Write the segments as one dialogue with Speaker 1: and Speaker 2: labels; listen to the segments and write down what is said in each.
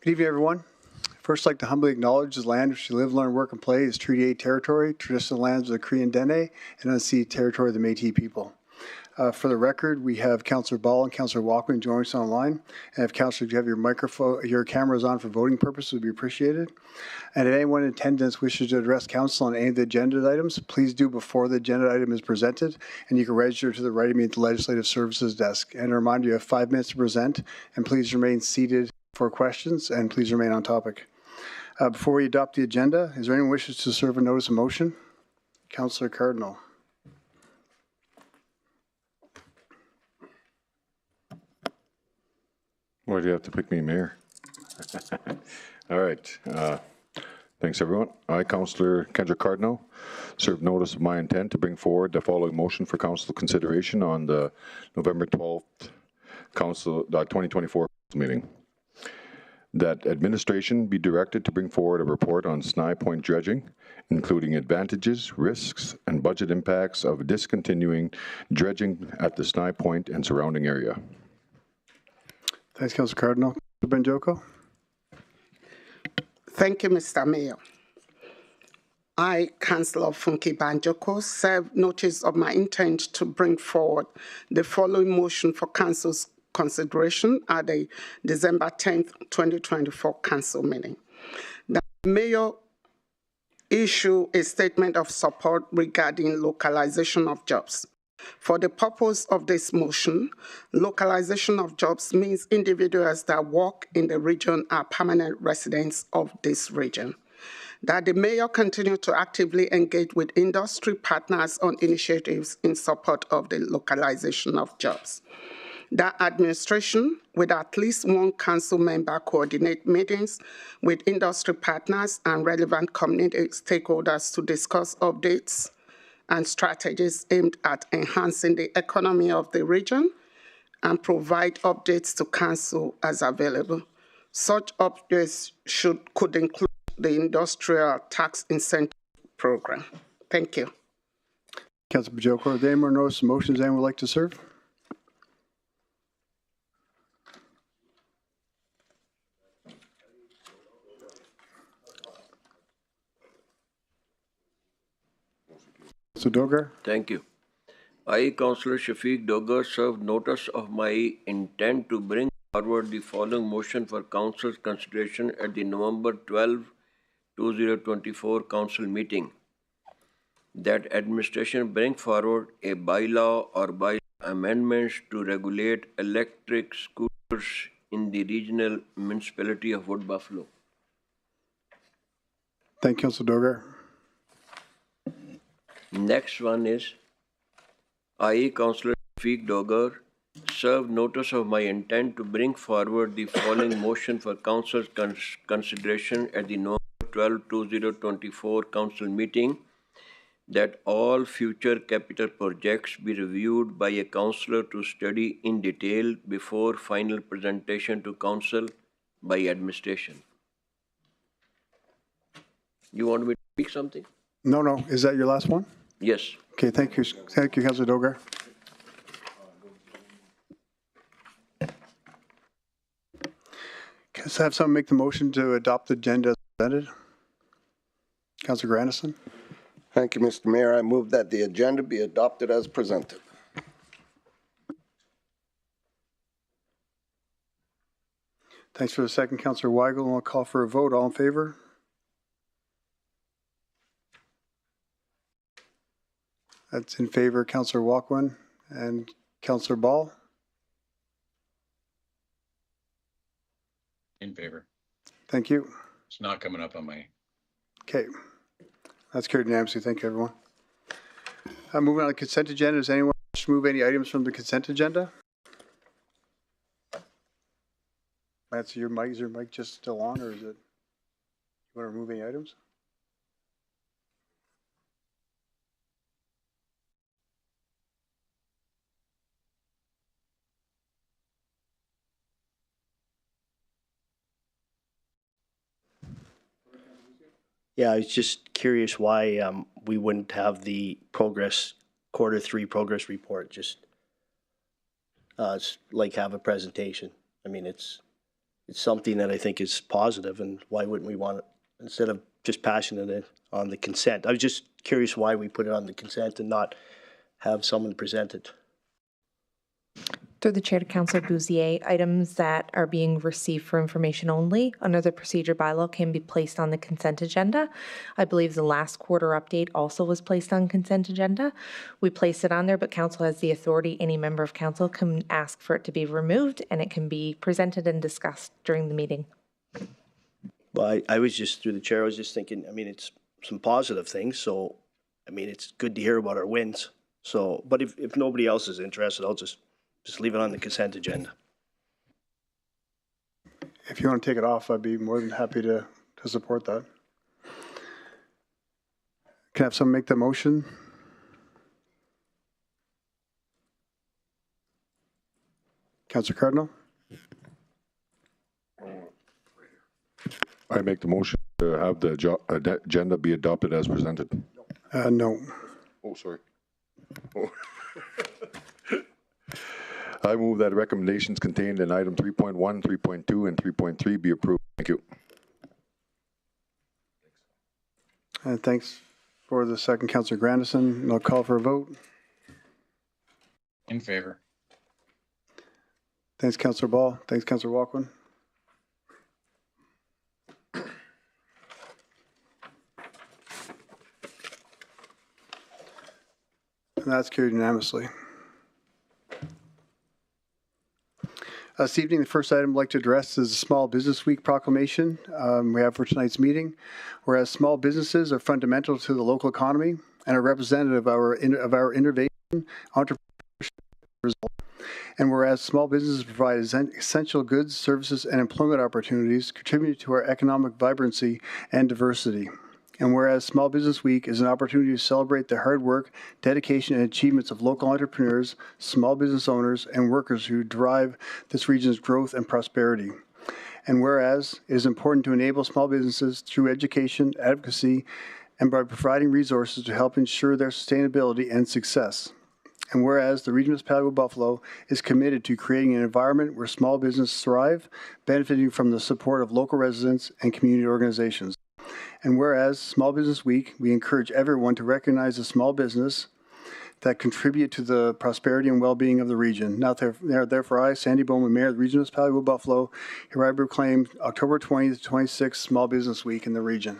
Speaker 1: Good evening, everyone. First, I'd like to humbly acknowledge the land which we live, learn, work, and play is Treaty 8 territory, traditional lands of the Cree and Dene, and unceded territory of the Métis people. For the record, we have Councillor Ball and Councillor Walkman joining us online. And if Councillor, you have your microphone, your cameras on for voting purposes, would be appreciated. And if anyone in attendance wishes to address Council on any of the agenda items, please do before the agenda item is presented, and you can register to the right of me at the Legislative Services desk. And a reminder, you have 5 minutes to present, and please remain seated for questions, and please remain on topic. Before we adopt the agenda, is there anyone who wishes to serve a notice of motion? Councillor Cardinal.
Speaker 2: Why do you have to pick me, Mayor? All right. Thanks, everyone. I, Councillor Kendrick Cardinal, serve notice of my intent to bring forward the following motion for council consideration on the November 12th 2024 meeting. That administration be directed to bring forward a report on Sny Point dredging, including advantages, risks, and budget impacts of discontinuing dredging at the Sny Point and surrounding area.
Speaker 1: Thanks, Councillor Cardinal. Banjoko.
Speaker 3: Thank you, Mr. Mayor. I, Councillor Funke Banjoko, serve notice of my intent to bring forward the following motion for Council's consideration at the December 10th, 2024 Council meeting. The Mayor issue a statement of support regarding localization of jobs. For the purpose of this motion, localization of jobs means individuals that work in the region are permanent residents of this region. That the Mayor continue to actively engage with industry partners on initiatives in support of the localization of jobs. That administration, with at least one council member, coordinate meetings with industry partners and relevant community stakeholders to discuss updates and strategies aimed at enhancing the economy of the region and provide updates to council as available. Such updates could include the Industrial Tax Incentive Program. Thank you.
Speaker 1: Councillor Banjoko, are there any more notice of motions anyone would like to serve? So Dogar.
Speaker 4: Thank you. I, Councillor Shafiq Dogar, serve notice of my intent to bring forward the following motion for Council's consideration at the November 12, 2024 Council meeting. That administration bring forward a bylaw or bylaw amendments to regulate electric scooters in the regional municipality of Wood Buffalo.
Speaker 1: Thank you, Councillor Dogar.
Speaker 4: Next one is, I, Councillor Shafiq Dogar, serve notice of my intent to bring forward the following motion for Council's consideration at the November 12, 2024 Council meeting, that all future capital projects be reviewed by a councillor to study in detail before final presentation to council by administration. You want me to speak something?
Speaker 1: No. Is that your last one?
Speaker 4: Yes.
Speaker 1: Okay, thank you. Thank you, Councillor Dogar. Can I have someone make the motion to adopt the agenda as presented? Councillor Grandison.
Speaker 5: Thank you, Mr. Mayor. I move that the agenda be adopted as presented.
Speaker 1: Thanks for the second, Councillor Weigel. And I'll call for a vote. All in favor? That's in favor, Councillor Walkman and Councillor Ball.
Speaker 6: In favor.
Speaker 1: Thank you.
Speaker 6: It's not coming up on my...
Speaker 1: Okay. That's carried unanimously. Thank you, everyone. Moving on to the consent agenda. Does anyone wish to move any items from the consent agenda? Is your mic just still on, or is it? You want to remove any items?
Speaker 7: Yeah, I was just curious why we wouldn't have the quarter 3 progress report, just like have a presentation. I mean, it's it's something that I think is positive, and why wouldn't we want it instead of just passing it on the consent? I was just curious why we put it on the consent and not have someone present it.
Speaker 6: Through the chair to Councillor Bussieres, items that are being received for information only under the procedure bylaw can be placed on the consent agenda. I believe the last quarter update also was placed on consent agenda. We placed it on there, but council has the authority. Any member of council can ask for it to be removed, and it can be presented and discussed during the meeting.
Speaker 7: Well, I was just, through the chair, I was just thinking, I mean, it's some positive things, so, I mean, it's good to hear about our wins. So, but if nobody else is interested, I'll just leave it on the consent agenda.
Speaker 1: If you want to take it off, I'd be more than happy to support that. Can I have someone make the motion? Councillor Cardinal?
Speaker 2: I make the motion to have the agenda be adopted as presented.
Speaker 1: No.
Speaker 2: Oh, sorry. Oh. I move that recommendations contained in item 3.1, 3.2, and 3.3 be approved. Thank you.
Speaker 1: And thanks for the second, Councillor Grandison. And I'll call for a vote.
Speaker 8: In favor.
Speaker 1: Thanks, Councillor Ball. Thanks, Councillor Walkwin. And that's carried unanimously. This evening, the first item I'd like to address is the Small Business Week proclamation we have for tonight's meeting. Whereas small businesses are fundamental to the local economy and are representative of our innovation, entrepreneurship result. And whereas small businesses provide essential goods, services, and employment opportunities, contribute to our economic vibrancy and diversity. And whereas Small Business Week is an opportunity to celebrate the hard work, dedication, and achievements of local entrepreneurs, small business owners, and workers who drive this region's growth and prosperity. And whereas it is important to enable small businesses through education, advocacy, and by providing resources to help ensure their sustainability and success. And whereas the Regional Municipality of Buffalo is committed to creating an environment where small businesses thrive, benefiting from the support of local residents and community organizations. And whereas Small Business Week, we encourage everyone to recognize a small business that contribute to the prosperity and well-being of the region. Now, therefore, I, Sandy Bowman, Mayor of the Regional Municipality of Buffalo, hereby proclaim October 20th to 26th Small Business Week in the region.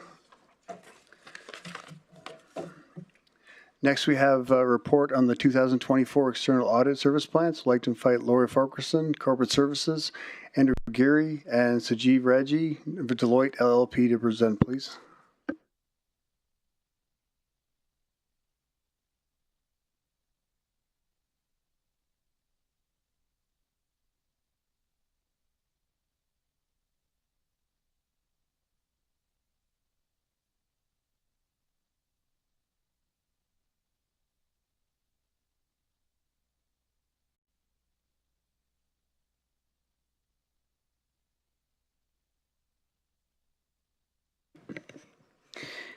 Speaker 1: Next, we have a report on the 2024 External Audit Service Plans. I'd like to invite Lori Farquharson, Corporate Services, Andrew Geary, and Sajeev Raji of Deloitte LLP to present, please.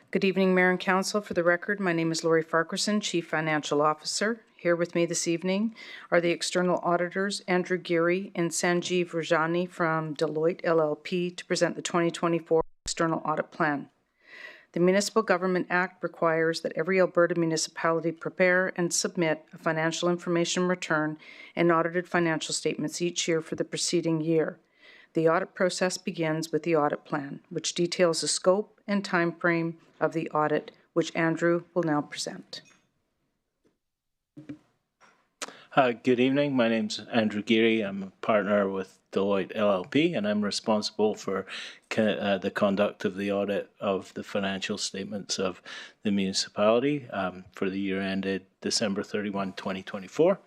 Speaker 9: Good evening, Mayor and Council. For the record, my name is Lori Farquharson, Chief Financial Officer. Here with me this evening are the external auditors, Andrew Geary and Sanjeev Rajani from Deloitte LLP, to present the 2024 External Audit Plan. The Municipal Government Act requires that every Alberta municipality prepare and submit a financial information return and audited financial statements each year for the preceding year. The audit process begins with the audit plan, which details the scope and time frame of the audit, which Andrew will now present.
Speaker 10: Good evening. My name's Andrew Geary. I'm a partner with Deloitte LLP, and I'm responsible for the conduct of the audit of the financial statements of the municipality for the year ended December 31, 2024.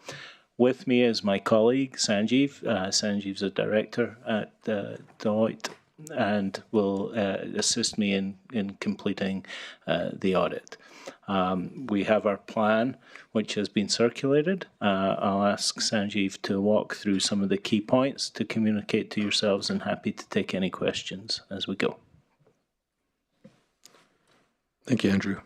Speaker 10: With me is my colleague, Sanjeev. Sanjeev's a director at Deloitte and will assist me in completing the audit. We have our plan, which has been circulated. I'll ask Sanjeev to walk through some of the key points to communicate to yourselves, and happy to take any questions as we go.
Speaker 11: Thank you, Andrew.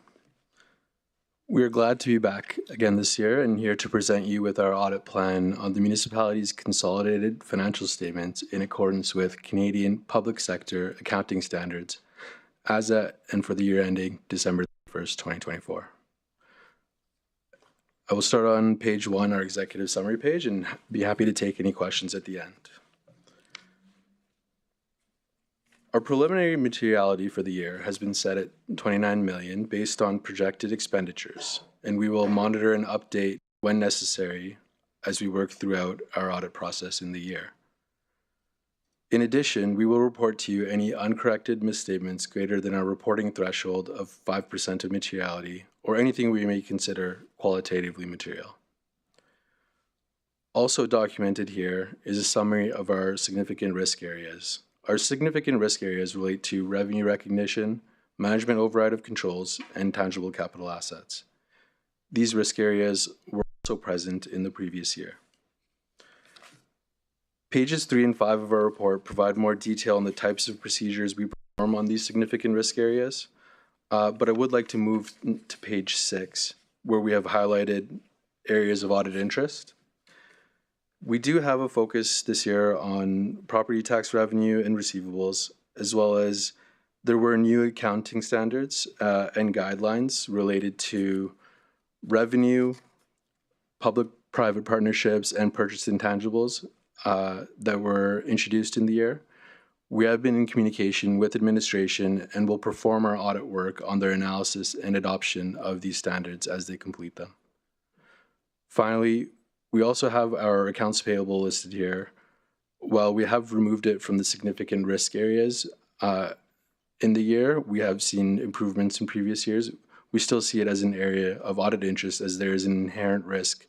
Speaker 8: We are glad to be back again this year and here to present you with our audit plan on the municipality's consolidated financial statements in accordance with Canadian public sector accounting standards as at and for the year ending December 1st, 2024. I will start on page 1, our executive summary page, and be happy to take any questions at the end. Our preliminary materiality for the year has been set at $29 million based on projected expenditures, and we will monitor and update when necessary as we work throughout our audit process in the year. In addition, we will report to you any uncorrected misstatements greater than our reporting threshold of 5% of materiality or anything we may consider qualitatively material. Also documented here is a summary of our significant risk areas. Our significant risk areas relate to revenue recognition, management override of controls, and tangible capital assets. These risk areas were also present in the previous year. Pages 3 and 5 of our report provide more detail on the types of procedures we perform on these significant risk areas, but I would like to move to page 6, where we have highlighted areas of audit interest. We do have a focus this year on property tax revenue and receivables, as well as there were new accounting standards and guidelines related to revenue, public-private partnerships, and purchase intangibles that were introduced in the year. We have been in communication with administration and will perform our audit work on their analysis and adoption of these standards as they complete them. Finally, we also have our accounts payable listed here. While we have removed it from the significant risk areas in the year, we have seen improvements in previous years. We still see it as an area of audit interest as there is an inherent risk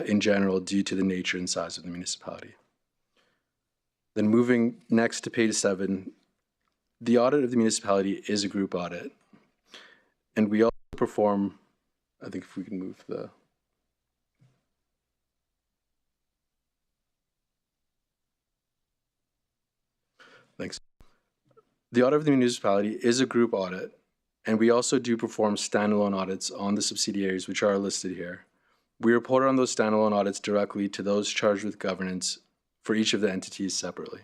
Speaker 8: in general due to the nature and size of the municipality. Then moving next to page 7, the audit of the municipality is a group audit. And we also perform, I think if we can move the... Thanks. The audit of the municipality is a group audit, and we also do perform standalone audits on the subsidiaries, which are listed here. We report on those standalone audits directly to those charged with governance for each of the entities separately.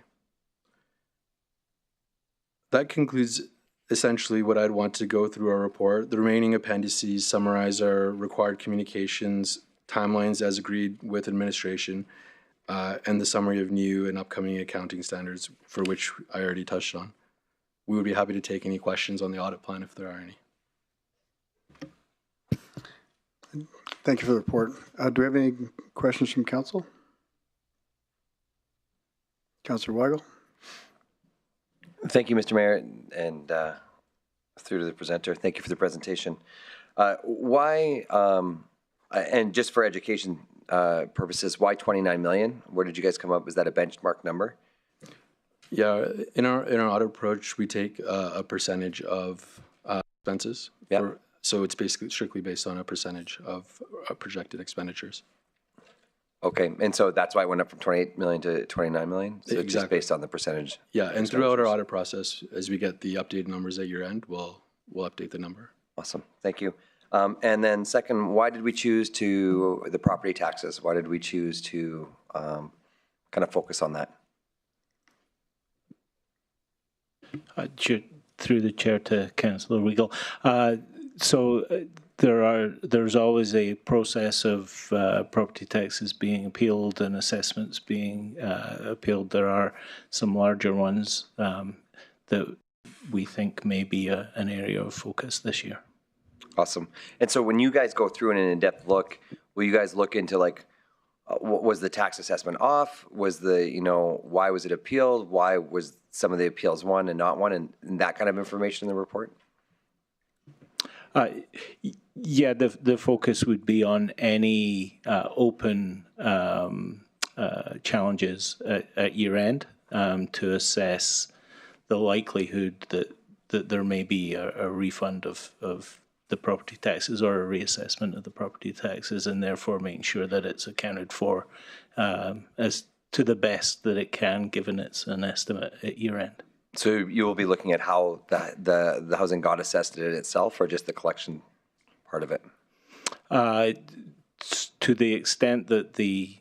Speaker 8: That concludes essentially what I'd want to go through our report. The remaining appendices summarize our required communications, timelines as agreed with administration, and the summary of new and upcoming accounting standards for which I already touched on. We would be happy to take any questions on the audit plan if there are any.
Speaker 1: Thank you for the report. Do we have any questions from council? Councillor Weigel.
Speaker 11: Thank you, Mr. Mayor, and through to the presenter. Thank you for the presentation. Why, and just for education purposes, why 29 million? Where did you guys come up? Is that a benchmark number?
Speaker 8: Yeah, in our audit approach, we take a percentage of expenses.
Speaker 11: Yeah.
Speaker 8: So it's basically strictly based on a percentage of projected expenditures.
Speaker 11: Okay, and so that's why it went up from 28 million to 29 million? So
Speaker 8: Exactly.
Speaker 11: It's just based on the percentage?
Speaker 8: Yeah, and throughout our audit process, as we get the updated numbers at year end, we'll update the number.
Speaker 11: Awesome, thank you. And then second, why did we choose to, the property taxes, why did we choose to kind of focus on that?
Speaker 10: Through the chair to Councillor Weigel. There's always a process of property taxes being appealed and assessments being appealed. There are some larger ones that we think may be an area of focus this year.
Speaker 11: Awesome. And so when you guys go through an in-depth look, will you guys look into like, was the tax assessment off? Was the, why was it appealed? Why was some of the appeals won and not won, and that kind of information in the report?
Speaker 10: Yeah, the focus would be on any open challenges at year end to assess the likelihood that there may be a refund of the property taxes or a reassessment of the property taxes, and therefore making sure that it's accounted for as to the best that it can, given it's an estimate at year end.
Speaker 11: So you will be looking at how the housing got assessed in itself, or just the collection part of it?
Speaker 10: To the extent that the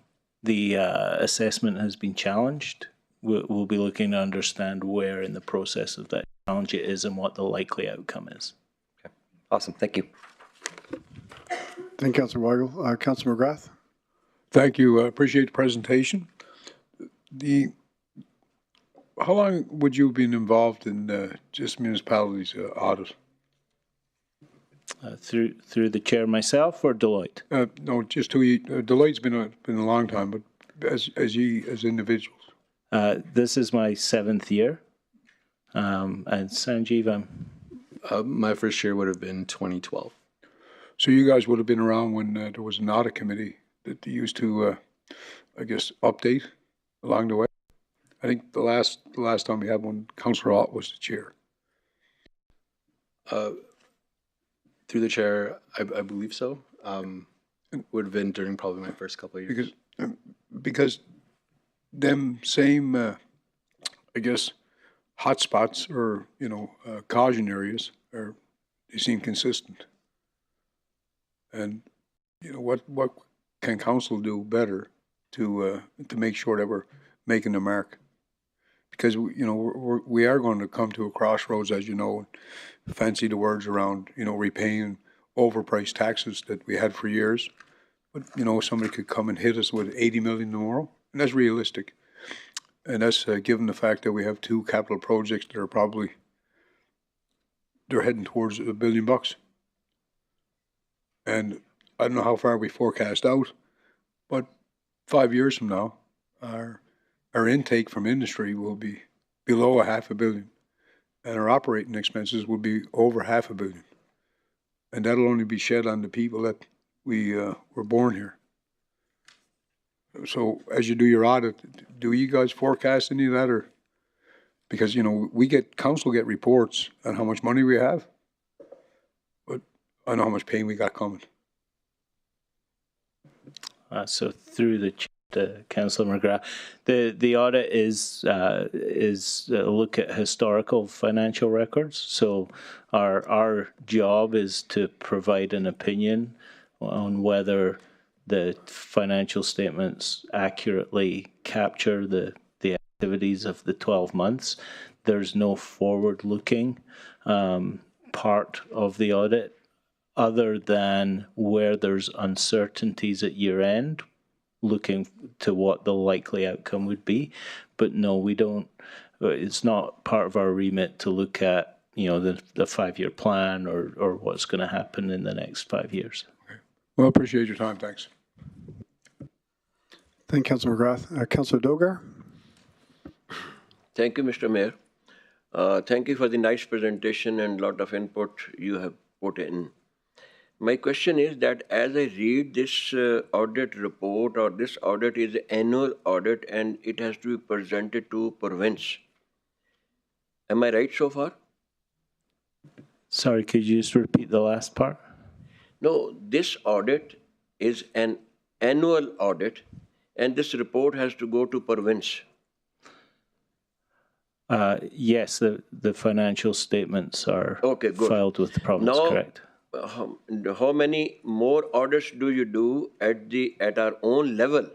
Speaker 10: assessment has been challenged, we'll be looking to understand where in the process of that challenge it is and what the likely outcome is.
Speaker 11: Okay. Awesome. Thank you.
Speaker 1: Thank you, Councillor Weigel. Councillor McGrath.
Speaker 12: Thank you. I appreciate the presentation. How long would you have been involved in just municipalities audit?
Speaker 10: Through the chair myself or Deloitte?
Speaker 12: No, just who you. Deloitte's been a long time, but as individuals.
Speaker 10: This is my 7th year, and Sanjeev,
Speaker 8: My first year would have been 2012.
Speaker 12: So you guys would have been around when there was an audit committee that they used to, I guess, update along the way. I think the last time we had one, Councillor Audit was the chair.
Speaker 8: Through the chair, I believe so. Would have been during probably my first couple of years.
Speaker 12: Because them same, I guess, hotspots or caution areas they seem consistent. And what can council do better to make sure that we're making the mark? Because we are going to come to a crossroads, as you know. Fancy the words around repaying overpriced taxes that we had for years, but somebody could come and hit us with 80 million tomorrow, and that's realistic. And that's given the fact that we have 2 capital projects that are they're heading towards $1 billion. And I don't know how far we forecast out, but 5 years from now, our intake from industry will be below $500 million, and our operating expenses will be over $500 million. And that'll only be shed on the people that we were born here. So as you do your audit, do you guys forecast any of that, or because council get reports on how much money we have, but I know how much pain we got coming.
Speaker 10: So through the Councillor McGrath, the audit is a look at historical financial records. So our job is to provide an opinion on whether the financial statements accurately capture the activities of the 12 months. There's no forward-looking part of the audit other than where there's uncertainties at year end, looking to what the likely outcome would be. But no, we don't, it's not part of our remit to look at, the 5-year plan or what's going to happen in the next 5 years.
Speaker 12: Okay. Well, I appreciate your time. Thanks.
Speaker 1: Thank you, Councillor McGrath. Councillor Dogar.
Speaker 4: Thank you, Mr. Mayor. Thank you for the nice presentation and lot of input you have put in. My question is that as I read this audit report, or this audit is an annual audit and it has to be presented to province. Am I right so far?
Speaker 10: Sorry, could you just repeat the last part?
Speaker 4: No, this audit is an annual audit and this report has to go to province.
Speaker 10: Yes, the financial statements are filed with the province,
Speaker 4: now,
Speaker 10: correct?
Speaker 4: How many more audits do you do at our own level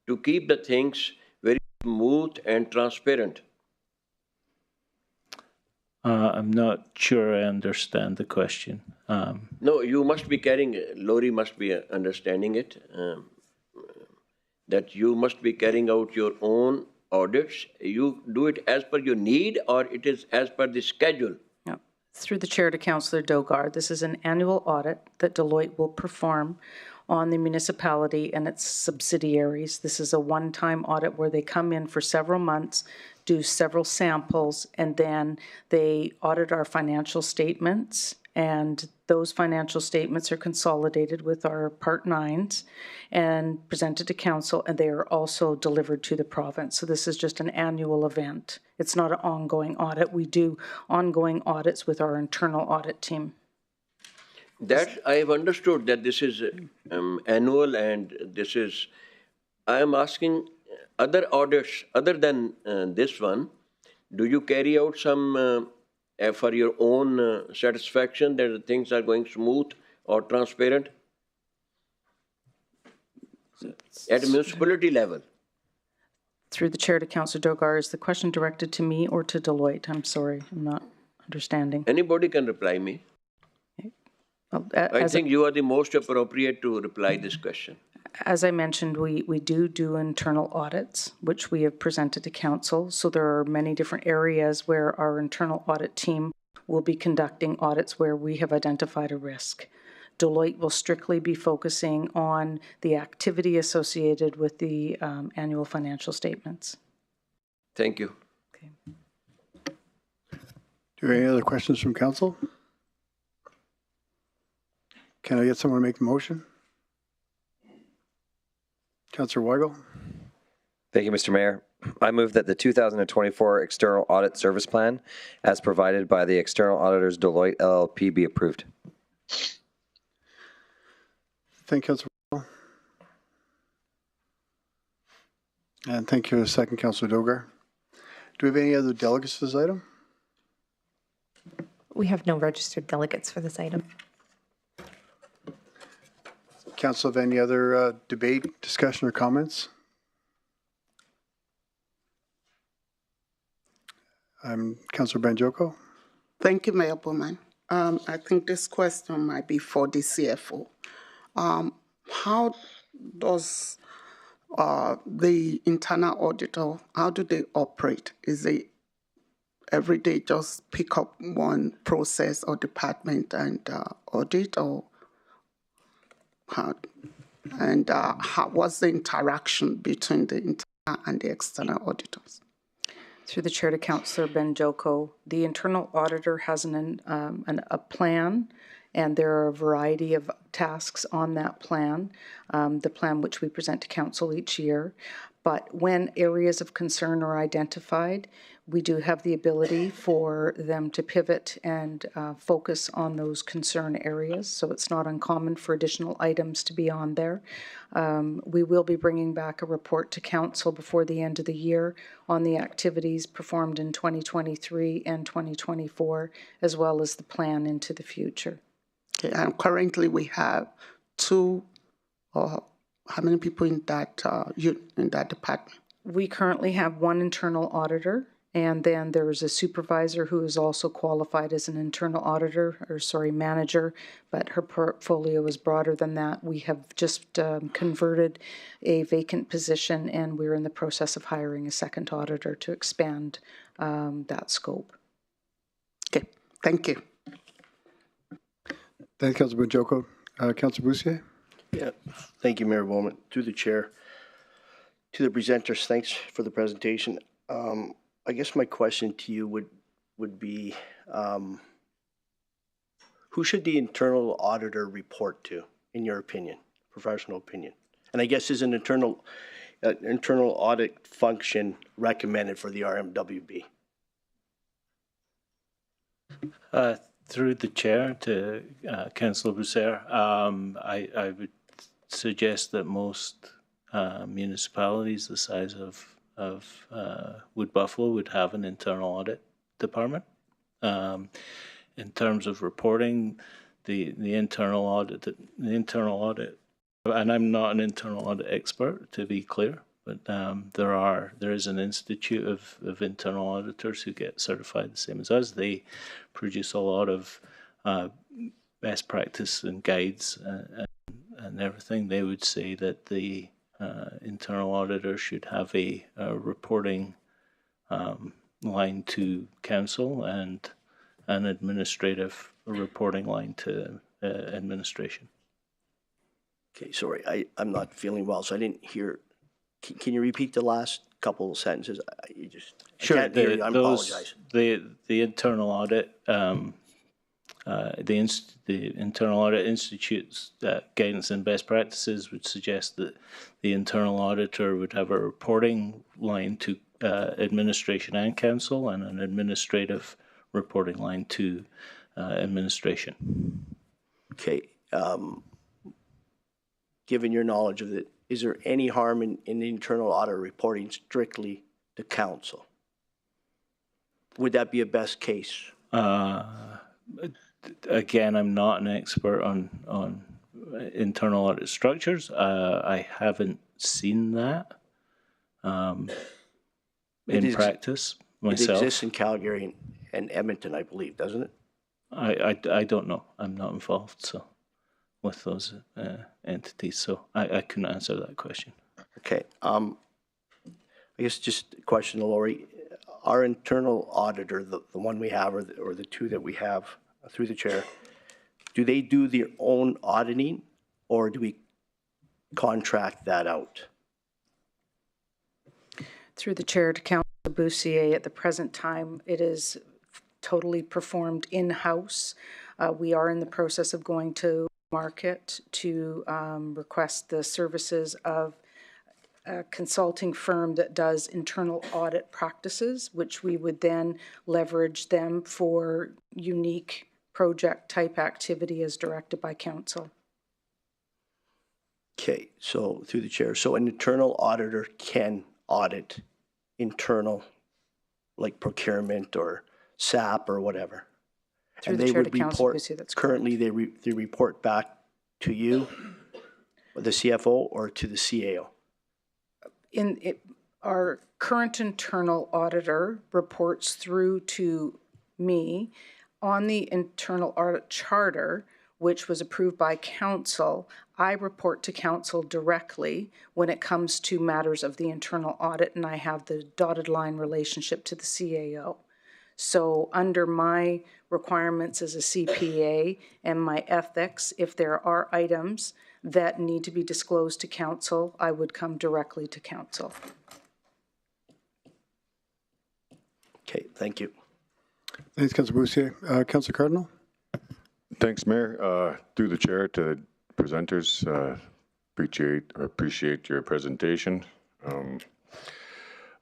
Speaker 4: to keep the things very smooth and transparent?
Speaker 10: I'm not sure I understand the question.
Speaker 4: No, you must be Lori must be understanding it, that you must be carrying out your own audits. You do it as per your need, or it is as per the schedule?
Speaker 9: Through the chair to Councillor Dogar, this is an annual audit that Deloitte will perform on the municipality and its subsidiaries. This is a one-time audit where they come in for several months, do several samples, and then they audit our financial statements. And those financial statements are consolidated with our Part 9s and presented to council, and they are also delivered to the province. So this is just an annual event. It's not an ongoing audit. We do ongoing audits with our internal audit team.
Speaker 4: That I have understood that this is annual, and this is, I am asking other audits other than this one, do you carry out some for your own satisfaction that things are going smooth or transparent? at municipality level.
Speaker 9: Through the chair to Councillor Dogar, is the question directed to me or to Deloitte? I'm sorry, I'm not understanding.
Speaker 4: Anybody can reply me.
Speaker 9: Well,
Speaker 4: I think you are the most appropriate to reply this question.
Speaker 9: As I mentioned, we do internal audits, which we have presented to council. So there are many different areas where our internal audit team will be conducting audits where we have identified a risk. Deloitte will strictly be focusing on the activity associated with the annual financial statements.
Speaker 4: Thank you.
Speaker 9: Okay.
Speaker 1: Do you have any other questions from council? Can I get someone to make the motion? Councillor Weigel.
Speaker 11: Thank you, Mr. Mayor. I move that the 2024 External Audit Service Plan, as provided by the external auditors Deloitte LLP, be approved.
Speaker 1: Thank you, Councillor Weigel. And thank you, second Councillor Dogar. Do we have any other delegates for this item?
Speaker 6: We have no registered delegates for this item.
Speaker 1: Council, have any other debate, discussion, or comments? Councillor Banjoko.
Speaker 3: Thank you, Mayor Bowman. I think this question might be for the CFO. How does the internal auditor, how do they operate? Is it every day just pick up one process or department and audit, or how? And what's the interaction between the internal and the external auditors?
Speaker 9: Through the chair to Councillor Banjoko, the internal auditor has a plan, and there are a variety of tasks on that plan, the plan which we present to council each year. But when areas of concern are identified, we do have the ability for them to pivot and focus on those concern areas. So it's not uncommon for additional items to be on there. We will be bringing back a report to council before the end of the year on the activities performed in 2023 and 2024, as well as the plan into the future.
Speaker 3: Okay, and currently we have two, or how many people in that department?
Speaker 9: We currently have one internal auditor, and then there is a supervisor who is also qualified as an internal auditor, manager, but her portfolio is broader than that. We have just converted a vacant position, and we're in the process of hiring a second auditor to expand that scope.
Speaker 3: Okay, thank you.
Speaker 1: Thank you, Councillor Banjoko. Councillor Bussieres.
Speaker 7: Yeah, thank you, Mayor Bowman. Through the chair, to the presenters, thanks for the presentation. I guess my question to you would be, who should the internal auditor report to, in your opinion, professional opinion? And I guess is an internal audit function recommended for the RMWB?
Speaker 10: Through the chair to Councillor Bussieres, I would suggest that most municipalities the size of Wood Buffalo would have an internal audit department. In terms of reporting, the internal audit, and I'm not an internal audit expert, to be clear, but there is an institute of internal auditors who get certified the same as us. They produce a lot of best practice and guides and everything. They would say that the internal auditor should have a reporting line to council and an administrative reporting line to administration.
Speaker 7: Okay, sorry, I'm not feeling well, so I didn't hear. Can you repeat the last couple of sentences?
Speaker 10: Sure.
Speaker 7: I can't hear you. I apologize.
Speaker 10: The internal audit, the Internal Audit Institute's guidance and best practices would suggest that the internal auditor would have a reporting line to administration and council, and an administrative reporting line to administration.
Speaker 7: Okay. Given your knowledge of it, is there any harm in the internal audit reporting strictly to council? Would that be a best case?
Speaker 10: Again, I'm not an expert on internal audit structures. I haven't seen that in practice myself.
Speaker 7: It exists in Calgary and Edmonton, I believe, doesn't it?
Speaker 10: I don't know. I'm not involved with those entities, so I couldn't answer that question.
Speaker 7: Okay. I guess just a question to Lori. Our internal auditor, the one we have, or the two that we have through the chair, do they do their own auditing, or do we contract that out?
Speaker 9: Through the chair to Councillor Bussieres, at the present time, it is totally performed in-house. We are in the process of going to market to request the services of a consulting firm that does internal audit practices, which we would then leverage them for unique project type activity as directed by council.
Speaker 7: Okay, so through the chair, so an internal auditor can audit internal, like procurement or SAP or whatever.
Speaker 9: Through
Speaker 7: and
Speaker 9: the
Speaker 7: they
Speaker 9: chair
Speaker 7: would
Speaker 9: to Councillor
Speaker 7: report,
Speaker 9: Bussieres, that's
Speaker 7: currently they report back to you, the CFO, or to the CAO?
Speaker 9: Our current internal auditor reports through to me on the internal audit charter, which was approved by council. I report to council directly when it comes to matters of the internal audit, and I have the dotted line relationship to the CAO. So under my requirements as a CPA and my ethics, if there are items that need to be disclosed to council, I would come directly to council.
Speaker 7: Okay, thank you.
Speaker 1: Thanks, Councillor Bussieres. Councillor Cardinal?
Speaker 2: Thanks, Mayor. Through the chair to presenters, appreciate your presentation.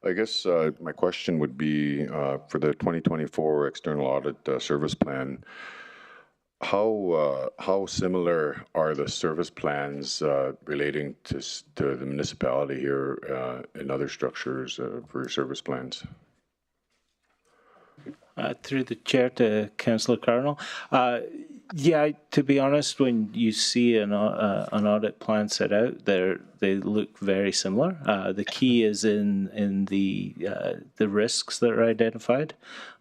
Speaker 2: I guess my question would be for the 2024 external audit service plan. How similar are the service plans relating to the municipality here and other structures for your service plans?
Speaker 10: Through the chair to Councillor Cardinal. Yeah, to be honest, when you see an audit plan set out, they look very similar. The key is in the risks that are identified.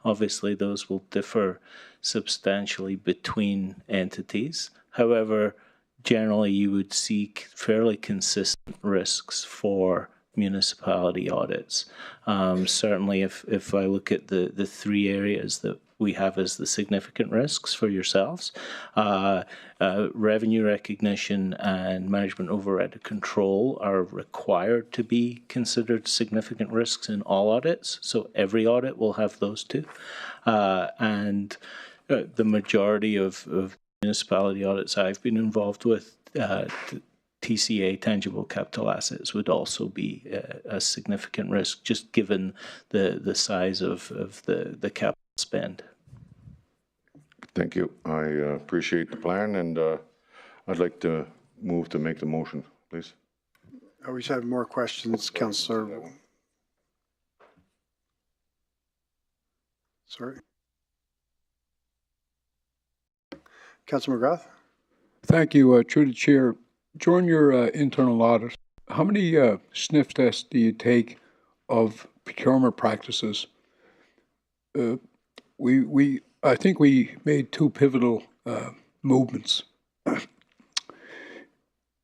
Speaker 10: Obviously, those will differ substantially between entities. However, generally, you would seek fairly consistent risks for municipality audits. Certainly, if I look at the three areas that we have as the significant risks for yourselves, revenue recognition and management override control are required to be considered significant risks in all audits. So every audit will have those two. And the majority of municipality audits I've been involved with, TCA, tangible capital assets, would also be a significant risk, just given the size of the capital spend.
Speaker 2: Thank you. I appreciate the plan, and I'd like to move to make the motion, please.
Speaker 1: We should have more questions, Councillor. Sorry. Councillor McGrath?
Speaker 12: Thank you, through the chair. During your internal audit, how many sniff tests do you take of procurement practices? I think we made two pivotal movements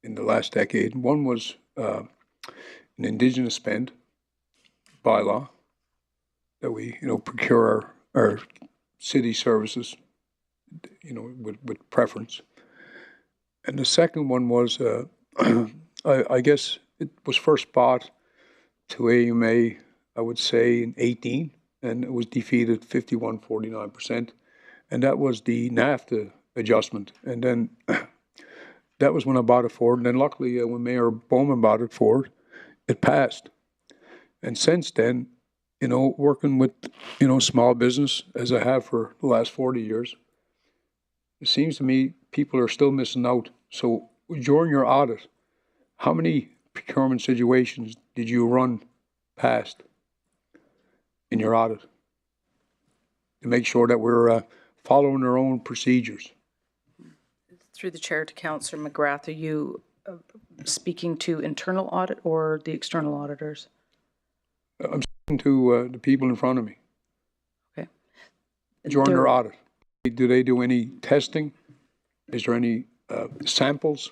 Speaker 12: in the last decade. One was an Indigenous spend bylaw that we, procure our city services, with preference. And the second one was, I guess it was first brought to AMA, I would say, in 18, and it was defeated 51-49%. And that was the NAFTA adjustment. And then that was when I brought it forward. And then luckily, when Mayor Bowman brought it forward, it passed. And since then, working with, small business, as I have for the last 40 years, it seems to me people are still missing out. So during your audit, how many procurement situations did you run past in your audit to make sure that we're following our own procedures?
Speaker 9: Through the chair to Councillor McGrath, are you speaking to internal audit or the external auditors?
Speaker 12: I'm speaking to the people in front of me.
Speaker 9: Okay.
Speaker 12: During their audit, do they do any testing? Is there any samples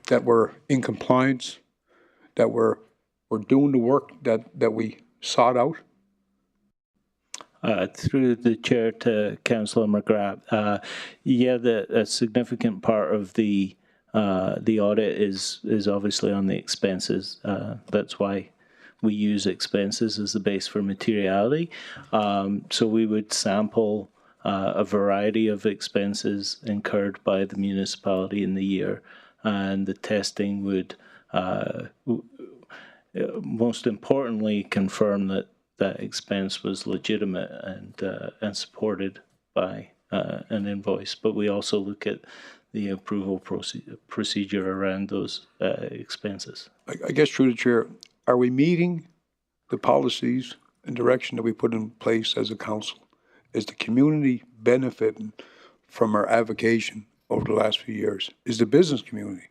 Speaker 12: that were in compliance, that were doing the work that we sought out?
Speaker 10: Through the chair to Councillor McGrath, a significant part of the audit is obviously on the expenses. That's why we use expenses as the base for materiality. So we would sample a variety of expenses incurred by the municipality in the year, and the testing would most importantly confirm that that expense was legitimate and supported by an invoice. But we also look at the approval procedure around those expenses.
Speaker 12: I guess through the chair, are we meeting the policies and direction that we put in place as a council? Is the community benefiting from our avocation over the last few years? Is the business community?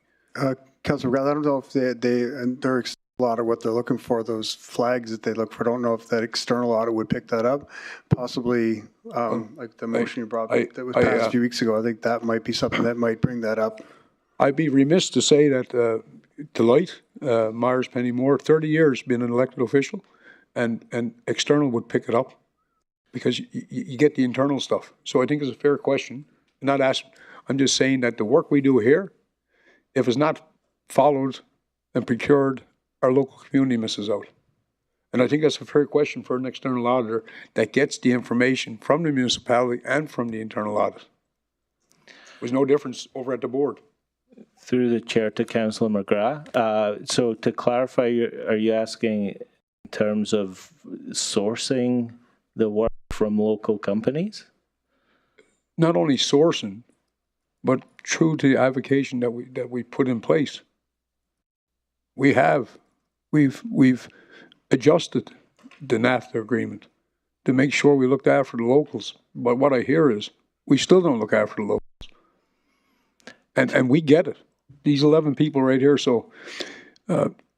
Speaker 1: Councillor McGrath, I don't know if their external audit, what they're looking for, those flags that they look for, I don't know if that external audit would pick that up. Possibly, like the motion you brought that was passed a few weeks ago, I think that might be something that might bring that up.
Speaker 12: I'd be remiss to say that Deloitte, Myers Penny Moore, 30 years been an elected official, and external would pick it up because you get the internal stuff. So I think it's a fair question. I'm just saying that the work we do here, if it's not followed and procured, our local community misses out. And I think that's a fair question for an external auditor that gets the information from the municipality and from the internal audit. There's no difference over at the board.
Speaker 10: Through the chair to Councillor McGrath. So to clarify, are you asking in terms of sourcing the work from local companies?
Speaker 12: Not only sourcing, but true to the avocation that we put in place. We've adjusted the NAFTA agreement to make sure we looked after the locals. But what I hear is we still don't look after the locals. And we get it. These 11 people right here. So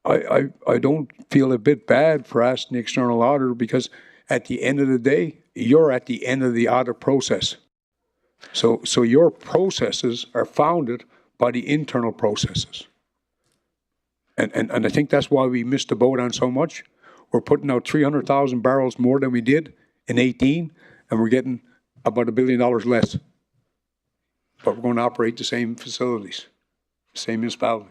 Speaker 12: I don't feel a bit bad for asking the external auditor, because at the end of the day, you're at the end of the audit process. So your processes are founded by the internal processes. And I think that's why we missed the boat on so much. We're putting out 300,000 barrels more than we did in 18, and we're getting about $1 billion less. But we're going to operate the same facilities, same municipality.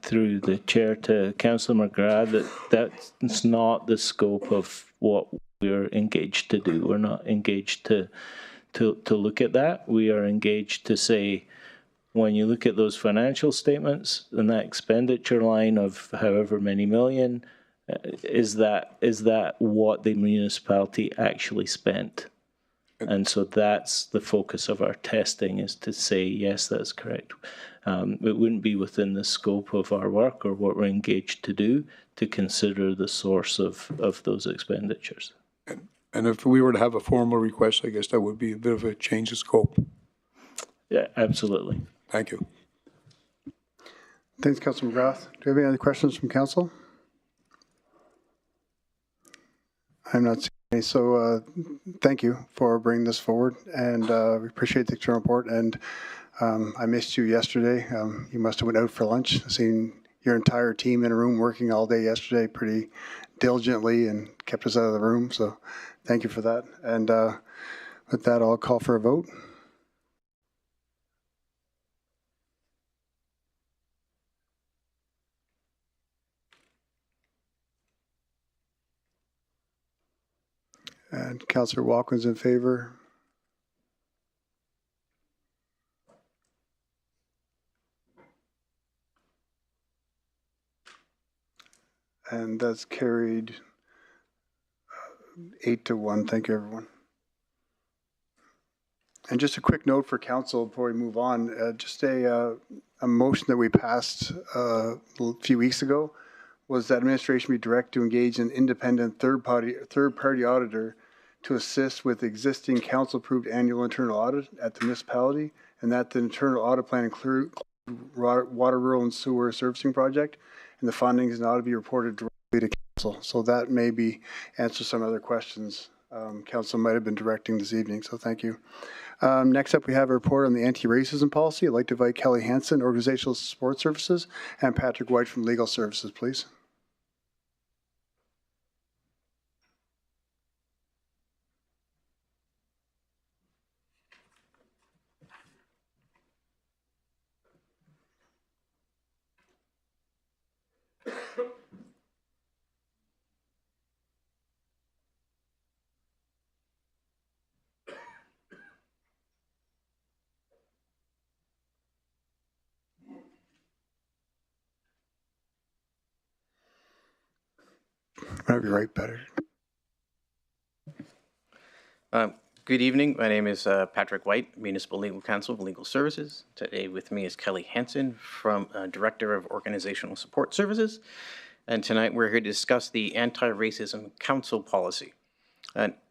Speaker 10: Through the chair to Councillor McGrath, that's not the scope of what we're engaged to do. We're not engaged to look at that. We are engaged to say, when you look at those financial statements and that expenditure line of however many million, is that what the municipality actually spent? And so that's the focus of our testing, is to say, yes, that's correct. It wouldn't be within the scope of our work or what we're engaged to do to consider the source of those expenditures.
Speaker 12: And if we were to have a formal request, I guess that would be a bit of a change of scope.
Speaker 10: Yeah, absolutely.
Speaker 12: Thank you.
Speaker 1: Thanks, Councillor McGrath. Do you have any other questions from council? I'm not seeing any, so thank you for bringing this forward, and we appreciate the external report. And I missed you yesterday. You must have went out for lunch. I've seen your entire team in a room working all day yesterday pretty diligently and kept us out of the room, so thank you for that. And with that, I'll call for a vote. And Councillor Walkin's in favor. And that's carried 8-1. Thank you, everyone. And just a quick note for council before we move on, just a motion that we passed a few weeks ago was that administration be directed to engage an independent third-party auditor to assist with existing council-approved annual internal audit at the municipality, and that the internal audit plan include water, rural, and sewer servicing project, and the findings and audit be reported directly to council. So that maybe answer some other questions council might have been directing this evening, so thank you. Next up, we have a report on the anti-racism policy. I'd like to invite Kelly Hansen, Organizational Support Services, and Patrick White from Legal Services, please. I'll be right better.
Speaker 13: Good evening. My name is Patrick White, Municipal Legal Counsel of Legal Services. Today with me is Kelly Hansen, from Director of Organizational Support Services. And tonight we're here to discuss the Anti-Racism Council Policy.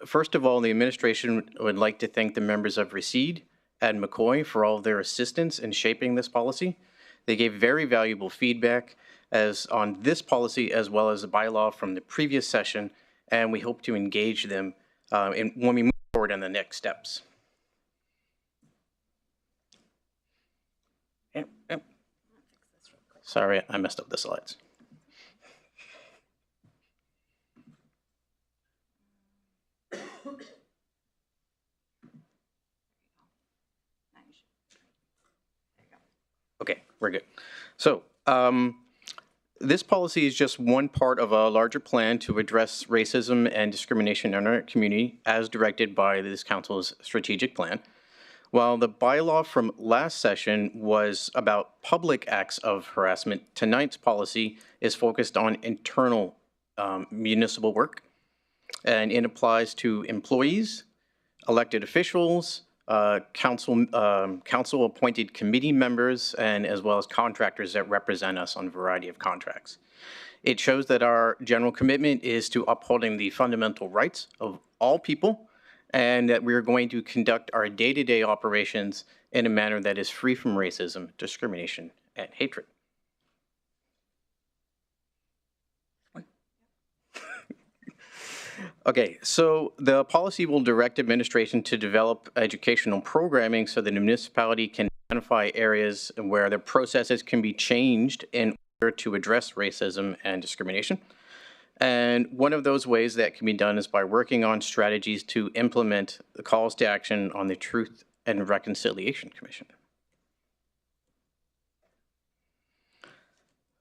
Speaker 13: First of all, the administration would like to thank the members of RECEDE and McCoy for all of their assistance in shaping this policy. They gave very valuable feedback on this policy as well as the bylaw from the previous session, and we hope to engage them when we move forward on the next steps. Sorry, I messed up the slides. Okay, we're good. So, this policy is just one part of a larger plan to address racism and discrimination in our community as directed by this council's strategic plan. While the bylaw from last session was about public acts of harassment, tonight's policy is focused on internal municipal work, and it applies to employees, elected officials, council appointed committee members, and as well as contractors that represent us on a variety of contracts. It shows that our general commitment is to upholding the fundamental rights of all people, and that we're going to conduct our day-to-day operations in a manner that is free from racism, discrimination, and hatred. Okay, so the policy will direct administration to develop educational programming so that the municipality can identify areas where the processes can be changed in order to address racism and discrimination. And one of those ways that can be done is by working on strategies to implement the calls to action on the Truth and Reconciliation Commission.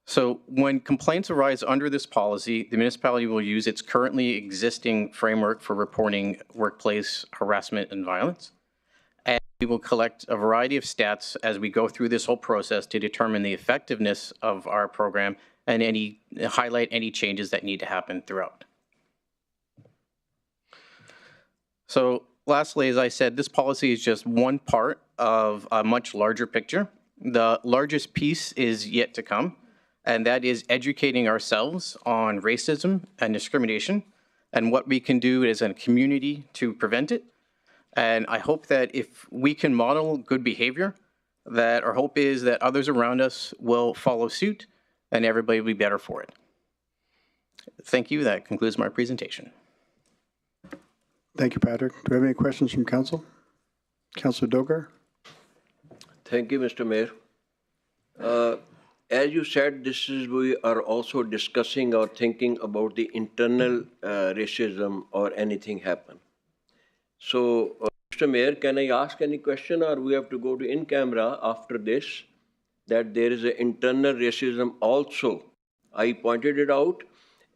Speaker 13: So when complaints arise under this policy, the municipality will use its currently existing framework for reporting workplace harassment and violence. And we will collect a variety of stats as we go through this whole process to determine the effectiveness of our program and highlight any changes that need to happen throughout. So lastly, as I said, this policy is just one part of a much larger picture. The largest piece is yet to come, and that is educating ourselves on racism and discrimination and what we can do as a community to prevent it. And I hope that if we can model good behavior, that our hope is that others around us will follow suit and everybody will be better for it. Thank you. That concludes my presentation.
Speaker 1: Thank you, Patrick. Do we have any questions from council? Councillor Dogar?
Speaker 4: Thank you, Mr. Mayor. As you said, we are also discussing or thinking about the internal racism or anything happen. So, Mr. Mayor, can I ask any question, or we have to go to in camera after this, that there is an internal racism also? I pointed it out,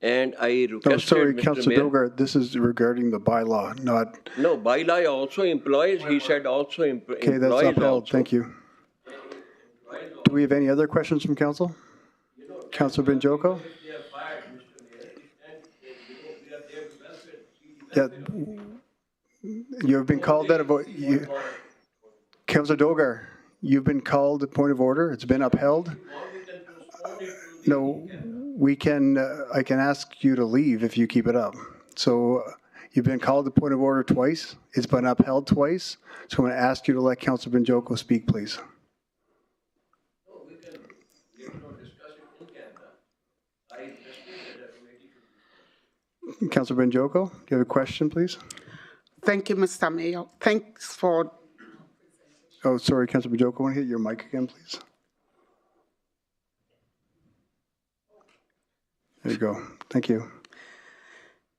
Speaker 4: and I requested,
Speaker 1: sorry,
Speaker 4: Mr.
Speaker 1: Councillor
Speaker 4: Mayor.
Speaker 1: Dogar, this is regarding the bylaw, not...
Speaker 4: No, bylaw also employs, he said also employs.
Speaker 1: Okay, that's upheld.
Speaker 4: Also.
Speaker 1: Thank you. Do we have any other questions from council? Councillor Banjoko? Yeah, you have been called that about you. Councillor Dogar, you've been called a point of order. It's been upheld. No, we can. I can ask you to leave if you keep it up. So You've been called to point of order twice. It's been upheld twice. So I'm going to ask you to let Councillor Banjoko speak, please. Councillor Banjoko, do you have a question, please?
Speaker 3: Thank you, Mr. Mayor. Thanks for...
Speaker 1: Oh, sorry, Councillor Banjoko, want to hit your mic again, please? There you go. Thank you.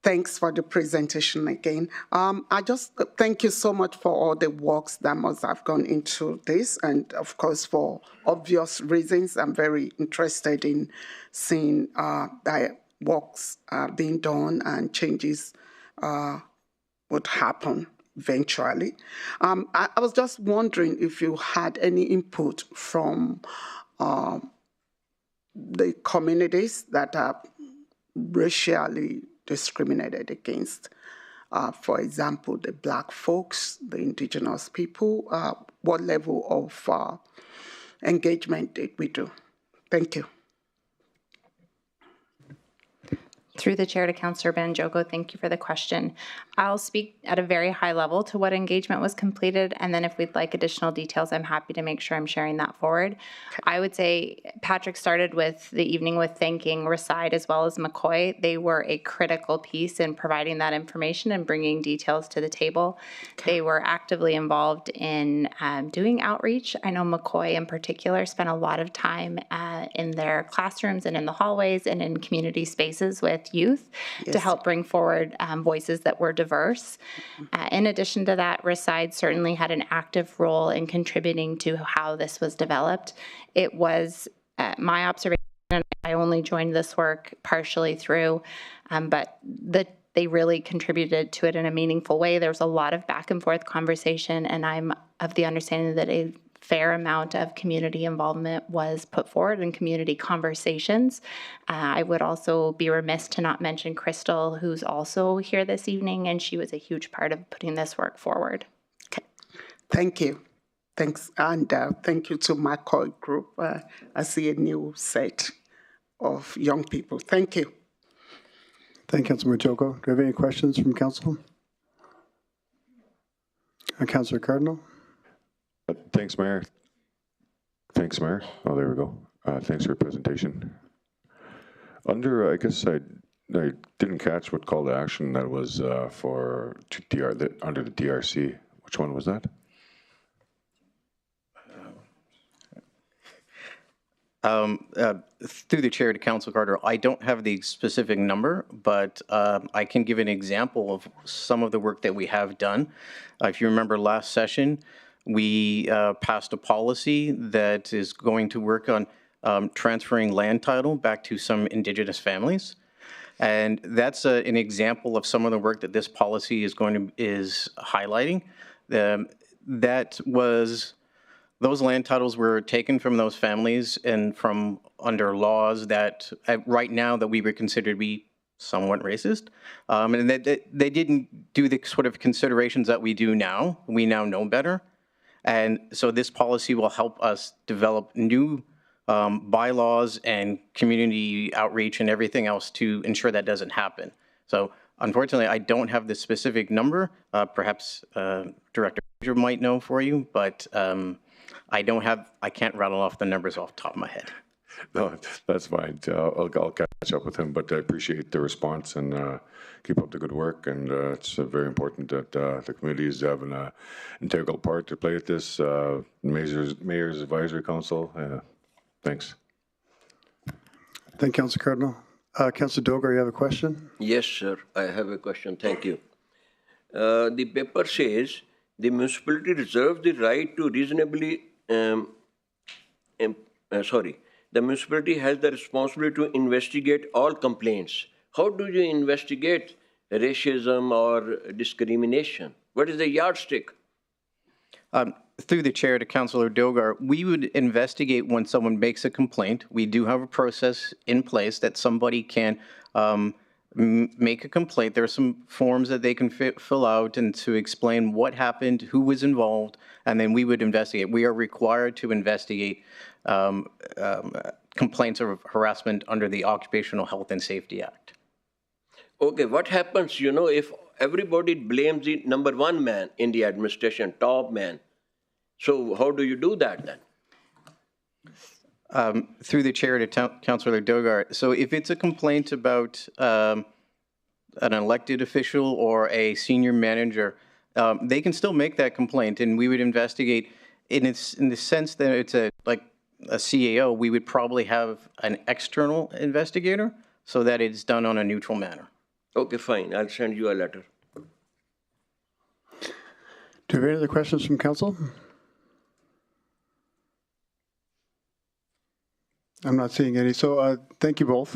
Speaker 3: Thanks for the presentation again. I just thank you so much for all the works that must have gone into this. And of course, for obvious reasons, I'm very interested in seeing that works being done and changes would happen eventually. I was just wondering if you had any input from the communities that are racially discriminated against. For example, the Black folks, the indigenous people. What level of engagement did we do? Thank you.
Speaker 14: Through the chair to Councillor Banjoko, thank you for the question. I'll speak at a very high level to what engagement was completed, and then if we'd like additional details, I'm happy to make sure I'm sharing that forward. Okay. I would say Patrick started with the evening with thanking Reside as well as McCoy. They were a critical piece in providing that information and bringing details to the table. Okay. They were actively involved in doing outreach. I know McCoy in particular spent a lot of time in their classrooms and in the hallways and in community spaces with youth. Yes. To help bring forward voices that were diverse. In addition to that, Reside certainly had an active role in contributing to how this was developed. It was my observation, and I only joined this work partially through, but they really contributed to it in a meaningful way. There was a lot of back and forth conversation, and I'm of the understanding that a fair amount of community involvement was put forward in community conversations. I would also be remiss to not mention Crystal, who's also here this evening, and she was a huge part of putting this work forward.
Speaker 3: Okay. Thank you. Thanks. And thank you to my McCoy group. I see a new set of young people. Thank you.
Speaker 1: Thank you, Councillor Banjoko. Do you have any questions from Council? Councillor Cardinal?
Speaker 2: Thanks, Mayor. Thanks, Mayor. Oh, there we go. Thanks for your presentation. Under, I guess I didn't catch what call to action that was for under the DRC. Which one was that?
Speaker 13: Through the chair to Councillor Carter, I don't have the specific number, but I can give an example of some of the work that we have done. If you remember last session, we passed a policy that is going to work on transferring land title back to some Indigenous families. And that's an example of some of the work that this policy is highlighting. Those land titles were taken from those families and from under laws that right now that we would consider to be somewhat racist. And they didn't do the sort of considerations that we do now. We now know better. And so this policy will help us develop new bylaws and community outreach and everything else to ensure that doesn't happen. So unfortunately, I don't have the specific number. Perhaps Director might know for you, but I can't rattle off the numbers off the top of my head.
Speaker 2: No, that's fine. I'll catch up with him, but I appreciate the response and keep up the good work. And it's very important that the community is having an integral part to play at this. Mayor's Advisory Council. Thanks.
Speaker 1: Thank you, Councillor Cardinal. Councillor Dogar, you have a question?
Speaker 4: Yes, sir. I have a question. Thank you. The paper says the municipality reserves the right to reasonably the municipality has the responsibility to investigate all complaints. How do you investigate racism or discrimination? What is the yardstick?
Speaker 13: Through the chair to Councillor Dogar, we would investigate when someone makes a complaint. We do have a process in place that somebody can make a complaint. There are some forms that they can fill out and to explain what happened, who was involved, and then we would investigate. We are required to investigate complaints of harassment under the Occupational Health and Safety Act.
Speaker 4: Okay, what happens, if everybody blames the number one man in the administration, top man. So how do you do that then?
Speaker 13: Through the chair to Councillor Dogar. So if it's a complaint about an elected official or a senior manager, they can still make that complaint, and we would investigate. In the sense that it's a CAO, we would probably have an external investigator so that it's done on a neutral manner.
Speaker 4: Okay, fine. I'll send you a letter.
Speaker 1: Do you have any other questions from council? I'm not seeing any. So thank you both.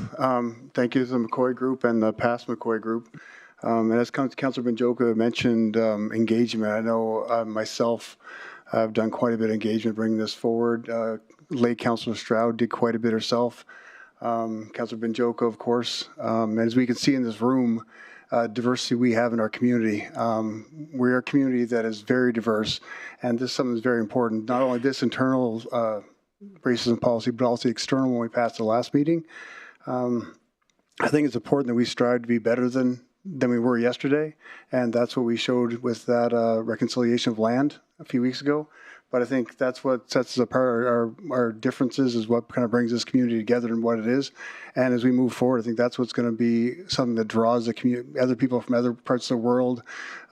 Speaker 1: Thank you to the McCoy Group and the past McCoy Group. And as Councillor Banjoko mentioned, engagement. I know myself, I've done quite a bit of engagement bringing this forward. Late Councillor Stroud did quite a bit herself. Councillor Banjoko, of course. And as we can see in this room, diversity we have in our community. We're a community that is very diverse, and this is something that's very important. Not only this internal racism policy, but also external one we passed the last meeting. I think it's important that we strive to be better than we were yesterday, and that's what we showed with that reconciliation of land a few weeks ago. But I think that's what sets us apart. Our differences is what kind of brings this community together and what it is. And as we move forward, I think that's what's going to be something that draws the community, other people from other parts of the world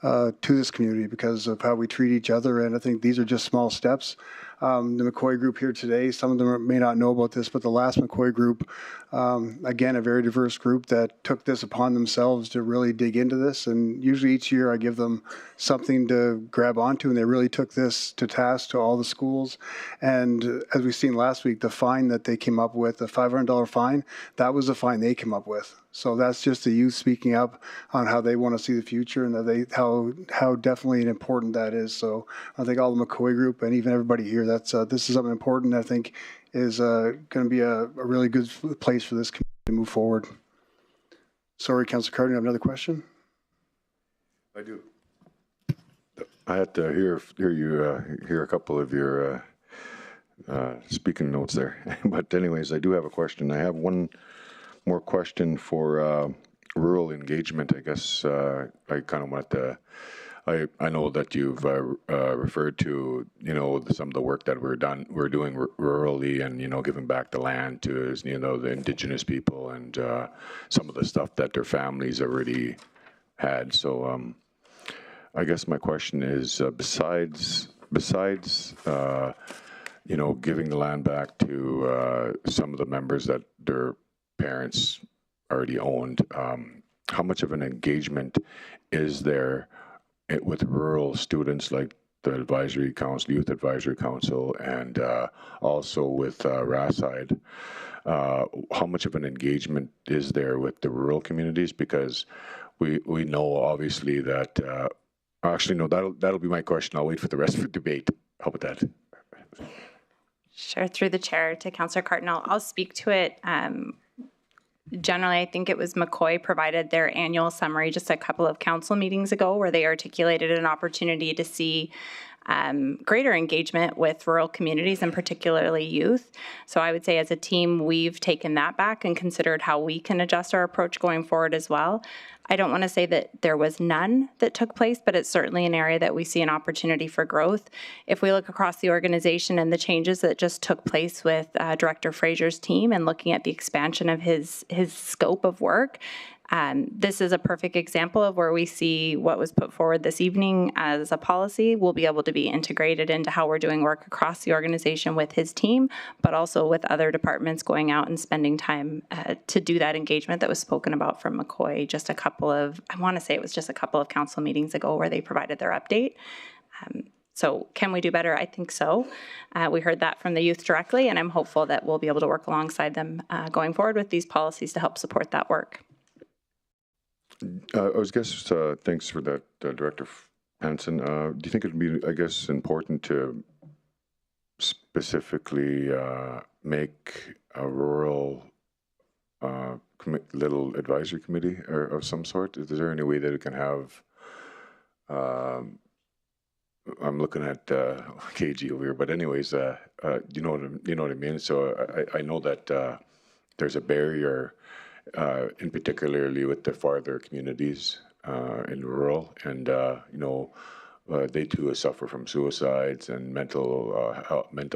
Speaker 1: to this community because of how we treat each other. And I think these are just small steps. The McCoy Group here today, some of them may not know about this, but the last McCoy Group, again, a very diverse group that took this upon themselves to really dig into this. And usually each year I give them something to grab onto, and they really took this to task to all the schools. And as we've seen last week, the fine that they came up with, the $500 fine, that was the fine they came up with. So that's just the youth speaking up on how they want to see the future and that how definitely important that is. So I think all the McCoy Group and even everybody here, this is something important I think is going to be a really good place for this community to move forward. Sorry, Councillor Carter, you have another question?
Speaker 2: I do. I had to hear a couple of your speaking notes there. But anyways, I do have a question. I have one more question for rural engagement. I guess I kind of want to, I know that you've referred to, some of the work that we're doing rurally and, giving back the land to, the indigenous people and some of the stuff that their families already had. So I guess my question is, besides giving the land back to some of the members that their parents already owned, how much of an engagement is there with rural students like the advisory council, youth advisory council, and also with RASIDE? How much of an engagement is there with the rural communities? Because we know obviously that, actually no, that'll be my question. I'll wait for the rest of the debate. How about that?
Speaker 14: Sure, through the chair to Councillor Cardinal. I'll speak to it. Generally, I think it was McCoy provided their annual summary just a couple of council meetings ago where they articulated an opportunity to see greater engagement with rural communities and particularly youth. So I would say as a team, we've taken that back and considered how we can adjust our approach going forward as well. I don't want to say that there was none that took place, but it's certainly an area that we see an opportunity for growth. If we look across the organization and the changes that just took place with Director Fraser's team and looking at the expansion of his scope of work, this is a perfect example of where we see what was put forward this evening as a policy will be able to be integrated into how we're doing work across the organization with his team, but also with other departments going out and spending time to do that engagement that was spoken about from McCoy just a couple of, I want to say it was just a couple of council meetings ago where they provided their update. So can we do better? I think so. We heard that from the youth directly, and I'm hopeful that we'll be able to work alongside them going forward with these policies to help support that work.
Speaker 2: Thanks for that, Director Hansen. Do you think it would be, I guess, important to specifically make a rural little advisory committee or of some sort? Is there any way that it can have, I'm looking at KG over here, but anyways, you know what I mean? So I know that there's a barrier in particularly with the farther communities in rural, and they too suffer from suicides and mental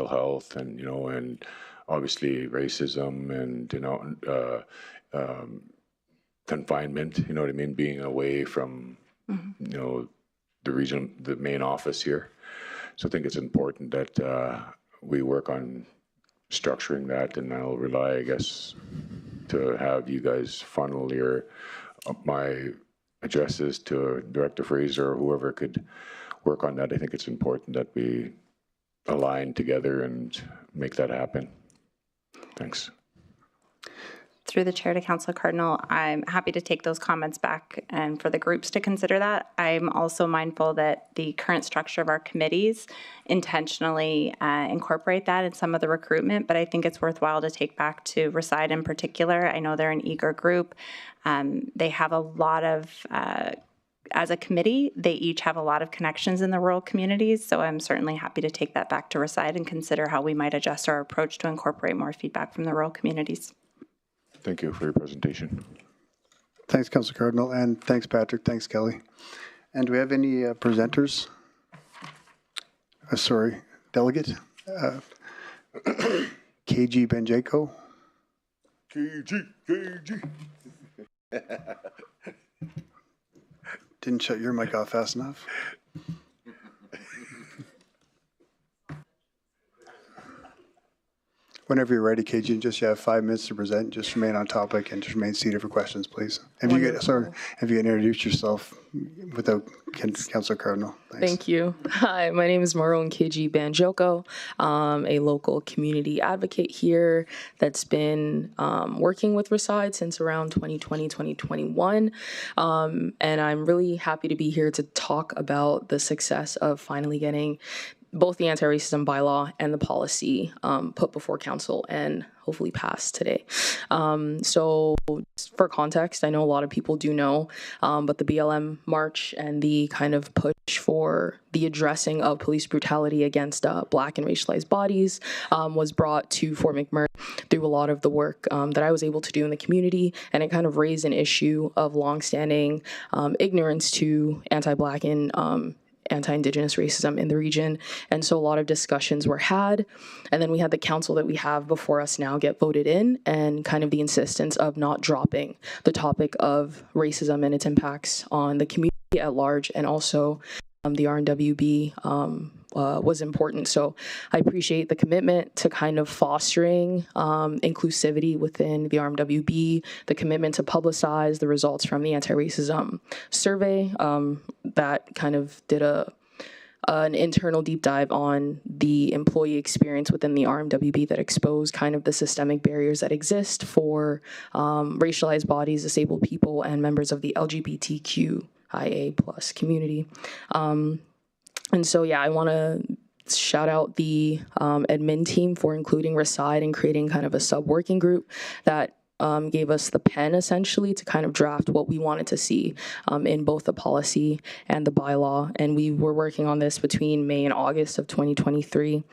Speaker 2: health, and and obviously racism, and confinement. You know what I mean? Being away from the main office here. So I think it's important that we work on structuring that, and I'll rely, I guess, to have you guys funnel my addresses to Director Fraser or whoever could work on that. I think it's important that we align together and make that happen. Thanks.
Speaker 14: Through the chair to Councillor Cardinal, I'm happy to take those comments back and for the groups to consider that. I'm also mindful that the current structure of our committees intentionally incorporate that in some of the recruitment, but I think it's worthwhile to take back to Reside in particular. I know they're an eager group. They have a lot of, as a committee, they each have a lot of connections in the rural communities, so I'm certainly happy to take that back to Reside and consider how we might adjust our approach to incorporate more feedback from the rural communities.
Speaker 2: Thank you for your presentation.
Speaker 1: Thanks, Councillor Cardinal, and thanks, Patrick. Thanks, Kelly. And do we have any presenters? Delegate? KG Banjoko? KG. Didn't shut your mic off fast enough. Whenever you're ready, KG, you have 5 minutes to present. Just remain on topic and just remain seated for questions, please. If you can introduce yourself without Councillor Cardinal. Thanks.
Speaker 15: Thank you. Hi, my name is Maroon KG Banjoko. A local community advocate here that's been working with Reside since around 2020, 2021. And I'm really happy to be here to talk about the success of finally getting both the anti-racism bylaw and the policy put before council and hopefully passed today. So for context, I know a lot of people do know, but the BLM march and the kind of push for the addressing of police brutality against Black and racialized bodies was brought to Fort McMurray through a lot of the work that I was able to do in the community, and it kind of raised an issue of longstanding ignorance to anti-Black and anti-Indigenous racism in the region. And so a lot of discussions were had. And then we had the council that we have before us now get voted in, and kind of the insistence of not dropping the topic of racism and its impacts on the community at large, and also the RMWB was important. So I appreciate the commitment to kind of fostering inclusivity within the RMWB, the commitment to publicize the results from the anti-racism survey that kind of did an internal deep dive on the employee experience within the RMWB that exposed kind of the systemic barriers that exist for racialized bodies, disabled people, and members of the LGBTQIA+ community. And so, yeah, I want to shout out the admin team for including Reside and creating kind of a sub-working group that gave us the pen, essentially, to kind of draft what we wanted to see in both the policy and the bylaw. And we were working on this between May and August of 2023.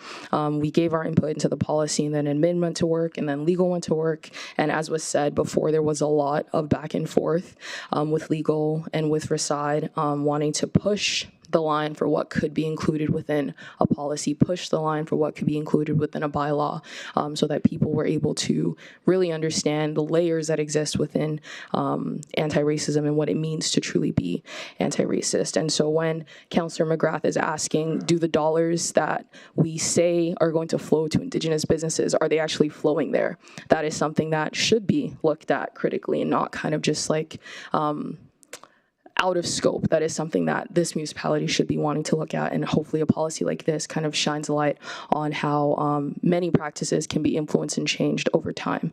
Speaker 15: We gave our input into the policy, and then admin went to work, and then legal went to work. And as was said before, there was a lot of back and forth with legal and with Reside wanting to push the line for what could be included within a policy, push the line for what could be included within a bylaw, so that people were able to really understand the layers that exist within anti-racism and what it means to truly be anti-racist. And so when Councillor McGrath is asking, do the dollars that we say are going to flow to Indigenous businesses, are they actually flowing there? That is something that should be looked at critically and not kind of just like out of scope. That is something that this municipality should be wanting to look at, and hopefully a policy like this kind of shines a light on how many practices can be influenced and changed over time.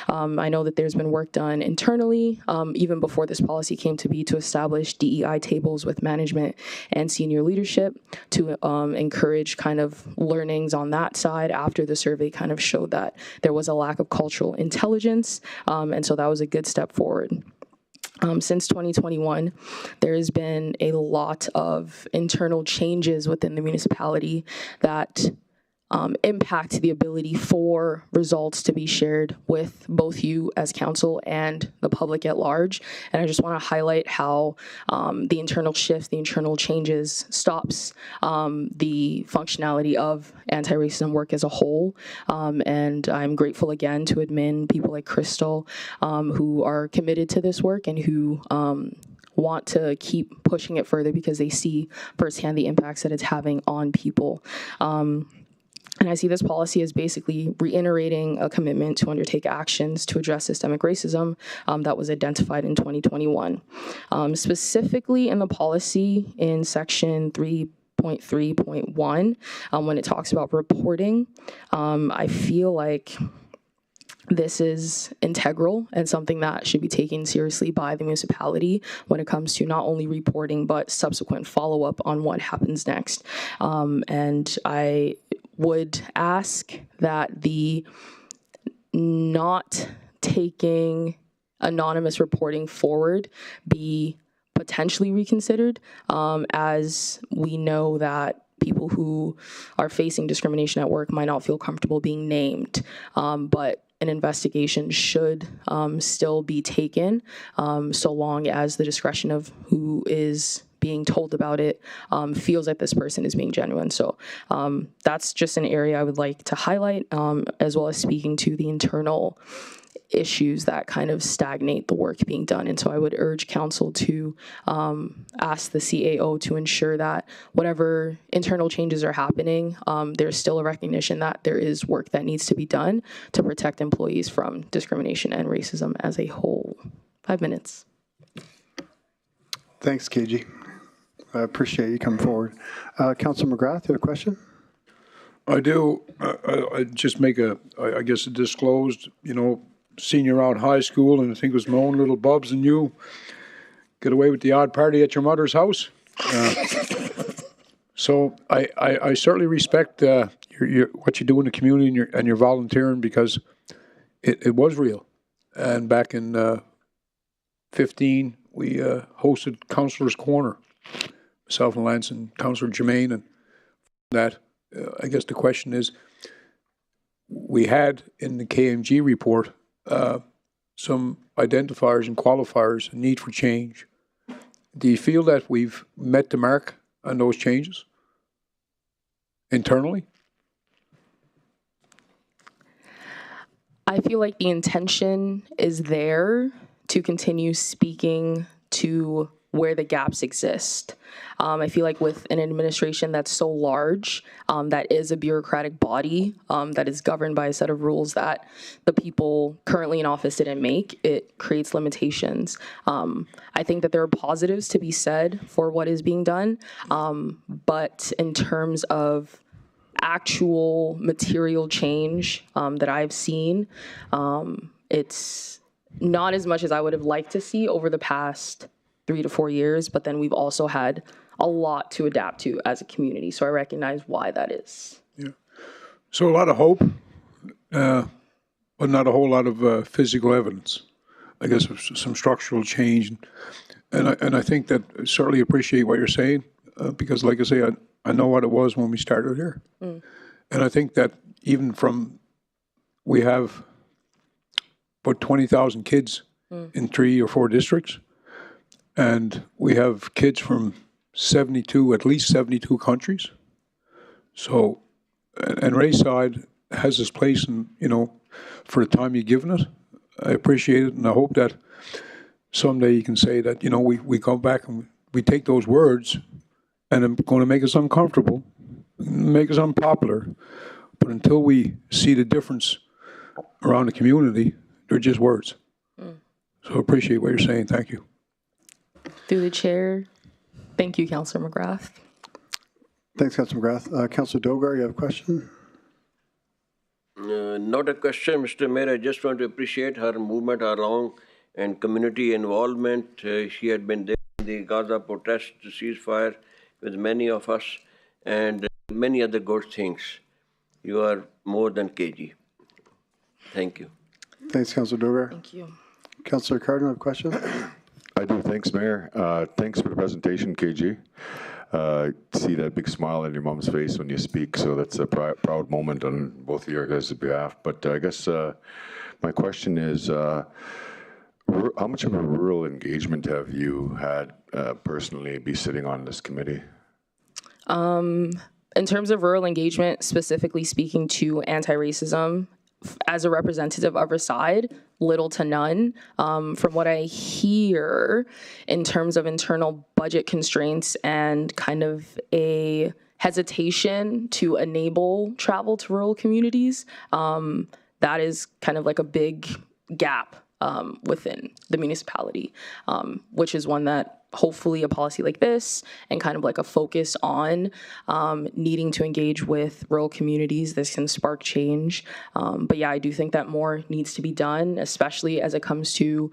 Speaker 15: I know that there's been work done internally, even before this policy came to be, to establish DEI tables with management and senior leadership to encourage kind of learnings on that side after the survey kind of showed that there was a lack of cultural intelligence, and so that was a good step forward. Since 2021, there has been a lot of internal changes within the municipality that impact the ability for results to be shared with both you as council and the public at large. And I just want to highlight how the internal shift, the internal changes stops the functionality of anti-racism work as a whole. And I'm grateful again to admin people like Crystal who are committed to this work and who want to keep pushing it further because they see firsthand the impacts that it's having on people. And I see this policy as basically reiterating a commitment to undertake actions to address systemic racism that was identified in 2021. Specifically in the policy in section 3.3.1, when it talks about reporting, I feel like this is integral and something that should be taken seriously by the municipality when it comes to not only reporting, but subsequent follow-up on what happens next. And I would ask that the not taking anonymous reporting forward be potentially reconsidered, as we know that people who are facing discrimination at work might not feel comfortable being named, but an investigation should still be taken so long as the discretion of who is being told about it feels like this person is being genuine. So that's just an area I would like to highlight, as well as speaking to the internal issues that kind of stagnate the work being done. And so I would urge council to ask the CAO to ensure that whatever internal changes are happening, there's still a recognition that there is work that needs to be done to protect employees from discrimination and racism as a whole. 5 minutes.
Speaker 1: Thanks, KG. I appreciate you coming forward. Councillor McGrath, you have a question?
Speaker 12: I do. I just make I guess a disclosed, senior out high school, and I think it was my own little Bubs and you get away with the odd party at your mother's house. So I certainly respect what you do in the community and your volunteering, because it was real. And back in 15, we hosted Councillors Corner, myself and Lance and Councillor Jermaine, and that. I guess the question is, we had in the KMG report some identifiers and qualifiers, a need for change. Do you feel that we've met the mark on those changes internally?
Speaker 15: I feel like the intention is there to continue speaking to where the gaps exist. I feel like with an administration that's so large, that is a bureaucratic body, that is governed by a set of rules that the people currently in office didn't make, it creates limitations. I think that there are positives to be said for what is being done, but in terms of actual material change that I've seen, it's not as much as I would have liked to see over the past 3 to 4 years, but then we've also had a lot to adapt to as a community. So I recognize why that is.
Speaker 12: Yeah. So a lot of hope, but not a whole lot of physical evidence, I guess, of some structural change. And I think that I certainly appreciate what you're saying, because like I say, I know what it was when we started here. And I think that even we have about 20,000 kids in 3 or 4 districts. And we have kids from at least 72 countries. So, and Rayside has its place, in, for the time you've given it. I appreciate it, and I hope that someday you can say that, we go back and we take those words, and it's going to make us uncomfortable, make us unpopular. But until we see the difference around the community, they're just words. So I appreciate what you're saying. Thank you.
Speaker 15: Through the chair, thank you, Councillor McGrath.
Speaker 1: Thanks, Councillor McGrath. Councillor Dogar, you have a question?
Speaker 4: Not a question, Mr. Mayor. I just want to appreciate her movement along and community involvement. She had been there in the Gaza protest, the ceasefire with many of us, and many other good things. You are more than KG. Thank you.
Speaker 1: Thanks, Councillor Dogar.
Speaker 15: Thank you.
Speaker 1: Councillor Cardinal, have a question?
Speaker 2: I do. Thanks, Mayor. Thanks for the presentation, KG. see that big smile on your mom's face when you speak. So that's a proud moment on both of your guys' behalf. But I guess my question is, how much of a rural engagement have you had personally be sitting on this committee?
Speaker 15: In terms of rural engagement, specifically speaking to anti-racism, as a representative of our side, little to none. From what I hear in terms of internal budget constraints and kind of a hesitation to enable travel to rural communities, that is kind of like a big gap within the municipality, which is one that hopefully a policy like this and kind of like a focus on needing to engage with rural communities, this can spark change. But yeah, I do think that more needs to be done, especially as it comes to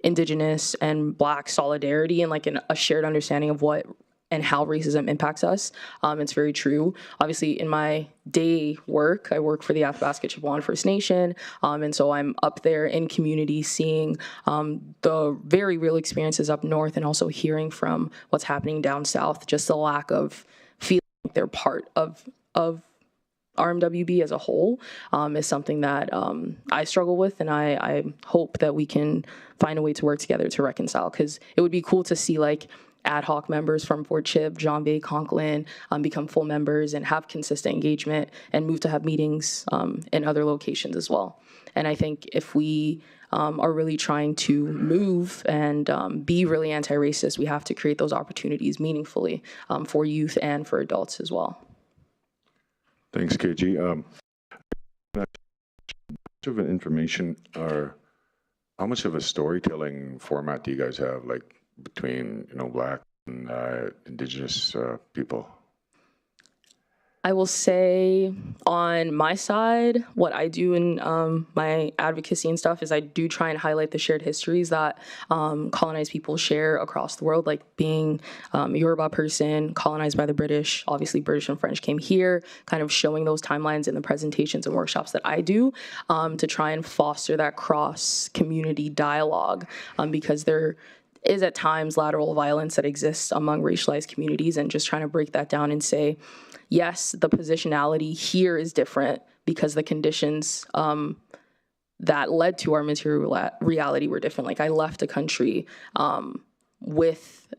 Speaker 15: Indigenous and Black solidarity and like a shared understanding of what and how racism impacts us. It's very true. Obviously, in my day work, I work for the Athabasca Chippewa First Nation, and so I'm up there in community seeing the very real experiences up north and also hearing from what's happening down south, just the lack of feeling like they're part of RMWB as a whole is something that I struggle with, and I hope that we can find a way to work together to reconcile, because it would be cool to see like ad hoc members from Fort Chip, John Bay, Conklin become full members and have consistent engagement and move to have meetings in other locations as well. And I think if we are really trying to move and be really anti-racist, we have to create those opportunities meaningfully for youth and for adults as well.
Speaker 2: Thanks, KG. How much of an information or how much of a storytelling format do you guys have, like between Black and Indigenous people?
Speaker 15: I will say on my side, what I do in my advocacy and stuff is I do try and highlight the shared histories that colonized people share across the world, like being a Yoruba person, colonized by the British. Obviously, British and French came here, kind of showing those timelines in the presentations and workshops that I do to try and foster that cross-community dialogue because there is at times lateral violence that exists among racialized communities, and just trying to break that down and say, yes, the positionality here is different because the conditions that led to our material reality were different. Like I left a country with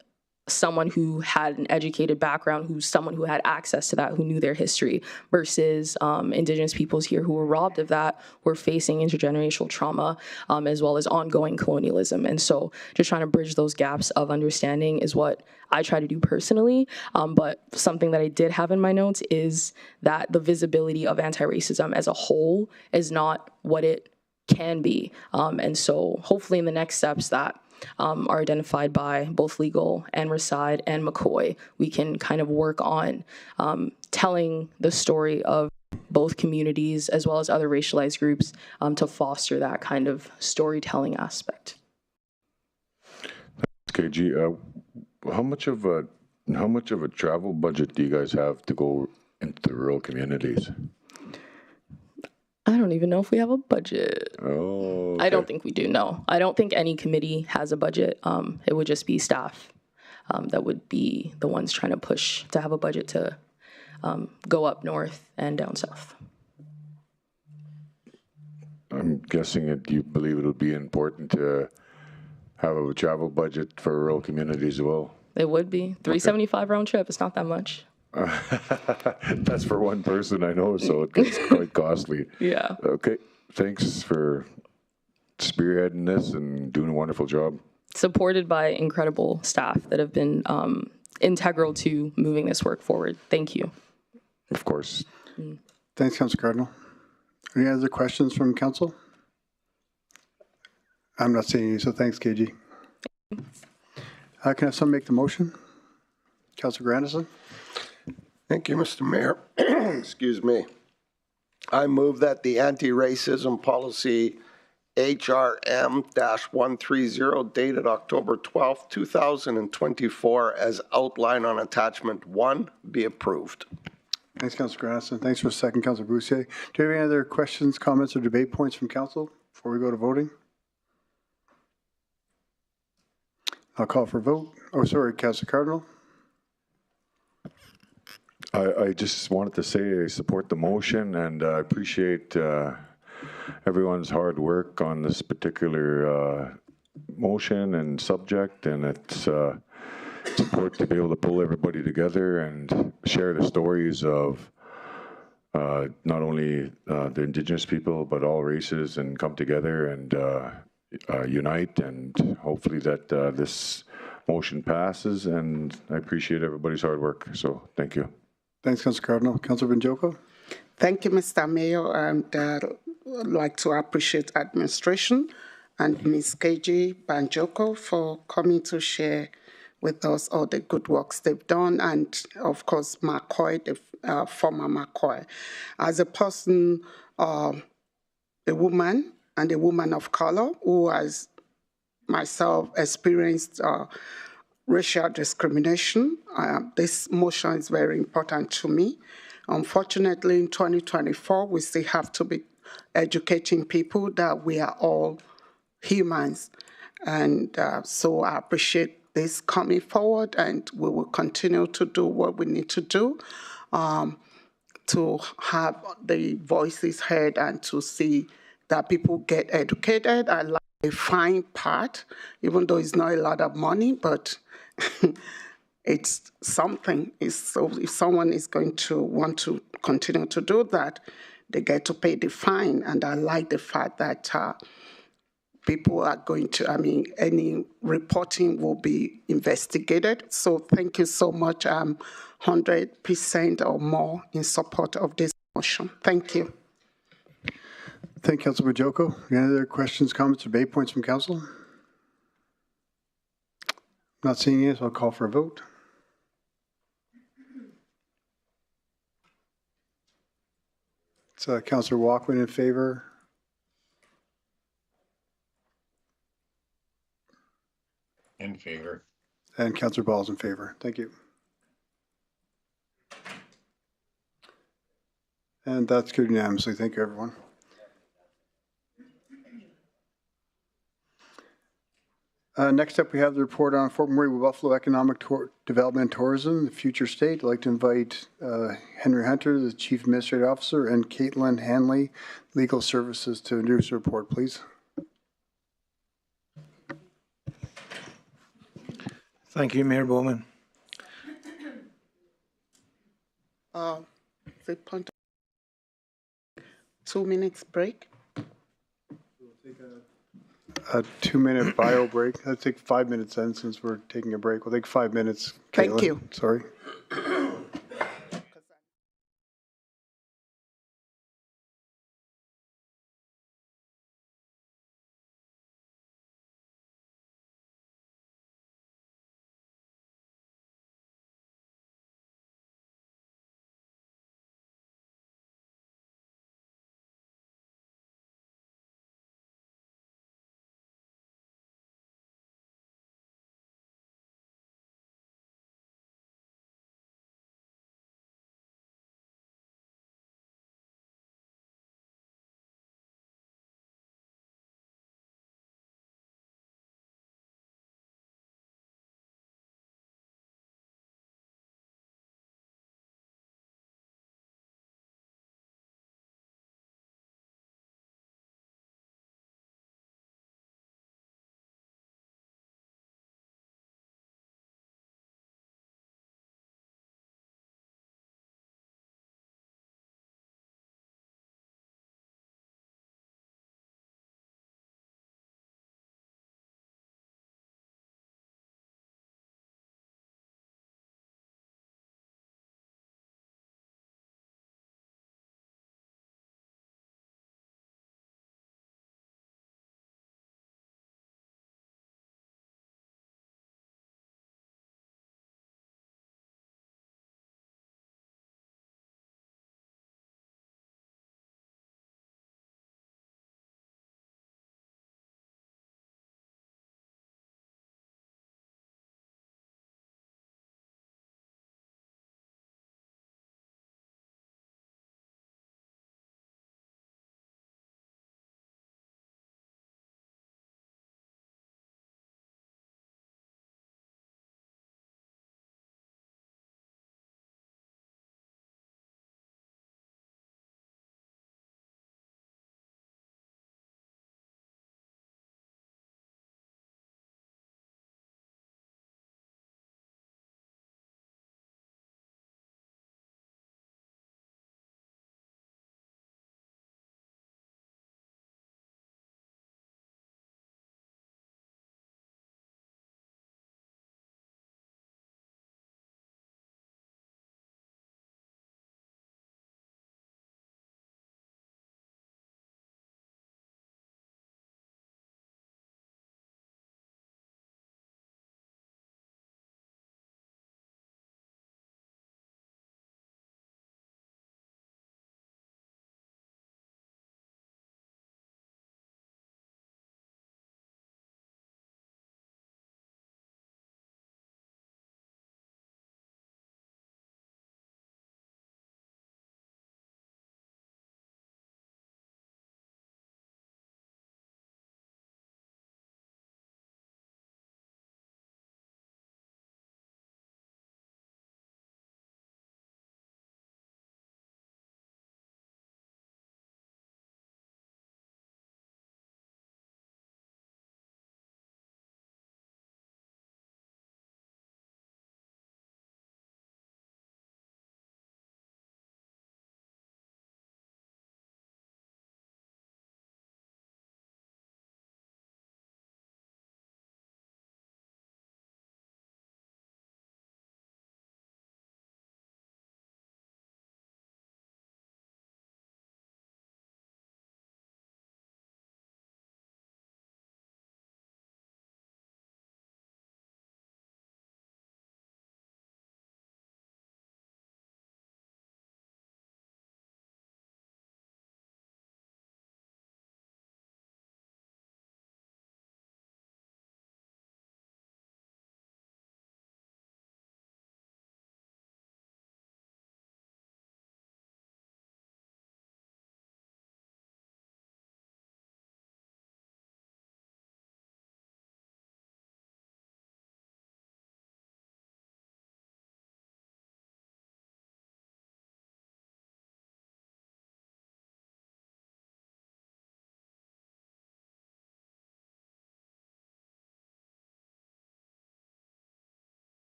Speaker 15: someone who had an educated background, who's someone who had access to that, who knew their history, versus Indigenous peoples here who were robbed of that, were facing intergenerational trauma, as well as ongoing colonialism. And so just trying to bridge those gaps of understanding is what I try to do personally. But something that I did have in my notes is that the visibility of anti-racism as a whole is not what it can be. And so hopefully in the next steps that are identified by both Legal and Reside and McCoy, we can kind of work on telling the story of both communities as well as other racialized groups to foster that kind of storytelling aspect.
Speaker 2: KG, how much of a travel budget do you guys have to go into rural communities?
Speaker 15: I don't even know if we have a budget.
Speaker 2: Oh, okay.
Speaker 15: I don't think we do, no. I don't think any committee has a budget. It would just be staff that would be the ones trying to push to have a budget to go up north and down south.
Speaker 2: I'm guessing you believe it would be important to have a travel budget for rural communities as well?
Speaker 15: It would be. $375 round trip. It's not that much.
Speaker 2: That's for one person, I know, so it gets quite costly.
Speaker 15: Yeah.
Speaker 2: Okay. Thanks for spearheading this and doing a wonderful job.
Speaker 15: Supported by incredible staff that have been integral to moving this work forward. Thank you.
Speaker 2: Of course.
Speaker 1: Thanks, Councillor Cardinal. Any other questions from council? I'm not seeing you, so thanks, KG. Can I have someone make the motion? Councillor Grandison?
Speaker 5: Thank you, Mr. Mayor. Excuse me. I move that the anti-racism policy HRM-130 dated October 12, 2024 as outlined on attachment 1 be approved.
Speaker 1: Thanks, Councillor Grandison. Thanks for a second, Councillor Bussieres. Do you have any other questions, comments, or debate points from council before we go to voting? I'll call for a vote. Oh, sorry, Councillor Cardinal.
Speaker 2: I just wanted to say I support the motion, and I appreciate everyone's hard work on this particular motion and subject, and it's important to be able to pull everybody together and share the stories of not only the Indigenous people, but all races, and come together and unite, and hopefully that this motion passes, and I appreciate everybody's hard work, so thank you.
Speaker 1: Thanks, Councillor Cardinal. Councillor Banjoko?
Speaker 3: Thank you, Mr. Mayor, and I'd like to appreciate administration and Ms. KG Banjoko for coming to share with us all the good works they've done, and of course, McCoy, the former McCoy. As a person, a woman, and a woman of color who has myself experienced racial discrimination, this motion is very important to me. Unfortunately, in 2024, we still have to be educating people that we are all humans. And so I appreciate this coming forward, and we will continue to do what we need to do to have the voices heard and to see that people get educated. I like the fine part, even though it's not a lot of money, but it's something. So if someone is going to want to continue to do that, they get to pay the fine. And I like the fact that people are going to, any reporting will be investigated. So thank you so much. I'm 100% or more in support of this motion. Thank you.
Speaker 1: Thank you, Councillor Banjoko. Any other questions, comments, or debate points from council? Not seeing any, so I'll call for a vote. It's Councillor Walkman in favor.
Speaker 16: In favor.
Speaker 1: And Councillor Ball is in favor. Thank you. And that's carried unanimously. Thank you, everyone. Next up, we have the report on Fort McMurray Buffalo Economic Development and Tourism, the future state. I'd like to invite Henry Hunter, the Chief Administrative Officer, and Caitlin Hanley, Legal Services, to introduce the report, please.
Speaker 17: Thank you, Mayor Bowman.
Speaker 3: The point of 2 minutes break.
Speaker 1: A 2-minute bio break. Let's take 5 minutes then, since we're taking a break. We'll take 5 minutes. Caitlin.
Speaker 3: Thank you.
Speaker 1: Sorry.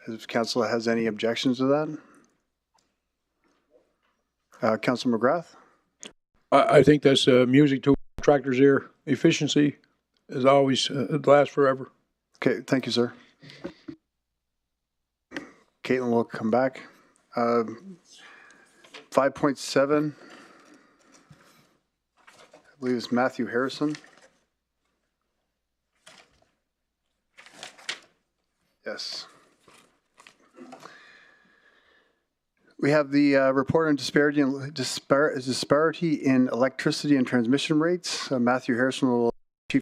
Speaker 1: If council has any objections to that? Councilor McGrath?
Speaker 12: I think that's music to contractors' ear. Efficiency is always, it lasts forever.
Speaker 1: Okay, thank you, sir. Caitlin will come back. 5.7, I believe it's Matthew Harrison. Yes. We have the report on disparity in electricity and transmission rates. Matthew Harrison will chief.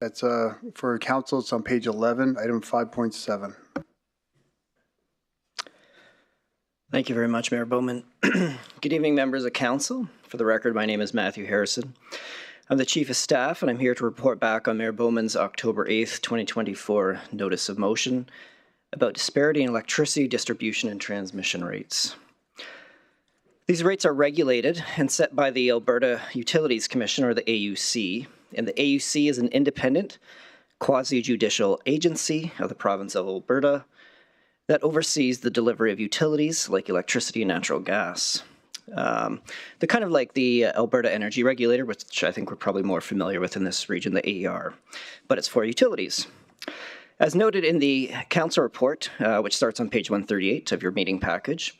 Speaker 1: That's for council. It's on page 11, item 5.7.
Speaker 18: Thank you very much, Mayor Bowman. Good evening, members of council. For the record, my name is Matthew Harrison. I'm the Chief of Staff, and I'm here to report back on Mayor Bowman's October 8th, 2024 notice of motion about disparity in electricity distribution and transmission rates. These rates are regulated and set by the Alberta Utilities Commission, or the AUC, and the AUC is an independent, quasi-judicial agency of the province of Alberta that oversees the delivery of utilities like electricity and natural gas. They're kind of like the Alberta Energy Regulator, which I think we're probably more familiar with in this region, the AER, but it's for utilities. As noted in the council report, which starts on page 138 of your meeting package,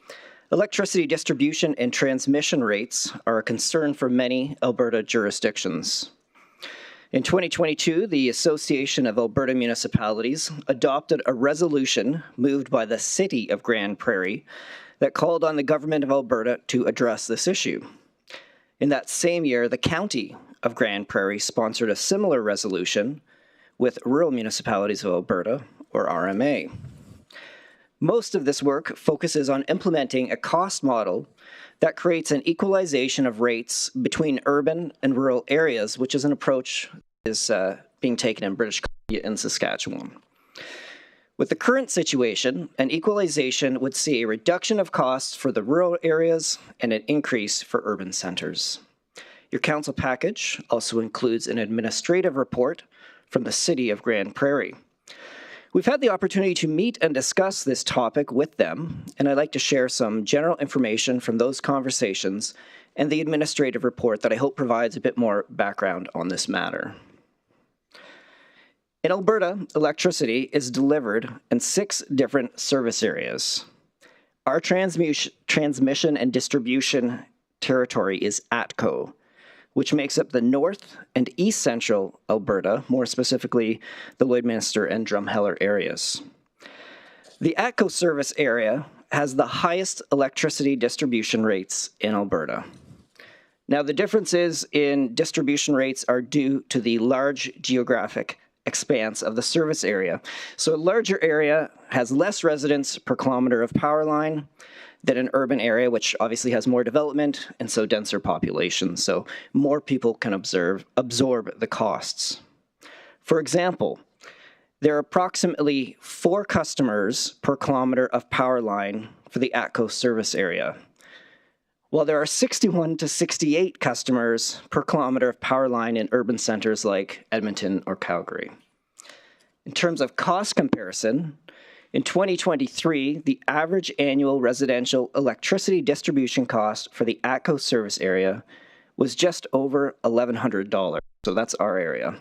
Speaker 18: electricity distribution and transmission rates are a concern for many Alberta jurisdictions. In 2022, the Association of Alberta Municipalities adopted a resolution moved by the City of Grand Prairie that called on the Government of Alberta to address this issue. In that same year, the County of Grand Prairie sponsored a similar resolution with Rural Municipalities of Alberta, or RMA. Most of this work focuses on implementing a cost model that creates an equalization of rates between urban and rural areas, which is an approach that is being taken in British Columbia and Saskatchewan. With the current situation, an equalization would see a reduction of costs for the rural areas and an increase for urban centres. Your council package also includes an administrative report from the City of Grand Prairie. We've had the opportunity to meet and discuss this topic with them, and I'd like to share some general information from those conversations and the administrative report that I hope provides a bit more background on this matter. In Alberta, electricity is delivered in 6 different service areas. Our transmission and distribution territory is ATCO, which makes up the North and East Central Alberta, more specifically the Lloydminster and Drumheller areas. The ATCO service area has the highest electricity distribution rates in Alberta. Now, the differences in distribution rates are due to the large geographic expanse of the service area. So a larger area has less residents per kilometer of power line than an urban area, which obviously has more development and so denser population, so more people can absorb the costs. For example, there are approximately 4 customers per kilometer of power line for the ATCO service area, while there are 61 to 68 customers per kilometer of power line in urban centers like Edmonton or Calgary. In terms of cost comparison, in 2023, the average annual residential electricity distribution cost for the ATCO service area was just over $1,100, so that's our area.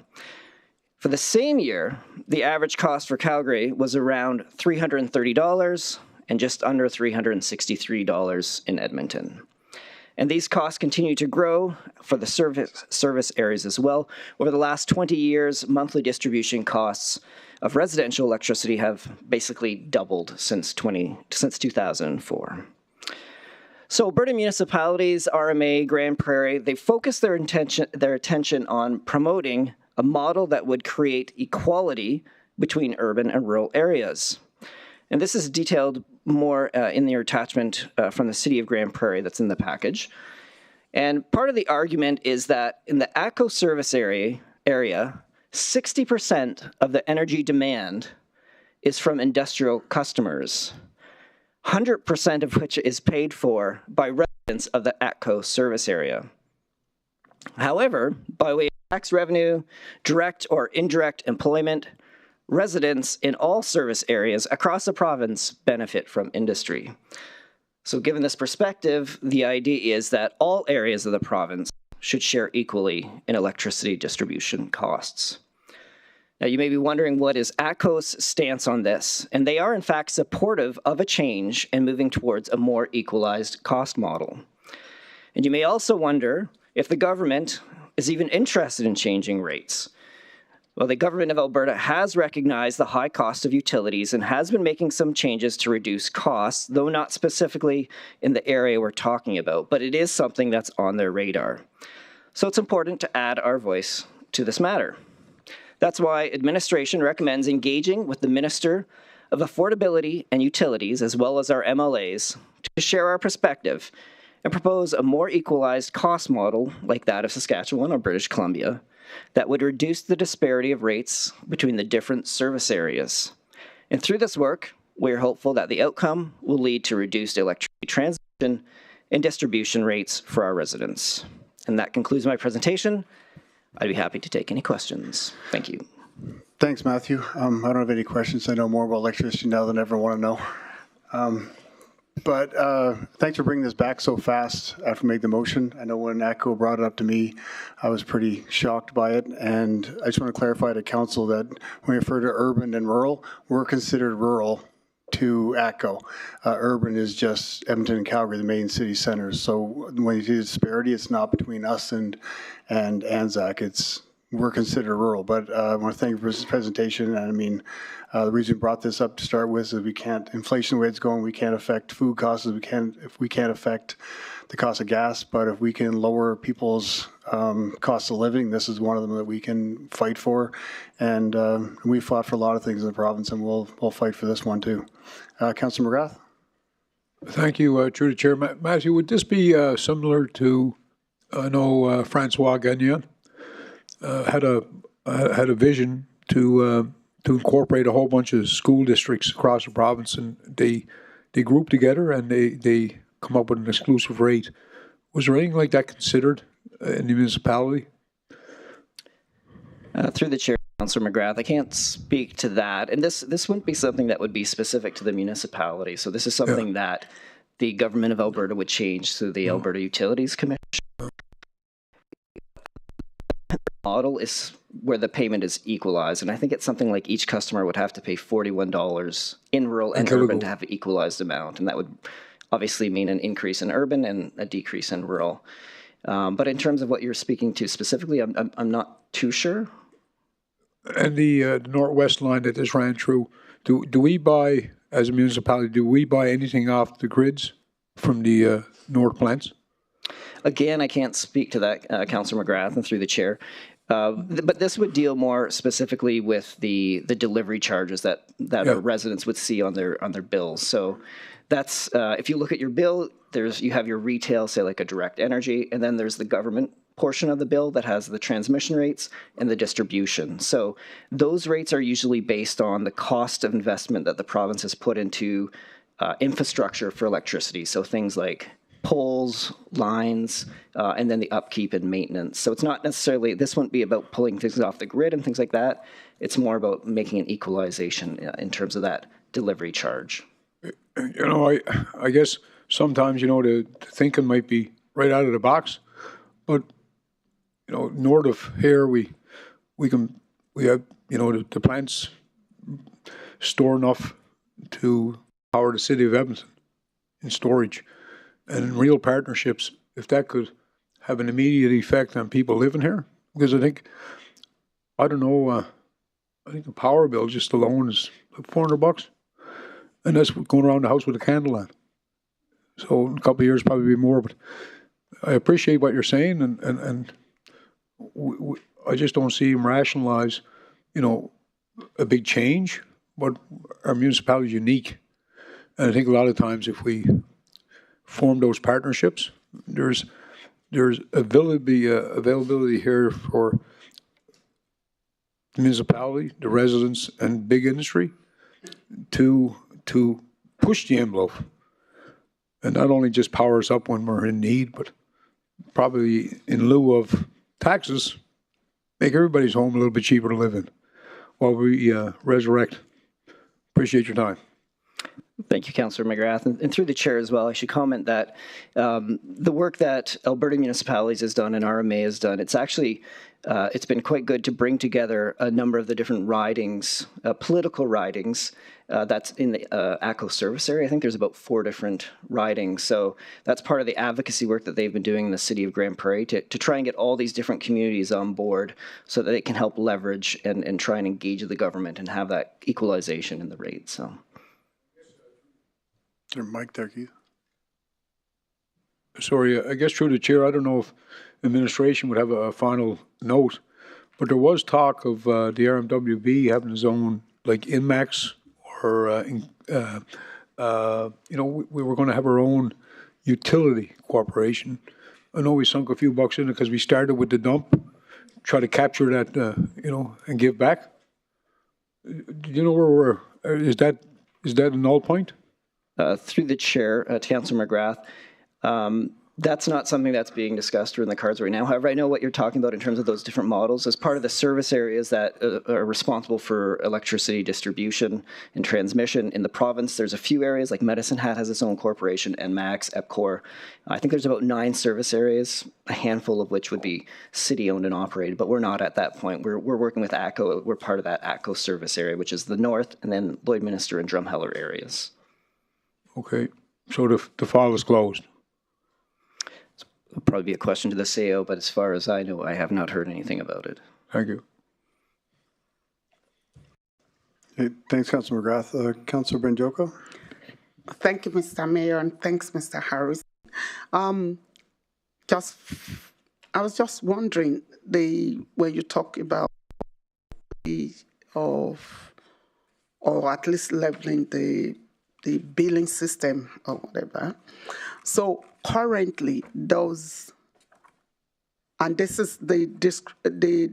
Speaker 18: For the same year, the average cost for Calgary was around $330 and just under $363 in Edmonton. And these costs continue to grow for the service areas as well. Over the last 20 years, monthly distribution costs of residential electricity have basically doubled since 2004. So Alberta municipalities, RMA, Grand Prairie, they focus their attention on promoting a model that would create equality between urban and rural areas. And this is detailed more in your attachment from the City of Grand Prairie that's in the package. And part of the argument is that in the ATCO service area, 60% of the energy demand is from industrial customers, 100% of which is paid for by residents of the ATCO service area. However, by way of tax revenue, direct or indirect employment, residents in all service areas across the province benefit from industry. So given this perspective, the idea is that all areas of the province should share equally in electricity distribution costs. Now, you may be wondering what is ATCO's stance on this, and they are in fact supportive of a change and moving towards a more equalized cost model. And you may also wonder if the government is even interested in changing rates. Well, the government of Alberta has recognized the high cost of utilities and has been making some changes to reduce costs, though not specifically in the area we're talking about, but it is something that's on their radar. So it's important to add our voice to this matter. That's why administration recommends engaging with the Minister of Affordability and Utilities, as well as our MLAs, to share our perspective and propose a more equalized cost model like that of Saskatchewan or British Columbia that would reduce the disparity of rates between the different service areas. And through this work, we're hopeful that the outcome will lead to reduced electricity transmission and distribution rates for our residents. And that concludes my presentation. I'd be happy to take any questions. Thank you.
Speaker 1: Thanks, Matthew. I don't have any questions. I know more about electricity now than I ever want to know. But thanks for bringing this back so fast after making the motion. I know when ATCO brought it up to me, I was pretty shocked by it. And I just want to clarify to council that when we refer to urban and rural, we're considered rural to ATCO. Urban is just Edmonton and Calgary, the main city centers. So when you see disparity, it's not between us and Anzac. We're considered rural. But I want to thank you for this presentation. And I mean, the reason we brought this up to start with is we can't, inflation the way it's going, we can't affect food costs, we can't affect the cost of gas, but if we can lower people's cost of living, this is one of them that we can fight for. And we fought for a lot of things in the province, and we'll fight for this one too. Councillor McGrath.
Speaker 12: Thank you, through the chair. Matthew, would this be similar to, I know Francois Gagnon had a vision to incorporate a whole bunch of school districts across the province, and they group together and they come up with an exclusive rate. Was there anything like that considered in the municipality?
Speaker 18: Through the chair, Councillor McGrath, I can't speak to that, and this wouldn't be something that would be specific to the municipality. So this is something that the government of Alberta would change through the Alberta Utilities Commission. Model is where the payment is equalized, and I think it's something like each customer would have to pay $41 in rural and urban to have an equalized amount, and that would obviously mean an increase in urban and a decrease in rural. But in terms of what you're speaking to specifically, I'm not too sure.
Speaker 12: And the Northwest line that this ran through, do we buy, as a municipality, do we buy anything off the grids from the North plants?
Speaker 18: Again, I can't speak to that, Councillor McGrath, and through the chair. But this would deal more specifically with the delivery charges that residents would see on their bills. So that's if you look at your bill, you have your retail, say like a direct energy, and then there's the government portion of the bill that has the transmission rates and the distribution. So those rates are usually based on the cost of investment that the province has put into infrastructure for electricity. So things like poles, lines, and then the upkeep and maintenance. So it's not necessarily, this wouldn't be about pulling things off the grid and things like that. It's more about making an equalization in terms of that delivery charge.
Speaker 12: You know, I guess sometimes, you know, the thinking might be right out of the box, but, you know, north of here, we have, you know, the plants store enough to power the city of Edmonton in storage. And in real partnerships, if that could have an immediate effect on people living here, because I think, I don't know, I think the power bill just alone is like $400, and that's going around the house with a candle on. So in a couple of years, probably be more. But I appreciate what you're saying, and I just don't see him rationalize, you know, a big change. But our municipality is unique, and I think a lot of times if we form those partnerships, there's availability here for the municipality, the residents, and big industry to push the envelope, and not only just power us up when we're in need, but probably in lieu of taxes, make everybody's home a little bit cheaper to live in. while we resurrect. Appreciate your time.
Speaker 18: Thank you, Councillor McGrath. And through the chair as well, I should comment that the work that Alberta Municipalities has done and RMA has done, it's actually, it's been quite good to bring together a number of the different ridings, political ridings, that's in the ACO service area. I think there's about 4 different ridings. So that's part of the advocacy work that they've been doing in the city of Grand Prairie to try and get all these different communities on board so that they can help leverage and try and engage the government and have that equalization in the rate. So.
Speaker 1: Their mic there, Keith.
Speaker 12: Sorry, I guess through the chair, I don't know if administration would have a final note, but there was talk of the RMWB having its own, like, INMAX, or, you know, we were going to have our own utility corporation. I know we sunk a few bucks in it because we started with the dump, try to capture that, you know, and give back. Do you know where is that a null point?
Speaker 18: Through the chair, to Councillor McGrath, that's not something that's being discussed or in the cards right now. However, I know what you're talking about in terms of those different models. As part of the service areas that are responsible for electricity distribution and transmission in the province, there's a few areas like Medicine Hat has its own corporation, NMAX, EPCOR. I think there's about 9 service areas, a handful of which would be city-owned and operated, but we're not at that point. We're working with ACO. We're part of that ACO service area, which is the north, and then Lloydminster and Drumheller areas.
Speaker 12: Okay, so the file is closed.
Speaker 18: It'll probably be a question to the CEO, but as far as I know, I have not heard anything about it.
Speaker 12: Thank you.
Speaker 1: Hey, thanks, Councillor McGrath. Councillor Banjoko?
Speaker 3: Thank you, Mr. Mayor, and thanks, Mr. Harris. I was just wondering, when you talk about or at least leveling the billing system or whatever. So currently, those, and this is the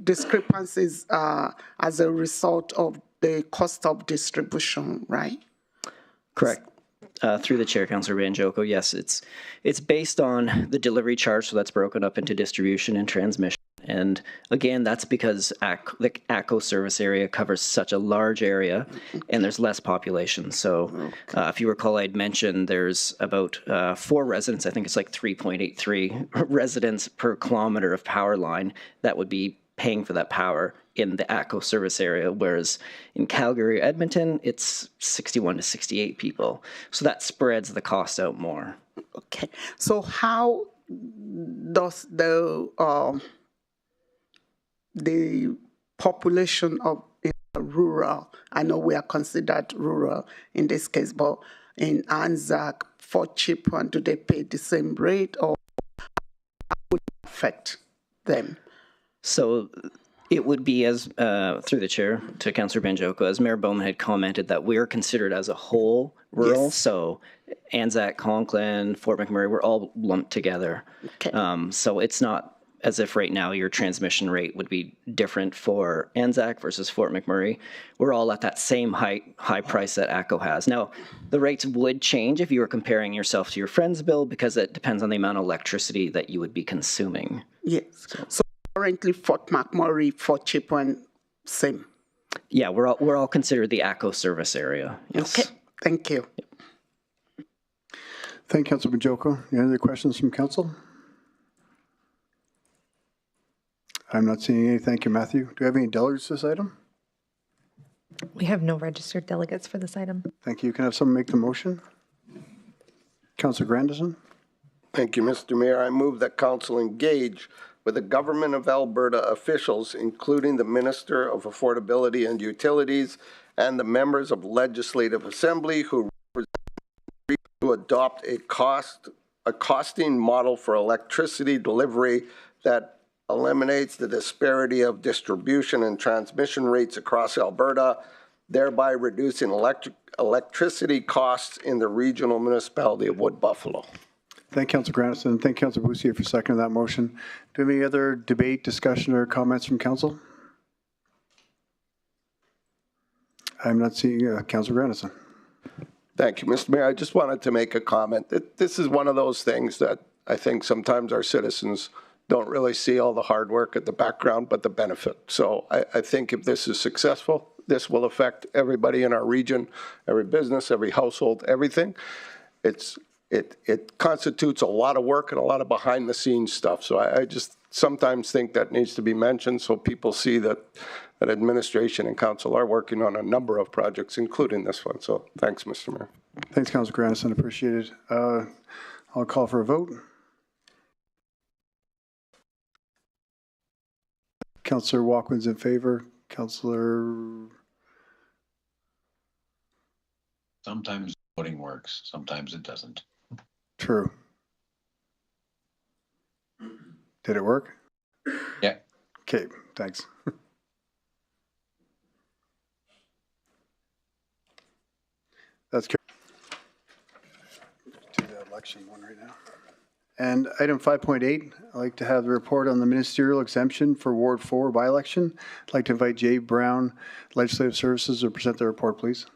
Speaker 3: discrepancies as a result of the cost of distribution, right?
Speaker 18: Correct. Through the chair, Councillor Banjoko, yes, it's based on the delivery charge, so that's broken up into distribution and transmission. And again, that's because the ACO service area covers such a large area and there's less population. So if you recall, I'd mentioned there's about 4 residents, I think it's like 3.83 residents per kilometer of power line that would be paying for that power in the ACO service area, whereas in Calgary or Edmonton, it's 61 to 68 people. So that spreads the cost out more.
Speaker 3: Okay. So how does the population of rural, I know we are considered rural in this case, but in Anzac, Fort Chipman, do they pay the same rate, or how would it affect them?
Speaker 18: So it would be, as through the chair to Councillor Banjoko, as Mayor Bowman had commented, that we're considered as a whole rural. Yes. So Anzac, Conklin, Fort McMurray, we're all lumped together. Okay. So it's not as if right now your transmission rate would be different for Anzac versus Fort McMurray. We're all at that same high price that ACO has. Now, the rates would change if you were comparing yourself to your friend's bill because it depends on the amount of electricity that you would be consuming.
Speaker 3: Yes. So currently Fort McMurray, Fort Chipman, same.
Speaker 18: Yeah, we're all considered the ACO service area. Yes.
Speaker 3: Okay, thank you.
Speaker 18: Yep.
Speaker 1: Thank you, Councillor Banjoko. Any other questions from council? I'm not seeing any. Thank you, Matthew. Do we have any delegates to this item?
Speaker 6: We have no registered delegates for this item.
Speaker 1: Thank you. Can I have someone make the motion? Councillor Grandison?
Speaker 5: Thank you, Mr. Mayor. I move that council engage with the Government of Alberta officials, including the Minister of Affordability and Utilities and the members of Legislative Assembly who represent to adopt a costing model for electricity delivery that eliminates the disparity of distribution and transmission rates across Alberta, thereby reducing electricity costs in the regional municipality of Wood Buffalo.
Speaker 1: Thank you, Councillor Grandison. Thank you, Councillor Bussieres, for seconding that motion. Do we have any other debate, discussion, or comments from council? I'm not seeing Councillor Grandison.
Speaker 5: Thank you, Mr. Mayor. I just wanted to make a comment. This is one of those things that I think sometimes our citizens don't really see all the hard work at the background, but the benefit. So I think if this is successful, this will affect everybody in our region, every business, every household, everything. It constitutes a lot of work and a lot of behind the scenes stuff. So I just sometimes think that needs to be mentioned so people see that administration and council are working on a number of projects, including this one. So thanks, Mr. Mayor.
Speaker 1: Thanks, Councillor Grandison. Appreciate it. I'll call for a vote. Councillor Walkman's in favor. Councillor.
Speaker 16: Sometimes voting works, sometimes it doesn't.
Speaker 1: True. Did it work?
Speaker 16: Yeah.
Speaker 1: Okay, thanks. That's good. Do the election one right now. And item 5.8, I'd like to have the report on the ministerial exemption for Ward 4 by-election. I'd like to invite Jay Brown, Legislative Services, to present the report, please.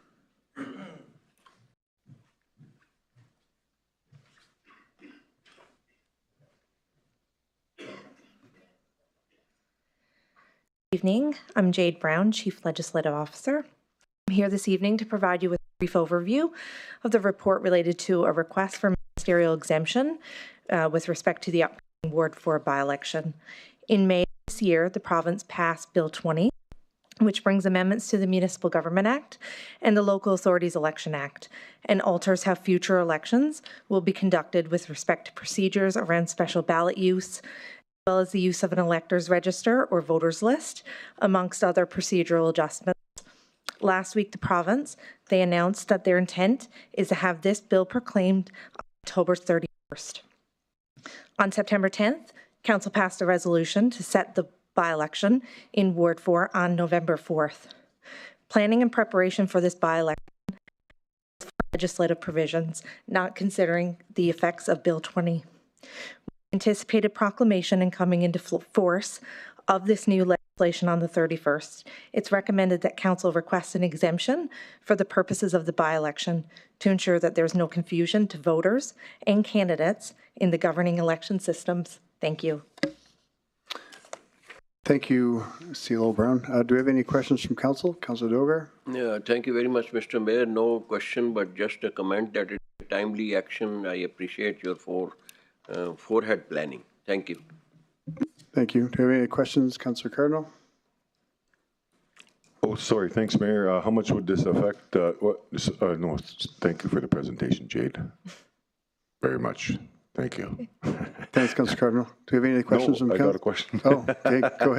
Speaker 6: Good evening. I'm Jade Brown, Chief Legislative Officer. I'm here this evening to provide you with a brief overview of the report related to a request for ministerial exemption with respect to the upcoming Ward 4 by-election. In May this year, the province passed Bill 20, which brings amendments to the Municipal Government Act and the Local Authorities Election Act, and alters how future elections will be conducted with respect to procedures around special ballot use, as well as the use of an electors register or voters list, amongst other procedural adjustments. Last week, the province, they announced that their intent is to have this bill proclaimed on October 31st. On September 10th, Council passed a resolution to set the by-election in Ward 4 on November 4th. Planning and preparation for this by-election legislative provisions, not considering the effects of Bill 20. Anticipated proclamation and coming into force of this new legislation on the 31st. It's recommended that Council request an exemption for the purposes of the by-election to ensure that there's no confusion to voters and candidates in the governing election systems. Thank you.
Speaker 1: Thank you, CLO Brown. Do we have any questions from Council? Councillor Dogar?
Speaker 4: Yeah, thank you very much, Mr. Mayor. No question, but just a comment that it's a timely action. I appreciate your forehead planning. Thank you.
Speaker 1: Thank you. Do we have any questions, Councillor Cardinal?
Speaker 2: Oh, sorry. Thanks, Mayor. How much would this affect? No, thank you for the presentation, Jade. Very much. Thank you.
Speaker 1: Thanks, Councillor Cardinal. Do you have any questions from
Speaker 2: I
Speaker 1: Council?
Speaker 2: got a question.
Speaker 1: Oh, okay. Go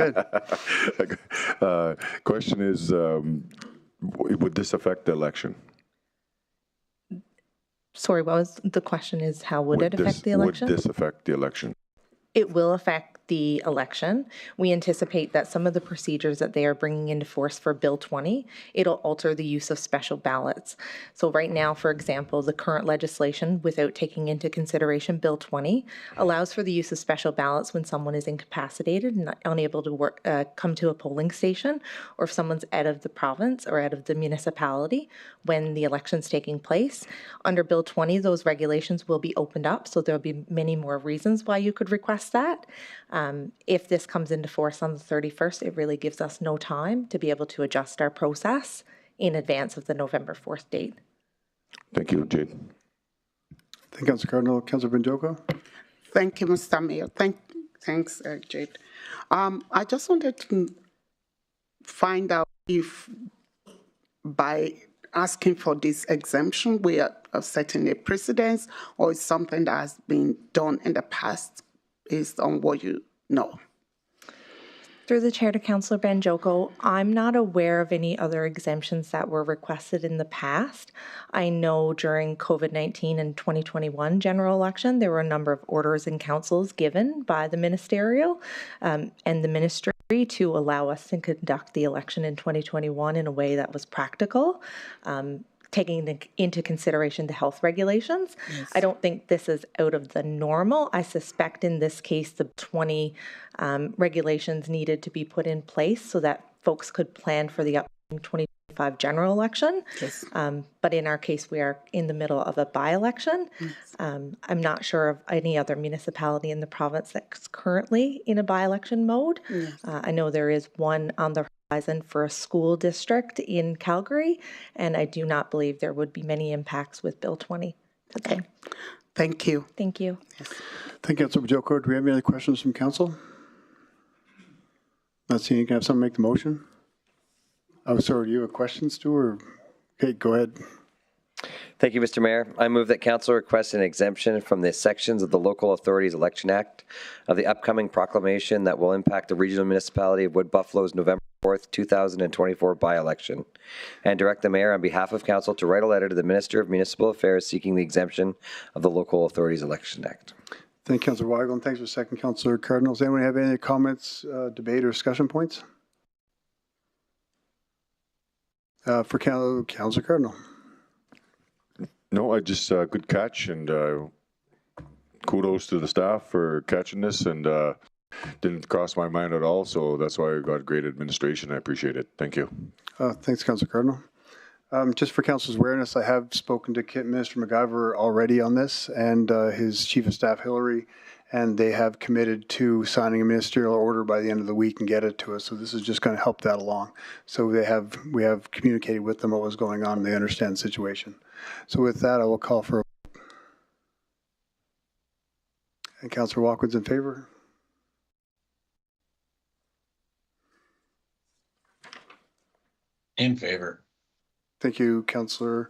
Speaker 1: ahead.
Speaker 2: Question is, would this affect the election?
Speaker 6: Sorry, what was the question is how would it affect the election?
Speaker 2: Would this affect the election?
Speaker 6: It will affect the election. We anticipate that some of the procedures that they are bringing into force for Bill 20, it'll alter the use of special ballots. So right now, for example, the current legislation, without taking into consideration Bill 20, allows for the use of special ballots when someone is incapacitated and unable to come to a polling station, or if someone's out of the province or out of the municipality when the election's taking place. Under Bill 20, those regulations will be opened up, so there'll be many more reasons why you could request that. If this comes into force on the 31st, it really gives us no time to be able to adjust our process in advance of the November 4th date.
Speaker 2: Thank you, Jade.
Speaker 1: Thank you, Councillor Cardinal. Councillor Banjoko?
Speaker 3: Thank you, Mr. Mayor. Thanks, Jade. I just wanted to find out if by asking for this exemption, we are setting a precedence, or is something that has been done in the past based on what you know.
Speaker 6: Through the chair to Councillor Banjoko, I'm not aware of any other exemptions that were requested in the past. I know during COVID-19 and 2021 general election, there were a number of orders and councils given by the Ministerial and the Ministry to allow us to conduct the election in 2021 in a way that was practical. Taking into consideration the health regulations. Yes. I don't think this is out of the normal. I suspect in this case the 20 regulations needed to be put in place so that folks could plan for the upcoming 2025 general election.
Speaker 3: Yes.
Speaker 6: But in our case, we are in the middle of a by-election.
Speaker 3: Yes.
Speaker 6: I'm not sure of any other municipality in the province that's currently in a by-election mode.
Speaker 3: Yes.
Speaker 6: I know there is one on the horizon for a school district in Calgary, and I do not believe there would be many impacts with Bill 20.
Speaker 3: Okay. Thank you.
Speaker 6: Thank you.
Speaker 3: Yes.
Speaker 1: Thank you, Councillor Banjoko. Do we have any other questions from council? Not seeing you can have someone make the motion. Oh, sorry, do you have questions, Stu? Or okay, go ahead.
Speaker 11: Thank you, Mr. Mayor. I move that council request an exemption from the sections of the Local Authorities Election Act of the upcoming proclamation that will impact the regional municipality of Wood Buffalo's November 4th, 2024 by-election, and direct the mayor on behalf of council to write a letter to the Minister of Municipal Affairs seeking the exemption of the Local Authorities Election Act.
Speaker 1: Thank you, Councillor Weigel, and thanks for second, Councillor Cardinal. Does anyone have any comments, debate, or discussion points? For Councillor Cardinal.
Speaker 2: No, I just, good catch, and kudos to the staff for catching this, and didn't cross my mind at all, so that's why I got great administration. I appreciate it. Thank you.
Speaker 1: Thanks, Councillor Cardinal. Just for council's awareness, I have spoken to Minister McGyver already on this, and his Chief of Staff, Hillary, and they have committed to signing a ministerial order by the end of the week and get it to us. So this is just going to help that along. So we have communicated with them what was going on, and they understand the situation. So with that, I will call for a vote. And Councillor Walkwood's in favor.
Speaker 16: In favor.
Speaker 1: Thank you, Councillor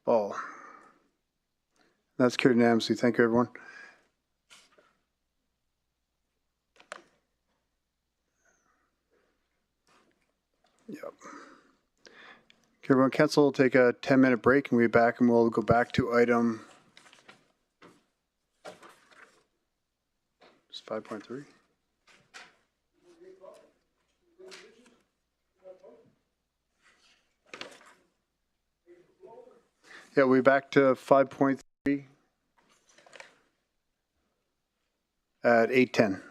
Speaker 1: Ball. That's carried unanimously. Thank you, everyone. Yep. Okay, everyone, council will take a 10-minute break and we'll be back, and we'll go back to item 5.3. Yeah, we'll be back to 5.3 at 8:10.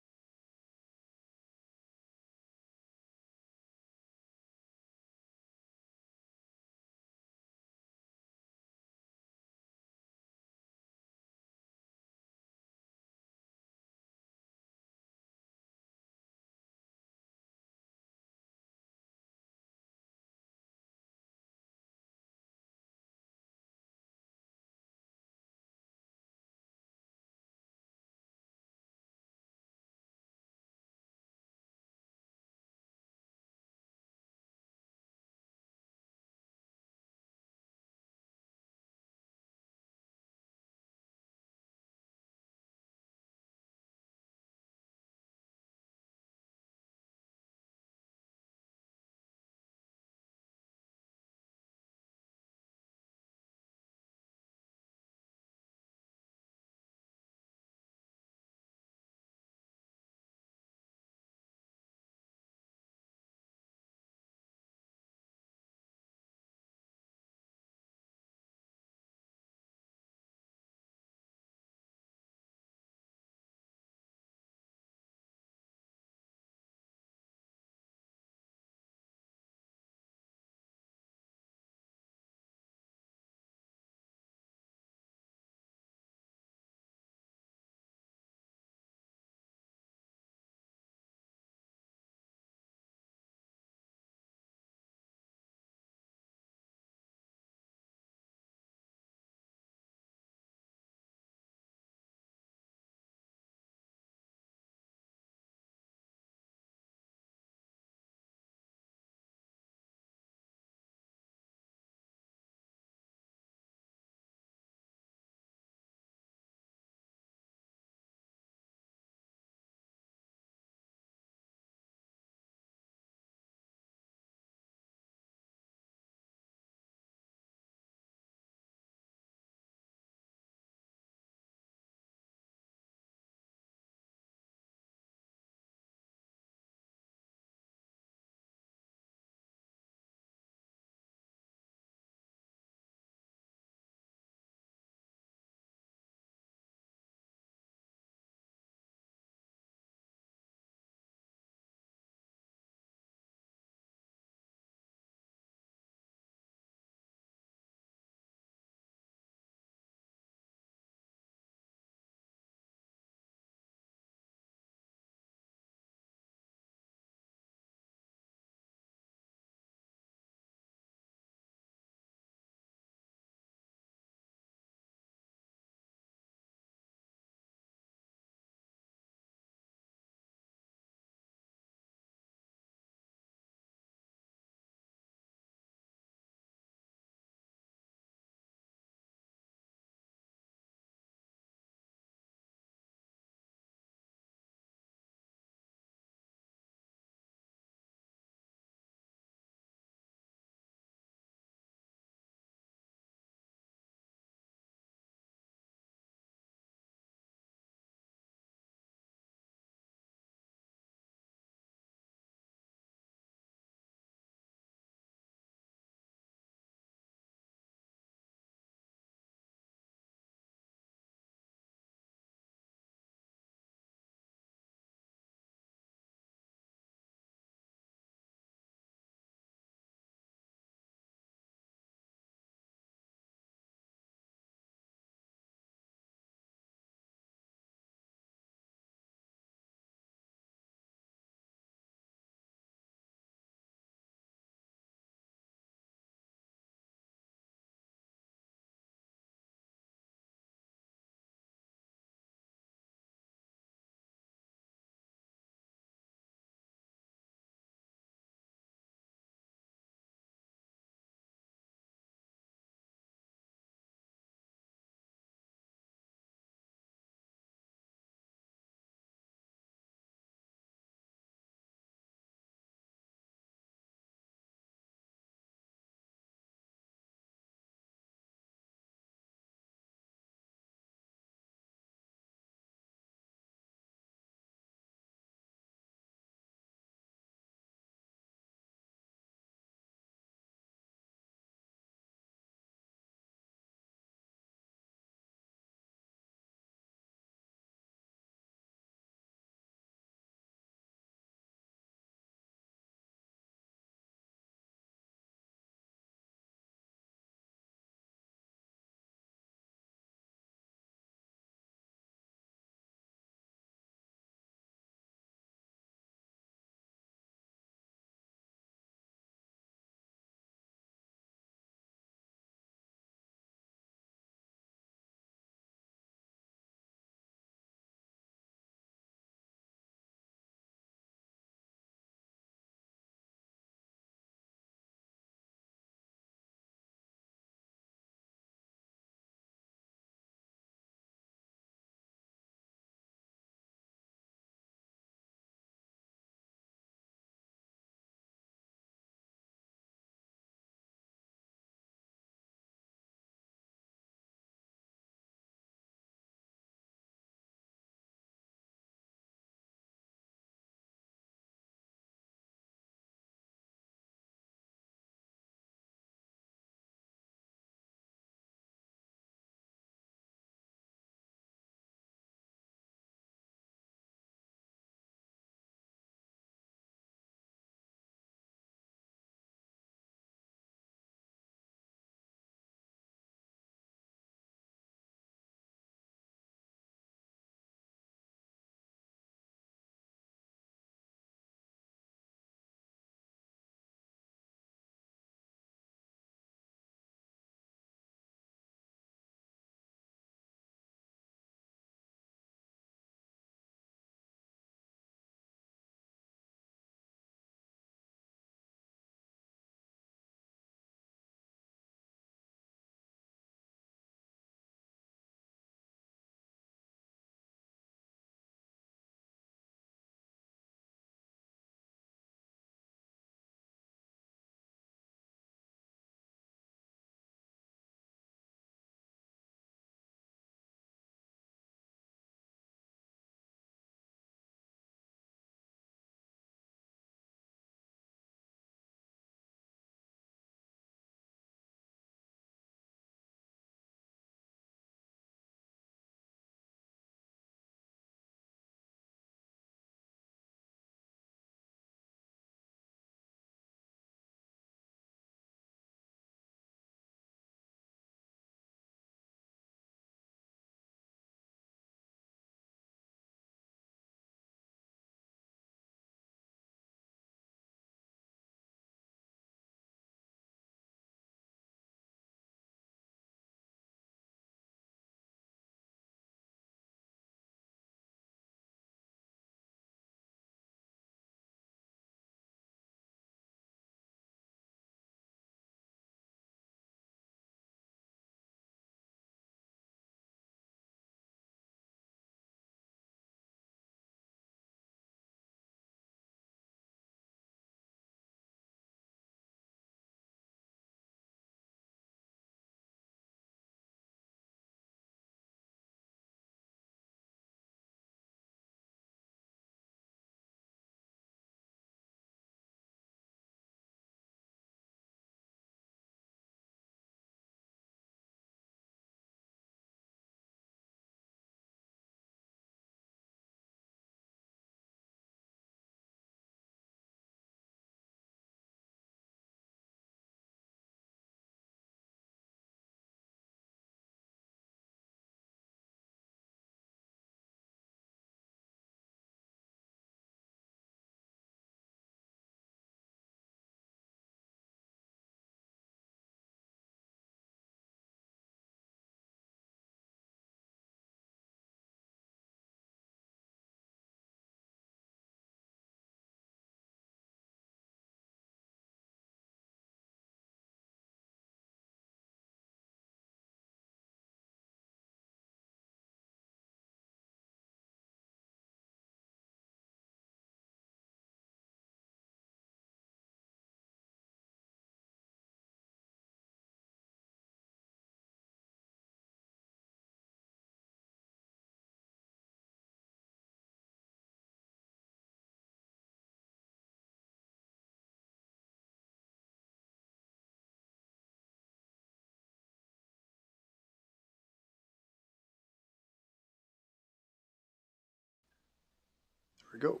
Speaker 1: we go.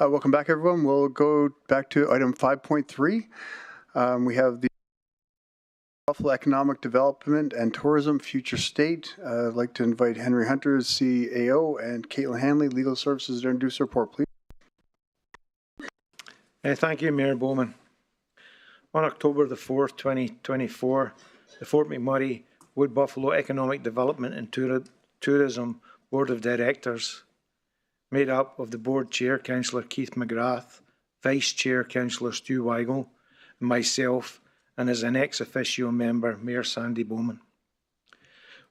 Speaker 1: Welcome back, everyone. We'll go back to item 5.3. We have the Buffalo Economic Development and Tourism Future State. I'd like to invite Henry Hunter, CAO, and Caitlin Hanley, Legal Services, to introduce the report, please.
Speaker 17: Thank you, Mayor Bowman. On October the 4th, 2024, the Fort McMurray Wood Buffalo Economic Development and Tourism Board of Directors, made up of the Board Chair, Councillor Keith McGrath, Vice Chair, Councillor Stu Weigel, and myself, and as an ex officio member, Mayor Sandy Bowman.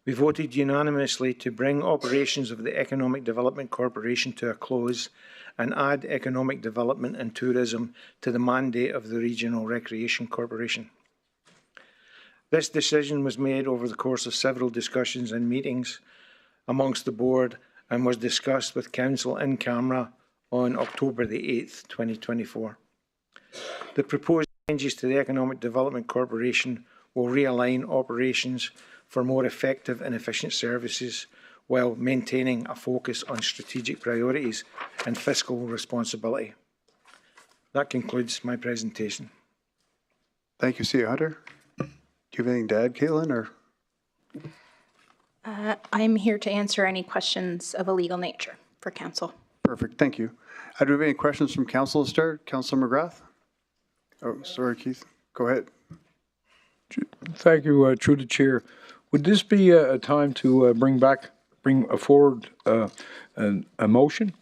Speaker 17: We voted unanimously to bring operations of the Economic Development Corporation to a close and add economic development and tourism to the mandate of the Regional Recreation Corporation. This decision was made over the course of several discussions and meetings amongst the board and was discussed with Council in camera on October the 8th, 2024. The proposed changes to the Economic Development Corporation will realign operations for more effective and efficient services while maintaining a focus on strategic priorities and fiscal responsibility. That concludes my presentation.
Speaker 1: Thank you, CA Hunter. Do you have anything to add, Caitlin? Or?
Speaker 19: I'm here to answer any questions of a legal nature for Council.
Speaker 1: Perfect, thank you. Do we have any questions from Council to start? Councillor McGrath? Oh, sorry, Keith. Go ahead.
Speaker 12: Thank you, through the chair. Would this be a time to bring forward a motion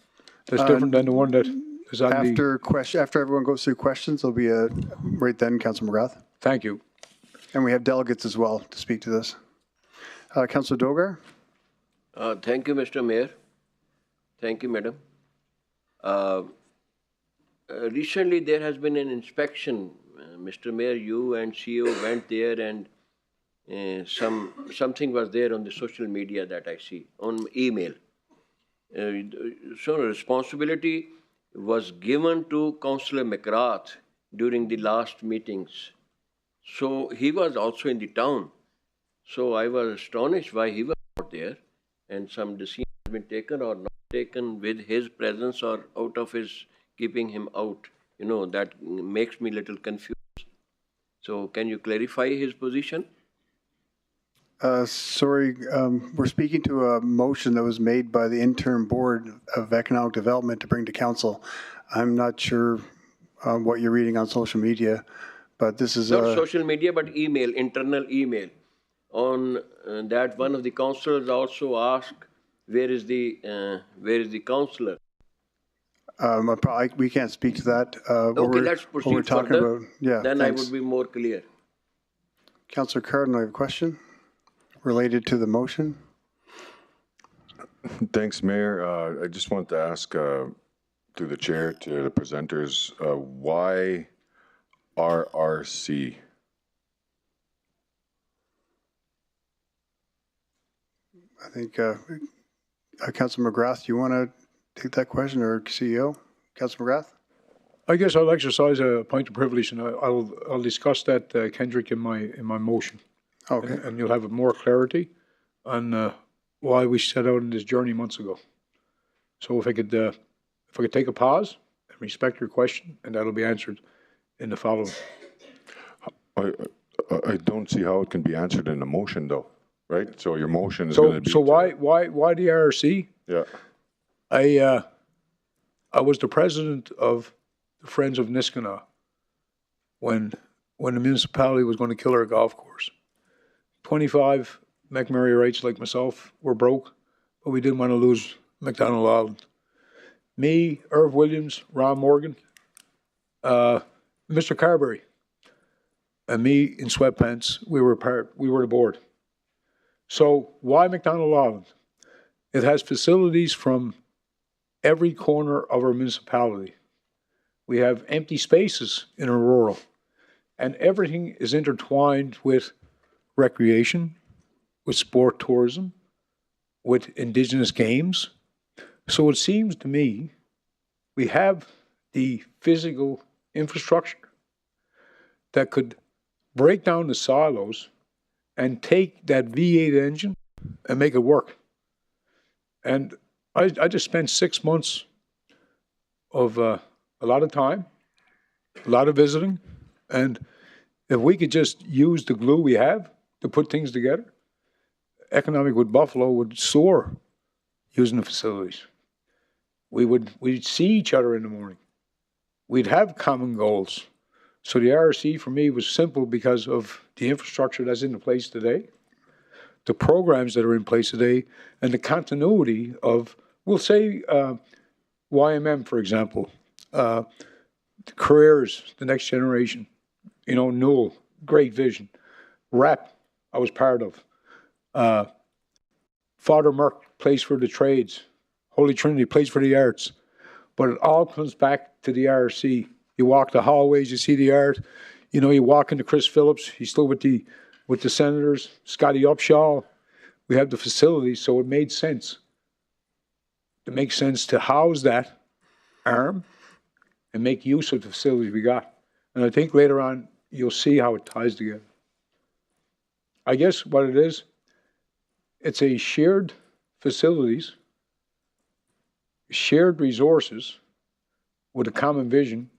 Speaker 12: that's different than the one that is on
Speaker 1: after everyone goes through questions, there'll be a right then, Councillor McGrath.
Speaker 12: Thank you.
Speaker 1: And we have delegates as well to speak to this. Councillor Dogar?
Speaker 4: Thank you, Mr. Mayor. Thank you, Madam. Recently, there has been an inspection. Mr. Mayor, you and CEO went there, and something was there on the social media that I see, on email. So responsibility was given to Councillor McGrath during the last meetings. So he was also in the town. So I was astonished why he was not there, and some decision has been taken or not taken with his presence or out of his keeping him out. You know, that makes me a little confused. So can you clarify his position?
Speaker 1: Sorry, we're speaking to a motion that was made by the interim board of economic development to bring to council. I'm not sure what you're reading on social media, but this is
Speaker 4: not social media, but email, internal email. On that, one of the councillors also asked, "Where is the councillor?"
Speaker 1: We can't speak to that.
Speaker 4: Okay, let's proceed further.
Speaker 1: Yeah,
Speaker 4: then
Speaker 1: thanks.
Speaker 4: I would be more clear.
Speaker 1: Councillor Cardinal, I have a question related to the motion.
Speaker 2: Thanks, Mayor. I just want to ask, through the chair, to the presenters, why RRC?
Speaker 1: I think, Councillor McGrath, do you want to take that question, or CEO? Councillor McGrath?
Speaker 12: I guess I'll exercise a point of privilege, and I'll discuss that, Kendrick, in my motion.
Speaker 1: Okay.
Speaker 12: And you'll have more clarity on why we set out on this journey months ago. So if I could take a pause and respect your question, and that'll be answered in the following.
Speaker 2: I don't see how it can be answered in a motion, though, right? So your motion is going to be...
Speaker 12: So why the RRC?
Speaker 2: Yeah.
Speaker 12: I was the president of the Friends of Niskanen when the municipality was going to kill our golf course. 25 McMurray rights like myself were broke, but we didn't want to lose McDonald Island. Me, Irv Williams, Ron Morgan, Mr. Carberry, and me in sweatpants, we were the board. So why McDonald Island? It has facilities from every corner of our municipality. We have empty spaces in a rural, and everything is intertwined with recreation, with sport tourism, with indigenous games. So it seems to me we have the physical infrastructure that could break down the silos and take that V8 engine and make it work. And I just spent 6 months of a lot of time, a lot of visiting, and if we could just use the glue we have to put things together, economic with Buffalo would soar using the facilities. We'd see each other in the morning. We'd have common goals. So the RRC for me was simple because of the infrastructure that's in place today, the programs that are in place today, and the continuity of, we'll say, YMM, for example, the careers, the next generation, you know, Newell, great vision. REP, I was part of. Father Merck, place for the trades. Holy Trinity, place for the arts. But it all comes back to the RRC. You walk the hallways, you see the art. You know, you walk into Chris Phillips, he's still with the senators, Scotty Upshaw. We have the facilities, so it made sense. It makes sense to house that arm and make use of the facilities we got. And I think later on, you'll see how it ties together. I guess what it is, it's a shared facilities, shared resources with a common vision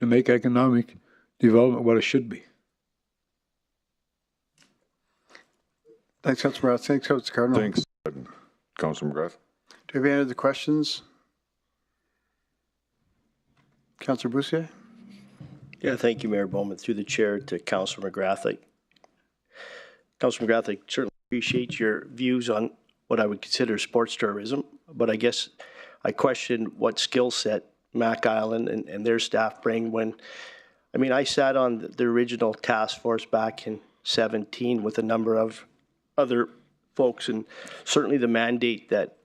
Speaker 12: to make economic development what it should be.
Speaker 1: Thanks, Councillor McGrath. Thanks, Councillor Cardinal.
Speaker 2: Thanks, Councillor McGrath.
Speaker 1: Do you have any other questions? Councillor Bussieres?
Speaker 7: Yeah, thank you, Mayor Bowman. Through the chair to Councillor McGrath. Councillor McGrath, I certainly appreciate your views on what I would consider sports tourism, but I guess I question what skill set Mac Island and their staff bring when, I mean, I sat on the original task force back in 2017 with a number of other folks, and certainly the mandate that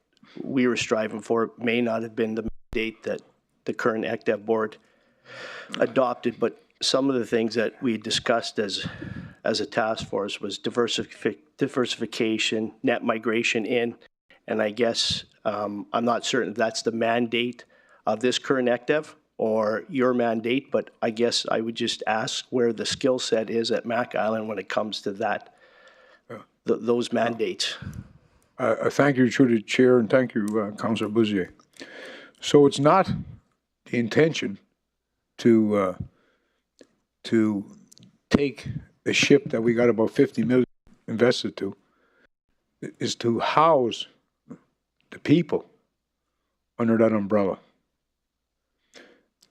Speaker 7: we were striving for may not have been the mandate that the current ECDEV board adopted, but some of the things that we discussed as a task force was diversification, net migration in, and I guess I'm not certain if that's the mandate of this current ECDEV or your mandate, but I guess I would just ask where the skill set is at Mac Island when it comes to that, those mandates.
Speaker 12: Thank you to the chair, and thank you, Councillor Bussieres. So it's not the intention to take a ship that we got about 50 million invested to, is to house the people under that umbrella.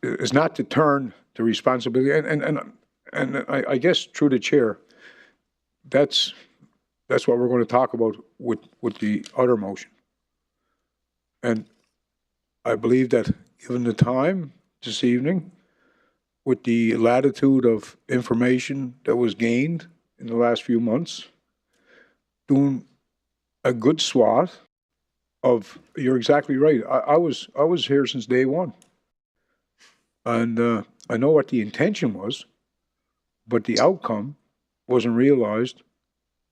Speaker 12: It's not to turn the responsibility, and I guess through the chair, that's what we're going to talk about with the other motion. And I believe that given the time this evening, with the latitude of information that was gained in the last few months, doing a good swath of, you're exactly right. I was here since day one. And I know what the intention was, but the outcome wasn't realized.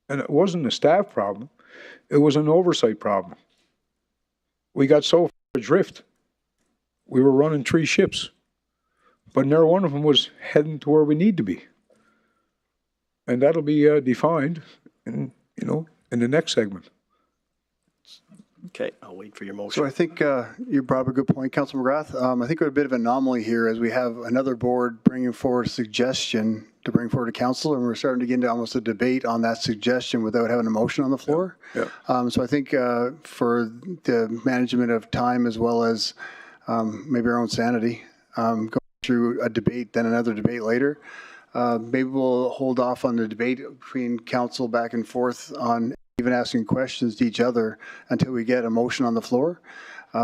Speaker 12: And it wasn't a staff problem. It was an oversight problem. We got so far adrift. We were running 3 ships, but never one of them was heading to where we need to be. And that'll be defined in the next segment.
Speaker 7: Okay, I'll wait for your motion.
Speaker 1: So I think you brought up a good point, Councillor McGrath. I think we're a bit of an anomaly here as we have another board bringing forward a suggestion to bring forward to council, and we're starting to get into almost a debate on that suggestion without having a motion on the floor.
Speaker 12: Yeah.
Speaker 1: So I think for the management of time as well as maybe our own sanity, going through a debate, then another debate later, maybe we'll hold off on the debate between council back and forth on even asking questions to each other until we get a motion on the floor.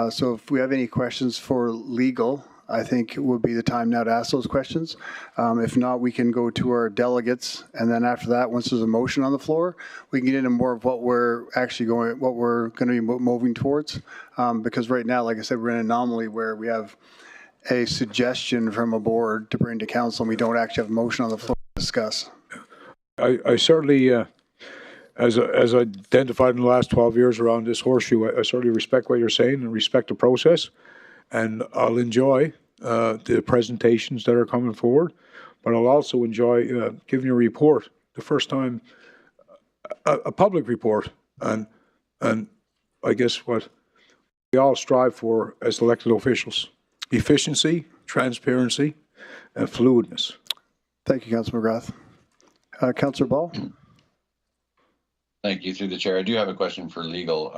Speaker 1: So if we have any questions for legal, I think it would be the time now to ask those questions. If not, we can go to our delegates, and then after that, once there's a motion on the floor, we can get into more of what we're going to be moving towards. Because right now, like I said, we're in an anomaly where we have a suggestion from a board to bring to council, and we don't actually have a motion on the floor to discuss.
Speaker 12: I certainly, as identified in the last 12 years around this horseshoe, I certainly respect what you're saying and respect the process. And I'll enjoy the presentations that are coming forward, but I'll also enjoy giving you a report, the first time, a public report, and I guess what we all strive for as elected officials. efficiency, transparency, and fluidness.
Speaker 1: Thank you, Councilor McGrath. Councilor Ball?
Speaker 16: Thank you. Through the chair, I do have a question for legal.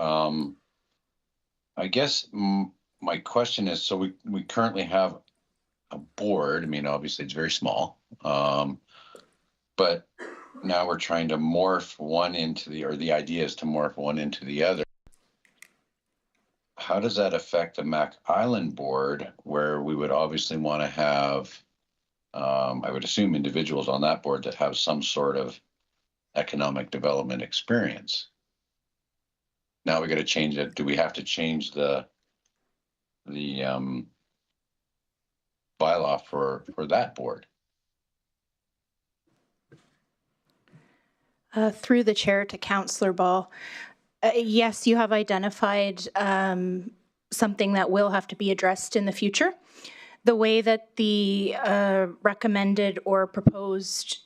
Speaker 16: I guess my question is, so we currently have a board. I mean, obviously it's very small, but now we're trying to morph one into the idea is to morph one into the other. How does that affect the Mac Island board, where we would obviously want to have, I would assume, individuals on that board that have some sort of economic development experience? Now we got to change it. Do we have to change the bylaw for that board?
Speaker 19: Through the chair to Councillor Ball. Yes, you have identified something that will have to be addressed in the future. The way that the recommended or proposed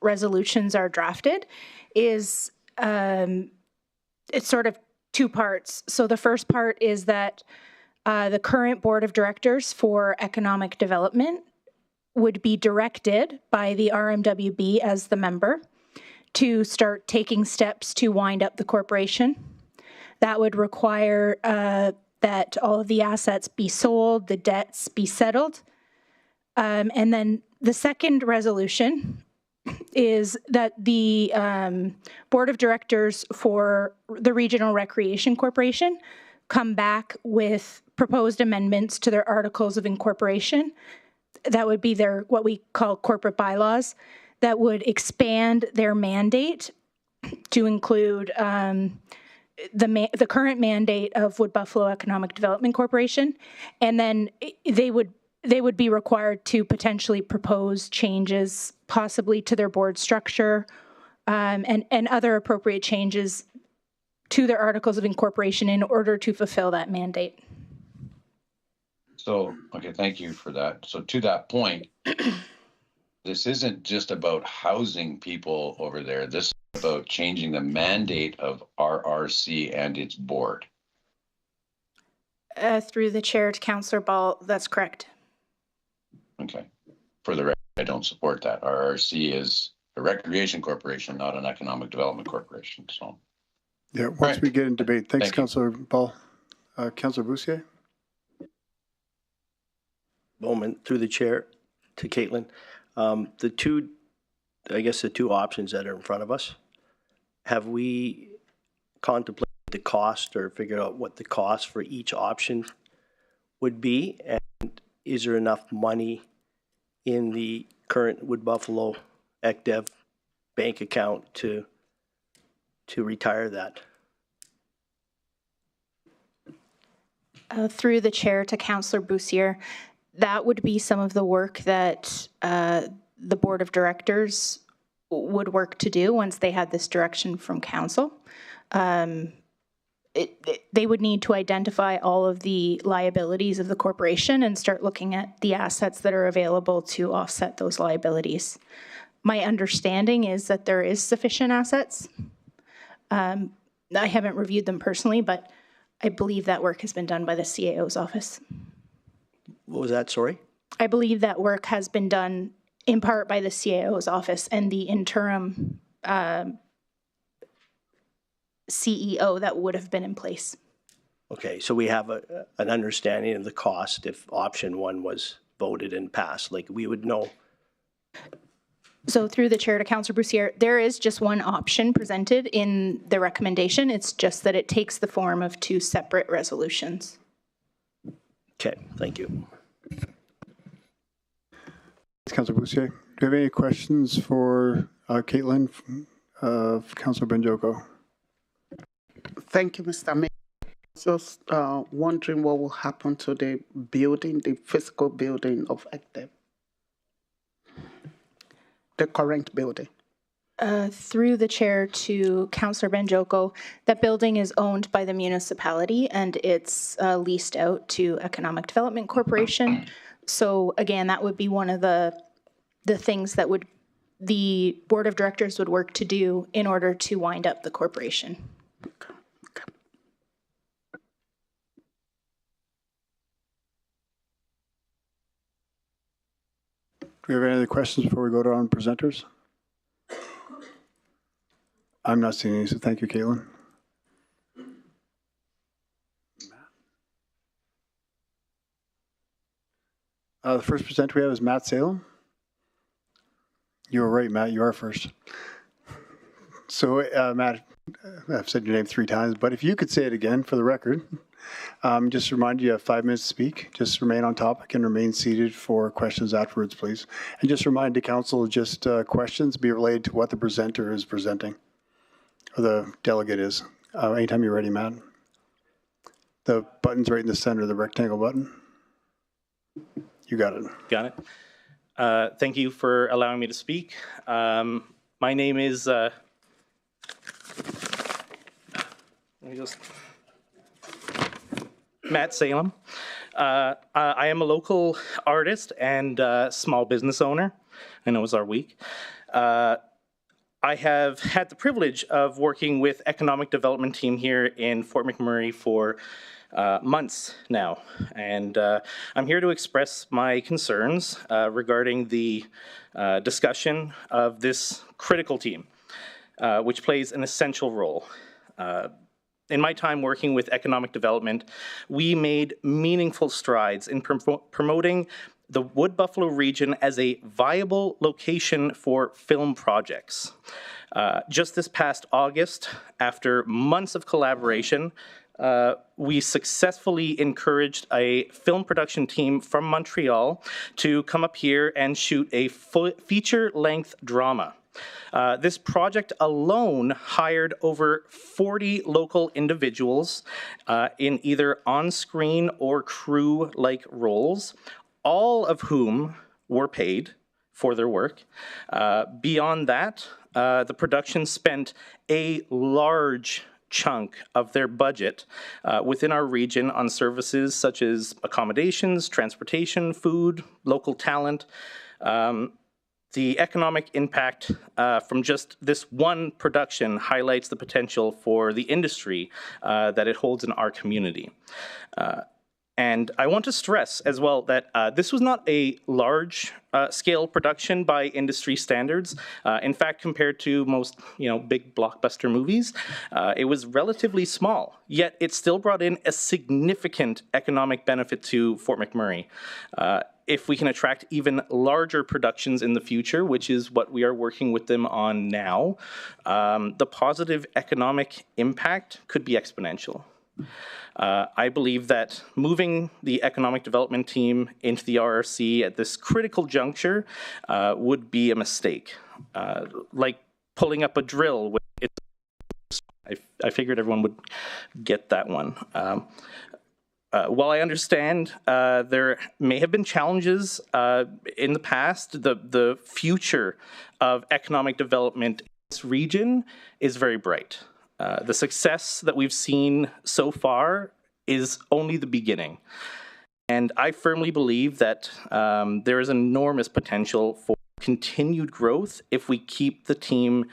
Speaker 19: resolutions are drafted is it's sort of two parts. So the first part is that the current board of directors for economic development would be directed by the RMWB as the member to start taking steps to wind up the corporation. That would require that all of the assets be sold, the debts be settled. And then the second resolution is that the board of directors for the Regional Recreation Corporation come back with proposed amendments to their articles of incorporation. That would be their, what we call corporate bylaws, that would expand their mandate to include the current mandate of Wood Buffalo Economic Development Corporation, and then they would be required to potentially propose changes, possibly to their board structure, and other appropriate changes to their articles of incorporation in order to fulfill that mandate.
Speaker 16: So, okay, thank you for that. So to that point, this isn't just about housing people over there. This is about changing the mandate of RRC and its board.
Speaker 19: Through the chair to Councillor Ball, that's correct.
Speaker 16: Okay. For the record, I don't support that. RRC is a recreation corporation, not an economic development corporation. So,
Speaker 1: yeah, once we get in debate. Thanks, Councillor Ball. Councillor Bussieres?
Speaker 7: Moment through the chair to Caitlin. The two options that are in front of us, have we contemplated the cost or figured out what the cost for each option would be? And is there enough money in the current Wood Buffalo ECDEV bank account to retire that?
Speaker 19: Through the chair to Councillor Bussieres, that would be some of the work that the board of directors would work to do once they had this direction from council. They would need to identify all of the liabilities of the corporation and start looking at the assets that are available to offset those liabilities. My understanding is that there is sufficient assets. I haven't reviewed them personally, but I believe that work has been done by the CAO's office.
Speaker 7: What was that, sorry?
Speaker 19: I believe that work has been done in part by the CAO's office and the interim CEO that would have been in place.
Speaker 7: Okay, so we have an understanding of the cost if option one was voted and passed, like we would know.
Speaker 19: So through the chair to Councillor Bussieres, there is just one option presented in the recommendation. It's just that it takes the form of two separate resolutions.
Speaker 7: Okay, thank you.
Speaker 1: Councillor Bussieres, do you have any questions for Caitlin of Councillor Banjoko?
Speaker 3: Thank you, Mr. Mayor. Just wondering what will happen to the building, the physical building of ECDEV, the current building.
Speaker 19: Through the chair to Councillor Banjoko, that building is owned by the municipality and it's leased out to Economic Development Corporation. So again, that would be one of the things that the board of directors would work to do in order to wind up the corporation.
Speaker 1: we have any other questions before we go to our presenters? I'm not seeing any, so thank you, Caitlin. The first presenter we have is Matt Salem. You were right, Matt. You are first. So, Matt, I've said your name 3 times, but if you could say it again for the record, just remind you have 5 minutes to speak. Just remain on topic and remain seated for questions afterwards, please. And just remind the council, just questions be related to what the presenter is presenting, or the delegate is. Anytime you're ready, Matt. The button's right in the center, the rectangle button. You got it.
Speaker 20: Got it. Thank you for allowing me to speak. My name is, Matt Salem. I am a local artist and small business owner. I know it's our week. I have had the privilege of working with economic development team here in Fort McMurray for months now, and I'm here to express my concerns regarding the discussion of this critical team, which plays an essential role. In my time working with economic development, we made meaningful strides in promoting the Wood Buffalo region as a viable location for film projects. Just this past August, after months of collaboration, we successfully encouraged a film production team from Montreal to come up here and shoot a feature-length drama. This project alone hired over 40 local individuals in either on-screen or crew-like roles, all of whom were paid for their work. Beyond that, the production spent a large chunk of their budget within our region on services such as accommodations, transportation, food, local talent. The economic impact from just this one production highlights the potential for the industry that it holds in our community. And I want to stress as well that this was not a large scale production by industry standards. In fact, compared to most big blockbuster movies, it was relatively small, yet it still brought in a significant economic benefit to Fort McMurray. If we can attract even larger productions in the future, which is what we are working with them on now, the positive economic impact could be exponential. I believe that moving the economic development team into the RRC at this critical juncture would be a mistake. Like pulling up a drill. I figured everyone would get that one. While I understand there may have been challenges in the past, the future of economic development in this region is very bright. The success that we've seen so far is only the beginning. And I firmly believe that there is enormous potential for continued growth if we keep the team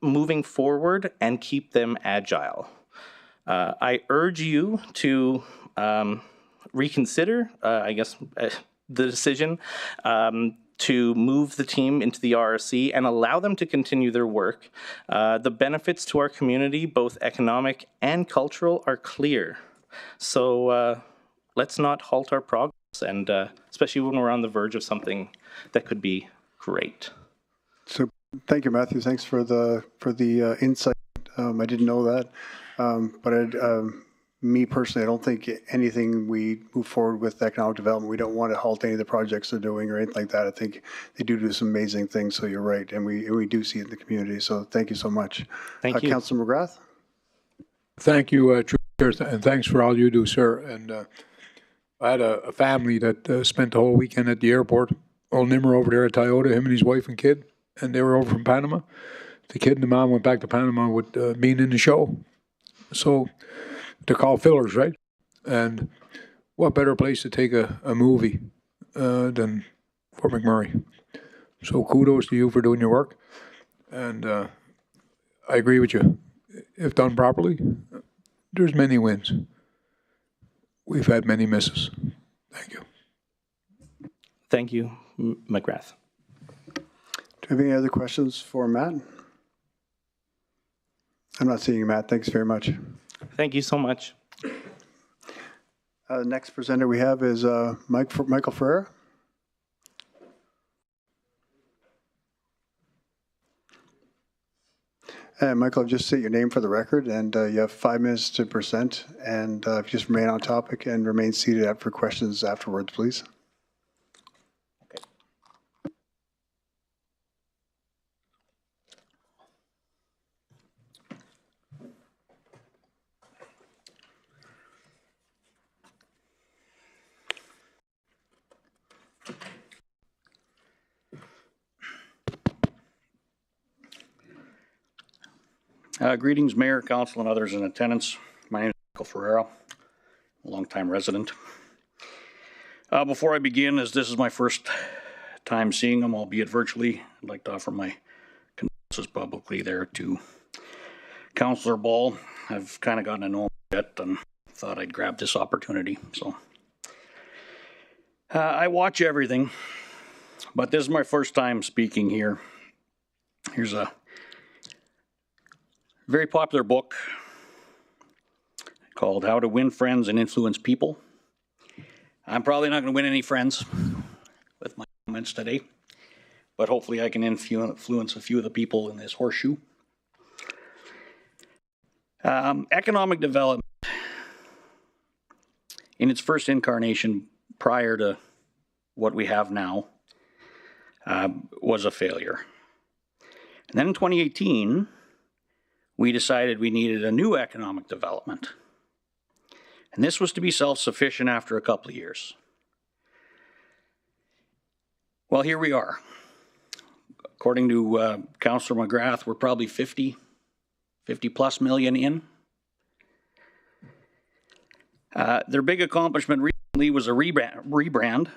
Speaker 20: moving forward and keep them agile. I urge you to reconsider, the decision to move the team into the RRC and allow them to continue their work. The benefits to our community, both economic and cultural, are clear. So let's not halt our progress, and especially when we're on the verge of something that could be great.
Speaker 1: So thank you, Matthew. Thanks for the insight. I didn't know that, but me personally, I don't think anything we move forward with economic development, we don't want to halt any of the projects they're doing or anything like that. I think they do some amazing things, so you're right, and we do see it in the community, so thank you so much.
Speaker 20: Thank you.
Speaker 1: Councillor McGrath?
Speaker 12: Thank you, Chair, and thanks for all you do, sir. And I had a family that spent the whole weekend at the airport. Old Nimmer over there at Toyota, him and his wife and kid, and they were over from Panama. The kid and the mom went back to Panama with being in the show. So they're called fillers, right? And what better place to take a movie than Fort McMurray? So kudos to you for doing your work. And I agree with you. If done properly, there's many wins. We've had many misses. Thank you.
Speaker 20: Thank you.
Speaker 10: McGrath.
Speaker 1: Do you have any other questions for Matt? I'm not seeing you, Matt. Thanks very much.
Speaker 20: Thank you so much.
Speaker 1: Next presenter we have is Michael Ferreira. And Michael, just state your name for the record, and you have 5 minutes to present. And if you just remain on topic and remain seated for questions afterwards, please.
Speaker 21: Greetings, Mayor, Council, and others in attendance. My name is Michael Ferreira, a longtime resident. Before I begin, as this is my first time seeing them, albeit virtually, I'd like to offer my condolences publicly there to Councillor Ball. I've kind of gotten to know him a bit and thought I'd grab this opportunity. So I watch everything, but this is my first time speaking here. Here's a very popular book called How to Win Friends and Influence People. I'm probably not going to win any friends with my comments today, but hopefully I can influence a few of the people in this horseshoe. Economic development, in its first incarnation prior to what we have now, was a failure. And then in 2018, we decided we needed a new economic development. And this was to be self-sufficient after a couple of years. Well, here we are. According to Councillor McGrath, we're probably 50 plus million in. Their big accomplishment recently was a rebrand,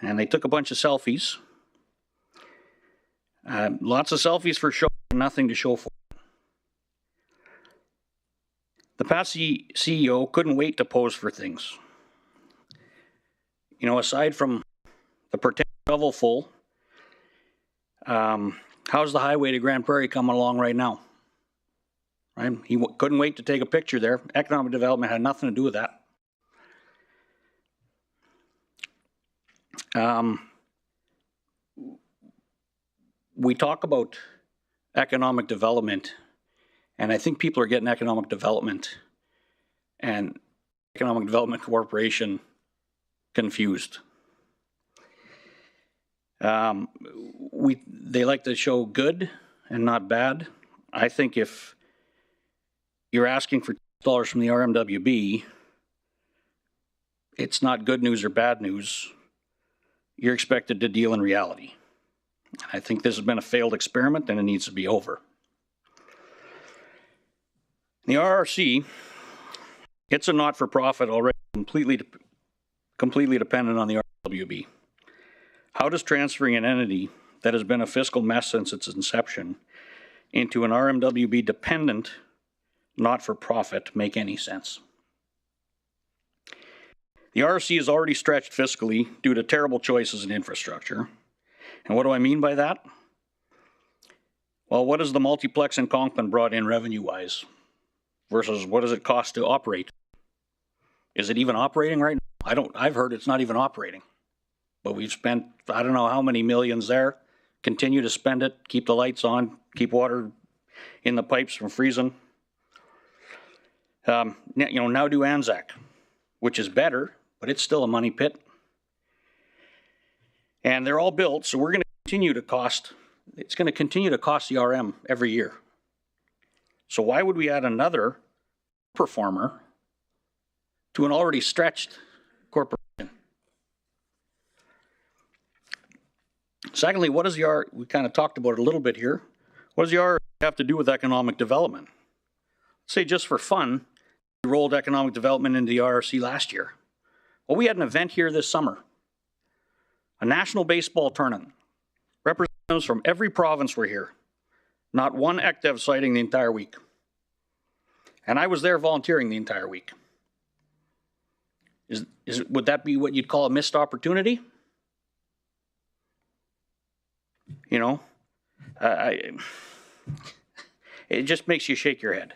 Speaker 21: and they took a bunch of selfies. Lots of selfies for show, nothing to show for. The past CEO couldn't wait to pose for things. You know, aside from the pretend shovel full, how's the highway to Grand Prairie coming along right now? Right? He couldn't wait to take a picture there. Economic development had nothing to do with that. We talk about economic development, and I think people are getting economic development and Economic Development Corporation confused. They like to show good and not bad. I think if you're asking for $2 from the RMWB, it's not good news or bad news. You're expected to deal in reality. I think this has been a failed experiment and it needs to be over. The RRC, it's a not-for-profit already completely dependent on the RMWB. How does transferring an entity that has been a fiscal mess since its inception into an RMWB-dependent not-for-profit make any sense? The RRC is already stretched fiscally due to terrible choices in infrastructure. And what do I mean by that? Well, what has the multiplex in Conklin brought in revenue-wise versus what does it cost to operate? Is it even operating right now? I've heard it's not even operating. But we've spent, I don't know how many millions there, continue to spend it, keep the lights on, keep water in the pipes from freezing. Now do Anzac, which is better, but it's still a money pit. And they're all built, so we're going to continue to cost, it's going to continue to cost the RM every year. So why would we add another performer to an already stretched corporation? Secondly, what does the we kind of talked about it a little bit here. What does the RRC have to do with economic development? Say just for fun, we rolled economic development into the RRC last year. Well, we had an event here this summer. A national baseball tournament. Representatives from every province were here. Not one ECDEV sighting the entire week. And I was there volunteering the entire week. Would that be what you'd call a missed opportunity? You know, it just makes you shake your head.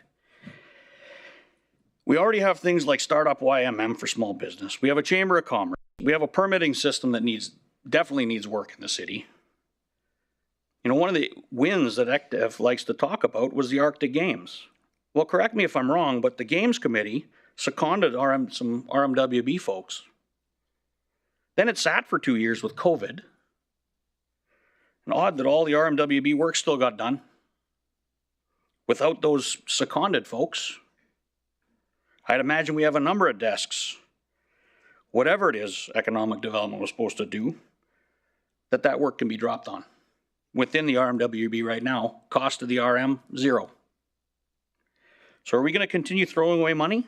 Speaker 21: We already have things like Startup YMM for small business. We have a Chamber of Commerce. We have a permitting system that definitely needs work in the city. You know, one of the wins that ECDEF likes to talk about was the Arctic Games. Well, correct me if I'm wrong, but the Games Committee seconded some RMWB folks. Then it sat for 2 years with COVID. And odd that all the RMWB work still got done without those seconded folks. I'd imagine we have a number of desks, whatever it is economic development was supposed to do, that work can be dropped on. Within the RMWB right now, cost of the RM, 0. So are we going to continue throwing away money?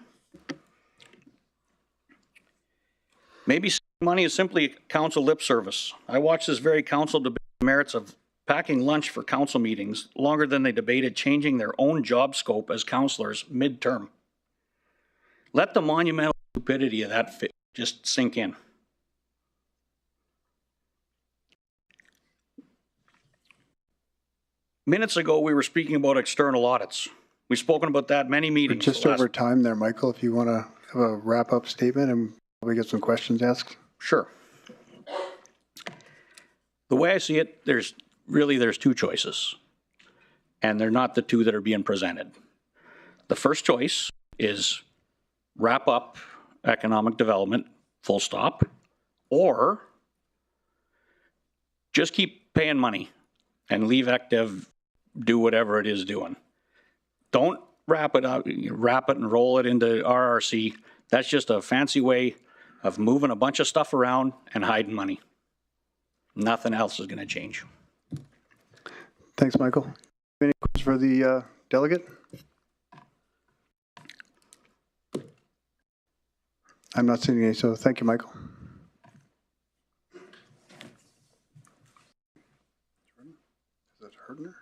Speaker 21: Maybe money is simply council lip service. I watched this very council debate the merits of packing lunch for council meetings longer than they debated changing their own job scope as councillors midterm. Let the monumental stupidity of that just sink in. Minutes ago, we were speaking about external audits. We've spoken about that many meetings.
Speaker 1: We're just over time there, Michael, if you want to have a wrap-up statement and we get some questions asked.
Speaker 21: Sure. The way I see it, there's 2 choices, and they're not the 2 that are being presented. The first choice is wrap up economic development, full stop, or just keep paying money and leave ECDEV do whatever it is doing. Don't wrap it and roll it into RRC. That's just a fancy way of moving a bunch of stuff around and hiding money. Nothing else is going to change.
Speaker 1: Thanks, Michael. Any questions for the delegate? I'm not seeing any, so thank you, Michael. Is that Herdner?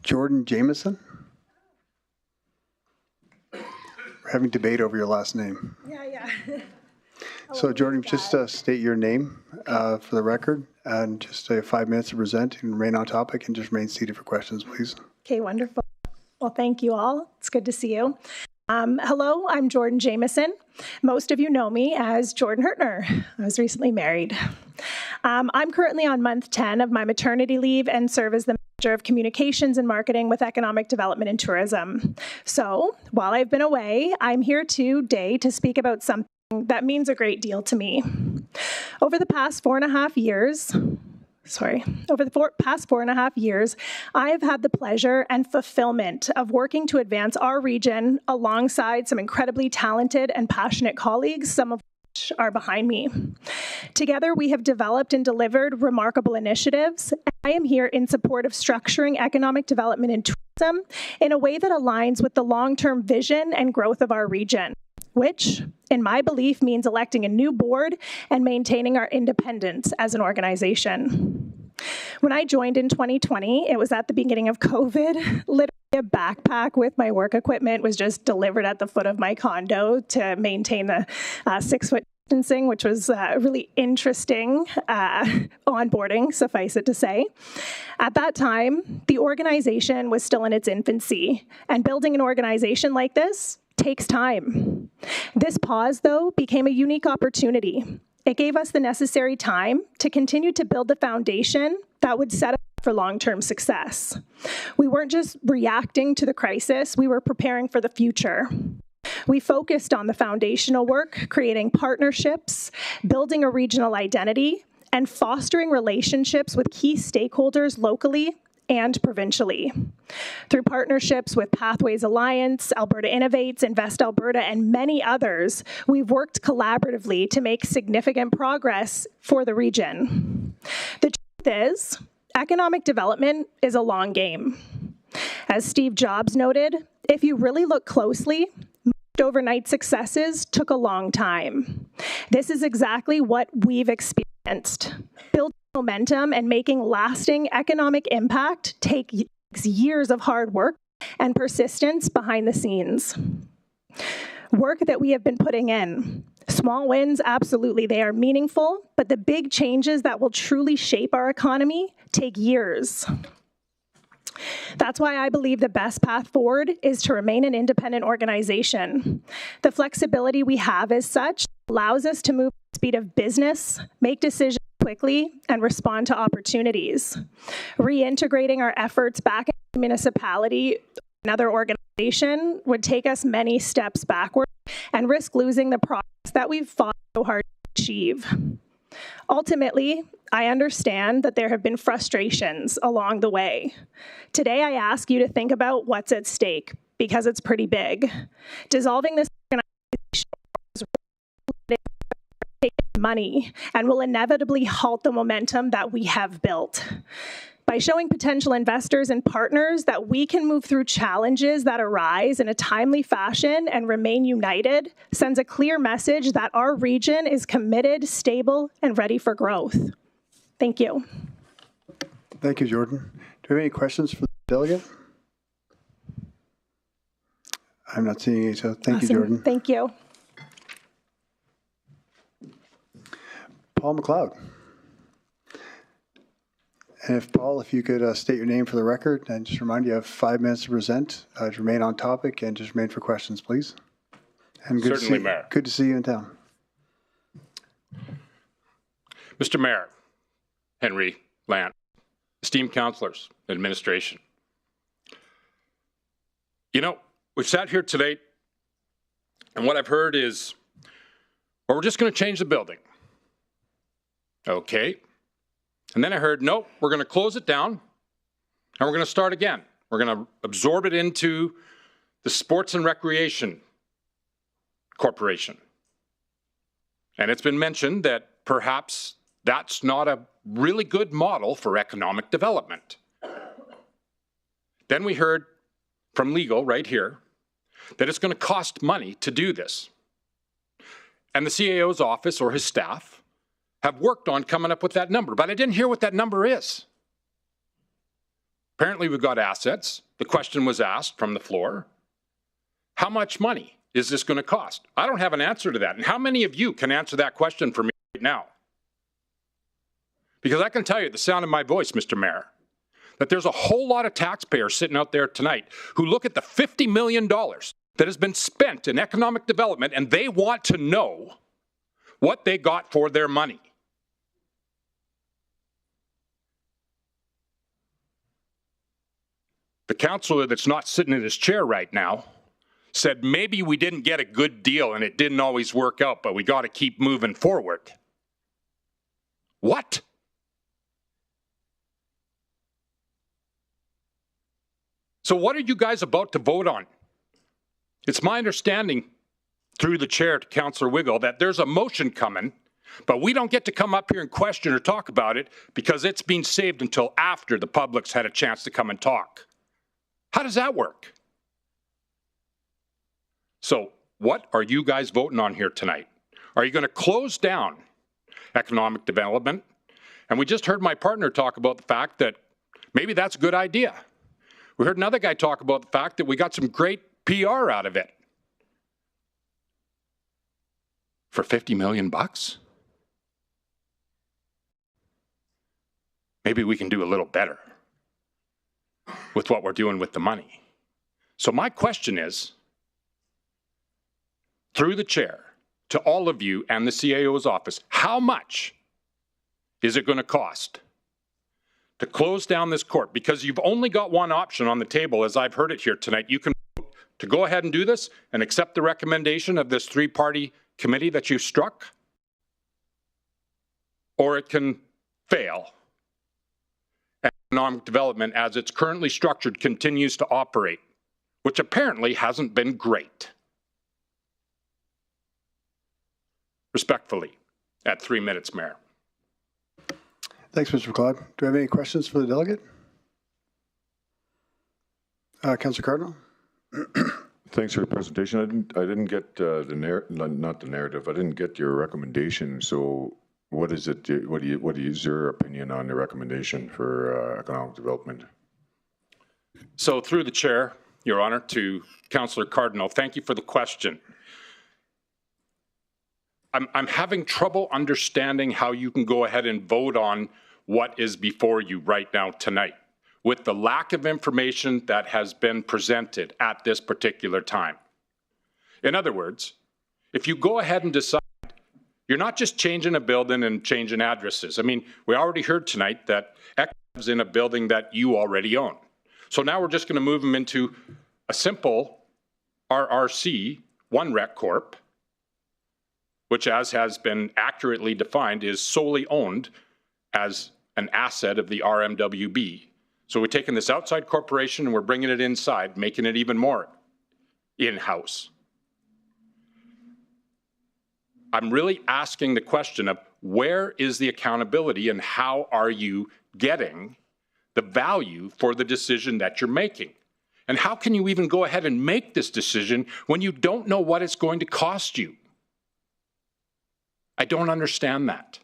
Speaker 1: Jordan Jameson? We're having debate over your last name.
Speaker 8: Yeah.
Speaker 1: So Jordan, just state your name for the record and just 5 minutes to present and remain on topic and just remain seated for questions, please.
Speaker 8: Okay, wonderful. Well, thank you all. It's good to see you. Hello, I'm Jordan Jameson. Most of you know me as Jordan Hurtner. I was recently married. I'm currently on month 10 of my maternity leave and serve as the Manager of Communications and Marketing with Economic Development and Tourism. So while I've been away, I'm here today to speak about something that means a great deal to me. Over the past 4.5 years, I have had the pleasure and fulfillment of working to advance our region alongside some incredibly talented and passionate colleagues, some of which are behind me. Together, we have developed and delivered remarkable initiatives. I am here in support of structuring economic development and tourism in a way that aligns with the long-term vision and growth of our region, which, in my belief, means electing a new board and maintaining our independence as an organization. When I joined in 2020, it was at the beginning of COVID. Literally a backpack with my work equipment was just delivered at the foot of my condo to maintain the 6-foot distancing, which was really interesting onboarding, suffice it to say. At that time, the organization was still in its infancy, and building an organization like this takes time. This pause, though, became a unique opportunity. It gave us the necessary time to continue to build the foundation that would set us up for long-term success. We weren't just reacting to the crisis, we were preparing for the future. We focused on the foundational work, creating partnerships, building a regional identity, and fostering relationships with key stakeholders locally and provincially. Through partnerships with Pathways Alliance, Alberta Innovates, Invest Alberta, and many others, we've worked collaboratively to make significant progress for the region. The truth is, economic development is a long game. As Steve Jobs noted, if you really look closely, most overnight successes took a long time. This is exactly what we've experienced. Building momentum and making lasting economic impact takes years of hard work and persistence behind the scenes. Work that we have been putting in. Small wins, absolutely, they are meaningful, but the big changes that will truly shape our economy take years. That's why I believe the best path forward is to remain an independent organization. The flexibility we have as such allows us to move at the speed of business, make decisions quickly, and respond to opportunities. Reintegrating our efforts back into the municipality or another organization would take us many steps backward and risk losing the progress that we've fought so hard to achieve. Ultimately, I understand that there have been frustrations along the way. Today, I ask you to think about what's at stake, because it's pretty big. Dissolving this organization is money and will inevitably halt the momentum that we have built. By showing potential investors and partners that we can move through challenges that arise in a timely fashion and remain united sends a clear message that our region is committed, stable, and ready for growth. Thank you.
Speaker 1: Thank you, Jordan. Do we have any questions for the delegate? I'm not seeing any, so thank you, Jordan.
Speaker 8: Thank you.
Speaker 1: Paul McLeod. And if, Paul, if you could state your name for the record and just remind you have 5 minutes to present, to remain on topic and just remain for questions, please. And good
Speaker 9: Certainly,
Speaker 1: to see,
Speaker 9: Mayor.
Speaker 1: Good to see you in town.
Speaker 9: Mr. Mayor, Henry Lant, esteemed councillors, administration. You know, we've sat here today, and what I've heard is, well, we're just going to change the building. Okay. And then I heard, nope, we're going to close it down, and we're going to start again. We're going to absorb it into the Sports and Recreation Corporation. And it's been mentioned that perhaps that's not a really good model for economic development. Then we heard from legal right here that it's going to cost money to do this. And the CAO's office or his staff have worked on coming up with that number, but I didn't hear what that number is. Apparently we've got assets. The question was asked from the floor, how much money is this going to cost? I don't have an answer to that. And how many of you can answer that question for me right now? Because I can tell you at the sound of my voice, Mr. Mayor, that there's a whole lot of taxpayers sitting out there tonight who look at the $50 million that has been spent in economic development and they want to know what they got for their money. The councillor that's not sitting in his chair right now said maybe we didn't get a good deal and it didn't always work out, but we got to keep moving forward. What? So what are you guys about to vote on? It's my understanding through the chair to Councillor Wiggle that there's a motion coming, but we don't get to come up here and question or talk about it because it's been saved until after the public's had a chance to come and talk. How does that work? So what are you guys voting on here tonight? Are you going to close down economic development? And we just heard my partner talk about the fact that maybe that's a good idea. We heard another guy talk about the fact that we got some great PR out of it. For $50 million bucks? Maybe we can do a little better with what we're doing with the money. So my question is, through the chair, to all of you and the CAO's office, how much is it going to cost to close down this court? Because you've only got one option on the table, as I've heard it here tonight. You can vote to go ahead and do this and accept the recommendation of this three-party committee that you struck, or it can fail. Economic development, as it's currently structured, continues to operate, which apparently hasn't been great. Respectfully, at 3 minutes, Mayor.
Speaker 1: Thanks, Mr. McLeod. Do we have any questions for the delegate? Councillor Cardinal.
Speaker 2: Thanks for the presentation. I didn't get not the narrative. I didn't get your recommendation. So what is it? What is your opinion on the recommendation for economic development?
Speaker 9: So through the chair, Your Honor, to Councillor Cardinal, thank you for the question. I'm having trouble understanding how you can go ahead and vote on what is before you right now tonight with the lack of information that has been presented at this particular time. In other words, if you go ahead and decide, you're not just changing a building and changing addresses. I mean, we already heard tonight that X is in a building that you already own. So now we're just going to move them into a simple RRC, one rec corp, which, as has been accurately defined, is solely owned as an asset of the RMWB. So we're taking this outside corporation and we're bringing it inside, making it even more in-house. I'm really asking the question of where is the accountability and how are you getting the value for the decision that you're making? And how can you even go ahead and make this decision when you don't know what it's going to cost you? I don't understand that.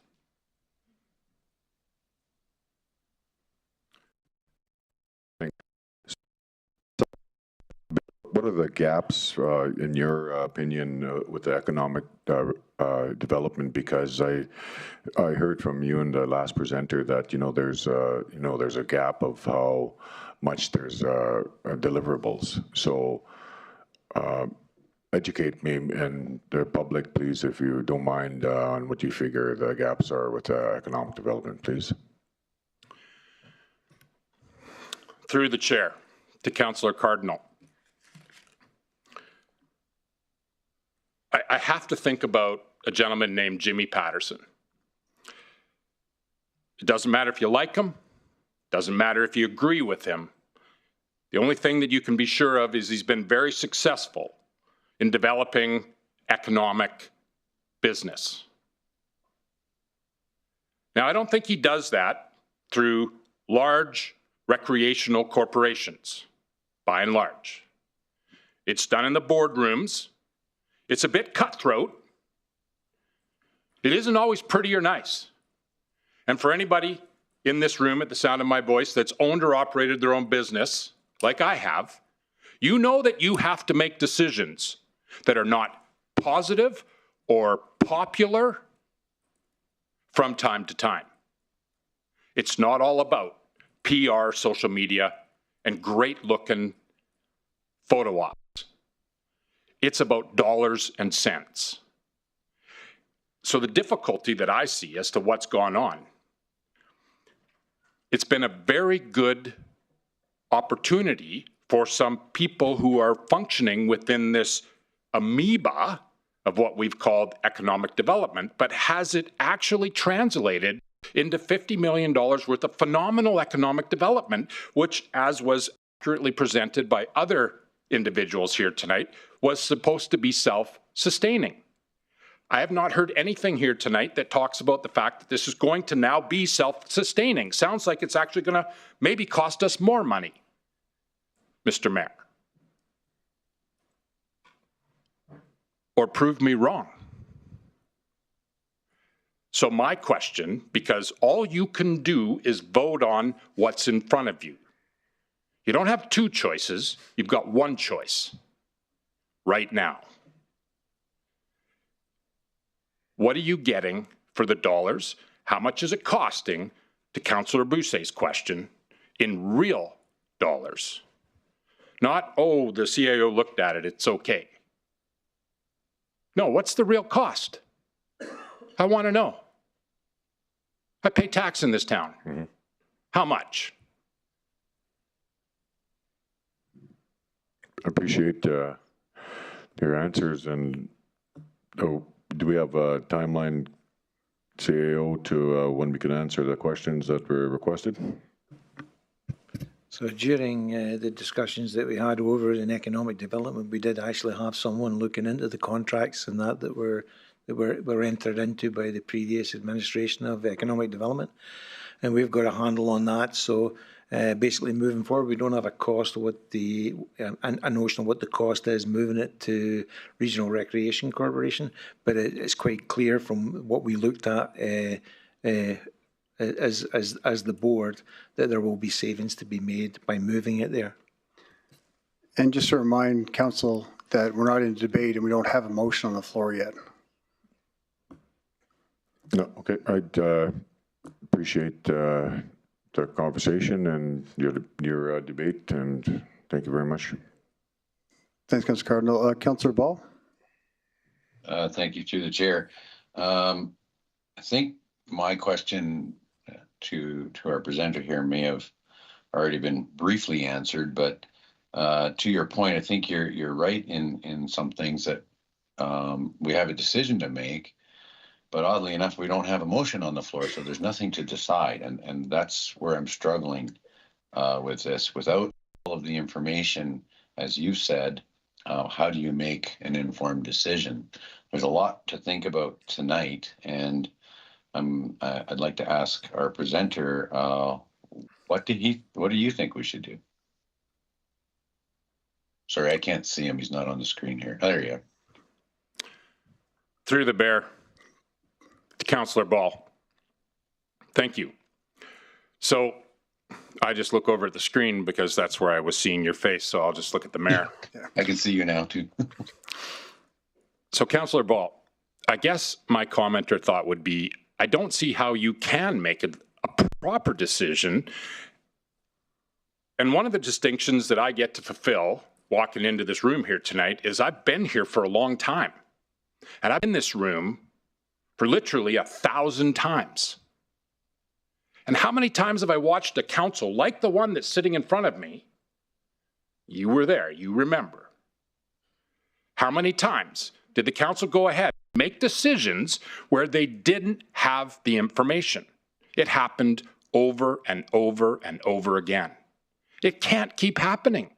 Speaker 2: What are the gaps, in your opinion, with the economic development? Because I heard from you and the last presenter that there's a gap of how much there's deliverables. So educate me and the public, please, if you don't mind, on what you figure the gaps are with economic development, please.
Speaker 9: Through the chair to Councillor Cardinal. I have to think about a gentleman named Jimmy Patterson. It doesn't matter if you like him, doesn't matter if you agree with him. The only thing that you can be sure of is he's been very successful in developing economic business. Now, I don't think he does that through large recreational corporations, by and large. It's done in the boardrooms. It's a bit cutthroat. It isn't always pretty or nice. And for anybody in this room at the sound of my voice that's owned or operated their own business, like I have, you know that you have to make decisions that are not positive or popular from time to time. It's not all about PR, social media, and great-looking photo ops. It's about dollars and cents. So the difficulty that I see as to what's gone on, it's been a very good opportunity for some people who are functioning within this amoeba of what we've called economic development, but has it actually translated into $50 million worth of phenomenal economic development, which, as was accurately presented by other individuals here tonight, was supposed to be self-sustaining. I have not heard anything here tonight that talks about the fact that this is going to now be self-sustaining. Sounds like it's actually going to maybe cost us more money, Mr. Mayor. Or prove me wrong. So my question, because all you can do is vote on what's in front of you. You don't have two choices, you've got one choice right now. What are you getting for the dollars? How much is it costing, to Councillor Bussieres' question, in real dollars? Not, oh, the CAO looked at it, it's okay. No, what's the real cost? I want to know. I pay tax in this town. Mm-hmm. How much?
Speaker 2: I appreciate your answers. And do we have a timeline, CAO, to when we can answer the questions that were requested?
Speaker 17: So during the discussions that we had over in economic development, we did actually have someone looking into the contracts and that were entered into by the previous administration of economic development, and we've got a handle on that. So basically, moving forward, we don't have a cost of what a notion of what the cost is moving it to Regional Recreation Corporation, but it's quite clear from what we looked at as the board that there will be savings to be made by moving it there.
Speaker 1: And just to remind Council that we're not in debate and we don't have a motion on the floor yet.
Speaker 2: No, okay. I'd appreciate the conversation and your debate, and thank you very much.
Speaker 1: Thanks, Councillor Cardinal. Councillor Ball?
Speaker 16: Thank you, through the chair. I think my question to our presenter here may have already been briefly answered, but to your point, I think you're right in some things that we have a decision to make, but oddly enough, we don't have a motion on the floor, so there's nothing to decide, and that's where I'm struggling with this. Without all of the information, as you said, how do you make an informed decision? There's a lot to think about tonight, and I'd like to ask our presenter, what do you think we should do? Sorry, I can't see him. He's not on the screen here. There you are.
Speaker 9: Through the bear, to Councillor Ball. Thank you. So I just look over at the screen because that's where I was seeing your face, so I'll just look at the mayor.
Speaker 16: I can see you now too.
Speaker 9: So Councillor Ball, I guess my comment or thought would be, I don't see how you can make a proper decision. And one of the distinctions that I get to fulfill walking into this room here tonight is I've been here for a long time. And I've been in this room for literally 1,000 times. And how many times have I watched a council like the one that's sitting in front of me? You were there, you remember. How many times did the council go ahead and make decisions where they didn't have the information? It happened over and over and over again. It can't keep happening.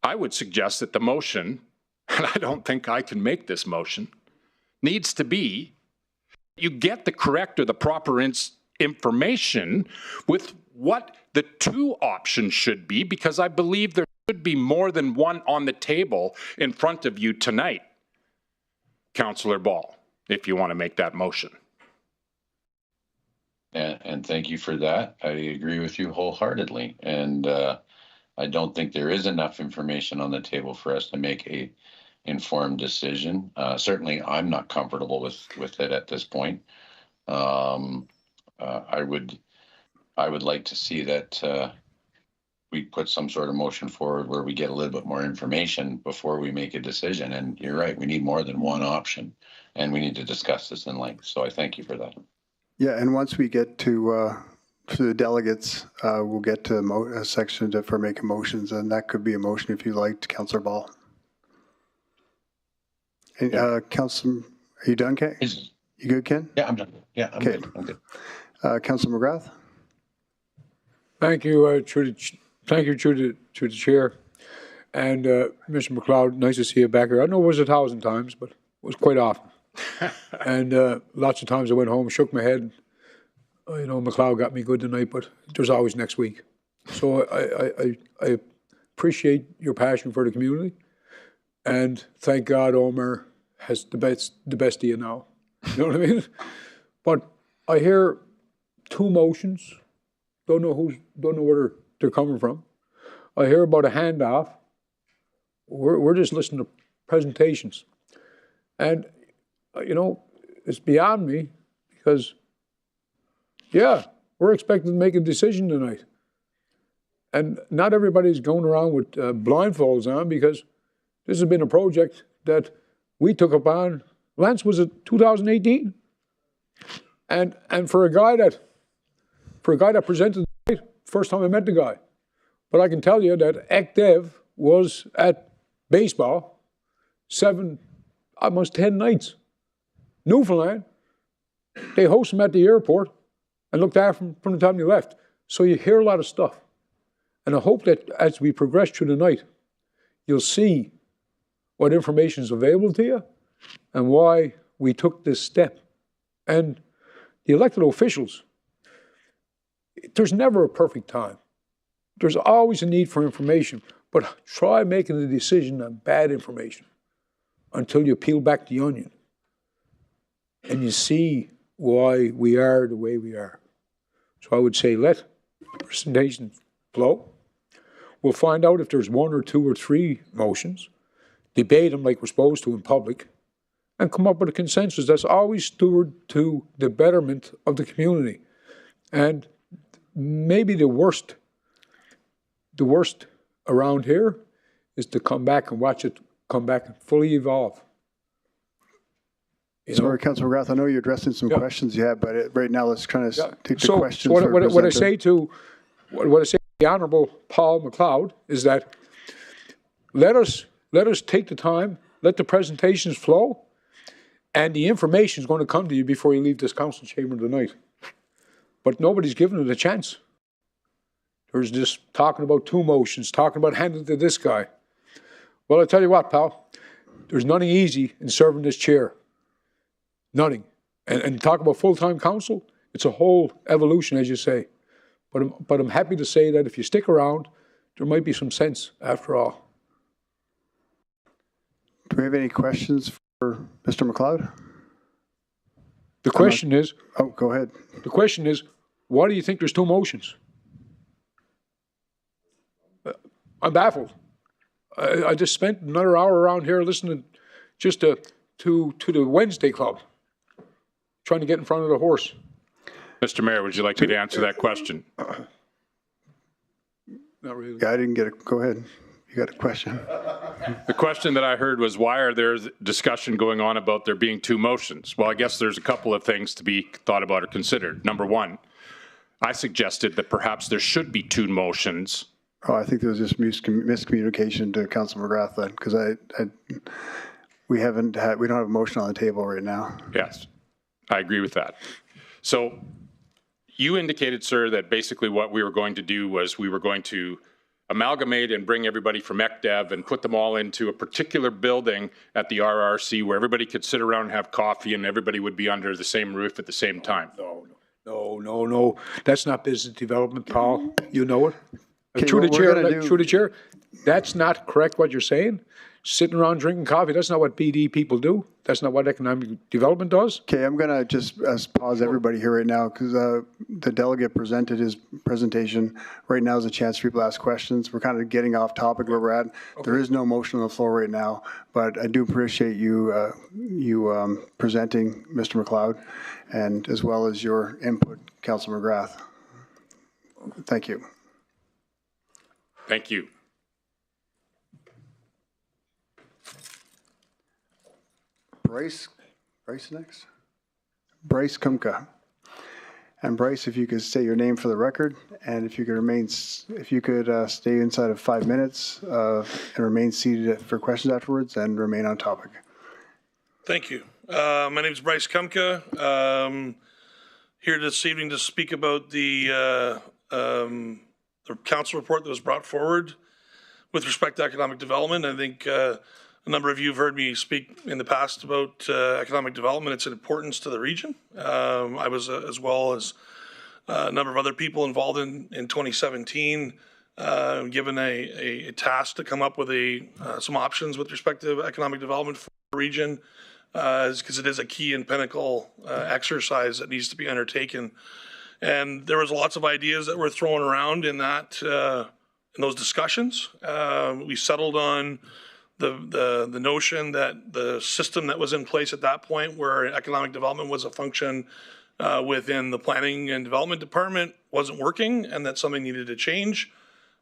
Speaker 9: I would suggest that the motion, and I don't think I can make this motion, needs to be you get the correct or the proper information with what the two options should be, because I believe there should be more than one on the table in front of you tonight, Councillor Ball, if you want to make that motion.
Speaker 16: And thank you for that. I agree with you wholeheartedly. And I don't think there is enough information on the table for us to make a informed decision. Certainly, I'm not comfortable with it at this point. I would like to see that we put some sort of motion forward where we get a little bit more information before we make a decision. And you're right, we need more than one option, and we need to discuss this in length. So I thank you for that.
Speaker 1: Yeah, and once we get to the delegates, we'll get to a section for making motions, and that could be a motion if you liked, Councillor Ball. And, Councillor, are you done, Ken? You good, Ken?
Speaker 16: Yeah, I'm done. Yeah, I'm good. I'm good.
Speaker 1: Councillor McGrath?
Speaker 12: Thank you, thank you to the chair. And Mr. McLeod, nice to see you back here. I know it was 1,000 times, but it was quite often. And lots of times I went home, shook my head. You know, McLeod got me good tonight, but there's always next week. So I appreciate your passion for the community. And thank God Omar has the best of you now. You know what I mean? But I hear two motions. Don't know where they're coming from. I hear about a handoff. We're just listening to presentations. And, you know, it's beyond me because, yeah, we're expected to make a decision tonight. And not everybody's going around with blindfolds on because this has been a project that we took up on. Lance, was it 2018? And for a guy that presented tonight, first time I met the guy. But I can tell you that ECDev was at baseball 7, almost 10 nights. Newfoundland, they host him at the airport and looked after him from the time he left. So you hear a lot of stuff. And I hope that as we progress through the night, you'll see what information is available to you and why we took this step. And the elected officials, there's never a perfect time. There's always a need for information, but try making a decision on bad information until you peel back the onion and you see why we are the way we are. So I would say let the presentation flow. We'll find out if there's 1 or 2 or 3 motions, debate them like we're supposed to in public, and come up with a consensus that's always steward to the betterment of the community. And maybe the worst around here is to come back and watch it come back and fully evolve.
Speaker 1: Sorry, Councillor McGrath, I know you're addressing some questions you have, but right now let's kind of take the questions.
Speaker 12: So what I say to the Honourable Paul McLeod is that let us take the time, let the presentations flow, and the information is going to come to you before you leave this council chamber tonight. But nobody's given it a chance. There's just talking about 2 motions, talking about handing it to this guy. Well, I tell you what, pal, there's nothing easy in serving this chair. Nothing. And talk about full-time council, it's a whole evolution, as you say. But I'm happy to say that if you stick around, there might be some sense after all.
Speaker 1: Do we have any questions for Mr. McLeod?
Speaker 12: The question is...
Speaker 1: Oh, go ahead.
Speaker 12: The question is, why do you think there's 2 motions? I'm baffled. I just spent another hour around here listening just to the Wednesday Club, trying to get in front of the horse.
Speaker 9: Mr. Mayor, would you like me to answer that question?
Speaker 1: Not really. Yeah, I didn't get it. Go ahead. You got a question.
Speaker 9: The question that I heard was, why are there discussion going on about there being 2 motions? Well, I guess there's a couple of things to be thought about or considered. Number one, I suggested that perhaps there should be 2 motions.
Speaker 1: Oh, I think there was just miscommunication to Councillor McGrath then, because we don't have a motion on the table right now.
Speaker 9: Yes, I agree with that. So you indicated, sir, that basically what we were going to do was we were going to amalgamate and bring everybody from ECDEV and put them all into a particular building at the RRC where everybody could sit around and have coffee and everybody would be under the same roof at the same time.
Speaker 12: No. That's not business development, Paul. You know it.
Speaker 1: Okay,
Speaker 12: Through the chair, that's not correct what you're saying. Sitting around drinking coffee, that's not what BD people do. That's not what economic development does.
Speaker 1: Okay, I'm going to just pause everybody here right now because the delegate presented his presentation. Right now is a chance for people to ask questions. We're kind of getting off topic where we're at. Okay. There is no motion on the floor right now, but I do appreciate you presenting, Mr. McLeod, and as well as your input, Councillor McGrath. Thank you.
Speaker 9: Thank you.
Speaker 1: Bryce next. Bryce Kumka. And Bryce, if you could say your name for the record, and if you could stay inside of 5 minutes and remain seated for questions afterwards, and remain on topic.
Speaker 13: Thank you. My name is Bryce Kumka. Here this evening to speak about the council report that was brought forward with respect to economic development. I think a number of you have heard me speak in the past about economic development, its importance to the region. I was, as well as a number of other people involved in 2017, given a task to come up with some options with respect to economic development for the region, because it is a key and pinnacle exercise that needs to be undertaken. And there was lots of ideas that were thrown around in those discussions. We settled on the notion that the system that was in place at that point, where economic development was a function within the planning and development department, wasn't working, and that something needed to change.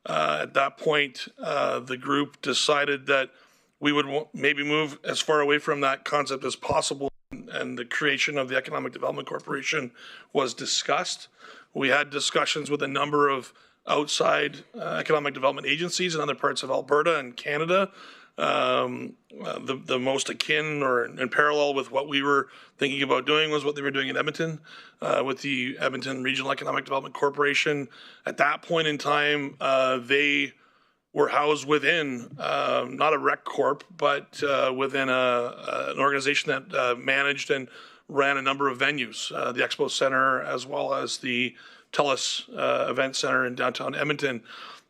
Speaker 13: At that point, the group decided that we would maybe move as far away from that concept as possible, and the creation of the Economic Development Corporation was discussed. We had discussions with a number of outside economic development agencies in other parts of Alberta and Canada. The most akin or in parallel with what we were thinking about doing was what they were doing in Edmonton with the Edmonton Regional Economic Development Corporation. At that point in time, they were housed within, not a rec corp, but within an organization that managed and ran a number of venues, the Expo Center as well as the TELUS Event Center in downtown Edmonton.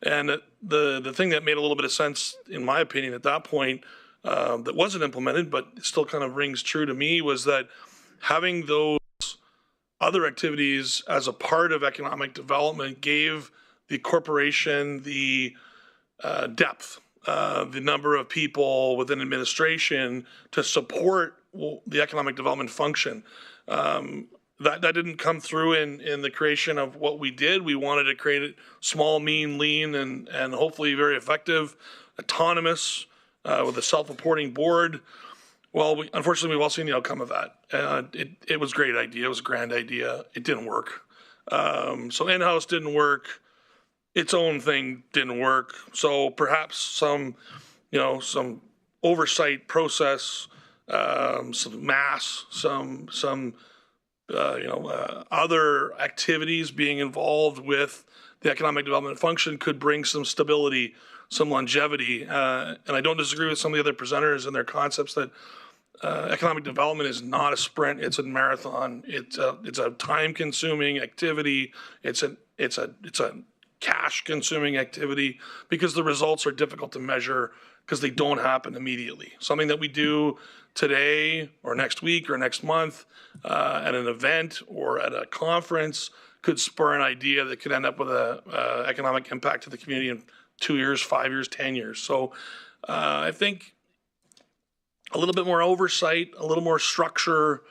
Speaker 13: And the thing that made a little bit of sense, in my opinion, at that point, that wasn't implemented, but it still kind of rings true to me, was that having those other activities as a part of economic development gave the corporation the depth the number of people within administration to support the economic development function. That didn't come through in the creation of what we did. We wanted to create it small, mean, lean, and hopefully very effective, autonomous, with a self-reporting board. Well, unfortunately, we've all seen the outcome of that. It was a great idea. It was a grand idea. It didn't work. So in-house didn't work. Its own thing didn't work. So perhaps some oversight process, some mass, some other activities being involved with the economic development function could bring some stability, some longevity. And I don't disagree with some of the other presenters and their concepts that economic development is not a sprint; it's a marathon. It's a time-consuming activity. It's a cash-consuming activity because the results are difficult to measure because they don't happen immediately. Something that we do today or next week or next month at an event or at a conference could spur an idea that could end up with a economic impact to the community in 2 years, 5 years, 10 years. So I think a little bit more oversight, a little more structure,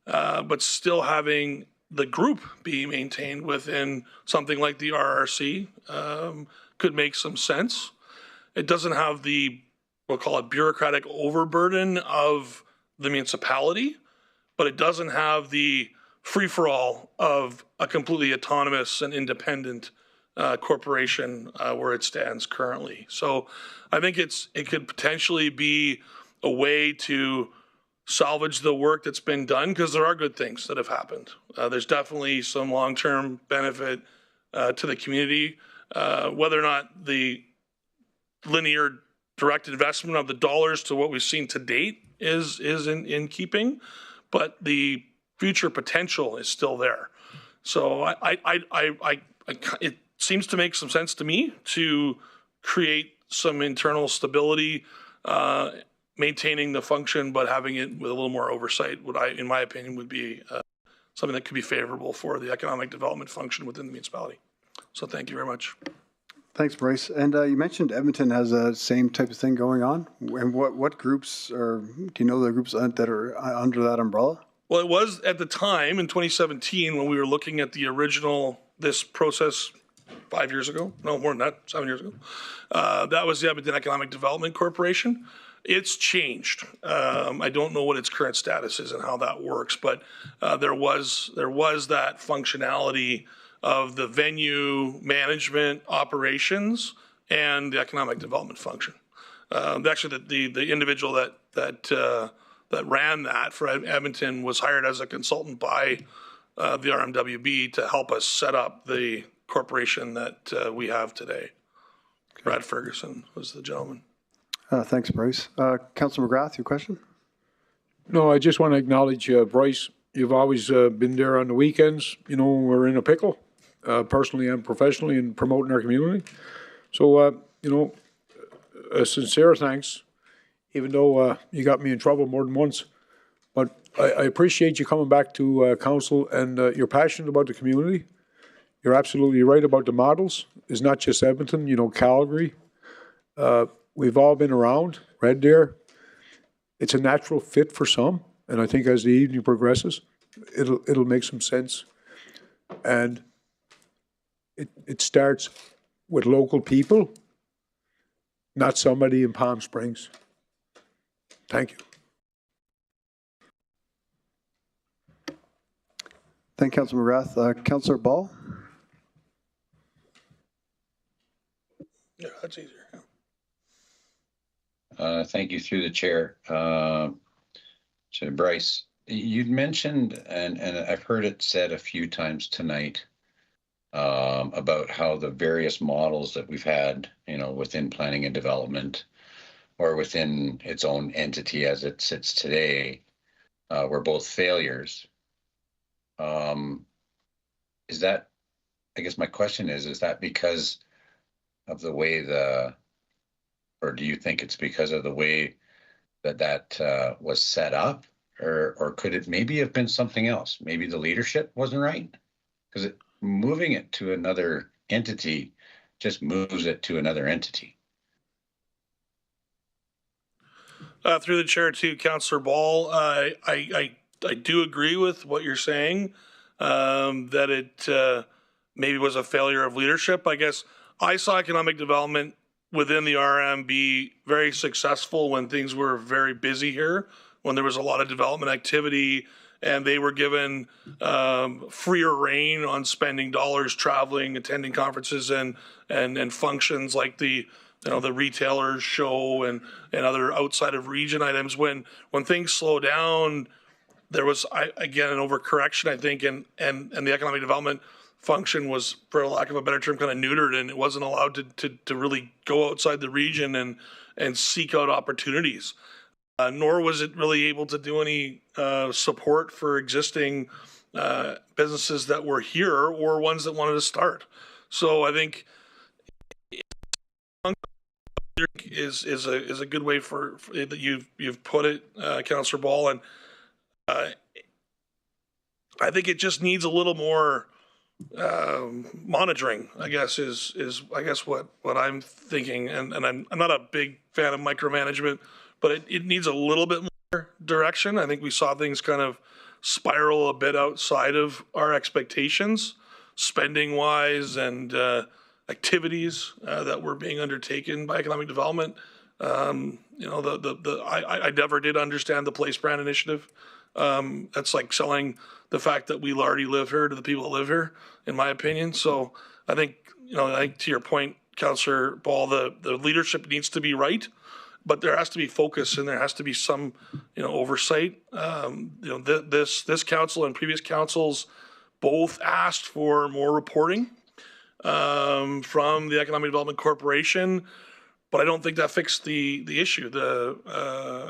Speaker 13: but still having the group be maintained within something like the RRC could make some sense. It doesn't have the, we'll call it bureaucratic overburden of the municipality, but it doesn't have the free-for-all of a completely autonomous and independent corporation where it stands currently. So I think it could potentially be a way to salvage the work that's been done because there are good things that have happened. There's definitely some long-term benefit to the community. Whether or not the linear direct investment of the dollars to what we've seen to date is in keeping, but the future potential is still there. So it seems to make some sense to me to create some internal stability, maintaining the function, but having it with a little more oversight, in my opinion, would be something that could be favorable for the economic development function within the municipality. So thank you very much.
Speaker 1: Thanks, Bryce. And you mentioned Edmonton has a same type of thing going on. And what groups, or do you know the groups that are under that umbrella?
Speaker 13: Well, it was at the time in 2017 when we were looking at the original, this process 5 years ago. No, more than that, 7 years ago. That was the Edmonton Economic Development Corporation. It's changed. I don't know what its current status is and how that works, but there was that functionality of the venue management operations and the economic development function. Actually, the individual that ran that for Edmonton was hired as a consultant by the RMWB to help us set up the corporation that we have today. Okay. Brad Ferguson was the gentleman.
Speaker 1: Thanks, Bryce. Councillor McGrath, your question?
Speaker 12: No, I just want to acknowledge, Bryce, you've always been there on the weekends. You know, we're in a pickle, personally and professionally, in promoting our community. So, a sincere thanks, even though you got me in trouble more than once. But I appreciate you coming back to council, and you're passionate about the community. You're absolutely right about the models. It's not just Edmonton, Calgary. We've all been around, Red Deer. It's a natural fit for some, and I think as the evening progresses, it'll make some sense. And it starts with local people, not somebody in Palm Springs. Thank you.
Speaker 1: Thank you, Councillor McGrath. Councillor Ball?
Speaker 13: Yeah, that's easier.
Speaker 16: Thank you through the chair. To Bryce, you'd mentioned, and I've heard it said a few times tonight, about how the various models that we've had, within planning and development or within its own entity as it sits today, were both failures. Is that, I guess my question is that because of the way or do you think it's because of the way that was set up, or could it maybe have been something else? Maybe the leadership wasn't right? Because moving it to another entity just moves it to another entity.
Speaker 13: Through the chair to Councillor Ball, I do agree with what you're saying, that it maybe was a failure of leadership. I guess I saw economic development within the RM be very successful when things were very busy here, when there was a lot of development activity, and they were given freer rein on spending dollars, traveling, attending conferences and functions like the retailers show and other outside of region items. When things slow down, there was again an overcorrection, I think, and the economic development function was, for lack of a better term, kind of neutered, and it wasn't allowed to really go outside the region and seek out opportunities. Nor was it really able to do any support for existing businesses that were here or ones that wanted to start. So I think is a good way for that you've put it, Councillor Ball, and I think it just needs a little more monitoring, I guess is what I'm thinking, and I'm not a big fan of micromanagement, but it needs a little bit more direction. I think we saw things kind of spiral a bit outside of our expectations, spending wise and activities that were being undertaken by economic development. I never did understand the place brand initiative. That's like selling the fact that we already live here to the people that live here, in my opinion. So I think to your point, Councillor Ball, the leadership needs to be right, but there has to be focus and there has to be some, oversight. This council and previous councils both asked for more reporting from the Economic Development Corporation, but I don't think that fixed the issue.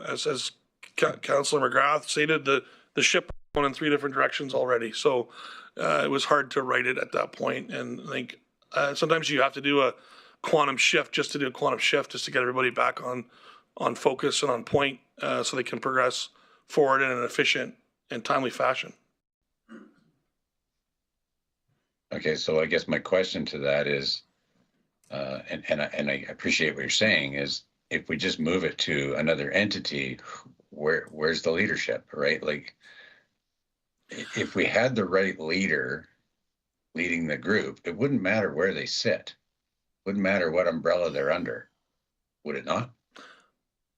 Speaker 13: As Councillor McGrath stated, the ship went in 3 different directions already, so it was hard to right it at that point. And I think sometimes you have to do a quantum shift just to get everybody back on focus and on point, so they can progress forward in an efficient and timely fashion.
Speaker 16: Okay, so I guess my question to that is, and I appreciate what you're saying, is if we just move it to another entity, where's the leadership, right? Like, if we had the right leader leading the group, it wouldn't matter where they sit. Wouldn't matter what umbrella they're under, would it not?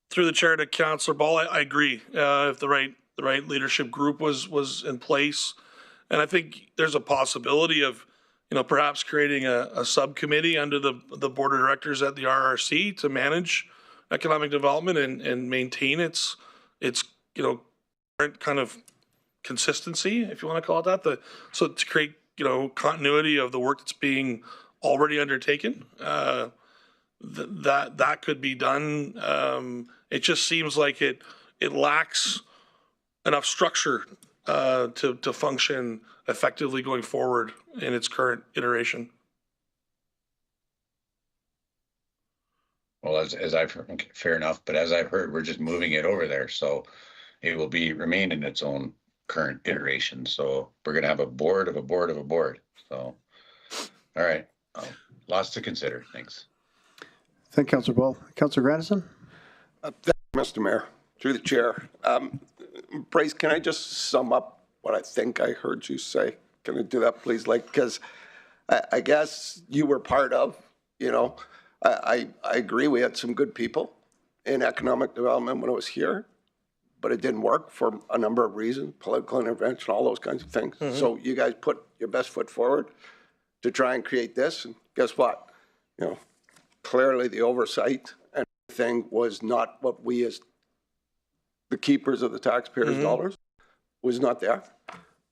Speaker 13: Through the chair to Councillor Ball, I agree. If the right leadership group was in place, and I think there's a possibility of, perhaps creating a subcommittee under the board of directors at the RRC to manage economic development and maintain its current kind of consistency, if you want to call it that. So to create continuity of the work that's being already undertaken, that could be done. It just seems like it lacks enough structure to function effectively going forward in its current iteration.
Speaker 16: Well, as I've heard, fair enough, but as I've heard, we're just moving it over there, so it will remain in its own current iteration. So we're going to have a board of a board of a board. So, all right, lots to consider. Thanks.
Speaker 1: Thank you, Councillor Ball. Councillor Grandison?
Speaker 5: Thank you, Mr. Mayor. Through the chair. Bryce, can I just sum up what I think I heard you say? Can I do that, please? Because I guess you were part of, I agree we had some good people in economic development when I was here, but it didn't work for a number of reasons, political intervention, all those kinds of things. Mm-hmm. So you guys put your best foot forward to try and create this, and guess what? Clearly the oversight and everything was not what we as the keepers of the taxpayers' mm-hmm. dollars was not there.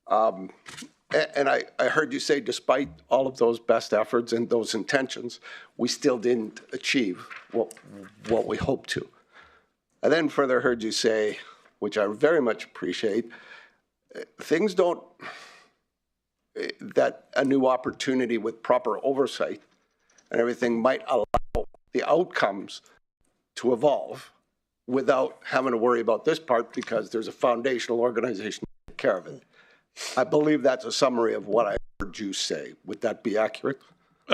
Speaker 5: And I heard you say, despite all of those best efforts and those intentions, we still didn't achieve what we hoped to. I then further heard you say, which I very much appreciate, things don't, that a new opportunity with proper oversight and everything might allow the outcomes to evolve without having to worry about this part because there's a foundational organization to take care of it. I believe that's a summary of what I heard you say. Would that be accurate?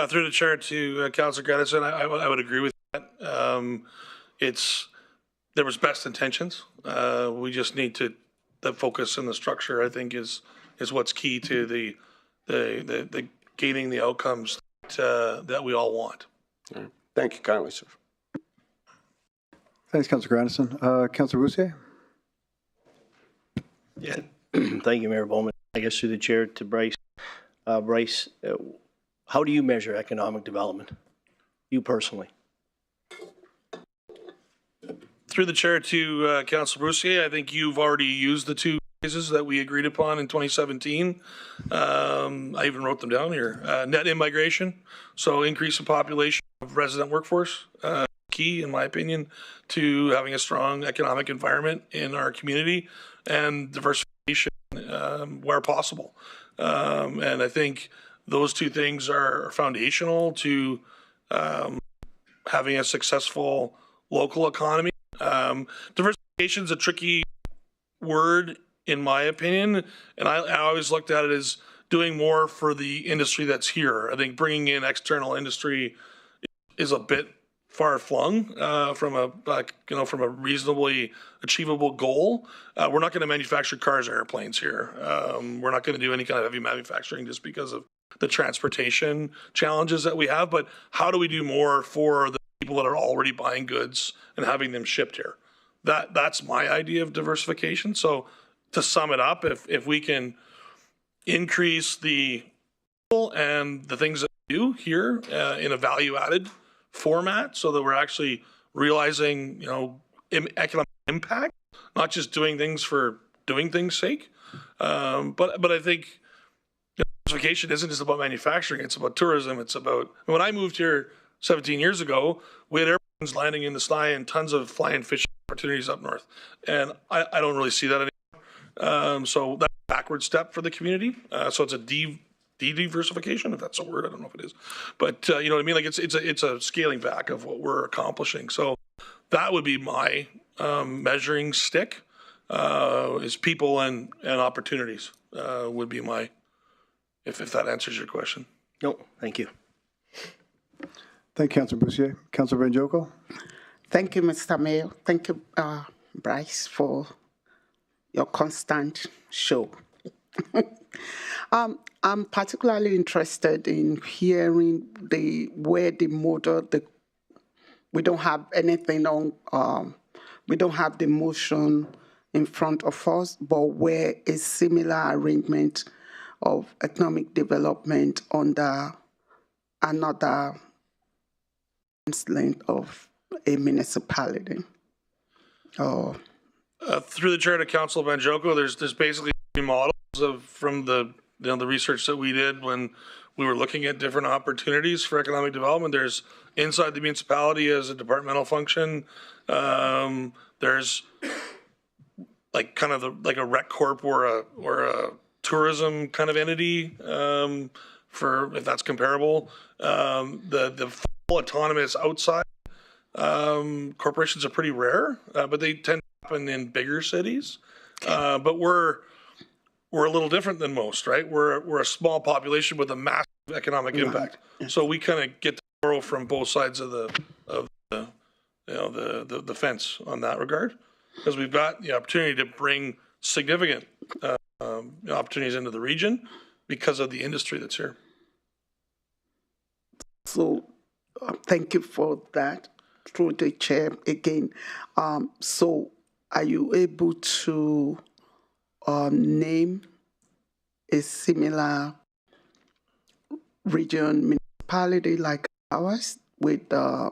Speaker 13: Through the chair to Councillor Grandison, I would agree with that. It's there was best intentions. We just need to, the focus and the structure, I think, is what's key to the gaining the outcomes that we all want.
Speaker 5: Thank you kindly, sir.
Speaker 1: Thanks, Councillor Grandison. Councillor Bussieres?
Speaker 7: Yeah, thank you, Mayor Bowman. I guess through the chair to Bryce. Bryce, how do you measure economic development? You personally?
Speaker 13: Through the chair to Councillor Bussieres, I think you've already used the two phrases that we agreed upon in 2017. I even wrote them down here. Net immigration, so increase in population of resident workforce, key, in my opinion, to having a strong economic environment in our community, and diversification where possible. And I think those two things are foundational to having a successful local economy. Diversification is a tricky word, in my opinion, and I always looked at it as doing more for the industry that's here. I think bringing in external industry is a bit far flung from a reasonably achievable goal. We're not going to manufacture cars or airplanes here. We're not going to do any kind of heavy manufacturing just because of the transportation challenges that we have. But how do we do more for the people that are already buying goods and having them shipped here? That's my idea of diversification. So to sum it up, if we can increase the and the things that we do here in a value-added format, so that we're actually realizing, economic impact, not just doing things for doing things' sake. But I think diversification isn't just about manufacturing; it's about tourism. It's about, when I moved here 17 years ago, we had airplanes landing in the sky and tons of flying fishing opportunities up north, and I don't really see that anymore. So that's a backward step for the community. So it's a de-diversification, if that's a word. I don't know if it is, but you know what I mean. Like it's a scaling back of what we're accomplishing. So that would be my measuring stick. Is people and opportunities would be my, if that answers your question.
Speaker 7: No, thank you.
Speaker 1: Thank you, Councillor Bussieres. Councillor Banjoko?
Speaker 3: Thank you, Mr. Mayor. Thank you, Bryce, for your constant show. I'm particularly interested in hearing where the model, we don't have anything on, we don't have the motion in front of us, but where a similar arrangement of economic development under another length of a municipality.
Speaker 13: Through the chair to Councillor Banjoko, there's basically three models from the research that we did when we were looking at different opportunities for economic development. There's inside the municipality as a departmental function. There's like kind of like a rec corp or a tourism kind of entity, for if that's comparable. The full autonomous outside corporations are pretty rare, but they tend to happen in bigger cities. But we're a little different than most, right? We're a small population with a massive economic impact. So we kind of get to borrow from both sides of the fence on that regard, because we've got the opportunity to bring significant opportunities into the region because of the industry that's here.
Speaker 3: So thank you for that, through the chair again. So are you able to name a similar region municipality like ours with a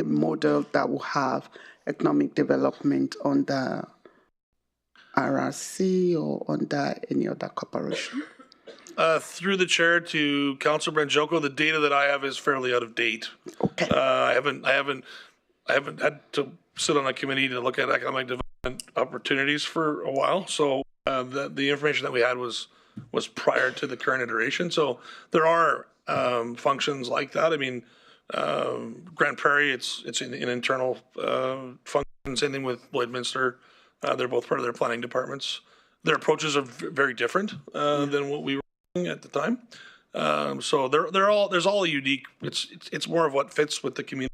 Speaker 3: model that will have economic development under RRC or under any other corporation?
Speaker 13: Through the chair to Councillor Banjoko, the data that I have is fairly out of date.
Speaker 3: Okay.
Speaker 13: I haven't had to sit on a committee to look at economic development opportunities for a while. So the information that we had was prior to the current iteration. So there are functions like that. I mean, Grand Prairie, it's an internal function. Same thing with Lloydminster. They're both part of their planning departments. Their approaches are very different than what we were doing at the time. So there's all a unique. It's more of what fits with the community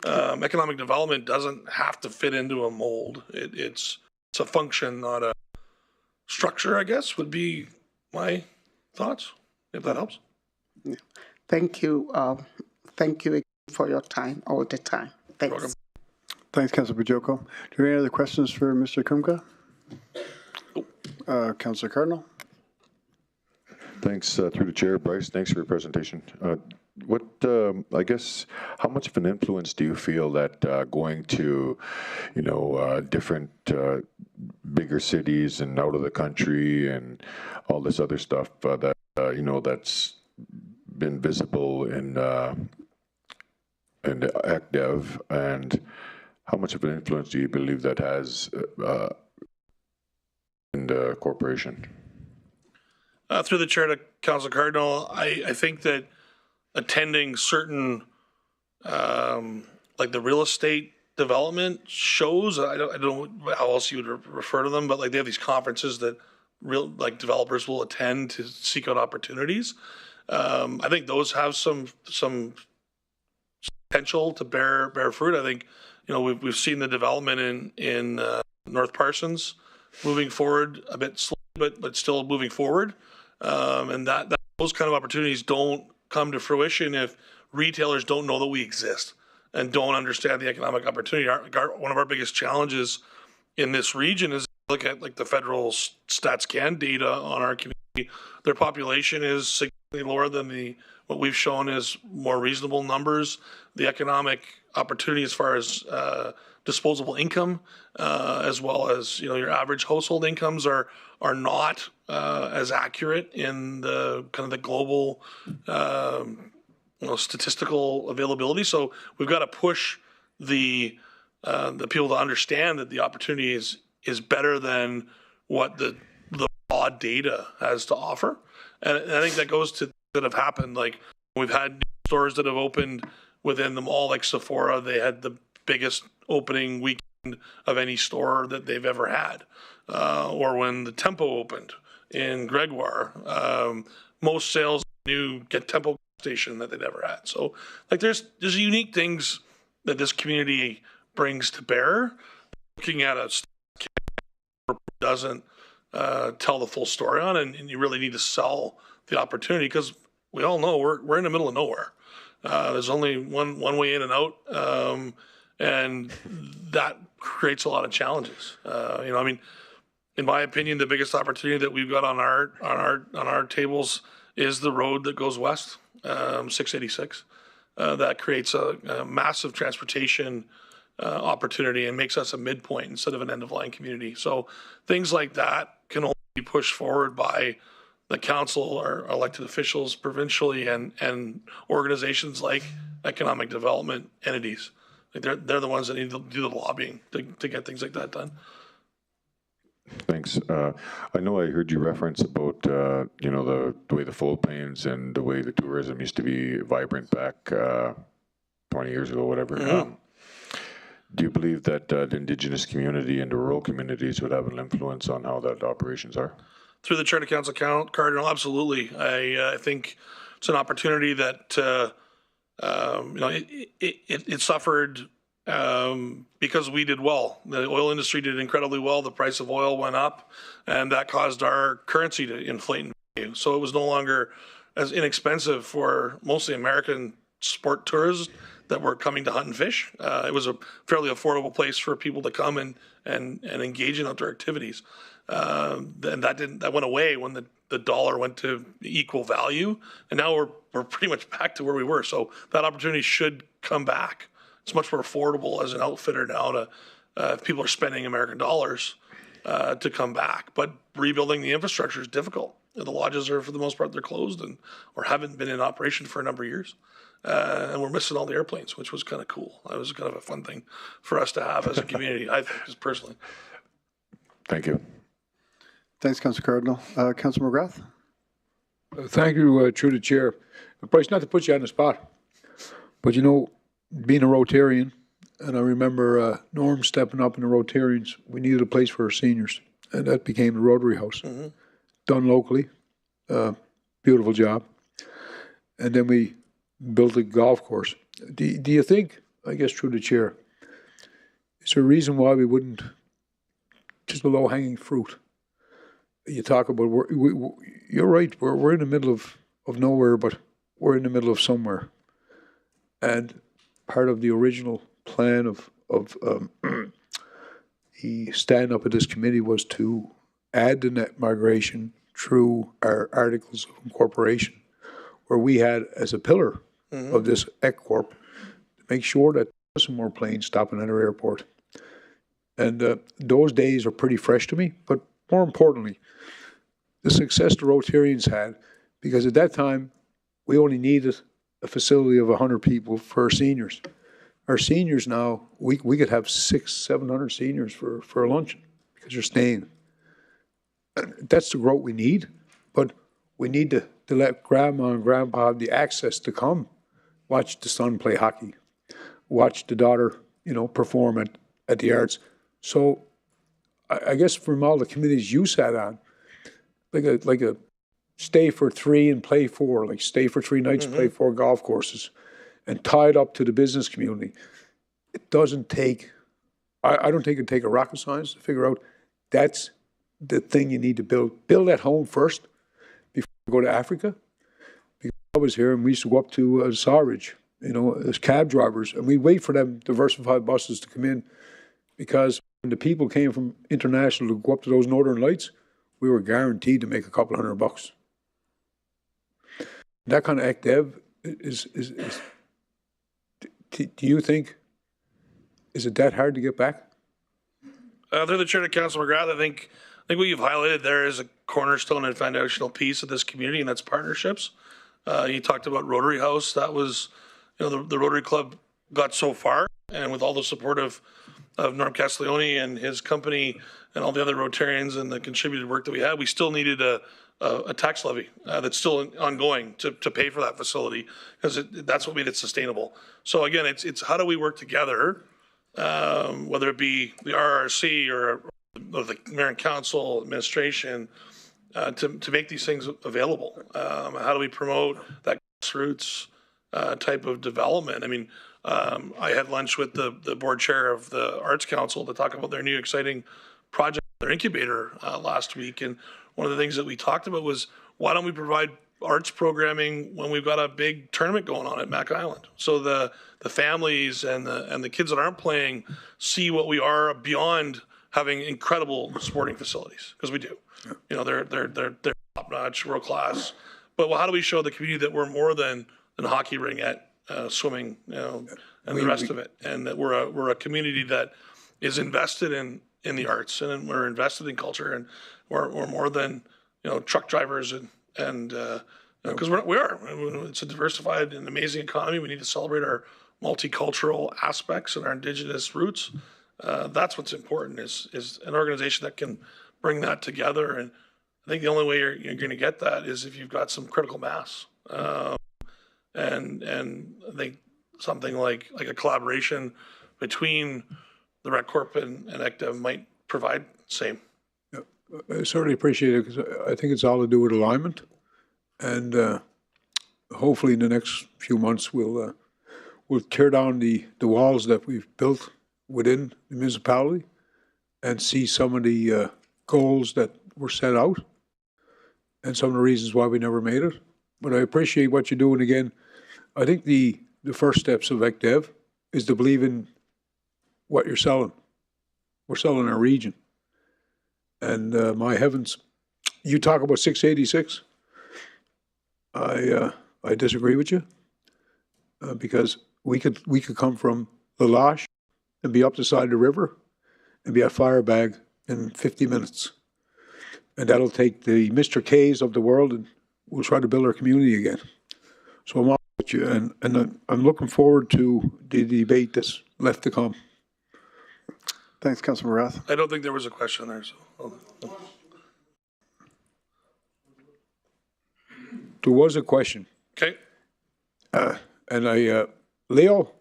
Speaker 13: Economic development doesn't have to fit into a mold. It's a function, not a structure, I guess, would be my thoughts, if that helps.
Speaker 3: Thank you. Thank you for your time all the time. Thanks.
Speaker 1: Thanks, Councillor Banjoko. Do you have any other questions for Mr. Kumka? Councillor Cardinal.
Speaker 2: Thanks, through the chair. Bryce, thanks for your presentation. I guess, how much of an influence do you feel that going to, different bigger cities and out of the country and all this other stuff that, that's been visible in ACDEV, and how much of an influence do you believe that has in the corporation?
Speaker 13: Through the chair to Councillor Cardinal, I think that attending certain, like the real estate development shows, I don't know how else you would refer to them, but like they have these conferences that developers will attend to seek out opportunities. I think those have some potential to bear fruit. I think, we've seen the development in North Parsons moving forward a bit slowly, but still moving forward. And that those kind of opportunities don't come to fruition if retailers don't know that we exist and don't understand the economic opportunity. One of our biggest challenges in this region is look at like the federal StatsCan data on our community. Their population is significantly lower than what we've shown is more reasonable numbers. The economic opportunity as far as disposable income, as well as your average household incomes are not as accurate in the kind of the global statistical availability. So we've got to push the people to understand that the opportunity is better than what the raw data has to offer. And I think that goes to that have happened. Like we've had stores that have opened within the mall, like Sephora. They had the biggest opening weekend of any store that they've ever had. Or when the Tempo opened in Gregoire, most sales new Get Tempo station that they'd ever had. So like there's unique things that this community brings to bear. Looking at a doesn't tell the full story on, and you really need to sell the opportunity because we all know we're in the middle of nowhere. There's only one way in and out, and that creates a lot of challenges. In my opinion, the biggest opportunity that we've got on our tables is the road that goes west, 686. That creates a massive transportation opportunity and makes us a midpoint instead of an end-of-line community. So things like that can only be pushed forward by the council or elected officials provincially and organizations like economic development entities. Like they're the ones that need to do the lobbying to get things like that done.
Speaker 2: Thanks. I know I heard you reference about, the way the float plains and the way the tourism used to be vibrant back 20 years ago, whatever.
Speaker 13: Mm-hmm.
Speaker 2: Do you believe that the Indigenous community and the rural communities would have an influence on how that operations are?
Speaker 13: Through the Chair to Council Cardinal, absolutely. I think it's an opportunity that it suffered because we did well. The oil industry did incredibly well. The price of oil went up, and that caused our currency to inflate in value. So it was no longer as inexpensive for mostly American sport tourists that were coming to hunt and fish. It was a fairly affordable place for people to come and engage in outdoor activities. And that went away when the dollar went to equal value, and now we're pretty much back to where we were. So that opportunity should come back. It's much more affordable as an outfitter now to if people are spending American dollars to come back. But rebuilding the infrastructure is difficult. The lodges are, for the most part, they're closed or haven't been in operation for a number of years. And we're missing all the airplanes, which was kind of cool. That was kind of a fun thing for us to have as a community, I think, just personally.
Speaker 2: Thank you.
Speaker 1: Thanks, Councillor Cardinal. Councillor McGrath.
Speaker 12: Thank you, through the chair. Bryce, not to put you on the spot, but being a Rotarian, and I remember Norm stepping up in the Rotarians, we needed a place for our seniors, and that became the Rotary House. Mm-hmm. Done locally, beautiful job. And then we built a golf course. Do you think, I guess through the chair, is there a reason why we wouldn't, just a low-hanging fruit? You talk about, you're right, we're in the middle of nowhere, but we're in the middle of somewhere. And part of the original plan of the stand-up of this committee was to add the net migration through our articles of incorporation, where we had as a pillar of this ECCorp to make sure that there's some more planes stopping at our airport. And those days are pretty fresh to me, but more importantly, the success the Rotarians had, because at that time, we only needed a facility of 100 people for our seniors. Our seniors now, we could have 600-700 seniors for a luncheon because they're staying. And that's the growth we need, but we need to let grandma and grandpa have the access to come watch the son play hockey, watch the daughter, perform at the arts. So I guess from all the committees you sat on, like a stay for 3 and play 4, like stay for 3 nights, play 4 golf courses, and tie it up to the business community. It doesn't take, I don't think it'd take a rocket science to figure out that's the thing you need to build. Build at home first before you go to Africa. Because I was here and we used to go up to Sawridge, as cab drivers, and we'd wait for them diversified buses to come in, because when the people came from international to go up to those Northern Lights, we were guaranteed to make a couple $100. That kind of ECDEV is do you think, is it that hard to get back?
Speaker 13: Through the chair to Councillor McGrath, I think what you've highlighted there is a cornerstone and foundational piece of this community, and that's partnerships. You talked about Rotary House. That was, the Rotary Club got so far, and with all the support of Norm Castiglione and his company and all the other Rotarians and the contributed work that we had, we still needed a tax levy that's still ongoing to pay for that facility, because that's what made it sustainable. So again, it's how do we work together, whether it be the RRC or the Mayor and Council, administration, to make these things available. How do we promote that grassroots type of development? I mean, I had lunch with the board chair of the Arts Council to talk about their new exciting project, their incubator, last week. And one of the things that we talked about was, why don't we provide arts programming when we've got a big tournament going on at Mac Island? So the families and the kids that aren't playing see what we are beyond having incredible sporting facilities, because we do. They're top notch, world class. But how do we show the community that we're more than hockey ring at swimming, and the rest of it, and that we're a community that is invested in the arts, and we're invested in culture, and we're more than truck drivers and because we are. It's a diversified and amazing economy. We need to celebrate our multicultural aspects and our Indigenous roots. That's what's important, is an organization that can bring that together. And I think the only way you're going to get that is if you've got some critical mass. And I think something like a collaboration between the Rec Corp and ECDEV might provide same.
Speaker 12: Yeah, I certainly appreciate it, because I think it's all to do with alignment. And hopefully in the next few months we'll tear down the walls that we've built within the municipality and see some of the goals that were set out and some of the reasons why we never made it. But I appreciate what you're doing. Again, I think the first steps of ECDEV is to believe in what you're selling. We're selling our region. And my heavens, you talk about 686. I disagree with you, because we could come from La Loche and be up the side of the river and be at Firebag in 50 minutes. And that'll take the Mr. K's of the world, and we'll try to build our community again. So I'm all with you, and I'm looking forward to the debate that's left to come.
Speaker 1: Thanks, Councillor Morath.
Speaker 13: I don't think there was a question there. So.
Speaker 12: There was a question.
Speaker 13: Okay.
Speaker 12: And Leo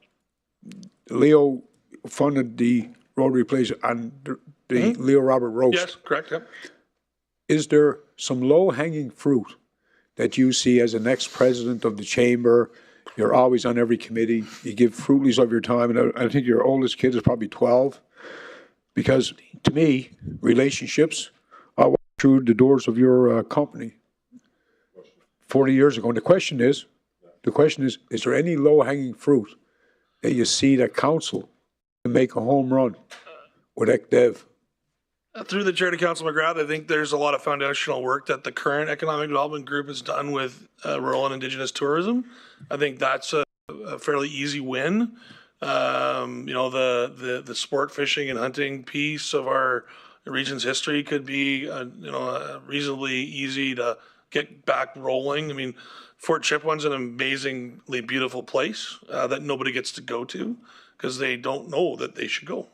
Speaker 12: funded the road replacement on the Leo Robert Roast.
Speaker 13: Yes, correct. Yep.
Speaker 12: Is there some low-hanging fruit that you see as the next president of the chamber, You're always on every committee. You give fruitlies of your time, and I think your oldest kid is probably 12. Because to me, relationships, I walked through the doors of your company 40 years ago. And the question is there any low-hanging fruit that you see that council can make a home run with ECDEV?
Speaker 13: Through the chair to Councillor McGrath, I think there's a lot of foundational work that the current economic development group has done with rural and Indigenous tourism. I think that's a fairly easy win. The sport fishing and hunting piece of our region's history could be, reasonably easy to get back rolling. I mean, Fort Chipewyan's an amazingly beautiful place that nobody gets to go to because they don't know that they should go.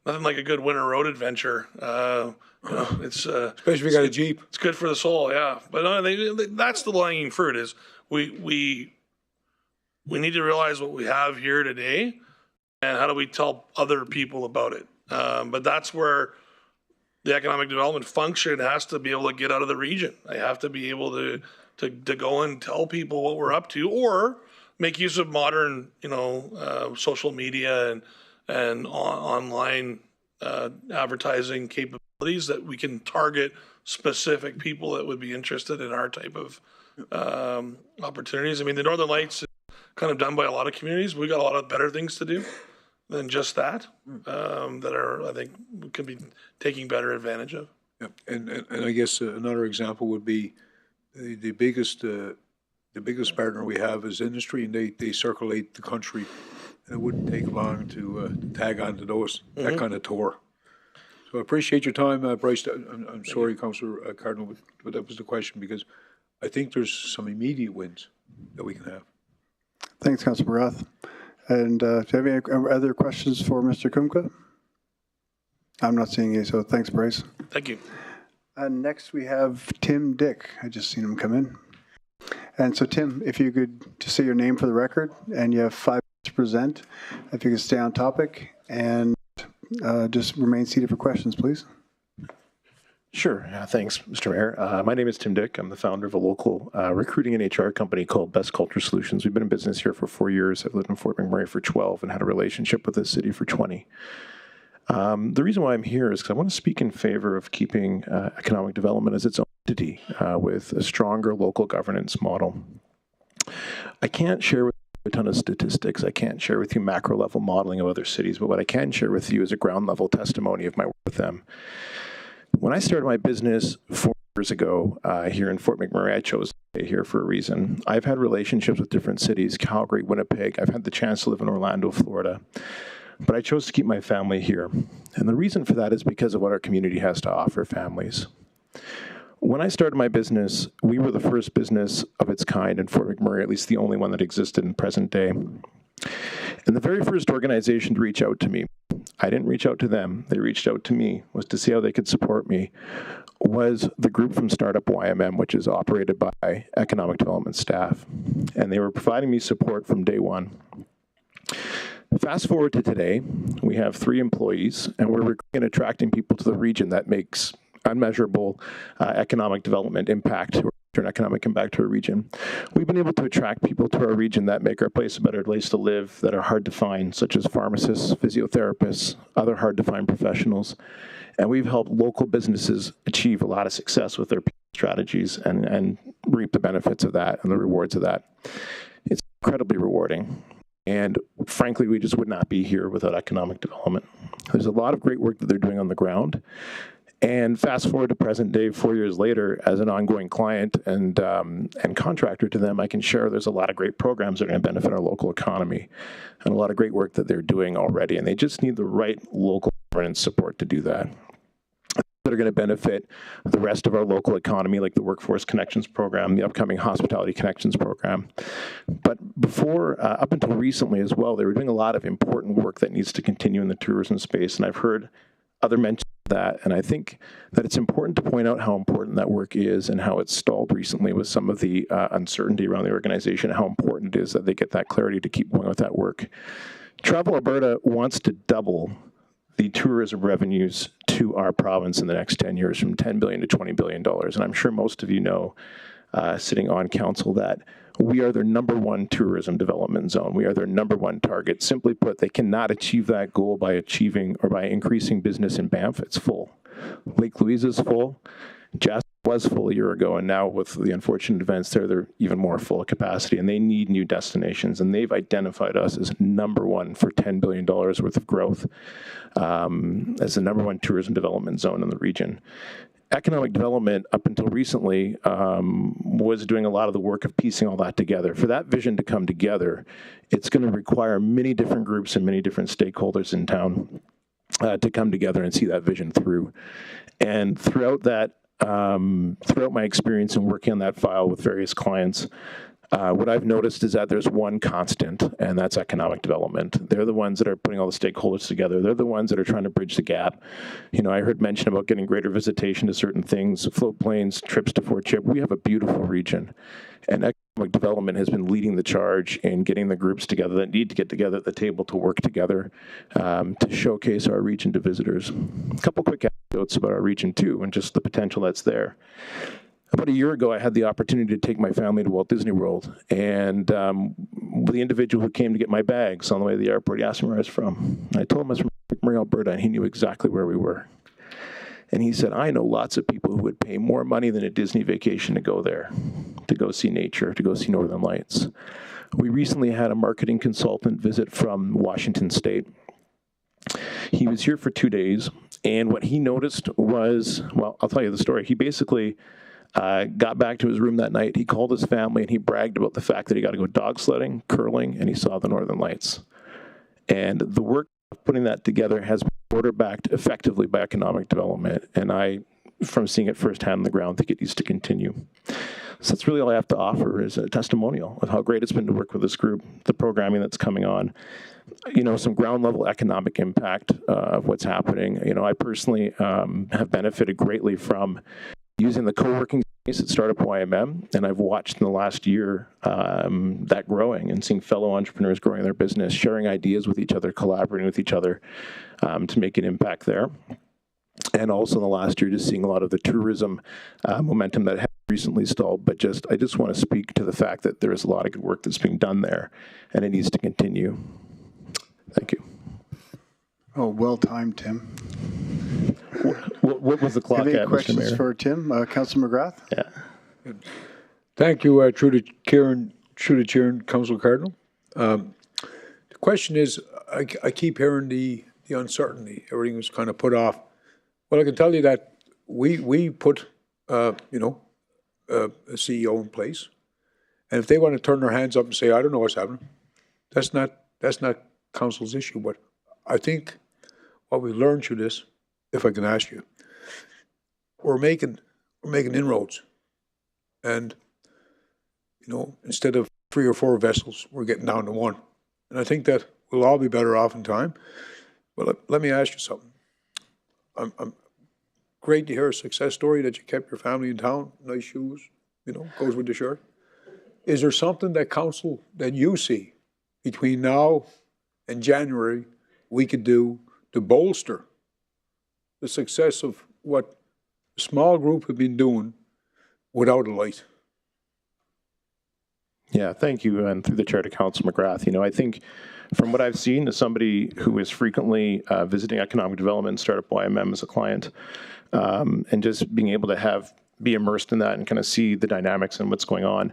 Speaker 13: Nothing like a good winter road adventure. It's
Speaker 12: especially if you got a Jeep.
Speaker 13: It's good for the soul, yeah. But that's the low-hanging fruit is we need to realize what we have here today and how do we tell other people about it. But that's where the economic development function has to be able to get out of the region. They have to be able to go and tell people what we're up to or make use of modern, social media and online advertising capabilities that we can target specific people that would be interested in our type of opportunities. I mean, the Northern Lights is kind of done by a lot of communities. We've got a lot of better things to do than just that, that are, I think, we could be taking better advantage of.
Speaker 12: Yeah. And I guess another example would be the biggest partner we have is industry, and they circulate the country. And it wouldn't take long to tag on to that kind of tour. So I appreciate your time, Bryce. I'm sorry, Councillor Cardinal, but that was the question because I think there's some immediate wins that we can have.
Speaker 1: Thanks, Councillor McGrath. And do you have any other questions for Mr. Kumka? I'm not seeing any, so thanks, Bryce.
Speaker 13: Thank you.
Speaker 1: Next, we have Tim Dick. I just seen him come in. And so, Tim, if you could just say your name for the record, and you have 5 minutes to present. If you could stay on topic and just remain seated for questions, please.
Speaker 14: Sure. Thanks, Mr. Mayor. My name is Tim Dick. I'm the founder of a local recruiting and HR company called Best Culture Solutions. We've been in business here for 4 years. I've lived in Fort McMurray for 12 and had a relationship with this city for 20. The reason why I'm here is because I want to speak in favor of keeping economic development as its own entity with a stronger local governance model. I can't share with you a ton of statistics. I can't share with you macro level modeling of other cities, but what I can share with you is a ground level testimony of my work with them. When I started my business 4 years ago here in Fort McMurray, I chose to stay here for a reason. I've had relationships with different cities, Calgary, Winnipeg. I've had the chance to live in Orlando, Florida. But I chose to keep my family here. And the reason for that is because of what our community has to offer families. When I started my business, we were the first business of its kind in Fort McMurray, at least the only one that existed in present day. And the very first organization to reach out to me, I didn't reach out to them, they reached out to me, was to see how they could support me, was the group from Startup YMM, which is operated by economic development staff. And they were providing me support from day one. Fast forward to today, we have 3 employees, and we're recruiting and attracting people to the region that makes unmeasurable economic development impact or an economic impact to our region. We've been able to attract people to our region that make our place a better place to live, that are hard to find, such as pharmacists, physiotherapists, other hard to find professionals. And we've helped local businesses achieve a lot of success with their strategies and reap the benefits of that and the rewards of that. It's incredibly rewarding. And frankly, we just would not be here without economic development. There's a lot of great work that they're doing on the ground. And fast forward to present day, 4 years later, as an ongoing client and contractor to them, I can share there's a lot of great programs that are going to benefit our local economy and a lot of great work that they're doing already. And they just need the right local governance support to do that. That are going to benefit the rest of our local economy, like the Workforce Connections Program, the upcoming Hospitality Connections Program. But before, up until recently as well, they were doing a lot of important work that needs to continue in the tourism space. And I've heard other mentions of that. And I think that it's important to point out how important that work is and how it's stalled recently with some of the uncertainty around the organization, how important it is that they get that clarity to keep going with that work. Travel Alberta wants to double the tourism revenues to our province in the next 10 years from $10 billion to $20 billion. And I'm sure most of you know sitting on council that we are their #1 tourism development zone. We are their #1 target. Simply put, they cannot achieve that goal by increasing business in Banff. It's full. Lake Louise is full. Jasper was full a year ago, and now with the unfortunate events there, they're even more full of capacity, and they need new destinations, and they've identified us as #1 for $10 billion worth of growth as the #1 tourism development zone in the region. Economic development, up until recently, was doing a lot of the work of piecing all that together. For that vision to come together, it's going to require many different groups and many different stakeholders in town to come together and see that vision through. And throughout that, throughout my experience in working on that file with various clients, what I've noticed is that there's one constant, and that's economic development. They're the ones that are putting all the stakeholders together. They're the ones that are trying to bridge the gap. You know, I heard mention about getting greater visitation to certain things, float planes, trips to Fort Chip. We have a beautiful region, and economic development has been leading the charge in getting the groups together that need to get together at the table to work together to showcase our region to visitors. A couple quick anecdotes about our region too, and just the potential that's there. About a year ago, I had the opportunity to take my family to Walt Disney World, and the individual who came to get my bags on the way to the airport, he asked me where I was from. I told him I was from McMurray, Alberta, and he knew exactly where we were. And he said, I know lots of people who would pay more money than a Disney vacation to go there, to go see nature, to go see Northern Lights. We recently had a marketing consultant visit from Washington State. He was here for 2 days, and what he noticed was, well, I'll tell you the story. He basically got back to his room that night. He called his family and he bragged about the fact that he got to go dog sledding, curling, and he saw the Northern Lights. And the work of putting that together has been quarterbacked effectively by economic development. And I, from seeing it firsthand on the ground, think it needs to continue. So that's really all I have to offer is a testimonial of how great it's been to work with this group, the programming that's coming on, you know, some ground level economic impact of what's happening. You know, I personally have benefited greatly from using the co-working space at Startup YMM, and I've watched in the last year that growing and seeing fellow entrepreneurs growing their business, sharing ideas with each other, collaborating with each other to make an impact there. And also in the last year, just seeing a lot of the tourism momentum that has recently stalled, but I just want to speak to the fact that there is a lot of good work that's being done there, and it needs to continue. Thank you.
Speaker 1: Oh, well timed, Tim.
Speaker 14: What was the clock
Speaker 1: Have any
Speaker 14: at,
Speaker 1: questions
Speaker 14: Mr. Mayor?
Speaker 1: for Tim? Councillor McGrath?
Speaker 14: Yeah.
Speaker 12: Thank you, through the chair and Councillor Cardinal. The question is, I keep hearing the uncertainty. Everything was kind of put off. Well, I can tell you that we put, a CEO in place, and if they want to turn their hands up and say, I don't know what's happening, that's not council's issue. But I think what we learned through this, if I can ask you, we're making inroads, and instead of 3 or 4 vessels, we're getting down to 1, and I think that we'll all be better off in time. But let me ask you something. I'm great to hear a success story that you kept your family in town. Nice shoes, goes with the shirt. Is there something that council that you see between now and January we could do to bolster the success of what a small group have been doing without a light?
Speaker 14: Yeah, thank you. And through the chair to Councillor McGrath, I think from what I've seen as somebody who is frequently visiting economic development and Startup YMM as a client, and just being able to be immersed in that and kind of see the dynamics and what's going on,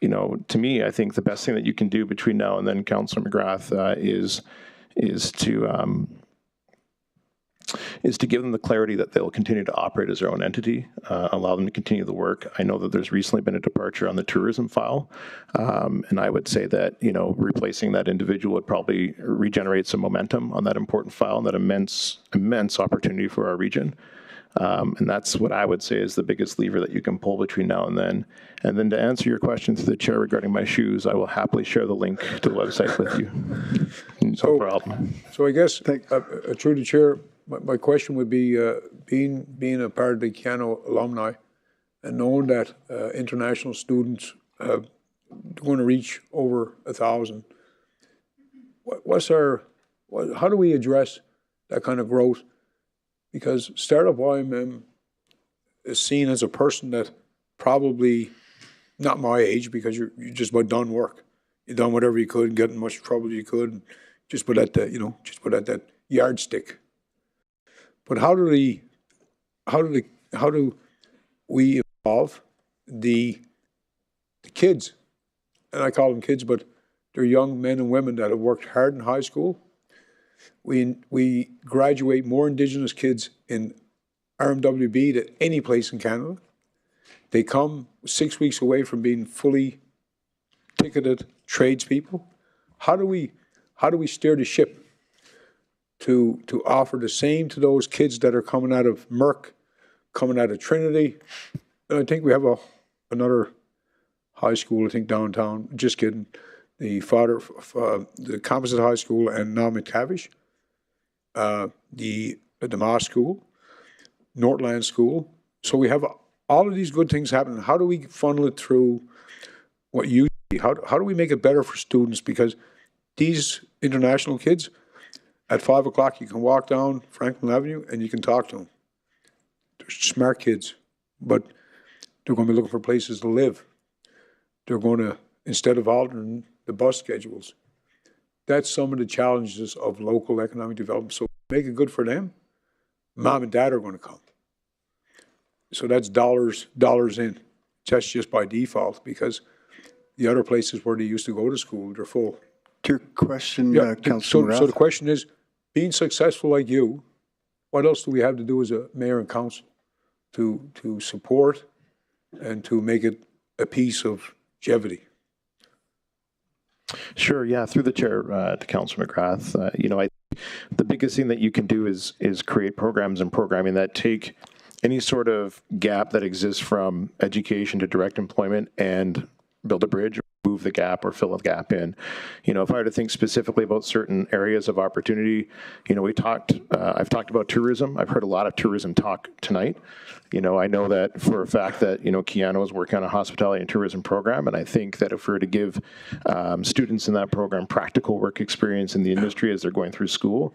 Speaker 14: to me, I think the best thing that you can do between now and then, Councillor McGrath, is to give them the clarity that they'll continue to operate as their own entity, allow them to continue the work. I know that there's recently been a departure on the tourism file, and I would say that, replacing that individual would probably regenerate some momentum on that important file and that immense opportunity for our region. And that's what I would say is the biggest lever that you can pull between now and then. And then to answer your question to the chair regarding my shoes, I will happily share the link to the website with you. No problem.
Speaker 12: So I guess, through the chair, my question would be, being a part of the Keano alumni and knowing that international students are going to reach over 1,000, how do we address that kind of growth? Because Startup YMM is seen as a person that probably not my age, because you're just about done work. You done whatever you could, get in much trouble you could, and just put at the, just put at that yardstick. But how do we involve the kids? And I call them kids, but they're young men and women that have worked hard in high school. We graduate more Indigenous kids in RMWB than any place in Canada. They come 6 weeks away from being fully ticketed tradespeople. How do we steer the ship to offer the same to those kids that are coming out of Merck, coming out of Trinity? And I think we have another high school, I think downtown, just kidding, the Composite High School and now McTavish, the Moss School, Northland School. So we have all of these good things happening. How do we funnel it through what you see? How do we make it better for students? Because these international kids, at 5 o'clock, you can walk down Franklin Avenue and you can talk to them. They're smart kids, but they're going to be looking for places to live. They're going to, instead of altering the bus schedules, that's some of the challenges of local economic development. So make it good for them. Mom and dad are going to come. So that's dollars in. That's just by default, because the other places where they used to go to school, they're full.
Speaker 1: To your question,
Speaker 12: Yeah,
Speaker 1: Councillor
Speaker 12: so the question is, being successful like you, what else do we have to do as a mayor and council to support and to make it a piece of longevity?
Speaker 14: Sure, yeah, through the chair to Councillor McGrath, the biggest thing that you can do is create programs and programming that take any sort of gap that exists from education to direct employment and build a bridge, move the gap or fill a gap in. If I were to think specifically about certain areas of opportunity, I've talked about tourism. I've heard a lot of tourism talk tonight. I know that for a fact that, Keanu is working on a hospitality and tourism program, and I think that if we were to give students in that program practical work experience in the industry as they're going through school,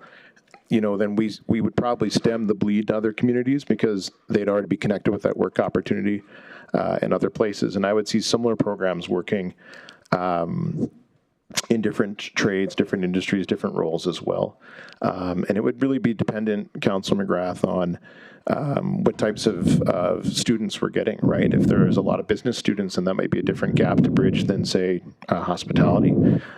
Speaker 14: then we would probably stem the bleed to other communities because they'd already be connected with that work opportunity in other places. And I would see similar programs working in different trades, different industries, different roles as well. And it would really be dependent, Councillor McGrath, on what types of students we're getting, right? If there's a lot of business students, then that might be a different gap to bridge than, say, hospitality.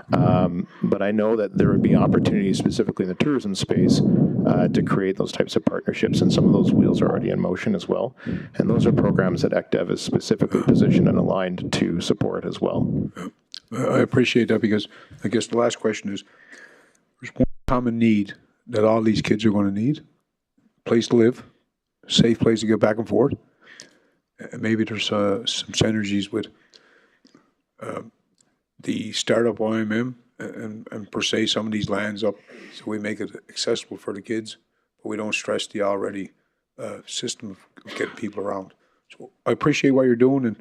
Speaker 14: But I know that there would be opportunities specifically in the tourism space to create those types of partnerships, and some of those wheels are already in motion as well. And those are programs that ECDEV is specifically positioned and aligned to support as well.
Speaker 12: I appreciate that, because I guess the last question is, there's one common need that all these kids are going to need: place to live, safe place to get back and forth. And maybe there's some synergies with the startup IMM and per se some of these lands up, so we make it accessible for the kids, but we don't stress the already system of getting people around. So I appreciate what you're doing,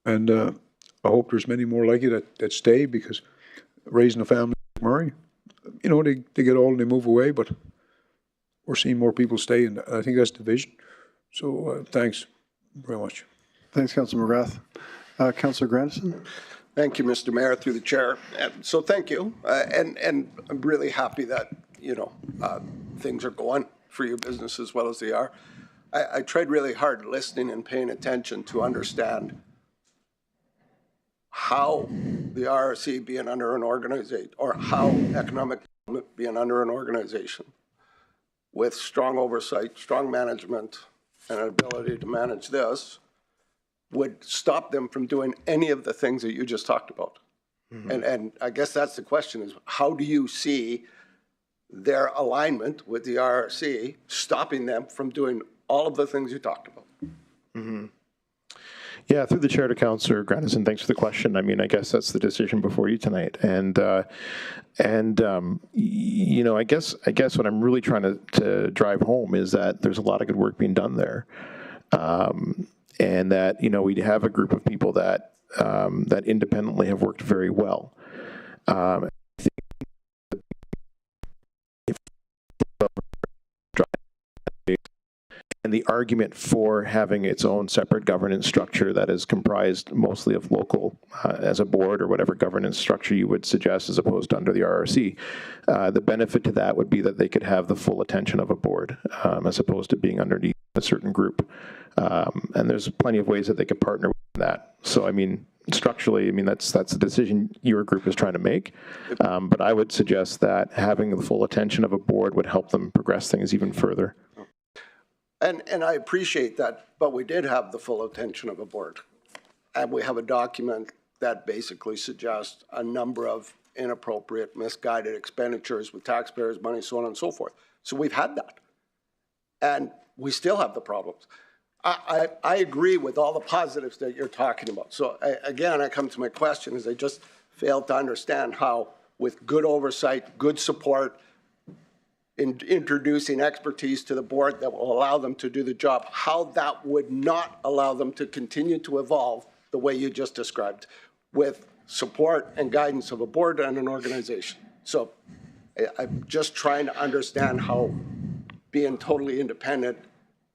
Speaker 12: and I hope there's many more like you that stay, because raising a family in McMurray, they get old and they move away, but we're seeing more people stay, and I think that's the vision. So thanks very much.
Speaker 1: Thanks, Councillor McGrath. Councillor Grandison.
Speaker 5: Thank you, Mr. Mayor, through the chair. And so thank you. And I'm really happy that, things are going for your business as well as they are. I tried really hard listening and paying attention to understand how the RRC being under an organization, or how economic development being under an organization with strong oversight, strong management, and an ability to manage this would stop them from doing any of the things that you just talked about. Mm-hmm. And I guess that's the question, is how do you see their alignment with the RRC stopping them from doing all of the things you talked about?
Speaker 14: Mm-hmm. Yeah, through the chair to Councillor Grandison, thanks for the question. I mean, I guess that's the decision before you tonight. And I guess what I'm really trying to drive home is that there's a lot of good work being done there. And that, we have a group of people that that independently have worked very well. I think if And the argument for having its own separate governance structure that is comprised mostly of local as a board or whatever governance structure you would suggest as opposed to under the RRC, the benefit to that would be that they could have the full attention of a board as opposed to being underneath a certain group. And there's plenty of ways that they could partner with that. So, I mean, structurally, I mean, that's a decision your group is trying to make. But I would suggest that having the full attention of a board would help them progress things even further.
Speaker 5: And I appreciate that, but we did have the full attention of a board. And we have a document that basically suggests a number of inappropriate, misguided expenditures with taxpayers' money, so on and so forth. So we've had that. And we still have the problems. I agree with all the positives that you're talking about. So again, I come to my question is I just fail to understand how with good oversight, good support, in introducing expertise to the board that will allow them to do the job, how that would not allow them to continue to evolve the way you just described with support and guidance of a board and an organization. So I'm just trying to understand how being totally independent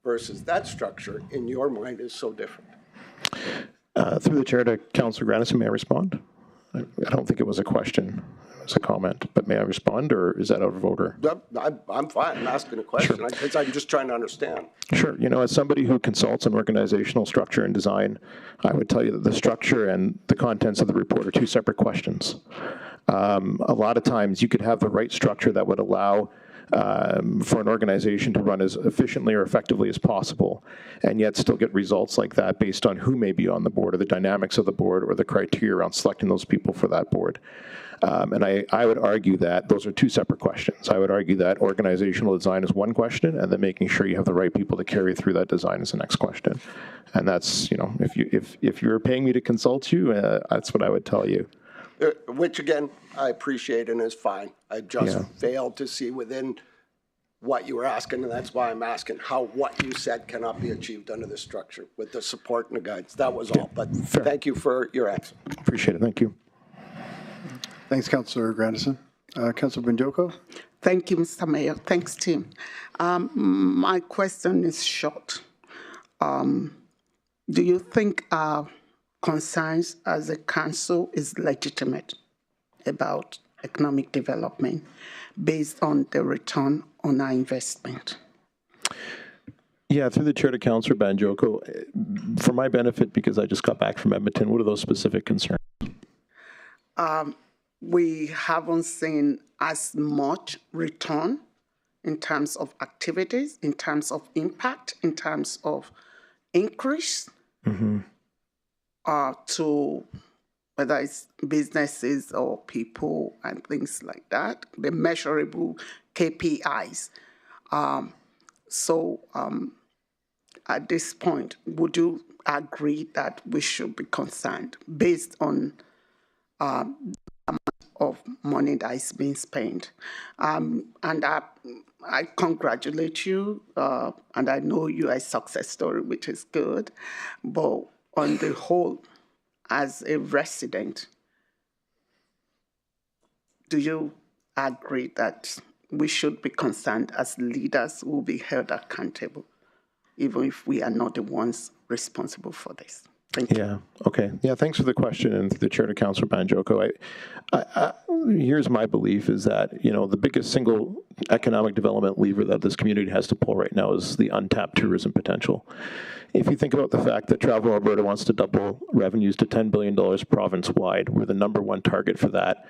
Speaker 5: versus that structure in your mind is so different.
Speaker 14: Through the chair to Councillor Grandison, may I respond? I don't think it was a question. It was a comment, but may I respond, or is that out of order?
Speaker 5: I'm fine. I'm asking a question. Sure. I'm just trying to understand.
Speaker 14: Sure. You know, as somebody who consults on organizational structure and design, I would tell you that the structure and the contents of the report are two separate questions. A lot of times you could have the right structure that would allow for an organization to run as efficiently or effectively as possible, and yet still get results like that based on who may be on the board or the dynamics of the board or the criteria around selecting those people for that board. And I would argue that those are two separate questions. I would argue that organizational design is one question, and then making sure you have the right people to carry through that design is the next question. And that's, you know, if you're paying me to consult you, that's what I would tell you.
Speaker 5: Which again, I appreciate and is fine. I just failed to see within what you were asking, and that's why I'm asking how what you said cannot be achieved under this structure with the support and the guidance. That was all, but thank you for your answer.
Speaker 14: Appreciate it, thank you.
Speaker 1: Thanks, Councillor Grandison. Councillor Banjoko.
Speaker 3: Thank you, Mr. Mayor. Thanks, team. My question is short. Do you think our concerns as a council is legitimate about economic development based on the return on our investment?
Speaker 14: Yeah, through the chair to Councillor Banjoko, for my benefit, because I just got back from Edmonton, what are those specific concerns?
Speaker 3: We haven't seen as much return in terms of activities, in terms of impact, in terms of increase to whether it's businesses or people and things like that, the measurable KPIs. At this point, would you agree that we should be concerned based on the amount of money that is being spent? And I congratulate you, and I know you are a success story, which is good. But on the whole, as a resident, do you agree that we should be concerned as leaders who will be held accountable, even if we are not the ones responsible for this? Thank you.
Speaker 14: Yeah, okay. Yeah, thanks for the question, and the chair to Councillor Banjoko. Here's my belief is that, you know, the biggest single economic development lever that this community has to pull right now is the untapped tourism potential. If you think about the fact that Travel Alberta wants to double revenues to $10 billion province-wide, we're the #1 target for that.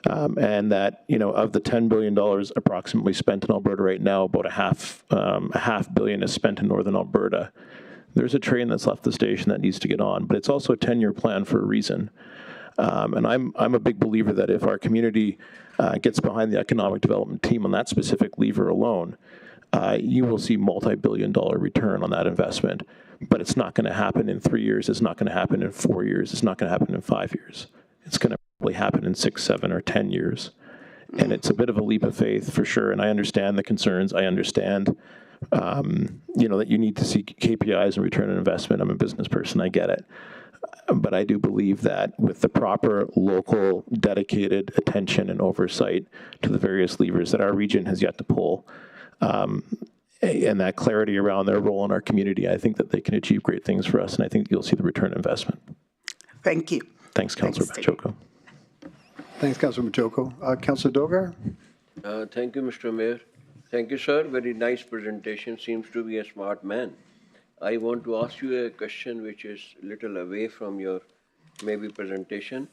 Speaker 14: And that, you know, of the $10 billion approximately spent in Alberta right now, about a half billion is spent in Northern Alberta. There's a train that's left the station that needs to get on, but it's also a 10-year plan for a reason. And I'm a big believer that if our community gets behind the economic development team on that specific lever alone, you will see multi-billion-dollar return on that investment. But it's not going to happen in 3 years. It's not going to happen in 4 years. It's not going to happen in 5 years. It's going to probably happen in 6, 7, or 10 years. And it's a bit of a leap of faith for sure. And I understand the concerns. I understand, you know, that you need to see KPIs and return on investment. I'm a business person. I get it. But I do believe that with the proper local dedicated attention and oversight to the various levers that our region has yet to pull, and that clarity around their role in our community, I think that they can achieve great things for us, and I think you'll see the return on investment.
Speaker 3: Thank you.
Speaker 14: Thanks, Councillor Banjoko.
Speaker 1: Thanks, Councillor Banjoko. Councillor Dogar?
Speaker 4: Thank you, Mr. Mayor. Thank you, sir. Very nice presentation. Seems to be a smart man. I want to ask you a question which is a little away from your maybe presentation.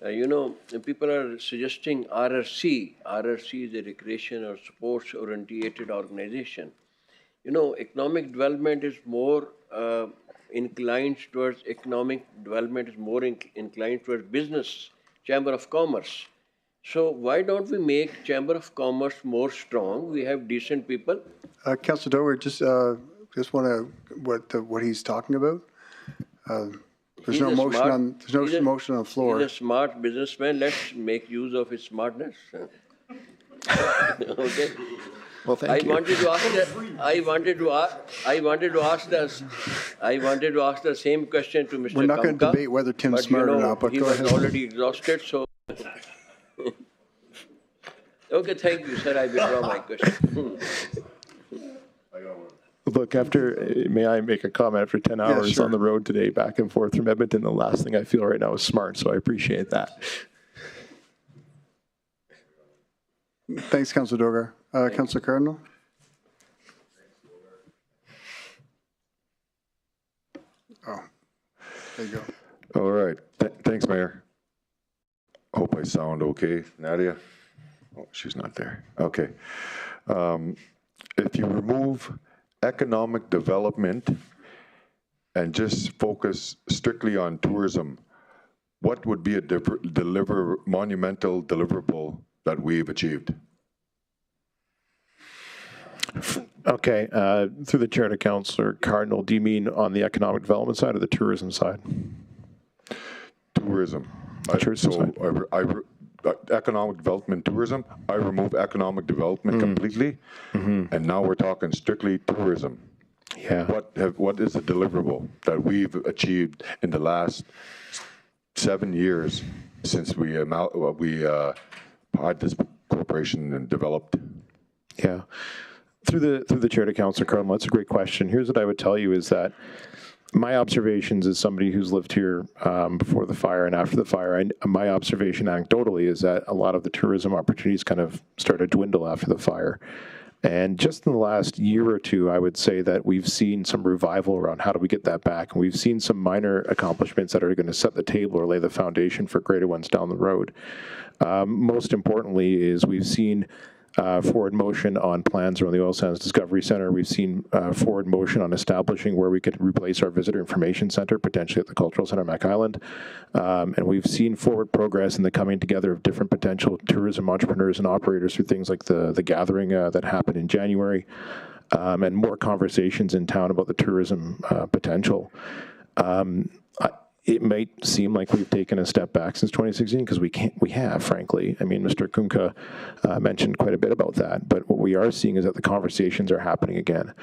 Speaker 4: You know, people are suggesting RRC. RRC is a recreation or sports oriented organization. You know, economic development is more inclined towards inclined towards business, Chamber of Commerce. So why don't we make Chamber of Commerce more strong? We have decent people.
Speaker 1: Councillor Dogar, just want to what he's talking about. There's no motion on the floor.
Speaker 4: He's a smart businessman. Let's make use of his smartness. Okay.
Speaker 14: Well, thank you.
Speaker 4: I wanted to ask the same question to Mr.
Speaker 1: We're not going to
Speaker 4: Kamka,
Speaker 1: debate whether Tim's
Speaker 4: but,
Speaker 1: smart or not, but
Speaker 4: he
Speaker 1: go
Speaker 4: was
Speaker 1: ahead.
Speaker 4: already exhausted, so. Okay, thank you, sir. I withdraw my question.
Speaker 14: Look, may I make a comment? After 10 hours on the road today, back and forth from Edmonton, the last thing I feel right now is smart, so I appreciate that.
Speaker 1: Thanks, Councillor Dogar. Councillor Cardinal? Oh, there you go.
Speaker 2: All right. Thanks, Mayor. Hope I sound okay. Nadia? Oh, she's not there. Okay. If you remove economic development and just focus strictly on tourism, what would be a monumental deliverable that we've achieved?
Speaker 14: Okay, through the chair to Councillor Cardinal, do you mean on the economic development side or the tourism side?
Speaker 2: Tourism. Economic development, tourism, I remove economic development completely, and now we're talking strictly tourism.
Speaker 14: Yeah.
Speaker 2: What is the deliverable that we've achieved in the last 7 years since we had this corporation and developed?
Speaker 14: Yeah. Through the chair to Councillor Cardinal, that's a great question. Here's what I would tell you is that my observations as somebody who's lived here before the fire and after the fire, my observation anecdotally is that a lot of the tourism opportunities kind of started to dwindle after the fire. And just in the last year or two, I would say that we've seen some revival around how do we get that back. And we've seen some minor accomplishments that are going to set the table or lay the foundation for greater ones down the road. Most importantly is we've seen forward motion on plans around the Oil Sands Discovery Center. We've seen forward motion on establishing where we could replace our Visitor Information Center, potentially at the Cultural Center, Mac Island. And we've seen forward progress in the coming together of different potential tourism entrepreneurs and operators through things like the gathering that happened in January, and more conversations in town about the tourism potential. It might seem like we've taken a step back since 2016 because we have, frankly. I mean, Mr. Kunka mentioned quite a bit about that, but what we are seeing is that the conversations are happening again.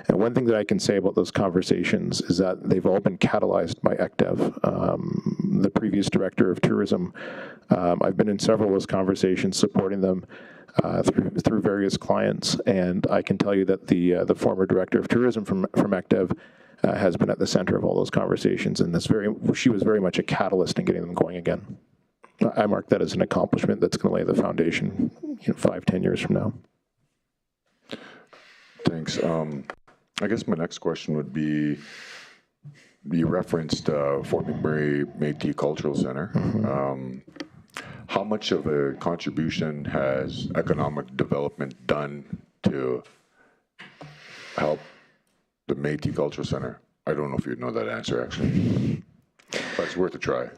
Speaker 14: And one thing that I can say about those conversations is that they've all been catalyzed by ECDEV, the previous director of tourism. I've been in several of those conversations supporting them through various clients, and I can tell you that the former director of tourism from ECDEV has been at the center of all those conversations, and she was very much a catalyst in getting them going again. I mark that as an accomplishment that's going to lay the foundation, 5-10 years from now.
Speaker 2: Thanks. I guess my next question would be, you referenced Fort McMurray Métis Cultural Center. How much of a contribution has economic development done to help the Métis Cultural Center? I don't know if you'd know that answer, actually, but it's worth a try.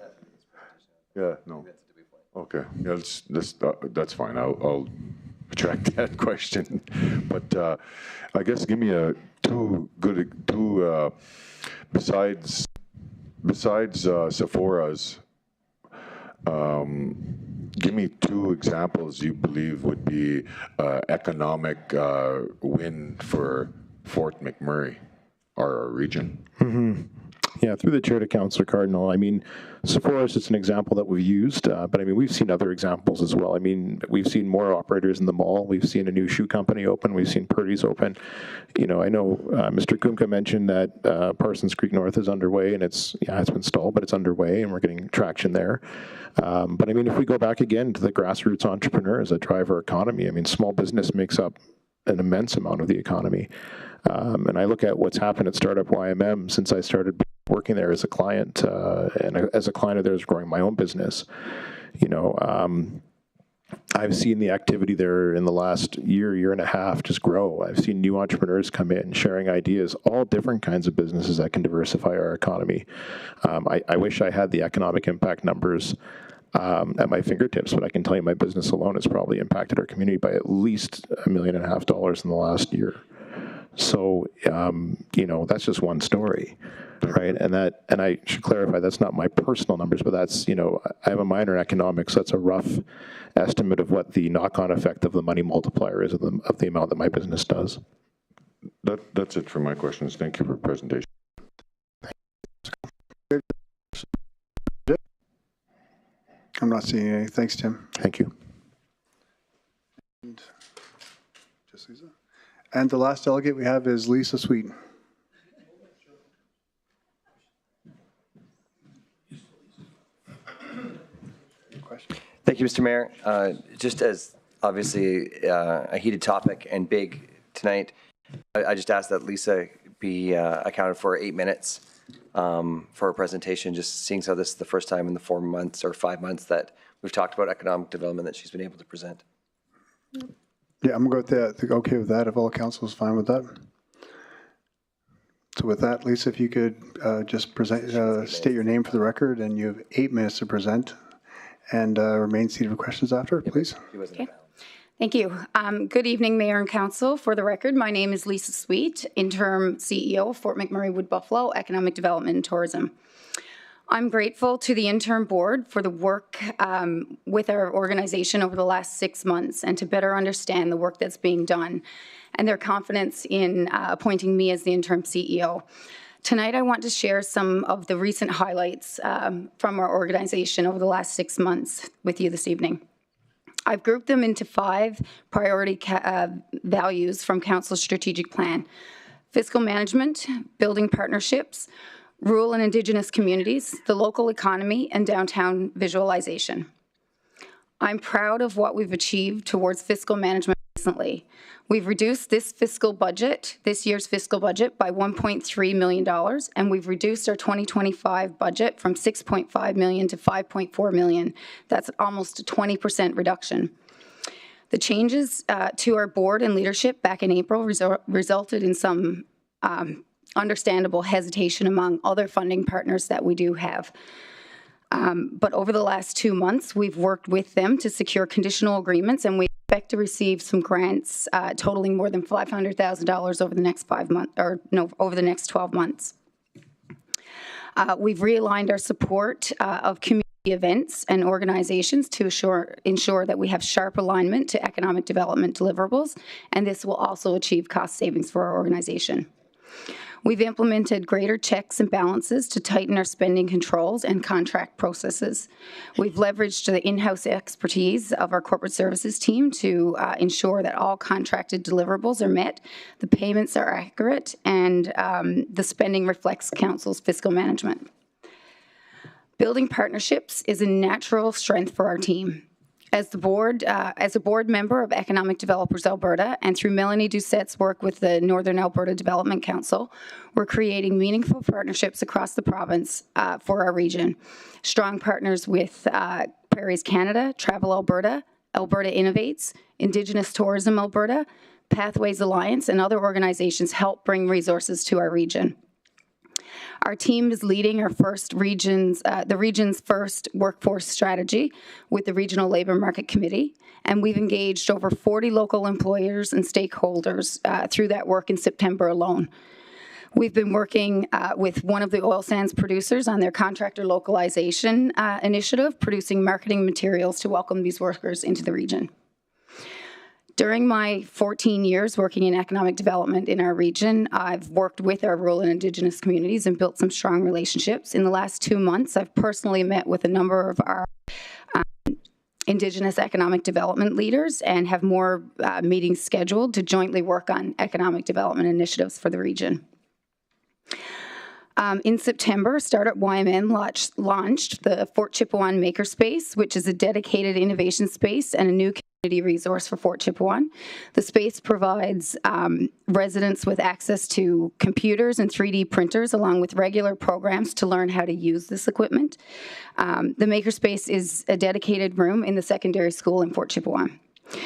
Speaker 2: Yeah, no. Okay, yeah, that's fine. I'll retract that question. But I guess give me besides Sephora's, give me 2 examples you believe would be economic win for Fort McMurray, our region.
Speaker 14: Yeah, through the chair to Councillor Cardinal. I mean, Sephora's is an example that we've used, but I mean, we've seen other examples as well. I mean, we've seen more operators in the mall. We've seen a new shoe company open. We've seen Purdy's open. You know, I know Mr. Kumka mentioned that Parsons Creek North is underway, and it's been stalled, but it's underway, and we're getting traction there. But I mean, if we go back again to the grassroots entrepreneurs that drive our economy, I mean, small business makes up an immense amount of the economy. And I look at what's happened at Startup YMM since I started working there as a client, and as a client of theirs growing my own business. You know, I've seen the activity there in the last year and a half just grow. I've seen new entrepreneurs come in sharing ideas, all different kinds of businesses that can diversify our economy. I wish I had the economic impact numbers at my fingertips, but I can tell you my business alone has probably impacted our community by at least $1.5 million in the last year. So, you know, that's just one story, right? And I should clarify, that's not my personal numbers, but that's, you know, I have a minor in economics. So that's a rough estimate of what the knock-on effect of the money multiplier is of the amount that my business does.
Speaker 2: That's it for my questions. Thank you for the presentation.
Speaker 1: I'm not seeing any. Thanks, Tim.
Speaker 14: Thank you.
Speaker 1: And just Lisa. And the last delegate we have is Lisa Sweet.
Speaker 11: Thank you, Mr. Mayor. Just as obviously a heated topic and big tonight, I just asked that Lisa be accounted for 8 minutes for a presentation, just seeing how this is the first time in the 4 months or 5 months that we've talked about economic development that she's been able to present.
Speaker 1: Yeah, I'm going to go with that. Okay with that, if all council is fine with that. So with that, Lisa, if you could just present, state your name for the record, and you have 8 minutes to present, and remain seated for questions after, please.
Speaker 15: Okay. Thank you. Good evening, Mayor and Council. For the record, my name is Lisa Sweet, Interim CEO of Fort McMurray Wood Buffalo Economic Development and Tourism. I'm grateful to the interim board for the work with our organization over the last 6 months and to better understand the work that's being done and their confidence in appointing me as the interim CEO. Tonight, I want to share some of the recent highlights from our organization over the last 6 months with you this evening. I've grouped them into 5 priority values from Council's strategic plan: fiscal management, building partnerships, rural and Indigenous communities, the local economy, and downtown visualization. I'm proud of what we've achieved towards fiscal management recently. We've reduced this year's fiscal budget by $1.3 million, and we've reduced our 2025 budget from $6.5 million to $5.4 million. That's almost a 20% reduction. The changes to our board and leadership back in April resulted in some understandable hesitation among other funding partners that we do have. But over the last 2 months, we've worked with them to secure conditional agreements, and we expect to receive some grants totaling more than $500,000 over the next 5 months, over the next 12 months. We've realigned our support of community events and organizations to ensure that we have sharp alignment to economic development deliverables, and this will also achieve cost savings for our organization. We've implemented greater checks and balances to tighten our spending controls and contract processes. We've leveraged the in-house expertise of our corporate services team to ensure that all contracted deliverables are met, the payments are accurate, and the spending reflects Council's fiscal management. Building partnerships is a natural strength for our team. As a board member of Economic Developers Alberta, and through Melanie Doucette's work with the Northern Alberta Development Council, we're creating meaningful partnerships across the province for our region. Strong partners with Prairies Canada, Travel Alberta, Alberta Innovates, Indigenous Tourism Alberta, Pathways Alliance, and other organizations help bring resources to our region. Our team is leading our the region's first workforce strategy with the Regional Labour Market Committee, and we've engaged over 40 local employers and stakeholders through that work in September alone. We've been working with one of the oil sands producers on their contractor localization initiative, producing marketing materials to welcome these workers into the region. During my 14 years working in economic development in our region, I've worked with our rural and Indigenous communities and built some strong relationships. In the last 2 months, I've personally met with a number of our Indigenous economic development leaders and have more meetings scheduled to jointly work on economic development initiatives for the region. In September, Startup YMN launched the Fort Chipewyan Makerspace, which is a dedicated innovation space and a new community resource for Fort Chipewyan. The space provides residents with access to computers and 3D printers, along with regular programs to learn how to use this equipment. The Makerspace is a dedicated room in the secondary school in Fort Chipewyan.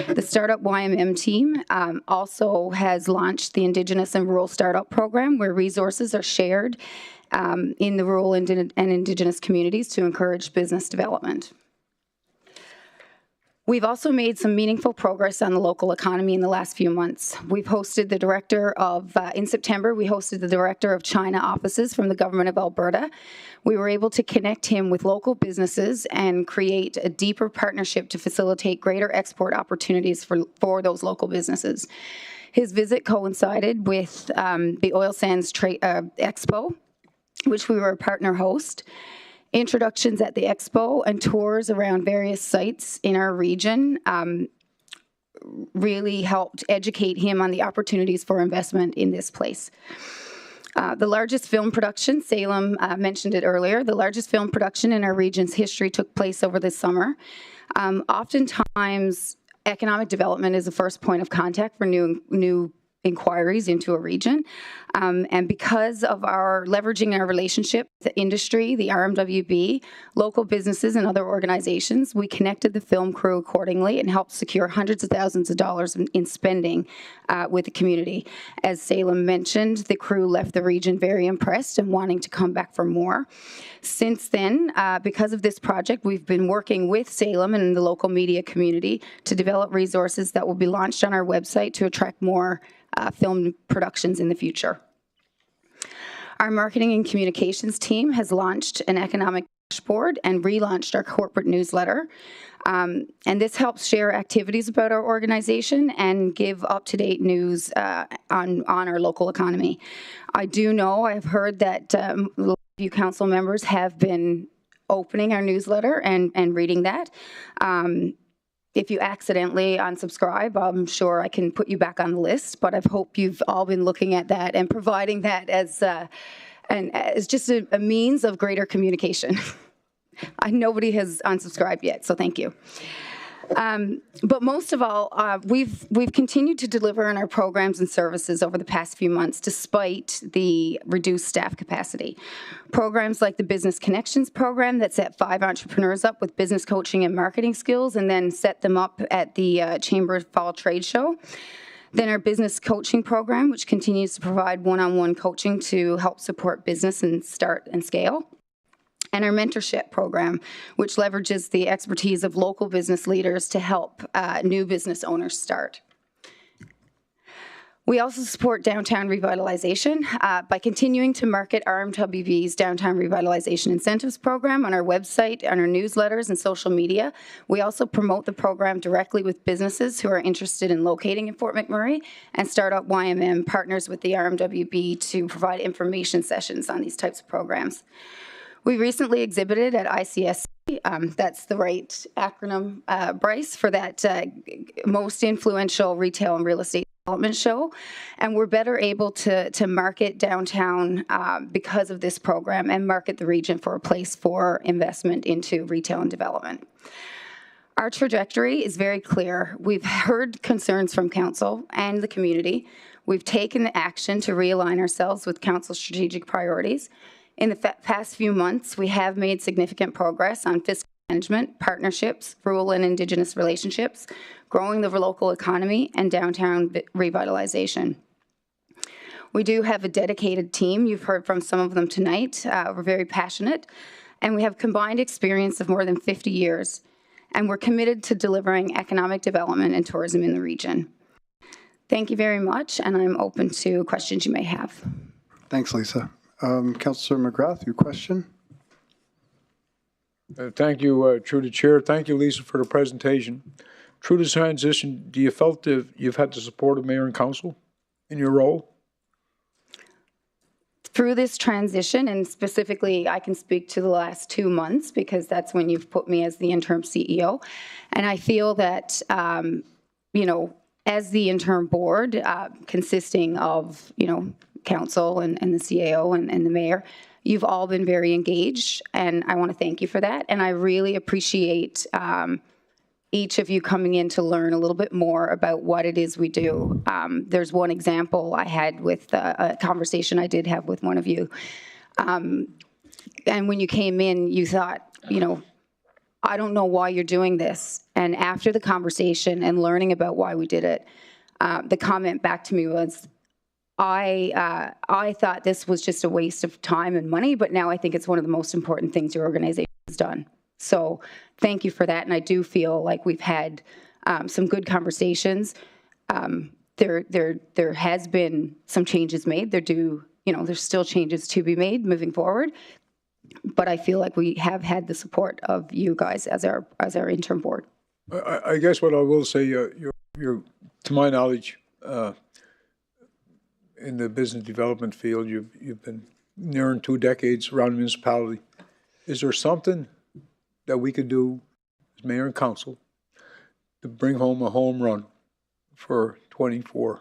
Speaker 15: The Startup YMM team also has launched the Indigenous and Rural Startup Program, where resources are shared in the rural and Indigenous communities to encourage business development. We've also made some meaningful progress on the local economy in the last few months. We've hosted the director of, in September, we hosted the director of China offices from the government of Alberta. We were able to connect him with local businesses and create a deeper partnership to facilitate greater export opportunities for those local businesses. His visit coincided with the Oil Sands Expo, which we were a partner host. Introductions at the Expo and tours around various sites in our region really helped educate him on the opportunities for investment in this place. The largest film production, Salem mentioned it earlier, the largest film production in our region's history took place over this summer. Oftentimes, economic development is the first point of contact for new inquiries into a region. And because of our leveraging our relationship with the industry, the RMWB, local businesses and other organizations, we connected the film crew accordingly and helped secure hundreds of thousands of dollars in spending with the community. As Salem mentioned, the crew left the region very impressed and wanting to come back for more. Since then, because of this project, we've been working with Salem and the local media community to develop resources that will be launched on our website to attract more film productions in the future. Our marketing and communications team has launched an economic dashboard and relaunched our corporate newsletter. And this helps share activities about our organization and give up-to-date news on our local economy. I do know, I've heard that a lot of you council members have been opening our newsletter and reading that. If you accidentally unsubscribe, I'm sure I can put you back on the list, but I hope you've all been looking at that and providing that as just a means of greater communication. Nobody has unsubscribed yet, so thank you. But most of all, we've continued to deliver on our programs and services over the past few months, despite the reduced staff capacity. Programs like the Business Connections program that set 5 entrepreneurs up with business coaching and marketing skills and then set them up at the Chamber Fall Trade Show. Then our business coaching program, which continues to provide one-on-one coaching to help support business and start and scale. And our mentorship program, which leverages the expertise of local business leaders to help new business owners start. We also support downtown revitalization by continuing to market RMWB's Downtown Revitalization Incentives Program on our website, on our newsletters and social media. We also promote the program directly with businesses who are interested in locating in Fort McMurray, and Startup YMM partners with the RMWB to provide information sessions on these types of programs. We recently exhibited at ICSC, that's the right acronym, Bryce, for that most influential retail and real estate development show. And we're better able to market downtown because of this program and market the region for a place for investment into retail and development. Our trajectory is very clear. We've heard concerns from council and the community. We've taken the action to realign ourselves with council's strategic priorities. In the past few months, we have made significant progress on fiscal management, partnerships, rural and Indigenous relationships, growing the local economy, and downtown revitalization. We do have a dedicated team. You've heard from some of them tonight. We're very passionate, and we have combined experience of more than 50 years, and we're committed to delivering economic development and tourism in the region. Thank you very much, and I'm open to questions you may have.
Speaker 1: Thanks, Lisa. Councillor McGrath, your question?
Speaker 12: Thank you, through the chair. Thank you, Lisa, for the presentation. through this transition, do you felt that you've had the support of mayor and council in your role?
Speaker 15: Through this transition, and specifically I can speak to the last 2 months because that's when you've put me as the interim CEO. And I feel that, you know, as the interim board consisting of, you know, council and the CAO and the mayor, you've all been very engaged, and I want to thank you for that. And I really appreciate each of you coming in to learn a little bit more about what it is we do. There's one example I had with a conversation I did have with one of you. And when you came in, you thought, you know, I don't know why you're doing this. And after the conversation and learning about why we did it, the comment back to me was, I thought this was just a waste of time and money, but now I think it's one of the most important things your organization has done. So thank you for that. And I do feel like we've had some good conversations. There has been some changes made. There's still changes to be made moving forward. But I feel like we have had the support of you guys as our interim board.
Speaker 12: I guess what I will say, you're to my knowledge, in the business development field, you've been nearing 2 decades around the municipality. Is there something that we could do as mayor and council to bring home a home run for 24?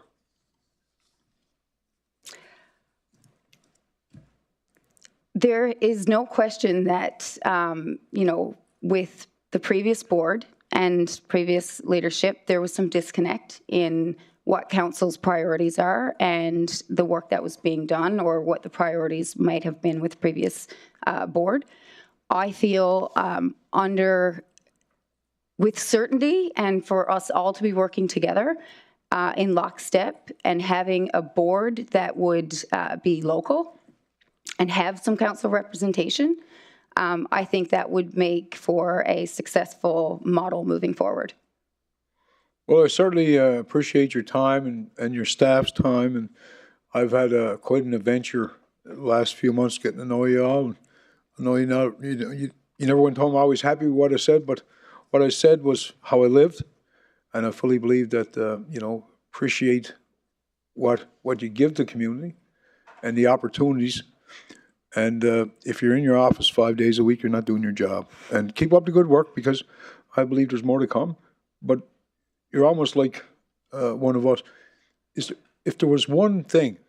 Speaker 15: There is no question that, you know, with the previous board and previous leadership, there was some disconnect in what council's priorities are and the work that was being done, or what the priorities might have been with previous board. I feel with certainty, and for us all to be working together in lockstep and having a board that would be local and have some council representation, I think that would make for a successful model moving forward.
Speaker 12: Well, I certainly appreciate your time and your staff's time, and I've had quite an adventure the last few months getting to know you all. And I know you never went home always happy with what I said, but what I said was how I lived, and I fully believe that appreciate what you give the community and the opportunities. And if you're in your office 5 days a week, you're not doing your job. And keep up the good work, because I believe there's more to come. But you're almost like one of us. If there was one thing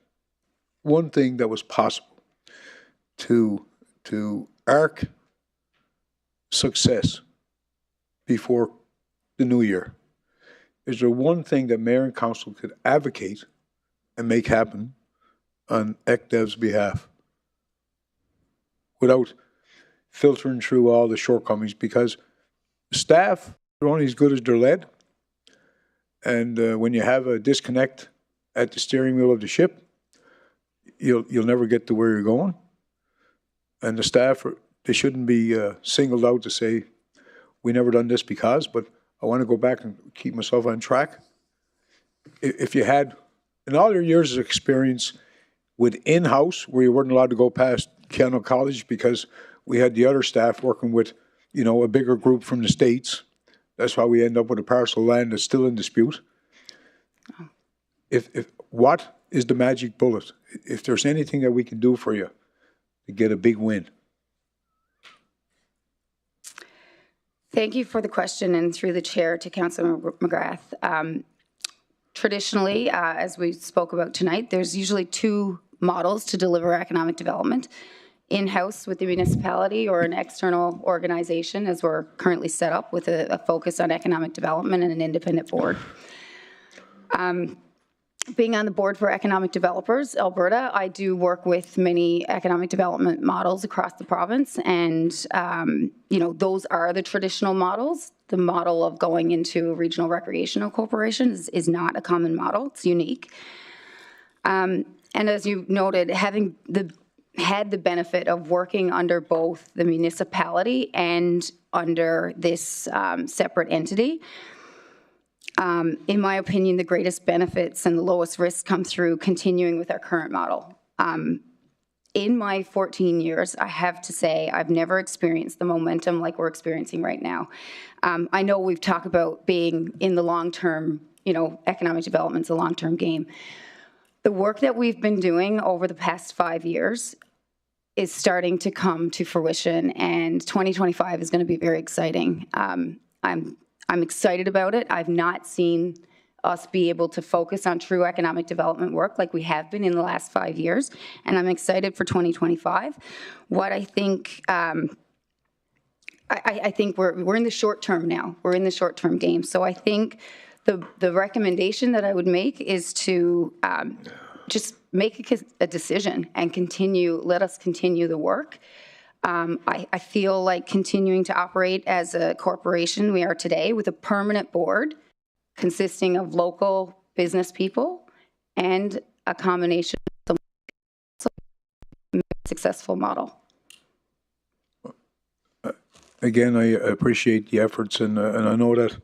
Speaker 12: that was possible to arc success before the new year, is there one thing that mayor and council could advocate and make happen on ECDEV's behalf without filtering through all the shortcomings? Because staff are only as good as they're led. And when you have a disconnect at the steering wheel of the ship, you'll never get to where you're going. And the staff, they shouldn't be singled out to say, we never done this because, but I want to go back and keep myself on track. If you had, in all your years of experience with in-house, where you weren't allowed to go past Keano College because we had the other staff working with, a bigger group from the States. That's why we end up with a parcel of land that's still in dispute. If what is the magic bullet? If there's anything that we can do for you to get a big win.
Speaker 15: Thank you for the question, and through the chair to Councillor McGrath. Traditionally, as we spoke about tonight, there's usually 2 models to deliver economic development: in-house with the municipality, or an external organization, as we're currently set up with a focus on economic development and an independent board. Being on the board for Economic Developers Alberta, I do work with many economic development models across the province, and those are the traditional models. The model of going into a regional recreational corporation is not a common model. It's unique. And as you noted, having had the benefit of working under both the municipality and under this separate entity, in my opinion, the greatest benefits and the lowest risk come through continuing with our current model. in my 14 years, I have to say I've never experienced the momentum like we're experiencing right now. I know we've talked about being in the long-term, economic development's a long-term game. The work that we've been doing over the past 5 years is starting to come to fruition, and 2025 is going to be very exciting. I'm excited about it. I've not seen us be able to focus on true economic development work like we have been in the last 5 years, and I'm excited for 2025. What I think, I think we're in the short term now. We're in the short term game. So I think the recommendation that I would make is to just make a decision and let us continue the work. I feel like continuing to operate as a corporation we are today with a permanent board consisting of local business people and a combination of a successful model.
Speaker 12: Again, I appreciate the efforts, and I know that,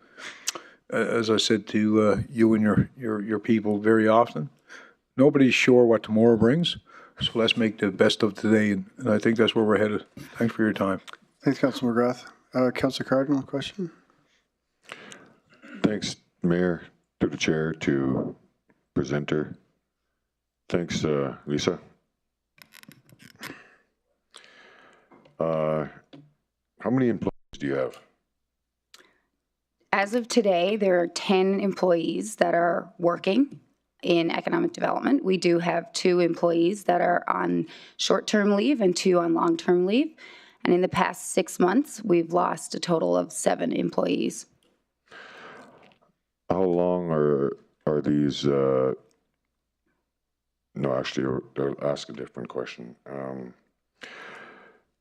Speaker 12: as I said to you and your people very often, nobody's sure what tomorrow brings, so let's make the best of today, and I think that's where we're headed. Thanks for your time.
Speaker 1: Thanks, Councillor McGrath. Councillor Cardinal, question?
Speaker 2: Thanks, Mayor, to the Chair, to presenter. Thanks, Lisa. How many employees do you have?
Speaker 15: As of today, there are 10 employees that are working in economic development. We do have 2 employees that are on short-term leave and 2 on long-term leave. And in the past 6 months, we've lost a total of 7 employees.
Speaker 2: How long are these? No, actually, I'll ask a different question.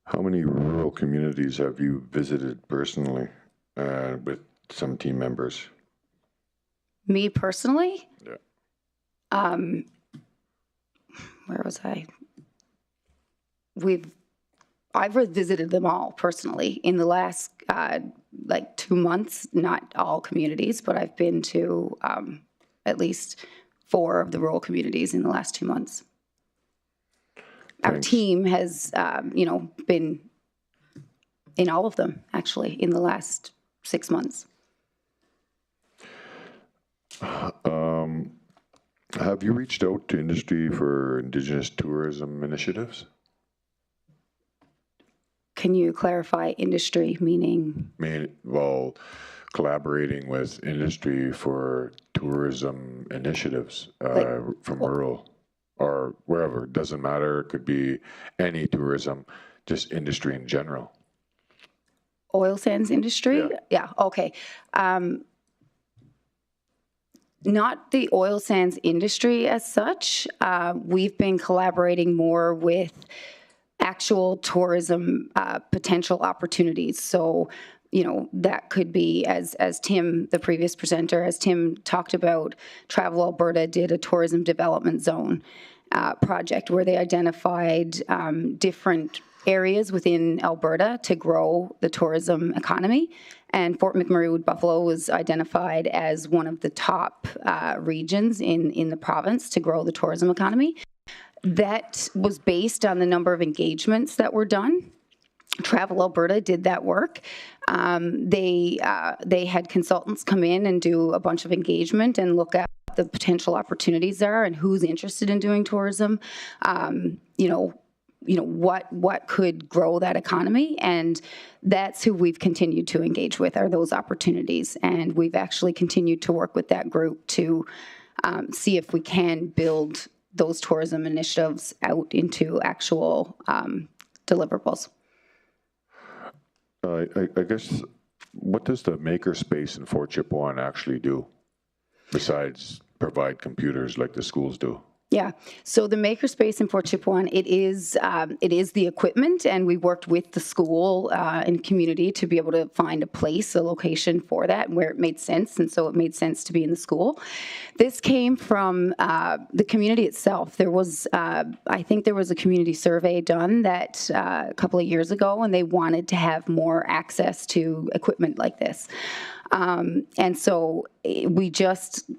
Speaker 2: How many rural communities have you visited personally with some team members?
Speaker 15: Me personally?
Speaker 2: Yeah.
Speaker 15: Where was I? I've visited them all personally in the last 2 months. Not all communities, but I've been to at least 4 of the rural communities in the last 2 months. Our team has, been in all of them actually in the last 6 months.
Speaker 2: Have you reached out to industry for Indigenous tourism initiatives?
Speaker 15: Can you clarify industry meaning?
Speaker 2: Well, collaborating with industry for tourism initiatives from rural or wherever. It doesn't matter. It could be any tourism, just industry in general.
Speaker 15: Oil sands industry? Yeah, okay. Not the oil sands industry as such. We've been collaborating more with actual tourism potential opportunities. So, that could be, as Tim, the previous presenter, as Tim talked about, Travel Alberta did a tourism development zone project where they identified different areas within Alberta to grow the tourism economy. And Fort McMurray Wood Buffalo was identified as one of the top regions in the province to grow the tourism economy. That was based on the number of engagements that were done. Travel Alberta did that work. They had consultants come in and do a bunch of engagement and look at the potential opportunities there and who's interested in doing tourism. What could grow that economy, and that's who we've continued to engage with, are those opportunities. And we've actually continued to work with that group to see if we can build those tourism initiatives out into actual deliverables.
Speaker 2: I guess, what does the makerspace in Fort Chipewyan actually do besides provide computers like the schools do?
Speaker 15: Yeah, so the makerspace in Fort Chipewyan, it is the equipment, and we worked with the school and community to be able to find a place, a location for that where it made sense, and so it made sense to be in the school. This came from the community itself. There was, I think there was a community survey done that a couple of years ago, and they wanted to have more access to equipment like this. And so we just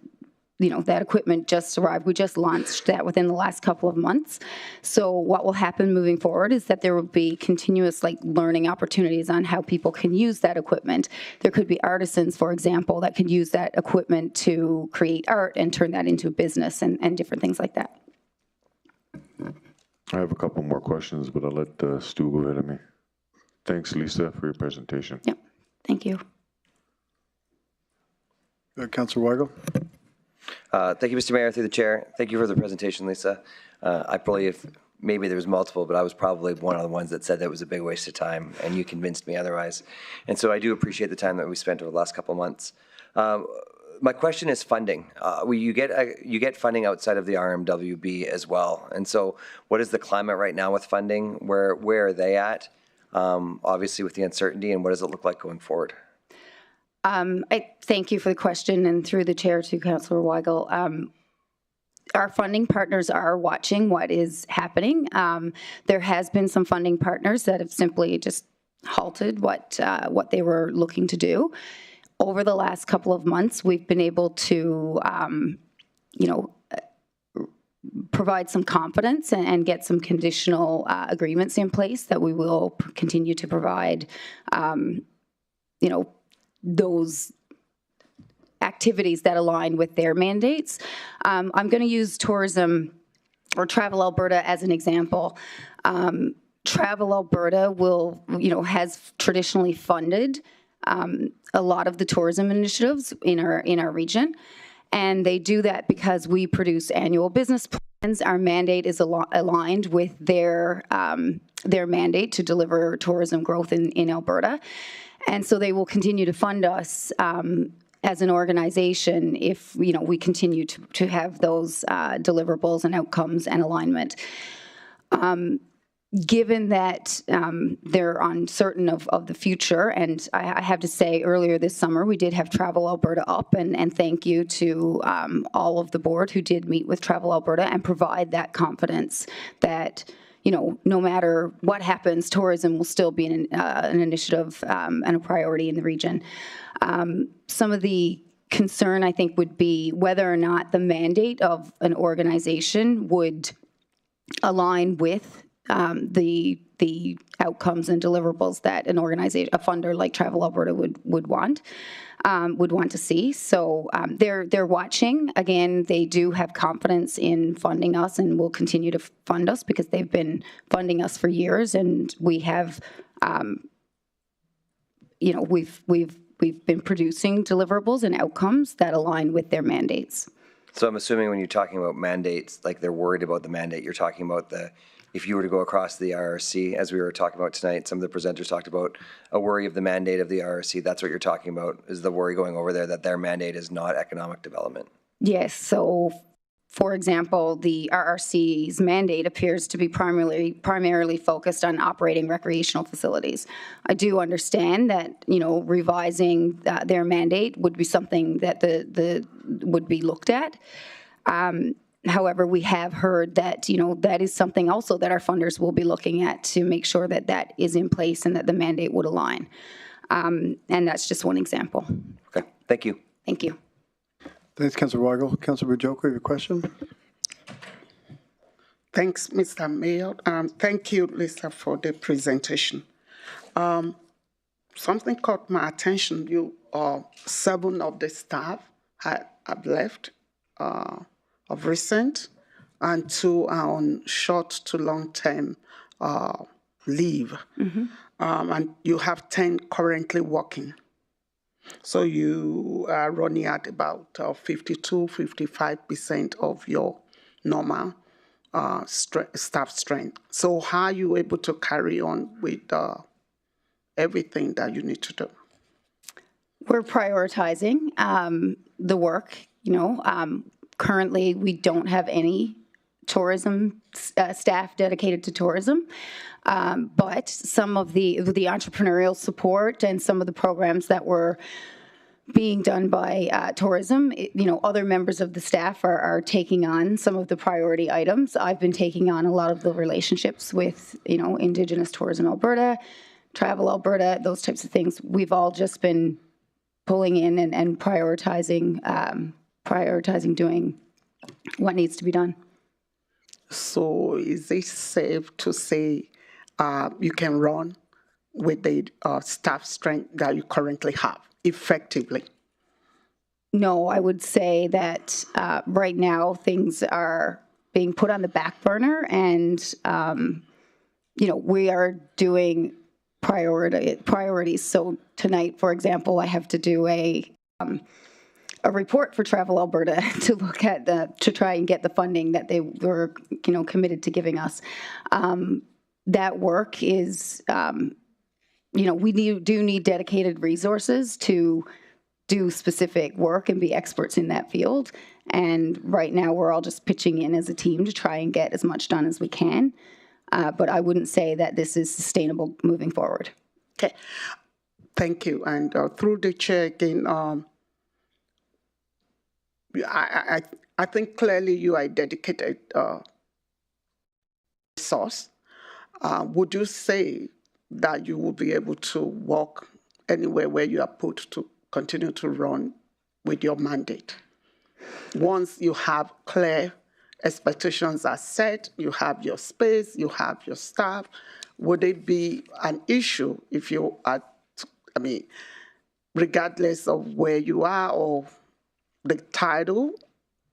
Speaker 15: that equipment just arrived. We just launched that within the last couple of months. So what will happen moving forward is that there will be continuous learning opportunities on how people can use that equipment. There could be artisans, for example, that could use that equipment to create art and turn that into a business and different things like that.
Speaker 2: I have a couple more questions, but I'll let Stu go ahead of me. Thanks, Lisa, for your presentation.
Speaker 15: Yep. Thank you.
Speaker 1: Councillor Weigel.
Speaker 11: Thank you, Mr. Mayor, through the chair. Thank you for the presentation, Lisa. I believe maybe there was multiple, but I was probably one of the ones that said that was a big waste of time, and you convinced me otherwise. And so I do appreciate the time that we spent over the last couple of months. My question is funding. You get funding outside of the RMWB as well. And so what is the climate right now with funding? Where are they at? Obviously with the uncertainty, and what does it look like going forward?
Speaker 15: I thank you for the question, and through the chair to Councillor Weigel. Our funding partners are watching what is happening. There has been some funding partners that have simply just halted what they were looking to do. Over the last couple of months, we've been able to, provide some confidence and get some conditional agreements in place that we will continue to provide, those activities that align with their mandates. I'm going to use tourism or Travel Alberta as an example. Travel Alberta has traditionally funded a lot of the tourism initiatives in our region, and they do that because we produce annual business plans. Our mandate is aligned with their mandate to deliver tourism growth in Alberta. And so they will continue to fund us as an organization if we continue to have those deliverables and outcomes and alignment. Given that they're uncertain of the future, and I have to say earlier this summer we did have Travel Alberta up, and thank you to all of the board who did meet with Travel Alberta and provide that confidence that no matter what happens, tourism will still be an initiative and a priority in the region. Some of the concern, I think, would be whether or not the mandate of an organization would align with the outcomes and deliverables that an organization, a funder like Travel Alberta would want to see. So they're watching. Again, they do have confidence in funding us and will continue to fund us because they've been funding us for years, and we have, we've been producing deliverables and outcomes that align with their mandates.
Speaker 11: So I'm assuming when you're talking about mandates, like they're worried about the mandate, you're talking about if you were to go across the RRC, as we were talking about tonight, some of the presenters talked about a worry of the mandate of the RRC. That's what you're talking about, is the worry going over there that their mandate is not economic development.
Speaker 15: Yes. So, for example, the RRC's mandate appears to be primarily focused on operating recreational facilities. I do understand that, revising their mandate would be something that would be looked at. However, we have heard that, that is something also that our funders will be looking at to make sure that that is in place and that the mandate would align. And that's just one example.
Speaker 11: Okay, thank you.
Speaker 15: Thank you.
Speaker 1: Thanks, Councillor Weigel. Councillor Banjoko, you have a question?
Speaker 3: Thanks, Mr. Mayor. Thank you, Lisa, for the presentation. Something caught my attention. 7 of the staff have left of recent, and 2 are on short to long-term leave. Mm-hmm. And you have 10 currently working. So you are running at about 52-55% of your normal staff strength. So how are you able to carry on with everything that you need to do?
Speaker 15: We're prioritizing the work. Currently, we don't have any tourism staff dedicated to tourism, but some of the entrepreneurial support and some of the programs that were being done by tourism, other members of the staff are taking on some of the priority items. I've been taking on a lot of the relationships with, Indigenous Tourism Alberta, Travel Alberta, those types of things. We've all just been pulling in and prioritizing prioritizing doing what needs to be done.
Speaker 3: So is it safe to say you can run with the staff strength that you currently have effectively?
Speaker 15: No, I would say that right now things are being put on the back burner, and we are doing priorities. So tonight, for example, I have to do a report for Travel Alberta to look at to try and get the funding that they were committed to giving us. That work is we do need dedicated resources to do specific work and be experts in that field. And right now we're all just pitching in as a team to try and get as much done as we can. But I wouldn't say that this is sustainable moving forward.
Speaker 3: Okay, thank you. And through the chair again, I think clearly you are a dedicated resource. Would you say that you will be able to walk anywhere where you are put to continue to run with your mandate? Once you have clear expectations are set, you have your space, you have your staff, would it be an issue if you are, regardless of where you are or the title,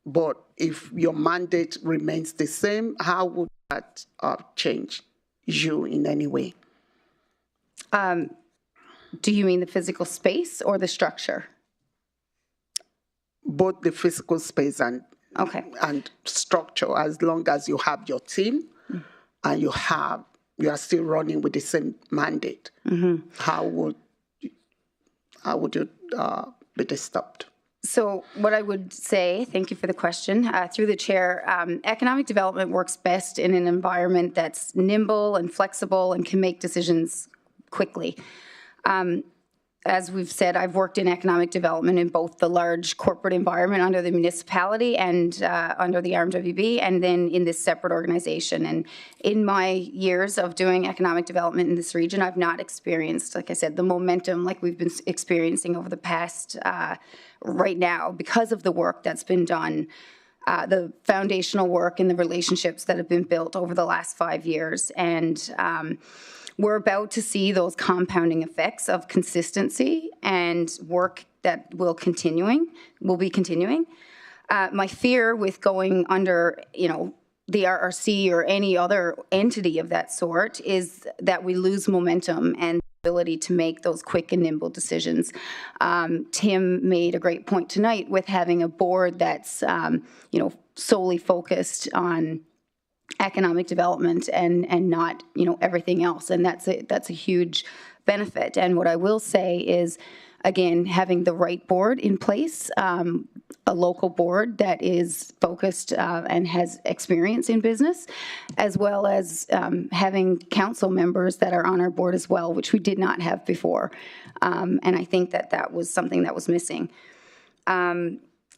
Speaker 3: but if your mandate remains the same, how would that change you in any way?
Speaker 15: Do you mean the physical space or the structure?
Speaker 3: Both the physical space and structure, as long as you have your team and you are still running with the same mandate. Mm-hmm. How would you be disturbed?
Speaker 15: So what I would say, thank you for the question, through the chair, economic development works best in an environment that's nimble and flexible and can make decisions quickly. As we've said, I've worked in economic development in both the large corporate environment under the municipality and under the RMWB, and then in this separate organization. And in my years of doing economic development in this region, I've not experienced, like I said, the momentum like we've been experiencing over the past, right now, because of the work that's been done, the foundational work and the relationships that have been built over the last 5 years. And we're about to see those compounding effects of consistency and work that will be continuing. My fear with going under, the RRC or any other entity of that sort is that we lose momentum and ability to make those quick and nimble decisions. Tim made a great point tonight with having a board that's, solely focused on economic development and not everything else, and that's a huge benefit. And what I will say is, again, having the right board in place, a local board that is focused and has experience in business, as well as having council members that are on our board as well, which we did not have before. And I think that was something that was missing.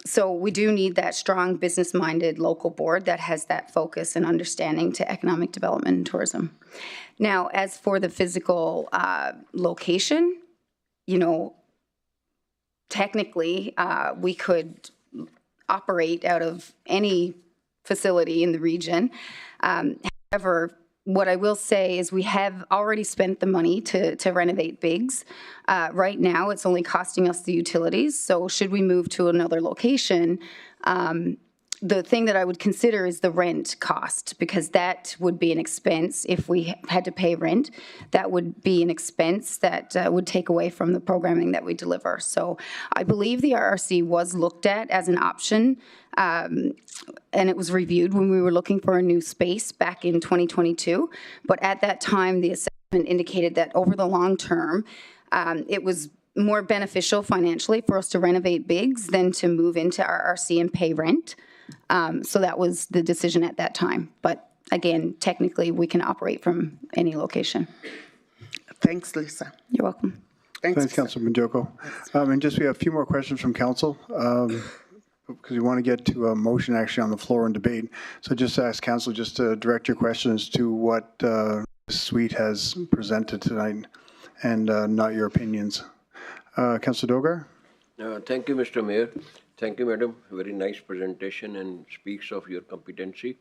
Speaker 15: So we do need that strong business-minded local board that has that focus and understanding to economic development and tourism. Now, as for the physical location, technically we could operate out of any facility in the region. However, what I will say is we have already spent the money to renovate Biggs. Right now, it's only costing us the utilities. So should we move to another location, the thing that I would consider is the rent cost, because that would be an expense. If we had to pay rent, that would be an expense that would take away from the programming that we deliver. So I believe the RRC was looked at as an option, and it was reviewed when we were looking for a new space back in 2022. But at that time, the assessment indicated that over the long term, it was more beneficial financially for us to renovate Biggs than to move into RRC and pay rent. So that was the decision at that time. But again, technically, we can operate from any location.
Speaker 3: Thanks, Lisa.
Speaker 15: You're welcome.
Speaker 1: Thanks, Councillor Banjoko. And just we have a few more questions from council, because we want to get to a motion actually on the floor and debate. So just ask council just to direct your questions to what Sweet has presented tonight and not your opinions. Councillor Dogar?
Speaker 4: Thank you, Mr. Mayor. Thank you, madam. Very nice presentation and speaks of your competency.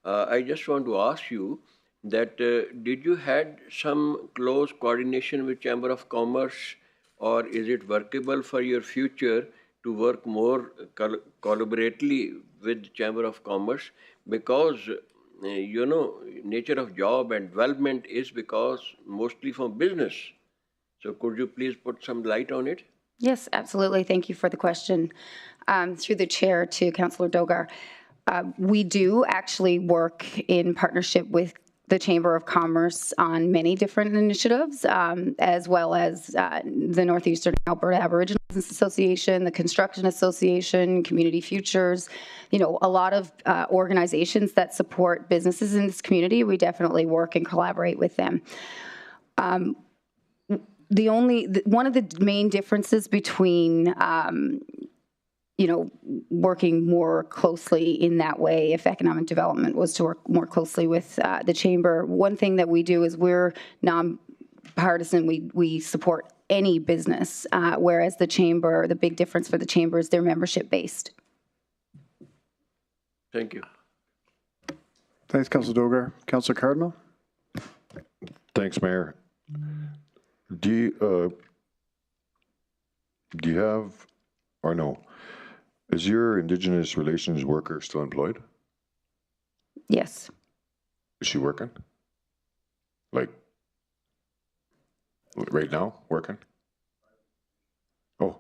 Speaker 4: I just want to ask you that did you had some close coordination with Chamber of Commerce, or is it workable for your future to work more collaboratively with Chamber of Commerce? Because you know, nature of job and development is because mostly from business. So could you please put some light on it?
Speaker 15: Yes, absolutely. Thank you for the question. Through the chair to Councillor Dogar. We do actually work in partnership with the Chamber of Commerce on many different initiatives, as well as the Northeastern Alberta Aboriginal Business Association, the Construction Association, Community Futures, you know, a lot of organizations that support businesses in this community. We definitely work and collaborate with them. One of the main differences between you know, working more closely in that way, if economic development was to work more closely with the chamber. One thing that we do is we're nonpartisan. We support any business, whereas the chamber, the big difference for the chamber is they're membership based.
Speaker 4: Thank you.
Speaker 1: Thanks, Councillor Dogar. Councillor Cardinal.
Speaker 2: Thanks, Mayor. Do you have, or no? Is your Indigenous Relations worker still employed?
Speaker 15: Yes.
Speaker 2: Is she working? Like, right now, working? Oh.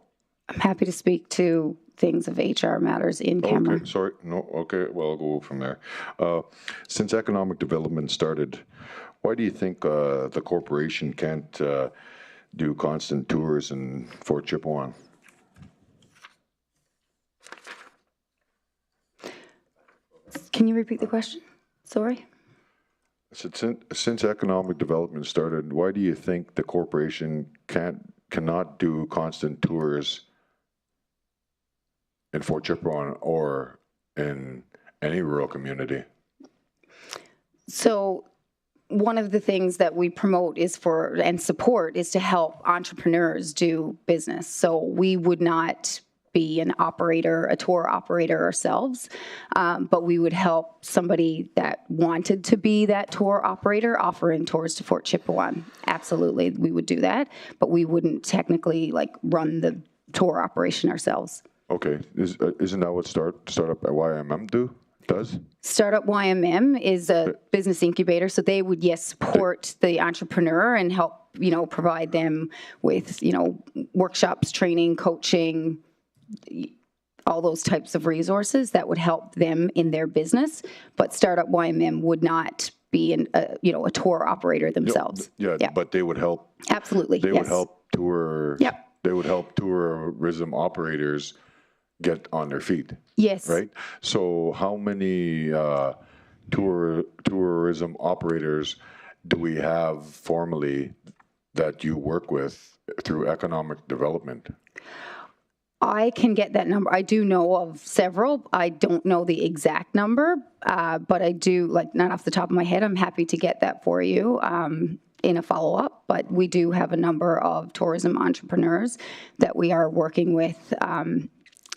Speaker 15: I'm happy to speak to things of HR matters in camera.
Speaker 2: Okay, sorry. No, okay, well, I'll go from there. Since economic development started, why do you think the corporation can't do constant tours in Fort Chipewyan?
Speaker 15: Can you repeat the question? Sorry.
Speaker 2: Since economic development started, why do you think the corporation cannot do constant tours in Fort Chipewyan or in any rural community?
Speaker 15: So one of the things that we promote is and support is to help entrepreneurs do business. So we would not be an operator, a tour operator ourselves, but we would help somebody that wanted to be that tour operator offering tours to Fort Chipewyan. Absolutely, we would do that, but we wouldn't technically like run the tour operation ourselves.
Speaker 2: Okay, isn't that what Startup at YMM does? Startup
Speaker 15: YMM is a business incubator, so they would, yes, support the entrepreneur and help, you know, provide them with, you know, workshops, training, coaching, all those types of resources that would help them in their business. But Startup YMM would not be a tour operator themselves.
Speaker 2: Yeah, but they would help.
Speaker 15: Absolutely,
Speaker 2: They would help tour. Yep. They would help tourism operators get on their feet.
Speaker 15: Yes.
Speaker 2: Right. So how many tourism operators do we have formally that you work with through economic development?
Speaker 15: I can get that number. I do know of several. I don't know the exact number, but I do, like, not off the top of my head. I'm happy to get that for you in a follow-up. But we do have a number of tourism entrepreneurs that we are working with.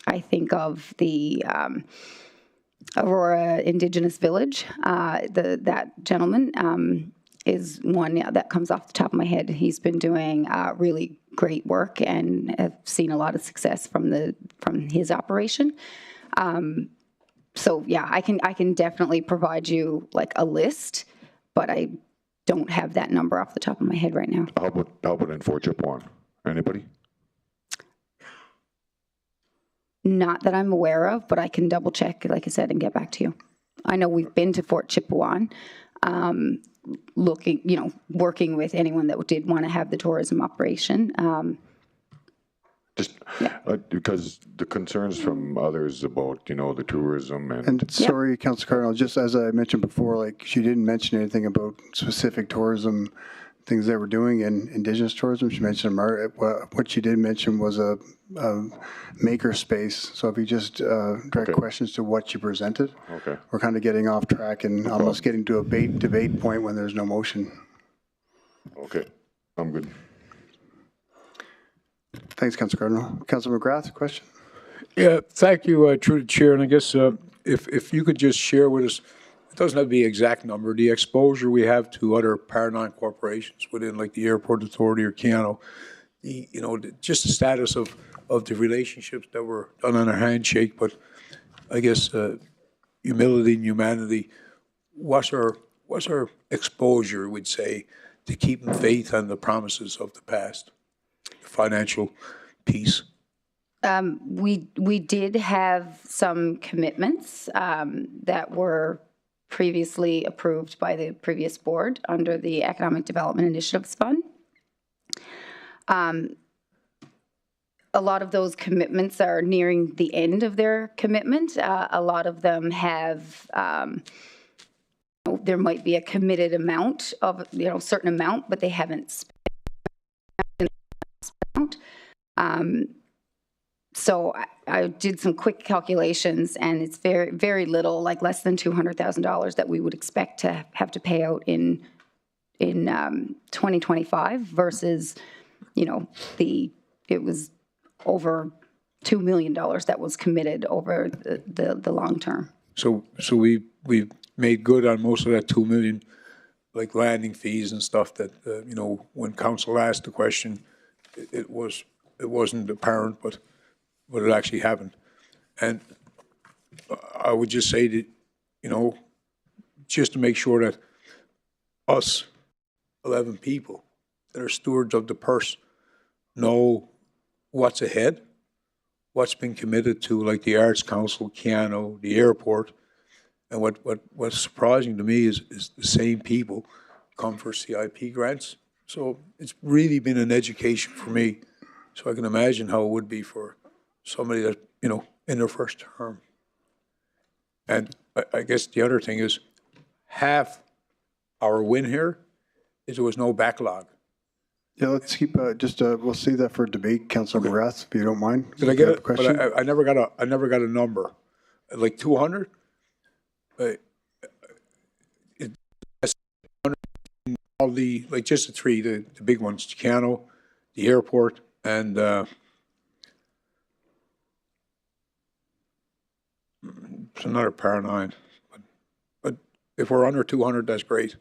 Speaker 15: I think of the Aurora Indigenous Village. That gentleman is one that comes off the top of my head. He's been doing really great work and have seen a lot of success from his operation. So yeah, I can definitely provide you like a list, but I don't have that number off the top of my head right now.
Speaker 2: How about in Fort Chipewyan? Anybody?
Speaker 15: Not that I'm aware of, but I can double check, like I said, and get back to you. I know we've been to Fort Chipewyan, working with anyone that did want to have the tourism operation.
Speaker 2: Because the concerns from others about, the tourism
Speaker 1: and sorry, Councillor Cardinal, just as I mentioned before, like she didn't mention anything about specific tourism things that we're doing in Indigenous tourism. She mentioned what she did mention was a maker space. So if you just direct questions to what you presented, we're kind of getting off track and almost getting to a debate point when there's no motion.
Speaker 2: Okay, I'm good.
Speaker 1: Thanks, Councillor Cardinal. Councillor McGrath, question?
Speaker 12: Yeah, thank you, through the chair. And I guess if you could just share with us, it doesn't have to be an exact number, the exposure we have to other Par 9 corporations within like the Airport Authority or Keano, just the status of the relationships that were done on a handshake, but I guess humility and humanity. What's our exposure, we'd say, to keeping faith on the promises of the past, the financial piece?
Speaker 15: We did have some commitments that were previously approved by the previous board under the Economic Development Initiatives Fund. A lot of those commitments are nearing the end of their commitment. A lot of them have, there might be a committed amount of, certain amount, but they haven't spent. So I did some quick calculations, and it's very, very little, like less than $200,000 that we would expect to have to pay out in 2025 versus, it was over $2 million that was committed over the long term.
Speaker 12: So we've made good on most of that $2 million, like landing fees and stuff that, when council asked the question, it wasn't apparent, but it actually happened. And I would just say that, just to make sure that us 11 people that are stewards of the purse know what's ahead, what's been committed to, like the Arts Council, Keano, the airport. And what's surprising to me is the same people come for CIP grants. So it's really been an education for me. So I can imagine how it would be for somebody that, in their first term. And I guess the other thing is half our win here is there was no backlog.
Speaker 1: Yeah, let's keep we'll see that for debate, Councillor Morath, if you don't mind.
Speaker 12: Did I get it? But I never got a number. Like 200? All the, like just the three, the big ones, Keano, the airport, and it's another Par 9. But if we're under 200, that's great.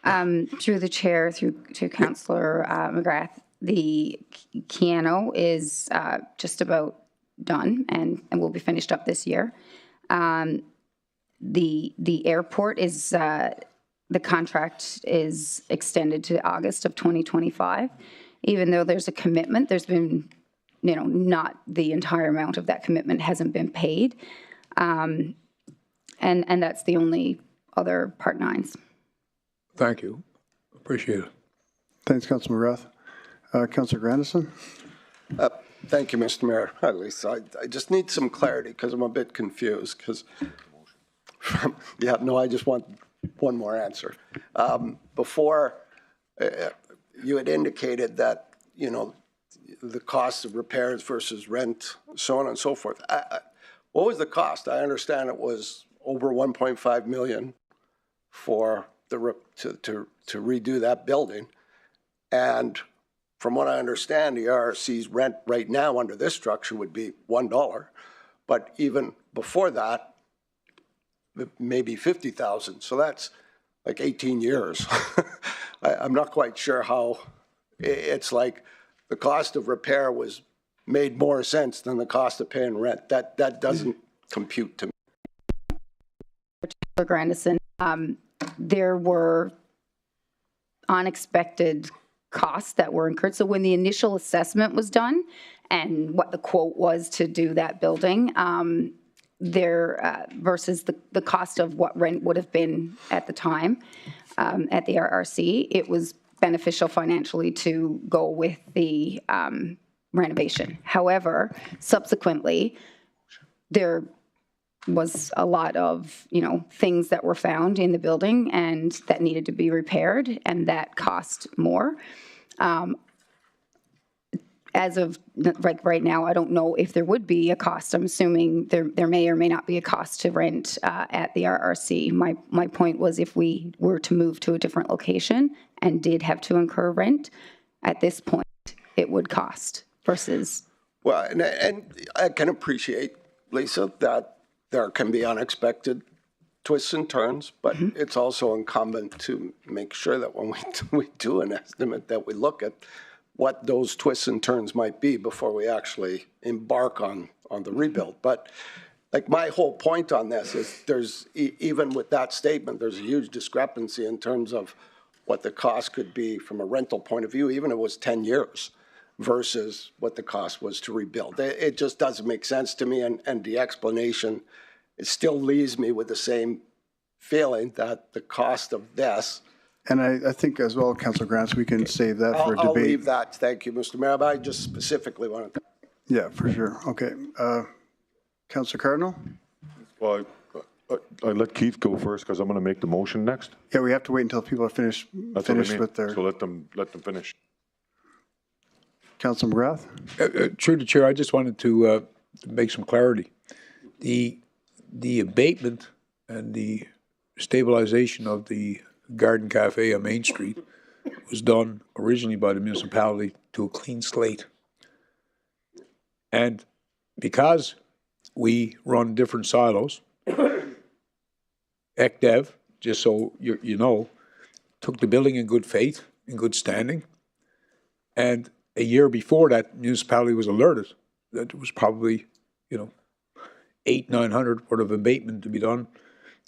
Speaker 15: Through the chair, to Councillor McGrath, the Keano is just about done and will be finished up this year. The airport is, the contract is extended to August of 2025. Even though there's a commitment, there's been, not the entire amount of that commitment hasn't been paid. And that's the only other Part 9s.
Speaker 12: Thank you. Appreciate it.
Speaker 1: Thanks, Councillor Morath. Councillor Grandison?
Speaker 5: Thank you, Mr. Mayor. Hi, Lisa. I just need some clarity because I'm a bit confused because, I just want one more answer. Before, you had indicated that, the cost of repairs versus rent, so on and so forth. What was the cost? I understand it was over $1.5 million for to redo that building. And from what I understand, the RRC's rent right now under this structure would be $1. But even before that, maybe $50,000. So that's like 18 years. I'm not quite sure how it's like the cost of repair was made more sense than the cost of paying rent. That doesn't compute to me.
Speaker 15: Grandison, there were unexpected costs that were incurred. So when the initial assessment was done and what the quote was to do that building, versus the cost of what rent would have been at the time at the RRC, it was beneficial financially to go with the renovation. However, subsequently, there was a lot of, things that were found in the building and that needed to be repaired, and that cost more. As of right now, I don't know if there would be a cost. I'm assuming there may or may not be a cost to rent at the RRC. My point was if we were to move to a different location and did have to incur rent, at this point, it would cost versus
Speaker 5: Well, and I can appreciate, Lisa, that there can be unexpected twists and turns, but it's also incumbent to make sure that when we do an estimate, that we look at what those twists and turns might be before we actually embark on the rebuild. But like my whole point on this is there's, even with that statement, there's a huge discrepancy in terms of what the cost could be from a rental point of view, even if it was 10 years versus what the cost was to rebuild. It just doesn't make sense to me, and the explanation, it still leaves me with the same feeling that the cost of this.
Speaker 1: And I think as well, Councillor Grants, we can save that for a debate.
Speaker 5: I'll leave that. Thank you, Mr. Mayor. But I just specifically wanted to.
Speaker 1: Yeah, for sure. Okay. Councillor Cardinal?
Speaker 2: Well, I let Keith go first because I'm going to make the motion next.
Speaker 1: Yeah, we have to wait until people are finished with their.
Speaker 2: So let them finish.
Speaker 1: Councillor McGrath?
Speaker 12: Through the chair, I just wanted to make some clarity. The abatement and the stabilization of the Garden Cafe on Main Street was done originally by the municipality to a clean slate. And because we run different silos, ECDEV, just so you know, took the building in good faith, in good standing, and a year before that, municipality was alerted that there was probably, 800-900 worth of abatement to be done.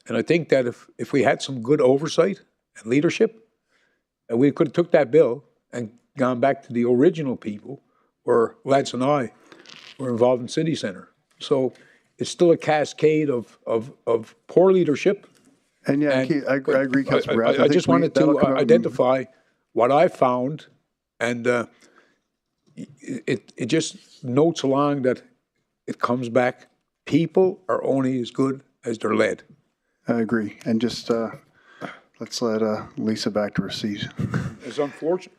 Speaker 12: And I think that if we had some good oversight and leadership, and we could have took that bill and gone back to the original people where Lance and I were involved in City Centre. So it's still a cascade of poor leadership.
Speaker 1: And yeah, I agree, Councillor McGrath.
Speaker 12: I just wanted to identify what I found, and it just notes along that it comes back. People are only as good as they're led.
Speaker 1: I agree. And just let's let Lisa back to her seat.
Speaker 12: It's unfortunate.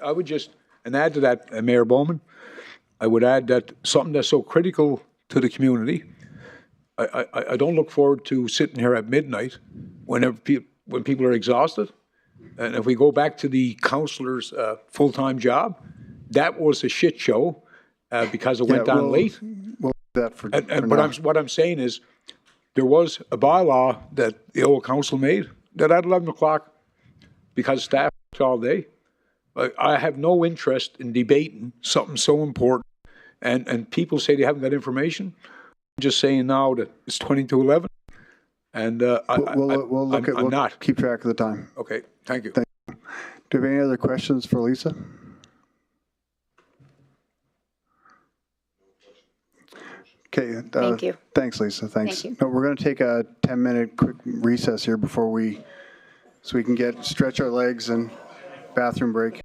Speaker 12: I would just, and add to that, Mayor Bowman, I would add that something that's so critical to the community, I don't look forward to sitting here at midnight when people are exhausted. And if we go back to the councillor's full-time job, that was a shit show because it went down late.
Speaker 1: We'll do that for
Speaker 12: what I'm saying is there was a bylaw that the old council made that at 11 o'clock, because staff worked all day, I have no interest in debating something so important. And people say they haven't got information. I'm just saying now that it's 20 to 11. And we'll not.
Speaker 1: Keep track of the time.
Speaker 12: Okay, thank you.
Speaker 1: Do you have any other questions for Lisa? Okay.
Speaker 15: Thank you.
Speaker 1: Thanks, Lisa. Thanks.
Speaker 15: Thank you.
Speaker 1: No, we're going to take a 10-minute quick recess here so we can stretch our legs and bathroom break.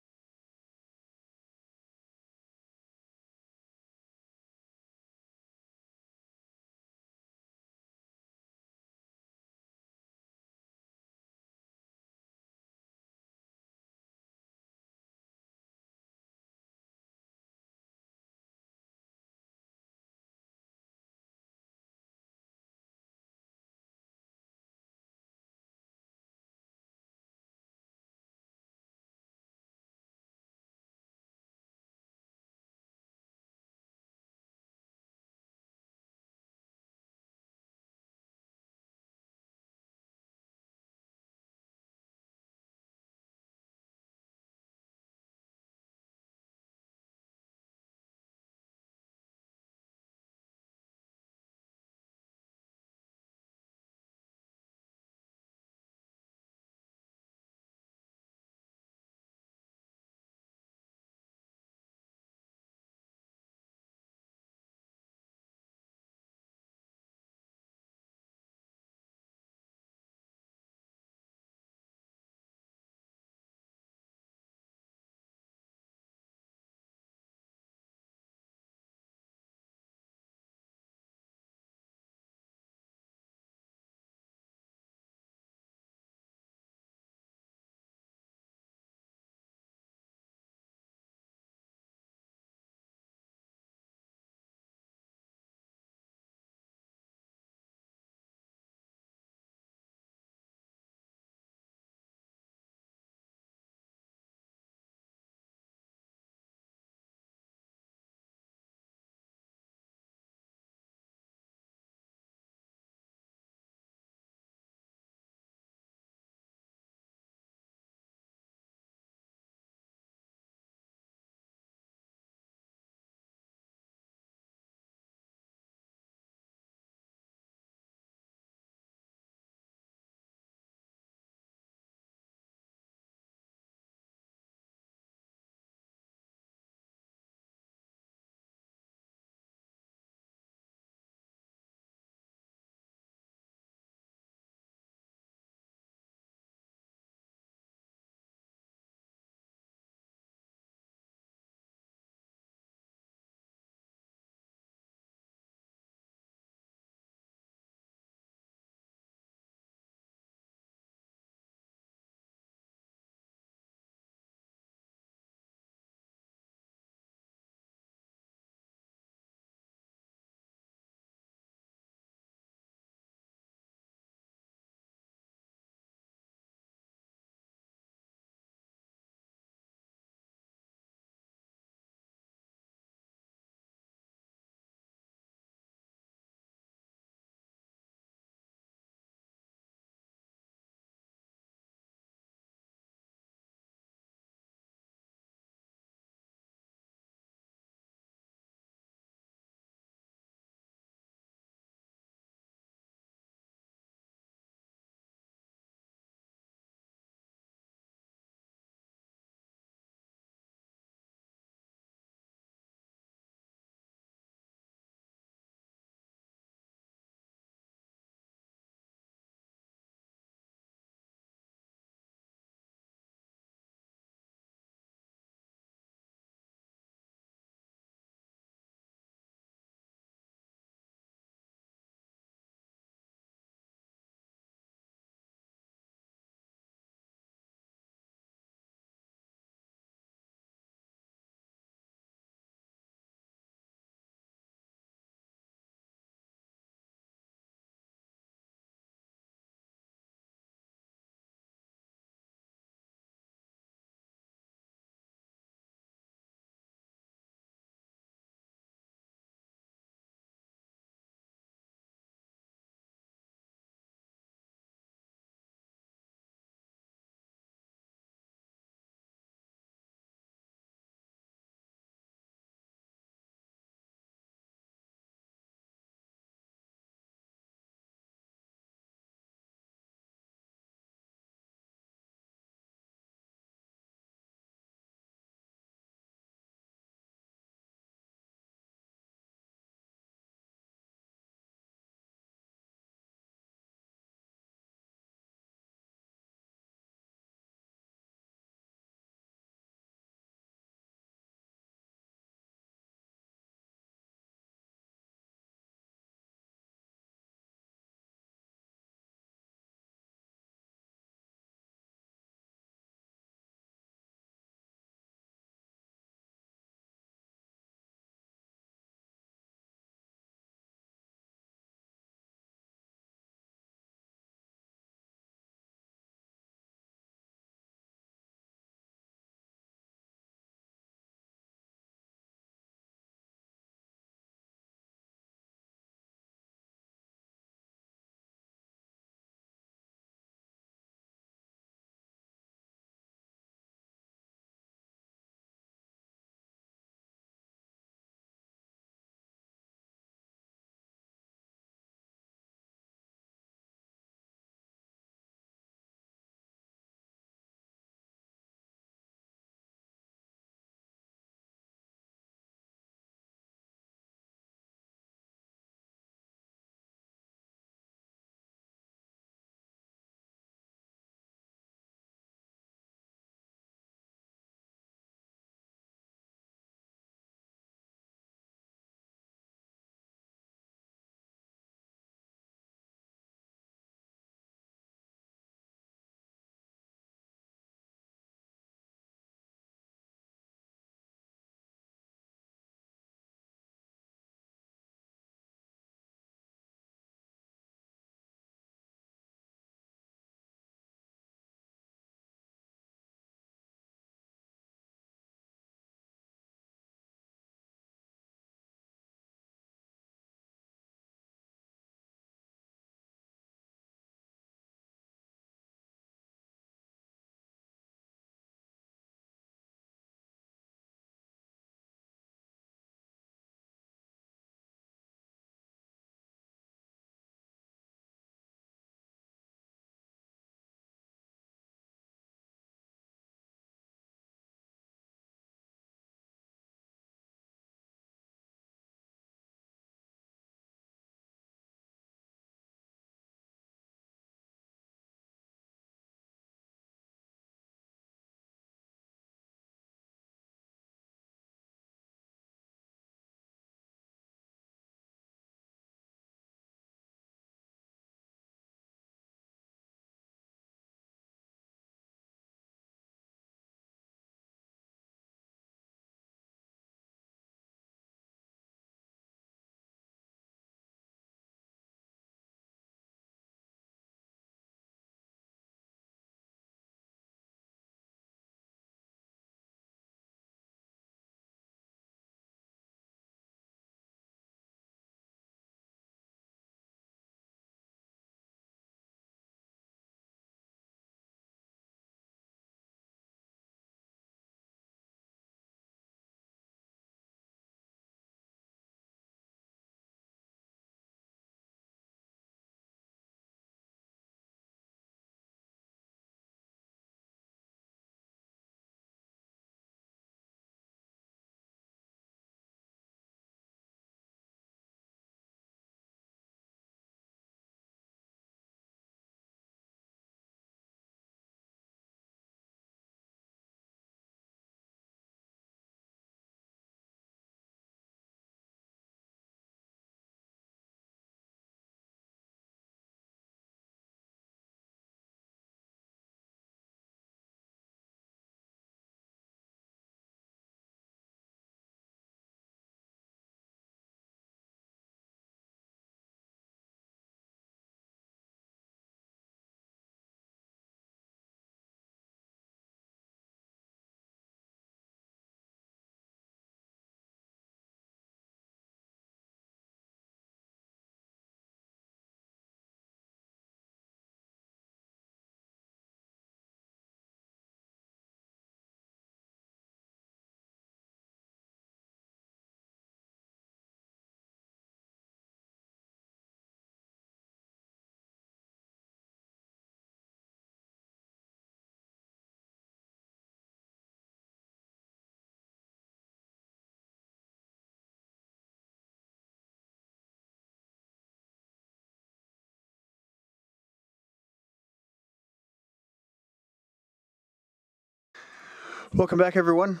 Speaker 1: Welcome back, everyone.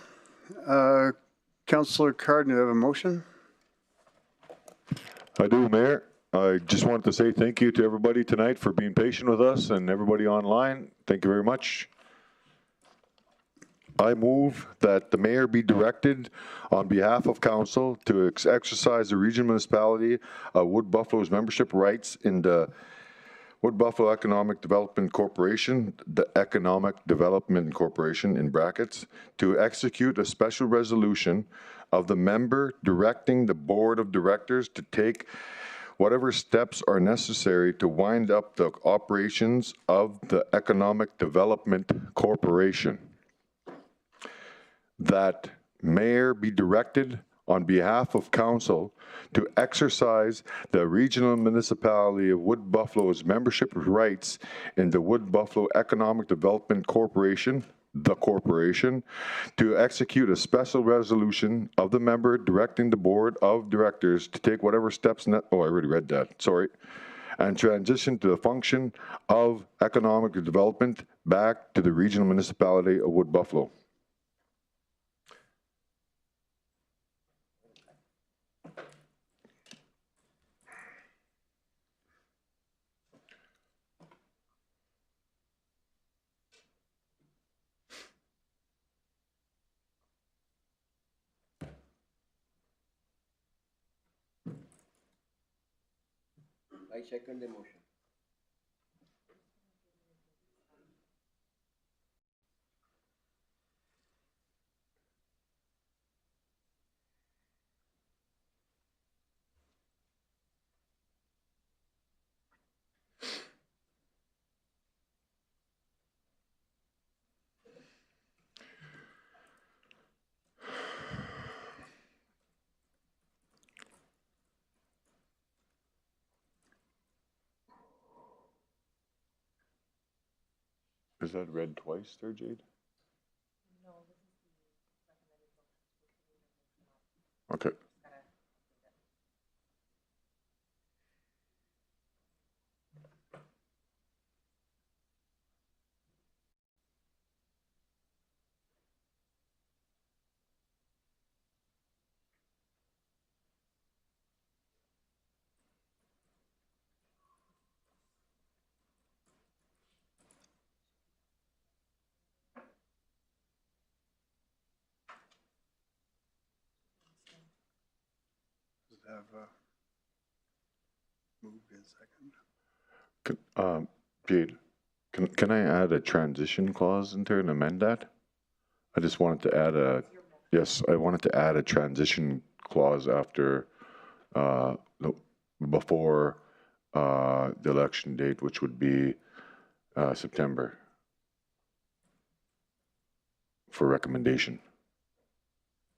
Speaker 1: Councillor Cardin, do you have a motion?
Speaker 2: I do, Mayor. I just wanted to say thank you to everybody tonight for being patient with us and everybody online. Thank you very much. I move that the mayor be directed on behalf of council to exercise the regional municipality of Wood Buffalo's membership rights in the Wood Buffalo Economic Development Corporation, the Economic Development Corporation in brackets, to execute a special resolution of the member directing the board of directors to take whatever steps are necessary to wind up the operations of the Economic Development Corporation. That mayor be directed on behalf of council to exercise the regional municipality of Wood Buffalo's membership rights in the Wood Buffalo Economic Development Corporation, the corporation, to execute a special resolution of the member directing the board of directors to take whatever steps, I already read that, sorry, and transition to the function of economic development back to the regional municipality of Wood Buffalo.
Speaker 4: I second the motion.
Speaker 2: Is that read twice there, Jade? No. Okay.
Speaker 1: Have moved in second.
Speaker 2: Jade, can I add a transition clause in there and amend that? I just wanted to add a, yes, I wanted to add a transition clause after, before the election date, which would be September, for recommendation.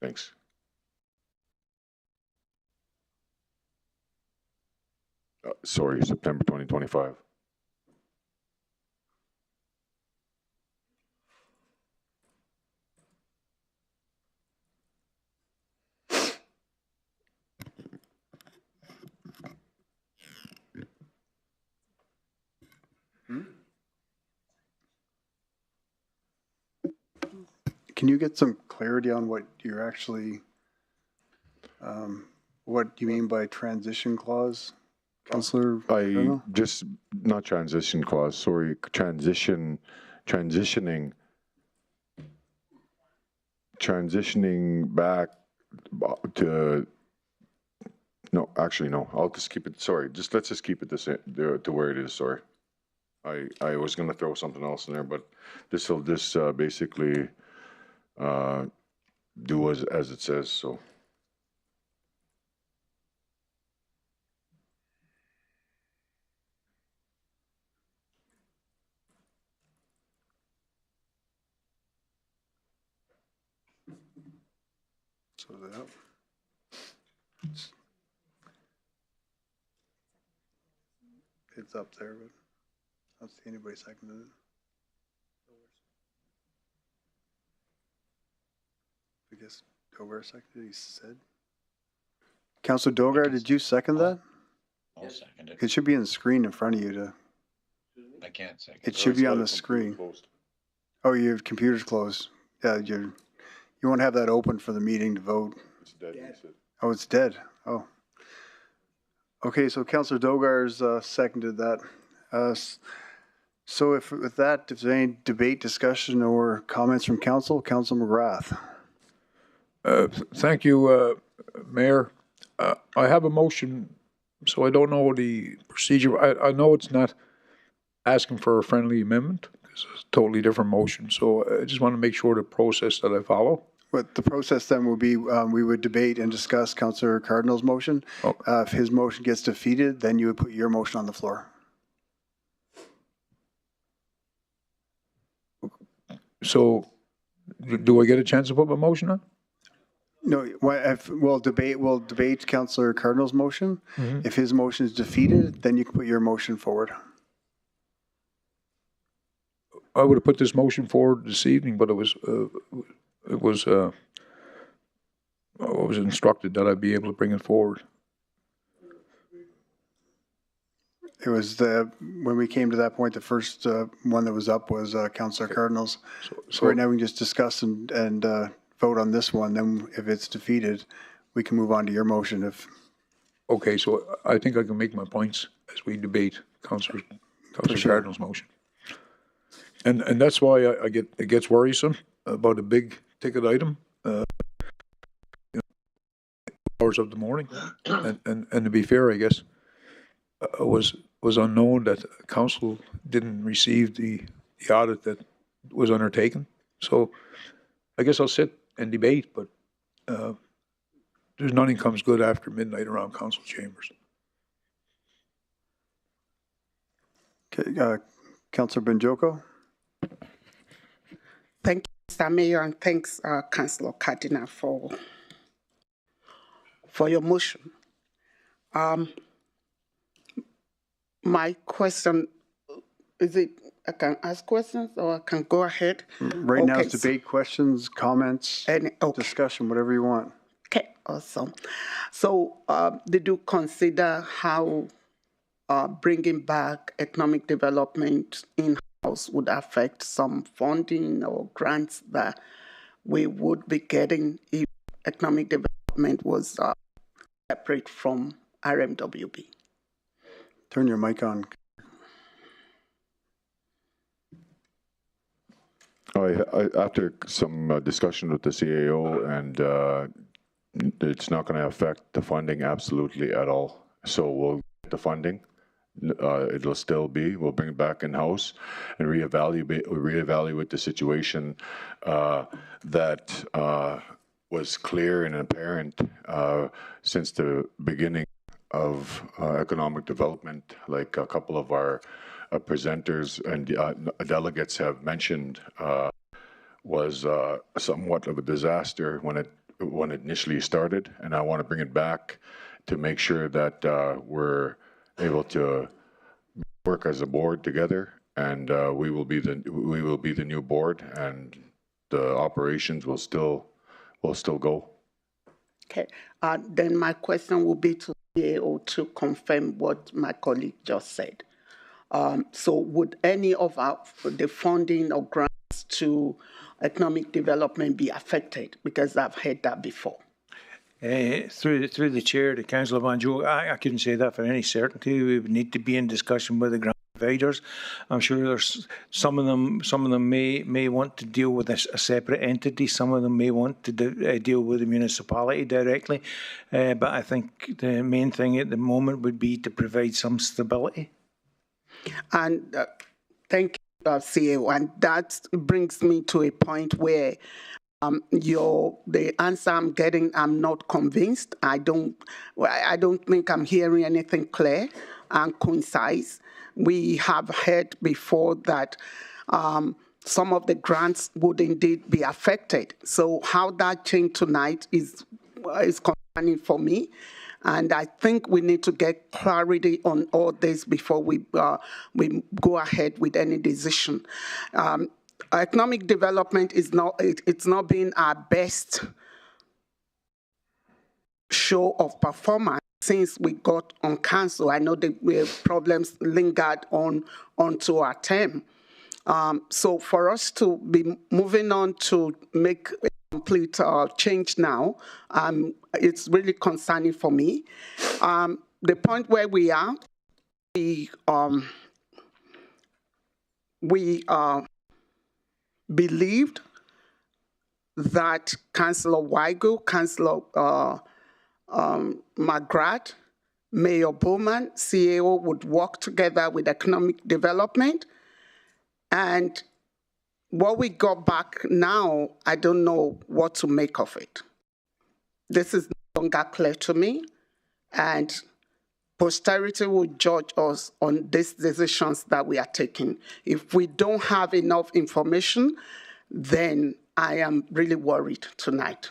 Speaker 2: Thanks. Sorry, September 2025.
Speaker 1: Can you get some clarity on what you're actually, what you mean by transition clause? Councillor?
Speaker 2: I just, not transition clause, sorry, transitioning back to, no, actually, no, I'll just keep it, sorry, let's just keep it to where it is, sorry. I was going to throw something else in there, but this will just basically do as it says, so.
Speaker 1: So that it's up there, but I don't see anybody seconded it. I guess Dogar seconded, he said. Councillor Dogar, did you second that?
Speaker 16: I'll second it.
Speaker 1: It should be on the screen in front of you to.
Speaker 16: I can't second.
Speaker 1: It should be on the screen. Oh, your computer's closed. you won't have that open for the meeting to vote.
Speaker 2: It's dead. He said.
Speaker 1: Oh, it's dead. Oh. Okay, so Councillor Dogar's seconded that. So with that, if there's any debate, discussion, or comments from council, Councillor McGrath.
Speaker 12: Thank you, Mayor. I have a motion, so I don't know the procedure. I know it's not asking for a friendly amendment. It's a totally different motion. So I just want to make sure the process that I follow.
Speaker 1: But the process then will be we would debate and discuss Councillor Cardinal's motion. Oh. If his motion gets defeated, then you would put your motion on the floor.
Speaker 12: So do I get a chance to put my motion on?
Speaker 1: No, we'll debate Councillor Cardinal's motion. Mm-hmm. If his motion is defeated, then you can put your motion forward.
Speaker 12: I would have put this motion forward this evening, but I was instructed that I'd be able to bring it forward.
Speaker 1: It was when we came to that point, the first one that was up was Councillor Cardinal's. So right now we can just discuss and vote on this one. Then if it's defeated, we can move on to your motion.
Speaker 12: Okay, so I think I can make my points as we debate Councillor Cardinal's motion. And that's why it gets worrisome about a big ticket item. Hours of the morning, and to be fair, I guess was unknown that council didn't receive the audit that was undertaken. So I guess I'll sit and debate, but there's nothing comes good after midnight around council chambers.
Speaker 1: Okay, Councillor Banjoko.
Speaker 3: Thank you, Mr. Mayor, and thanks, Councillor Cardinal, for your motion. My question, is it I can ask questions or I can go ahead?
Speaker 1: Right now it's debate, questions, comments, discussion, whatever you want.
Speaker 3: Okay, awesome. So did you consider how bringing back economic development in-house would affect some funding or grants that we would be getting if economic development was separate from RMWB?
Speaker 1: Turn your mic on.
Speaker 2: After some discussion with the CAO, and it's not going to affect the funding absolutely at all. So we'll get the funding. It'll still be. We'll bring it back in house and reevaluate the situation that was clear and apparent since the beginning of economic development, like a couple of our presenters and delegates have mentioned, was somewhat of a disaster when it initially started, and I want to bring it back to make sure that we're able to work as a board together, and we will be the new board, and the operations will still go.
Speaker 3: Okay, then my question will be to CAO to confirm what my colleague just said. So would any of the funding or grants to economic development be affected? Because I've heard that before.
Speaker 17: Through the chair, the Councillor Banjoko, I couldn't say that for any certainty. We would need to be in discussion with the grant providers. I'm sure there's some of them may want to deal with a separate entity. Some of them may want to deal with the municipality directly. But I think the main thing at the moment would be to provide some stability.
Speaker 3: And thank you, CAO. And that brings me to a point where the answer I'm getting, I'm not convinced. I don't think I'm hearing anything clear and concise. We have heard before that some of the grants would indeed be affected. So how that changed tonight is concerning for me. And I think we need to get clarity on all this before we go ahead with any decision. Economic development is it's not been our best show of performance since we got on council. I know the problems lingered onto our term. So for us to be moving on to make a complete change now, it's really concerning for me. The point where we are, we believed that Councillor Weigel, Councillor McGrath, Mayor Bowman, CAO would work together with economic development. And what we got back now, I don't know what to make of it. This is no longer clear to me, and posterity will judge us on these decisions that we are taking. If we don't have enough information, then I am really worried tonight,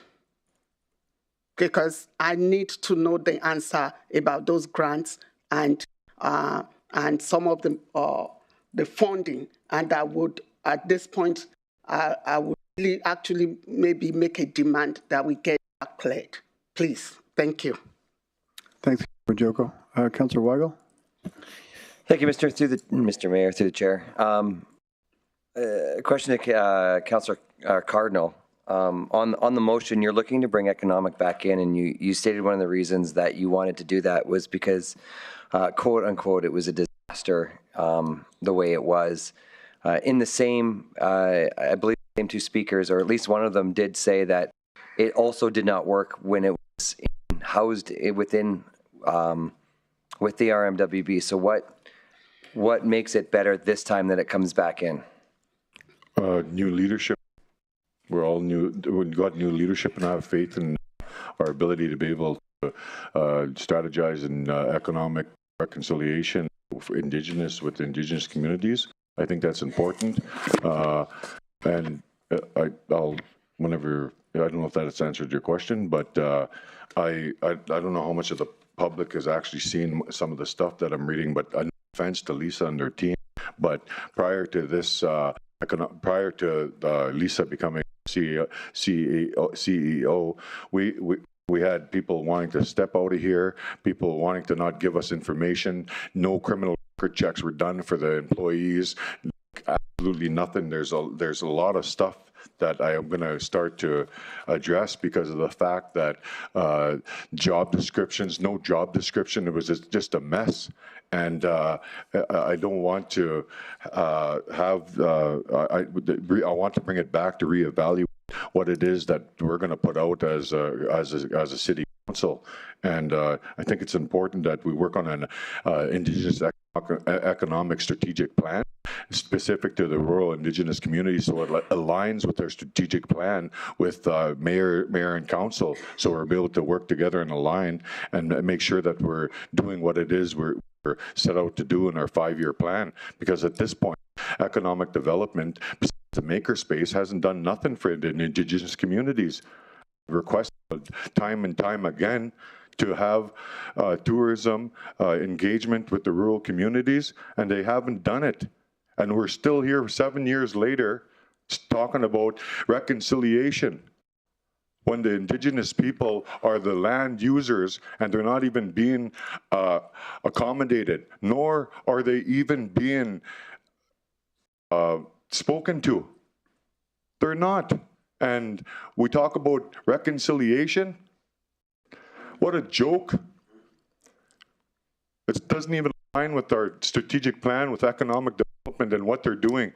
Speaker 3: because I need to know the answer about those grants and some of the funding. And I would, at this point, I would really actually maybe make a demand that we get that cleared. Please, thank you.
Speaker 1: Thanks, Banjoko. Councillor Weigel.
Speaker 11: Thank you, Mr. Mayor, through the chair. Question to Councillor Cardinal. On the motion, you're looking to bring economic back in, and you stated one of the reasons that you wanted to do that was because, quote unquote, it was a disaster the way it was. In the same, I believe the same two speakers, or at least one of them did say that it also did not work when it was housed within with the RMWB. So what makes it better this time that it comes back in?
Speaker 2: New leadership. We're all new. We've got new leadership, and I have faith in our ability to be able to strategize in economic reconciliation for Indigenous with Indigenous communities. I think that's important. And I'll whenever, I don't know if that's answered your question, but I don't know how much of the public has actually seen some of the stuff that I'm reading, but no offense to Lisa and her team, but prior to this, prior to Lisa becoming CEO, we had people wanting to step out of here, people wanting to not give us information, no criminal record checks were done for the employees, absolutely nothing. There's a lot of stuff that I am going to start to address because of the fact that job descriptions, no job description, it was just a mess. And I don't want to I want to bring it back to reevaluate what it is that we're going to put out as a city council. And I think it's important that we work on an Indigenous economic strategic plan specific to the rural Indigenous communities, so it aligns with their strategic plan with mayor and council, so we're able to work together and align and make sure that we're doing what it is we're set out to do in our 5-year plan. Because at this point, economic development, the makerspace, hasn't done nothing for the Indigenous communities. Requested time and time again to have tourism engagement with the rural communities, and they haven't done it. And we're still here 7 years later talking about reconciliation when the Indigenous people are the land users and they're not even being accommodated, nor are they even being spoken to. They're not. And we talk about reconciliation. What a joke. It doesn't even align with our strategic plan with economic development and what they're doing.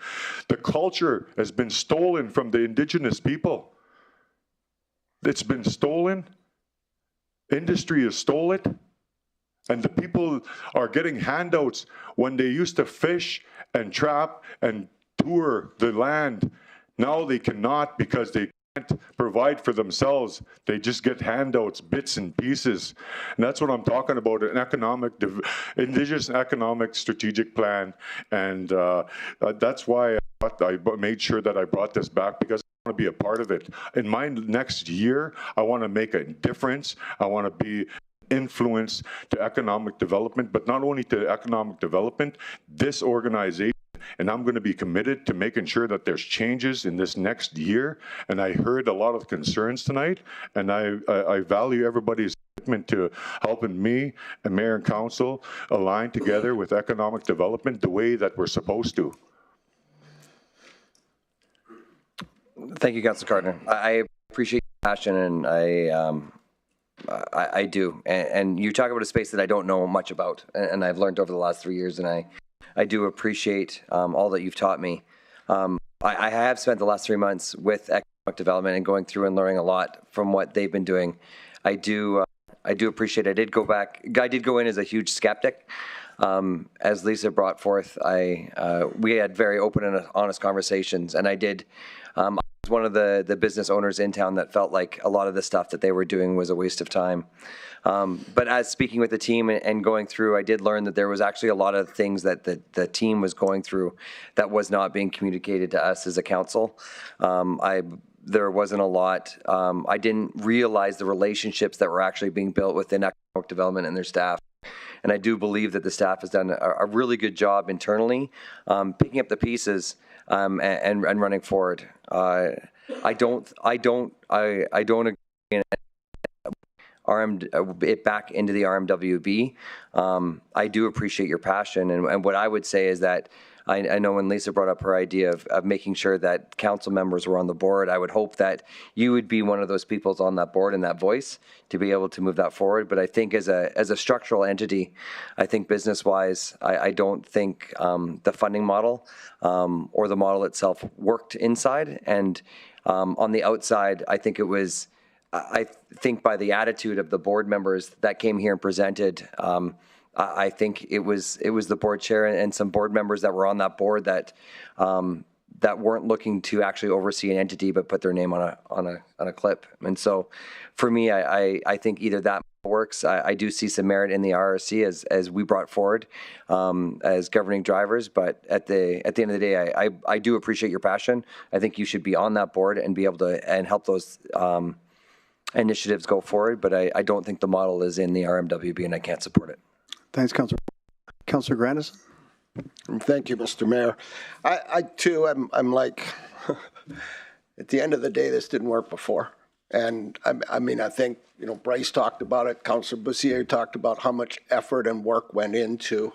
Speaker 2: The culture has been stolen from the Indigenous people. It's been stolen. Industry has stolen it. And the people are getting handouts when they used to fish and trap and tour the land. Now they cannot because they can't provide for themselves. They just get handouts, bits and pieces. And that's what I'm talking about, an Indigenous economic strategic plan. And that's why I made sure that I brought this back, because I want to be a part of it. In my next year, I want to make a difference. I want to be influence to economic development, but not only to economic development, this organization. And I'm going to be committed to making sure that there's changes in this next year. And I heard a lot of concerns tonight, and I value everybody's commitment to helping me and Mayor and Council align together with economic development the way that we're supposed to.
Speaker 11: Thank you, Councillor Carter. I appreciate your passion, and I do. And you talk about a space that I don't know much about, and I've learned over the last 3 years, and I do appreciate all that you've taught me. I have spent the last 3 months with economic development and going through and learning a lot from what they've been doing. I do appreciate it. I did go in as a huge skeptic. As Lisa brought forth, we had very open and honest conversations, and I was one of the business owners in town that felt like a lot of the stuff that they were doing was a waste of time. But as speaking with the team and going through, I did learn that there was actually a lot of things that the team was going through that was not being communicated to us as a council. There wasn't a lot. I didn't realize the relationships that were actually being built within economic development and their staff. And I do believe that the staff has done a really good job internally, picking up the pieces and running forward. I don't agree in it back into the RMWB. I do appreciate your passion, and what I would say is that I know when Lisa brought up her idea of making sure that council members were on the board, I would hope that you would be one of those people on that board and that voice to be able to move that forward. But I think as a structural entity, I think business-wise, I don't think the funding model or the model itself worked inside. And on the outside, I think it was, I think by the attitude of the board members that came here and presented, I think it was the board chair and some board members that were on that board that that weren't looking to actually oversee an entity but put their name on a clip. And so for me, I think either that works. I do see some merit in the RRC as we brought forward as governing drivers, but at the end of the day, I do appreciate your passion. I think you should be on that board and be able to and help those initiatives go forward, but I don't think the model is in the RMWB and I can't support it.
Speaker 1: Thanks, Councillor. Councillor Grandison.
Speaker 5: Thank you, Mr. Mayor. I too, I'm like, at the end of the day, this didn't work before. And I mean, I think, Bryce talked about it, Councillor Bussieres talked about how much effort and work went into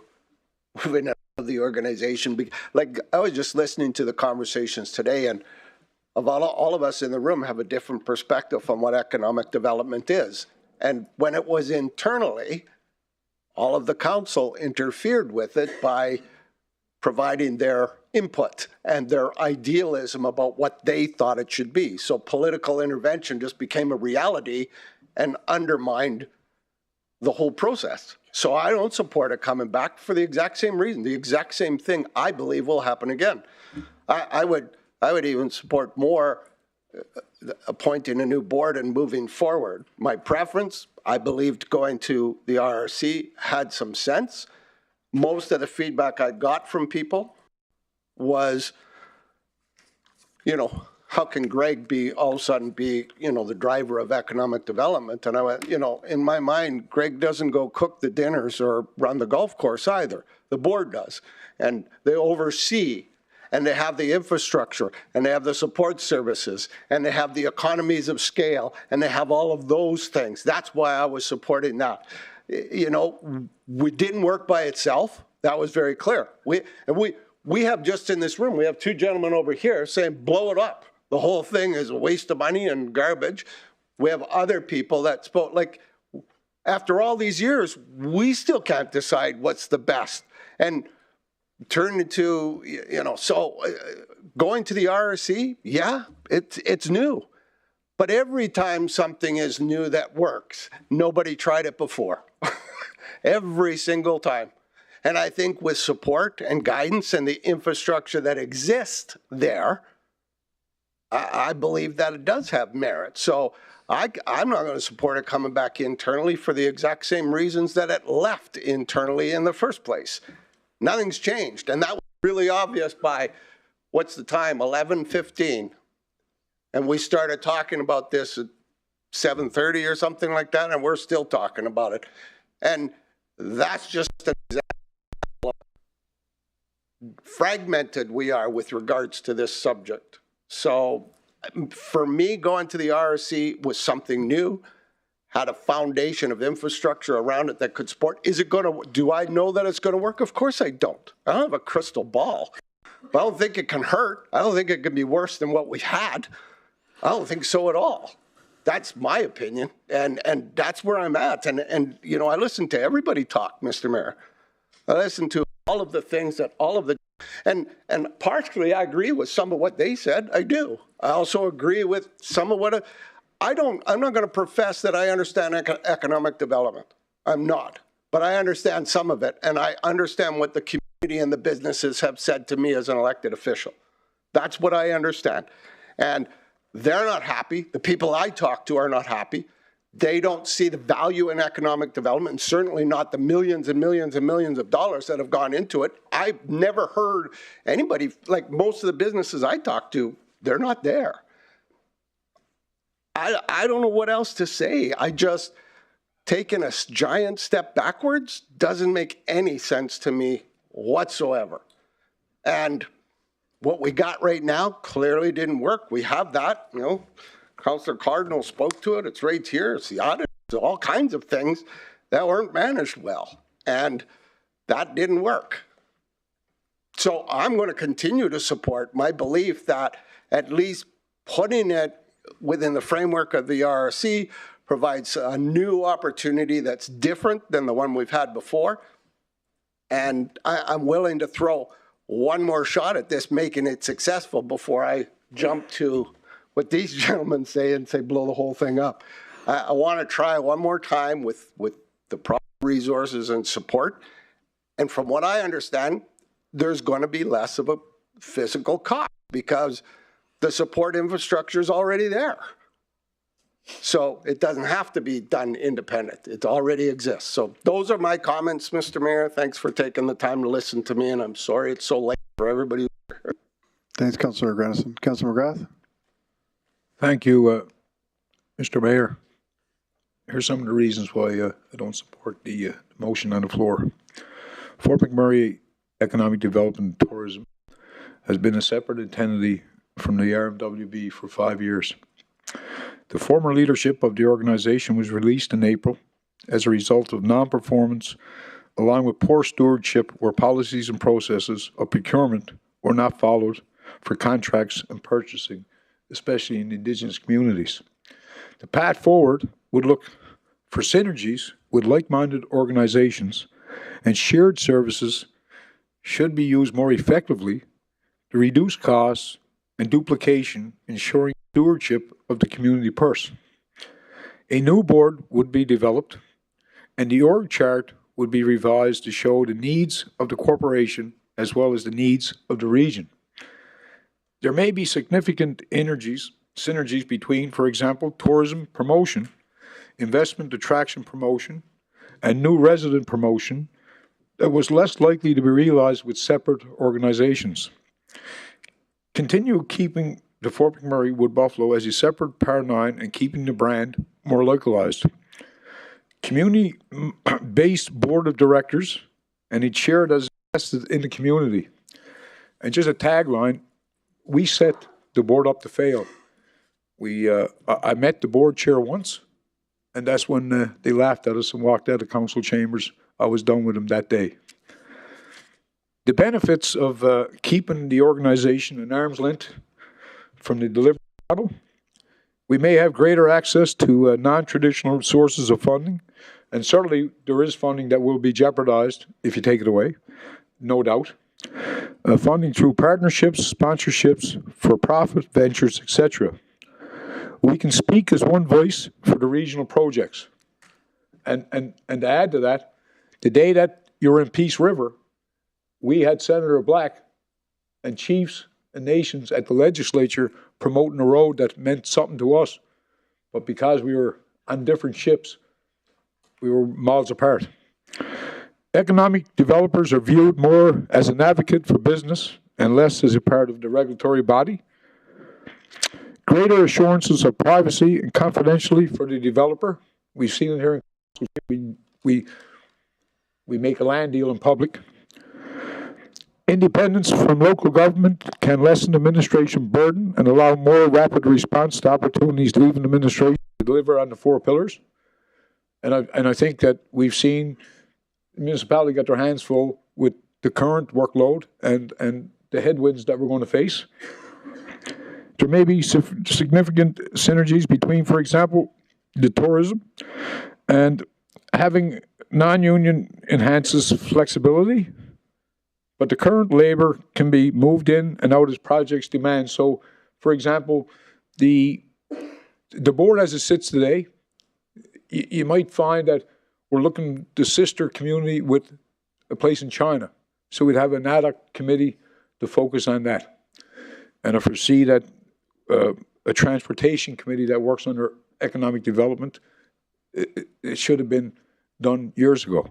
Speaker 5: moving out of the organization. Like, I was just listening to the conversations today, and all of us in the room have a different perspective on what economic development is. And when it was internally, all of the council interfered with it by providing their input and their idealism about what they thought it should be. So political intervention just became a reality and undermined the whole process. So I don't support it coming back for the exact same reason. The exact same thing I believe will happen again. I would even support more appointing a new board and moving forward. My preference, I believed going to the RRC had some sense. Most of the feedback I got from people was, how can Greg all of a sudden be, the driver of economic development? And I went, in my mind, Greg doesn't go cook the dinners or run the golf course either. The board does. And they oversee, and they have the infrastructure, and they have the support services, and they have the economies of scale, and they have all of those things. That's why I was supporting that. We didn't work by itself. That was very clear. We have just in this room, we have two gentlemen over here saying, blow it up. The whole thing is a waste of money and garbage. We have other people that spoke, like, after all these years, we still can't decide what's the best. And turn into, so going to the RRC, yeah, it's new. But every time something is new that works, nobody tried it before. Every single time. And I think with support and guidance and the infrastructure that exists there, I believe that it does have merit. So I'm not going to support it coming back internally for the exact same reasons that it left internally in the first place. Nothing's changed. And that was really obvious by, what's the time, 11:15. And we started talking about this at 7:30 or something like that, and we're still talking about it. And that's just an example of how fragmented we are with regards to this subject. So for me, going to the RRC was something new, had a foundation of infrastructure around it that could support. Is it going to, do I know that it's going to work? Of course I don't. I don't have a crystal ball. I don't think it can hurt. I don't think it can be worse than what we've had. I don't think so at all. That's my opinion, and that's where I'm at. And you know, I listen to everybody talk, Mr. Mayor. I listen to all of the things that all of the, and partially I agree with some of what they said. I do. I also agree with some of what I'm not going to profess that I understand economic development. I'm not, but I understand some of it, and I understand what the community and the businesses have said to me as an elected official. That's what I understand, and they're not happy. The people I talk to are not happy. They don't see the value in economic development, and certainly not the millions and millions and millions of dollars that have gone into it. I've never heard anybody, like most of the businesses I talk to, they're not there. I don't know what else to say. I just, taking a giant step backwards doesn't make any sense to me whatsoever. And what we got right now clearly didn't work. We have that, you know, Councillor Cardinal spoke to it. It's right here. It's the audit. It's all kinds of things that weren't managed well. And that didn't work. So I'm going to continue to support my belief that at least putting it within the framework of the RRC provides a new opportunity that's different than the one we've had before. And I'm willing to throw one more shot at this, making it successful before I jump to what these gentlemen say and say blow the whole thing up. I want to try one more time with the proper resources and support. And from what I understand, there's going to be less of a physical cost because the support infrastructure is already there. So it doesn't have to be done independent. It already exists. So those are my comments, Mr. Mayor. Thanks for taking the time to listen to me, and I'm sorry it's so late for everybody.
Speaker 1: Thanks, Councillor Grannison. Councillor McGrath.
Speaker 12: Thank you, Mr. Mayor. Here's some of the reasons why I don't support the motion on the floor. Fort McMurray Economic Development and Tourism has been a separate entity from the RMWB for 5 years. The former leadership of the organization was released in April as a result of non-performance, along with poor stewardship where policies and processes of procurement were not followed for contracts and purchasing, especially in Indigenous communities. The path forward would look for synergies with like-minded organizations, and shared services should be used more effectively to reduce costs and duplication, ensuring stewardship of the community purse. A new board would be developed, and the org chart would be revised to show the needs of the corporation as well as the needs of the region. There may be significant synergies between, for example, tourism promotion, investment attraction promotion, and new resident promotion that was less likely to be realized with separate organizations. Continue keeping the Fort McMurray Wood Buffalo as a separate Power 9 and keeping the brand more localized. Community-based board of directors and a chair that's invested in the community. And just a tagline, we set the board up to fail. I met the board chair once, and that's when they laughed at us and walked out of council chambers. I was done with them that day. The benefits of keeping the organization at arm's length from the delivery model, we may have greater access to non-traditional sources of funding, and certainly there is funding that will be jeopardized if you take it away, no doubt. Funding through partnerships, sponsorships, for-profit ventures, etc. We can speak as one voice for the regional projects. And to add to that, the day that you're in Peace River, we had Senator Black and chiefs and nations at the legislature promoting a road that meant something to us. But because we were on different ships, we were miles apart. Economic developers are viewed more as an advocate for business and less as a part of the regulatory body. Greater assurances of privacy and confidentiality for the developer. We've seen it here. We make a land deal in public. Independence from local government can lessen administration burden and allow more rapid response to opportunities leaving administration to deliver on the 4 pillars. And I think that we've seen the municipality get their hands full with the current workload, and the headwinds that we're going to face. There may be significant synergies between, for example, the tourism, and having non-union enhances flexibility, but the current labor can be moved in and out as projects demand. So, for example, the board as it sits today, you might find that we're looking the sister community with a place in China. So we'd have an ad hoc committee to focus on that. And I foresee that a transportation committee that works under economic development, it should have been done years ago.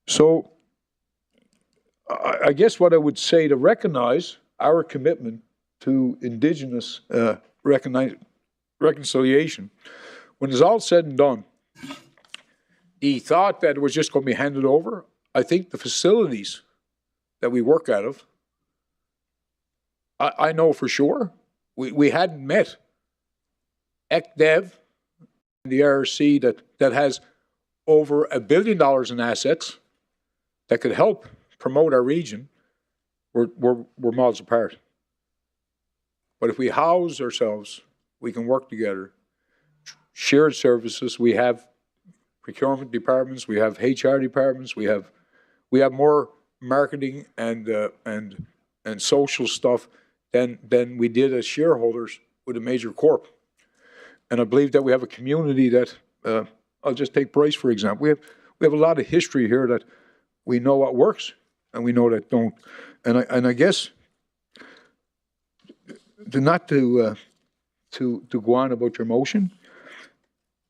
Speaker 12: So I guess what I would say to recognize our commitment to Indigenous reconciliation, when it's all said and done, the thought that it was just going to be handed over, I think the facilities that we work out of, I know for sure, we hadn't met ECDEV, the RRC that has over $1 billion in assets that could help promote our region. We're miles apart. But if we house ourselves, we can work together. Shared services, we have procurement departments, we have HR departments, we have more marketing and social stuff than we did as shareholders with a major corp. And I believe that we have a community that, I'll just take Bryce for example. We have a lot of history here that we know what works and we know that don't. And I guess to go on about your motion,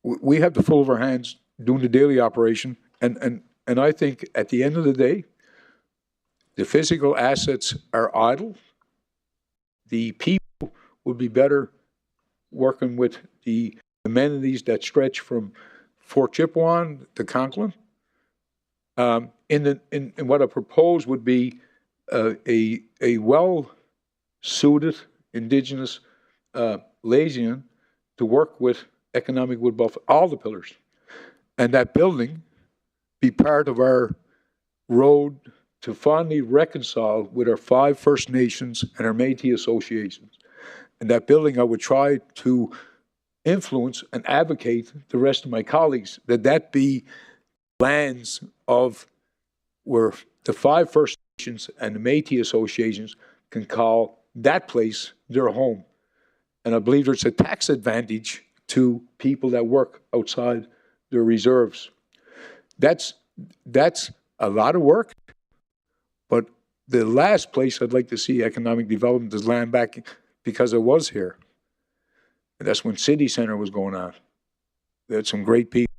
Speaker 12: we have the full of our hands doing the daily operation, and I think at the end of the day, the physical assets are idle. The people would be better working with the amenities that stretch from Fort Chipewyan to Conklin. In what I propose would be a well-suited Indigenous liaison to work with economic wood buffalo, all the pillars, and that building be part of our road to finally reconcile with our 5 First Nations and our Métis associations. And that building I would try to influence and advocate the rest of my colleagues that be lands of where the 5 First Nations and the Métis associations can call that place their home. And I believe there's a tax advantage to people that work outside their reserves. That's a lot of work, but the last place I'd like to see economic development is land back, because I was here. And that's when City Center was going on. They had some great people.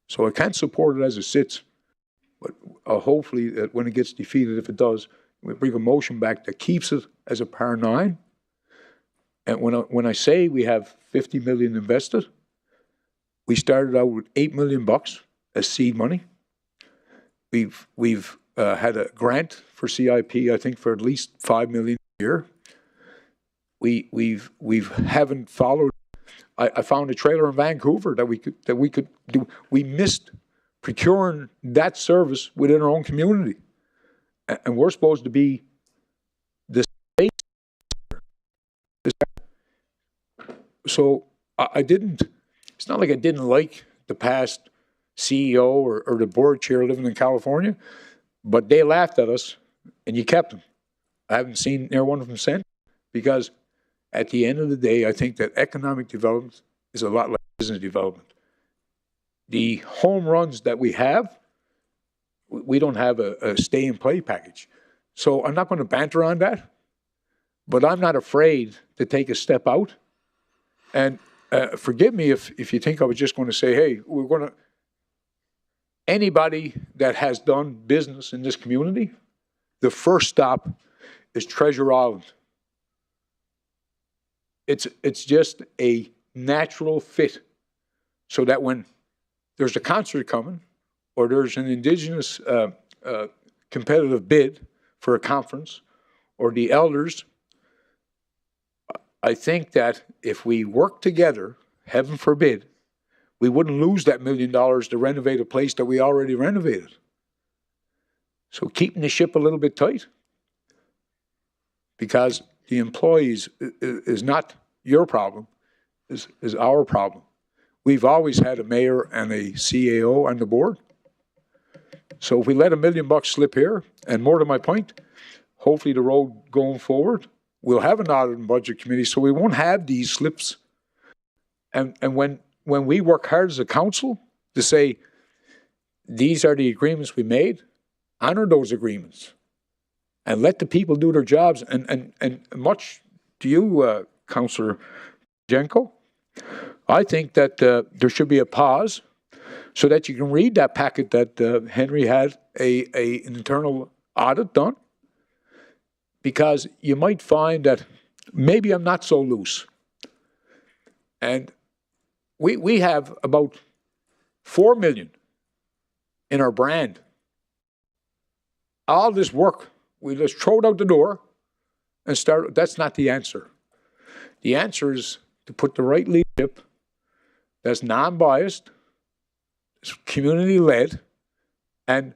Speaker 12: So I can't support it as it sits, but hopefully that when it gets defeated, if it does, we bring a motion back that keeps it as a Par 9. And when I say we have $50 million invested, we started out with $8 million as seed money. We've had a grant for CIP, I think, for at least $5 million a year. We haven't followed. I found a trailer in Vancouver that we could do. We missed procuring that service within our own community, and we're supposed to be the state. So I didn't. It's not like I didn't like the past CEO or the board chair living in California, but they laughed at us, and you kept them. I haven't seen near one of them since, because at the end of the day, I think that economic development is a lot like business development. The home runs that we have, we don't have a stay-and-play package. So I'm not going to banter on that, but I'm not afraid to take a step out. And forgive me if you think I was just going to say, hey, we're going to... Anybody that has done business in this community, the first stop is Treasure Island. It's just a natural fit, so that when there's a concert coming or there's an Indigenous competitive bid for a conference or the elders, I think that if we work together, heaven forbid, we wouldn't lose that $1 million to renovate a place that we already renovated. So keeping the ship a little bit tight, because the employees is not your problem, is our problem. We've always had a mayor and a CAO on the board. So if we let $1 million slip here, and more to my point, hopefully the road going forward, we'll have an audit and budget committee, so we won't have these slips. And when we work hard as a council to say, these are the agreements we made, honor those agreements, and let the people do their jobs. And much to you, Councillor Banjoko, I think that there should be a pause so that you can read that packet that Henry had an internal audit done, because you might find that maybe I'm not so loose. And we have about 4 million in our brand. All this work, we just throw it out the door and start. That's not the answer. The answer is to put the right leadership that's non-biased, community-led, and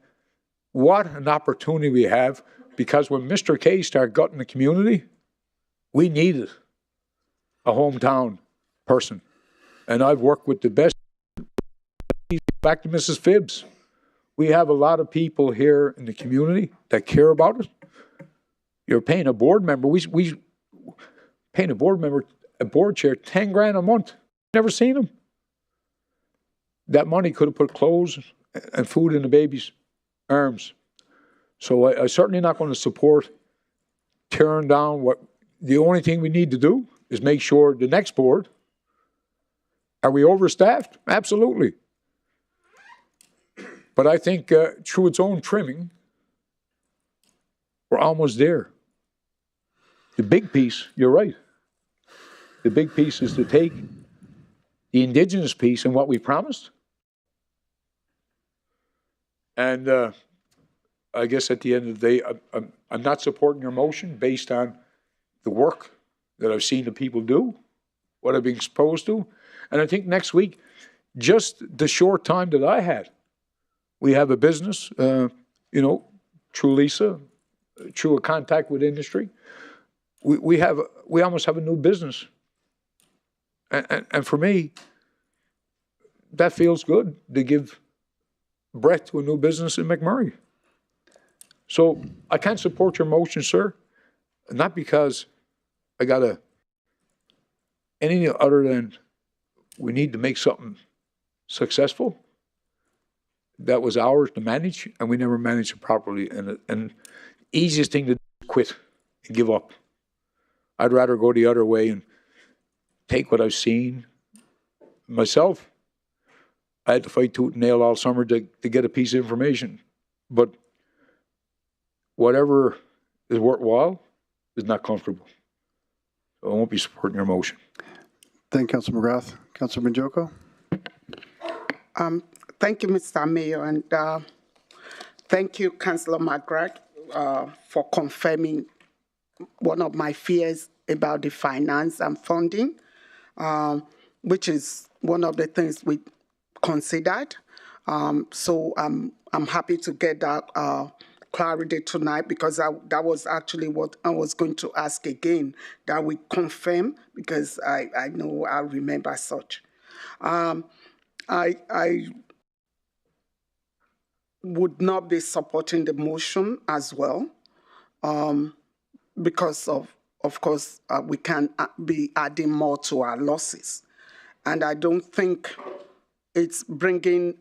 Speaker 12: what an opportunity we have, because when Mr. K started gutting the community, we needed a hometown person. And I've worked with the best. Back to Mrs. Phibbs. We have a lot of people here in the community that care about it. You're paying a board member. We paying a board member, a board chair, 10 grand a month. Never seen them. That money could have put clothes and food in the baby's arms. So I'm certainly not going to support tearing down what. The only thing we need to do is make sure the next board. Are we overstaffed? Absolutely. But I think through its own trimming, we're almost there. The big piece, you're right. The big piece is to take the Indigenous piece and what we promised. And I guess at the end of the day, I'm not supporting your motion based on the work that I've seen the people do, what I've been exposed to. And I think next week, just the short time that I had, we have a business, through Lisa, through a contact with industry. We almost have a new business. And for me, that feels good to give breath to a new business in McMurray. So I can't support your motion, sir, not because I got anything other than we need to make something successful. That was ours to manage, and we never managed it properly. And the easiest thing to do is quit and give up. I'd rather go the other way and take what I've seen. Myself, I had to fight tooth and nail all summer to get a piece of information. But whatever is worthwhile is not comfortable. So I won't be supporting your motion.
Speaker 1: Thank you, Councillor McGrath. Councillor Banjoko.
Speaker 3: Thank you, Mr. Mayor, and thank you, Councillor McGrath, for confirming one of my fears about the finance and funding, which is one of the things we considered. So I'm happy to get that clarity tonight, because that was actually what I was going to ask again, that we confirm, because I know I remember such. I would not be supporting the motion as well, because of course, we can be adding more to our losses. And I don't think it's bringing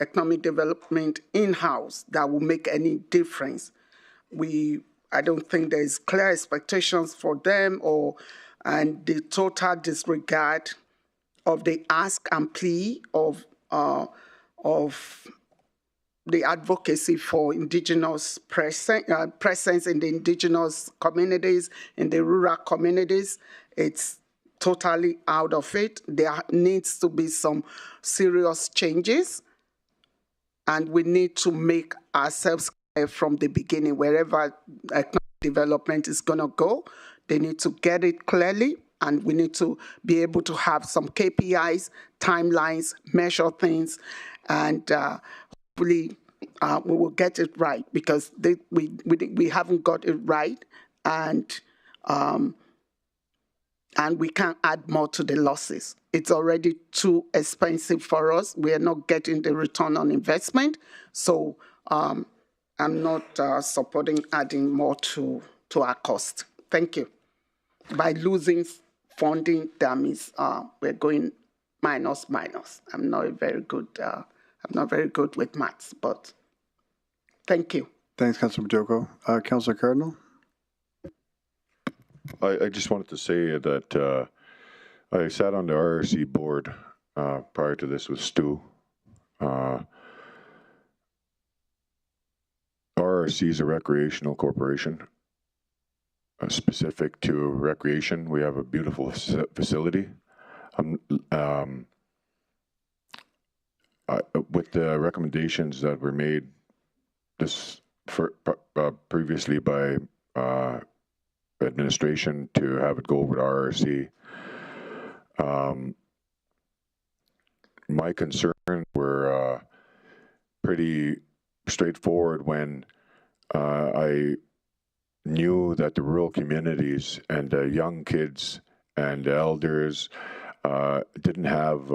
Speaker 3: economic development in-house that will make any difference. I don't think there's clear expectations for them, and the total disregard of the ask and plea of the advocacy for Indigenous presence in the Indigenous communities, in the rural communities. It's totally out of it. There needs to be some serious changes, and we need to make ourselves clear from the beginning. Wherever economic development is going to go, they need to get it clearly, and we need to be able to have some KPIs, timelines, measure things, and hopefully we will get it right, because we haven't got it right, and and we can't add more to the losses. It's already too expensive for us. We are not getting the return on investment. So I'm not supporting adding more to our cost. Thank you. By losing funding, that means we're going minus. I'm not very good with maths, but thank you.
Speaker 1: Thanks, Councillor Banjoko. Councillor Cardinal?
Speaker 2: I just wanted to say that I sat on the RRC board prior to this with Stu. RRC is a recreational corporation specific to recreation. We have a beautiful facility. With the recommendations that were made previously by administration to have it go over to RRC, my concerns were pretty straightforward when I knew that the rural communities and the young kids and the elders didn't have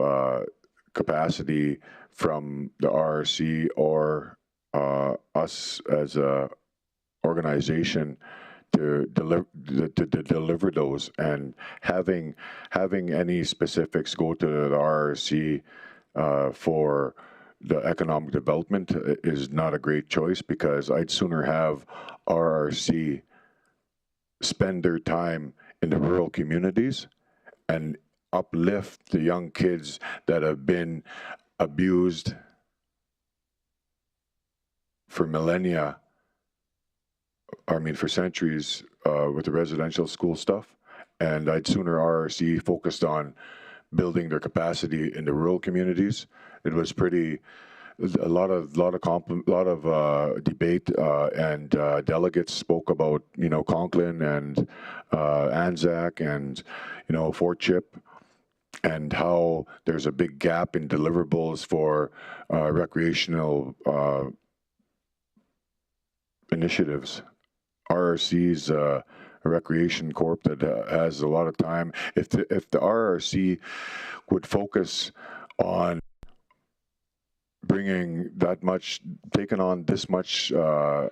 Speaker 2: capacity from the RRC or us as a organization to deliver those, and having any specifics go to the RRC for the economic development is not a great choice, because I'd sooner have RRC spend their time in the rural communities and uplift the young kids that have been abused for millennia, for centuries with the residential school stuff. And I'd sooner RRC focused on building their capacity in the rural communities. It was a lot of debate, and delegates spoke about, Conklin and Anzac and, Fort Chip, and how there's a big gap in deliverables for recreational initiatives. RRC's a recreation corp that has a lot of time. If the RRC would focus on bringing that much, taking on this much of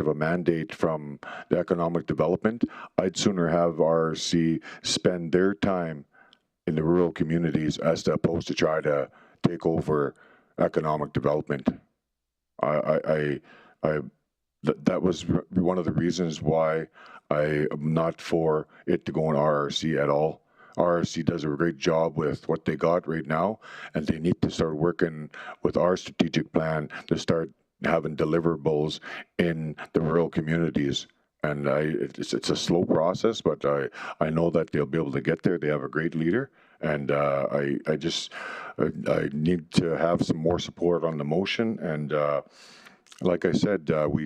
Speaker 2: a mandate from the economic development, I'd sooner have RRC spend their time in the rural communities as opposed to try to take over economic development. That was one of the reasons why I am not for it to go in RRC at all. RRC does a great job with what they got right now, and they need to start working with our strategic plan to start having deliverables in the rural communities. And it's a slow process, but I know that they'll be able to get there. They have a great leader, and I need to have some more support on the motion. And like I said, we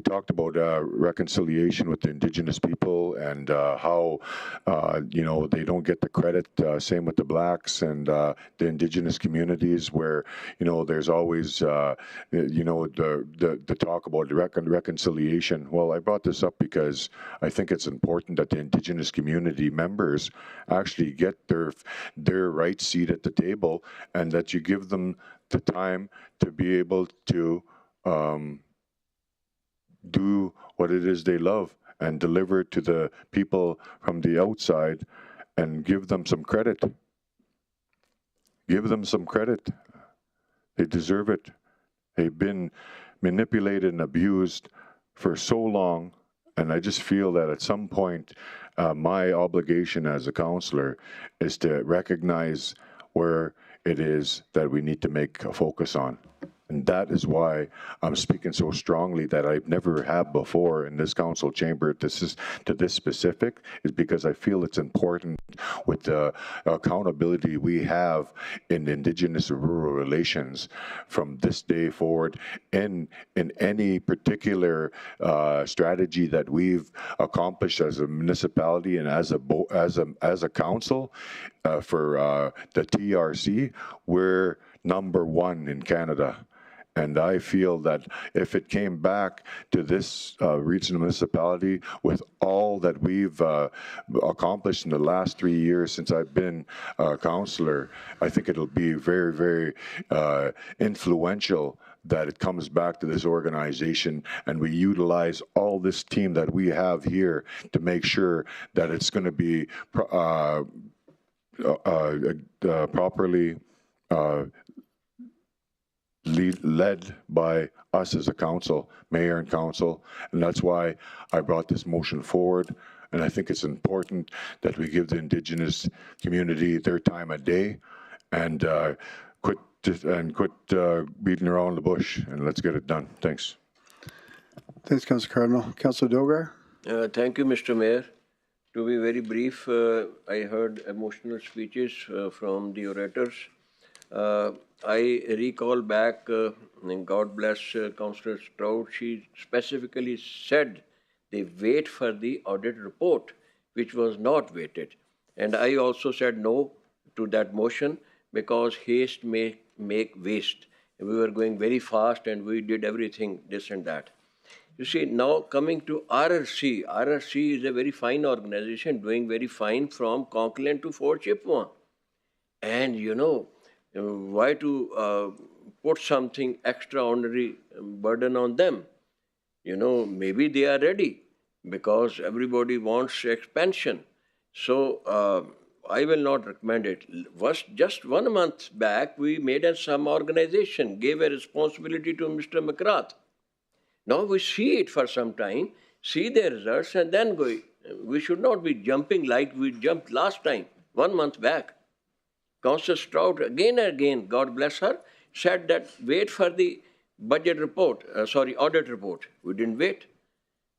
Speaker 2: talked about reconciliation with the Indigenous people, and how they don't get the credit. Same with the Blacks and the Indigenous communities, where there's always the talk about reconciliation. Well, I brought this up because I think it's important that the Indigenous community members actually get their right seat at the table, and that you give them the time to be able to do what it is they love and deliver to the people from the outside, and give them some credit. Give them some credit. They deserve it. They've been manipulated and abused for so long, and I just feel that at some point my obligation as a councillor is to recognize where it is that we need to make a focus on. And that is why I'm speaking so strongly that I've never had before in this council chamber. This is to this specific, is because I feel it's important with the accountability we have in Indigenous and rural relations from this day forward, in any particular strategy that we've accomplished as a municipality and as a council for the TRC. We're #1 in Canada. And I feel that if it came back to this regional municipality with all that we've accomplished in the last 3 years since I've been councillor, I think it'll be very, very influential that it comes back to this organization and we utilize all this team that we have here to make sure that it's going to be properly led by us as a council, mayor and council, and that's why I brought this motion forward. And I think it's important that we give the Indigenous community their time of day and quit beating around the bush, and let's get it done. Thanks.
Speaker 1: Thanks, Councillor Cardinal. Councillor Dogar?
Speaker 4: Thank you, Mr. Mayor. To be very brief, I heard emotional speeches from the orators. I recall back, and God bless Councillor Stroud, she specifically said they wait for the audit report, which was not waited. And I also said no to that motion because haste may make waste. We were going very fast and we did everything, this and that. You see, now coming to RRC, RRC is a very fine organization, doing very fine from Conklin to Fort Chippewa. And you know, why to put something extraordinary burden on them? You know, maybe they are ready because everybody wants expansion. So I will not recommend it. Just 1 month back, we made some organization, gave a responsibility to Mr. McGrath. Now we see it for some time, see the results, and then go. We should not be jumping like we jumped last time, 1 month back. Councillor Stroud, again and again, God bless her, said that wait for the budget report, audit report. We didn't wait.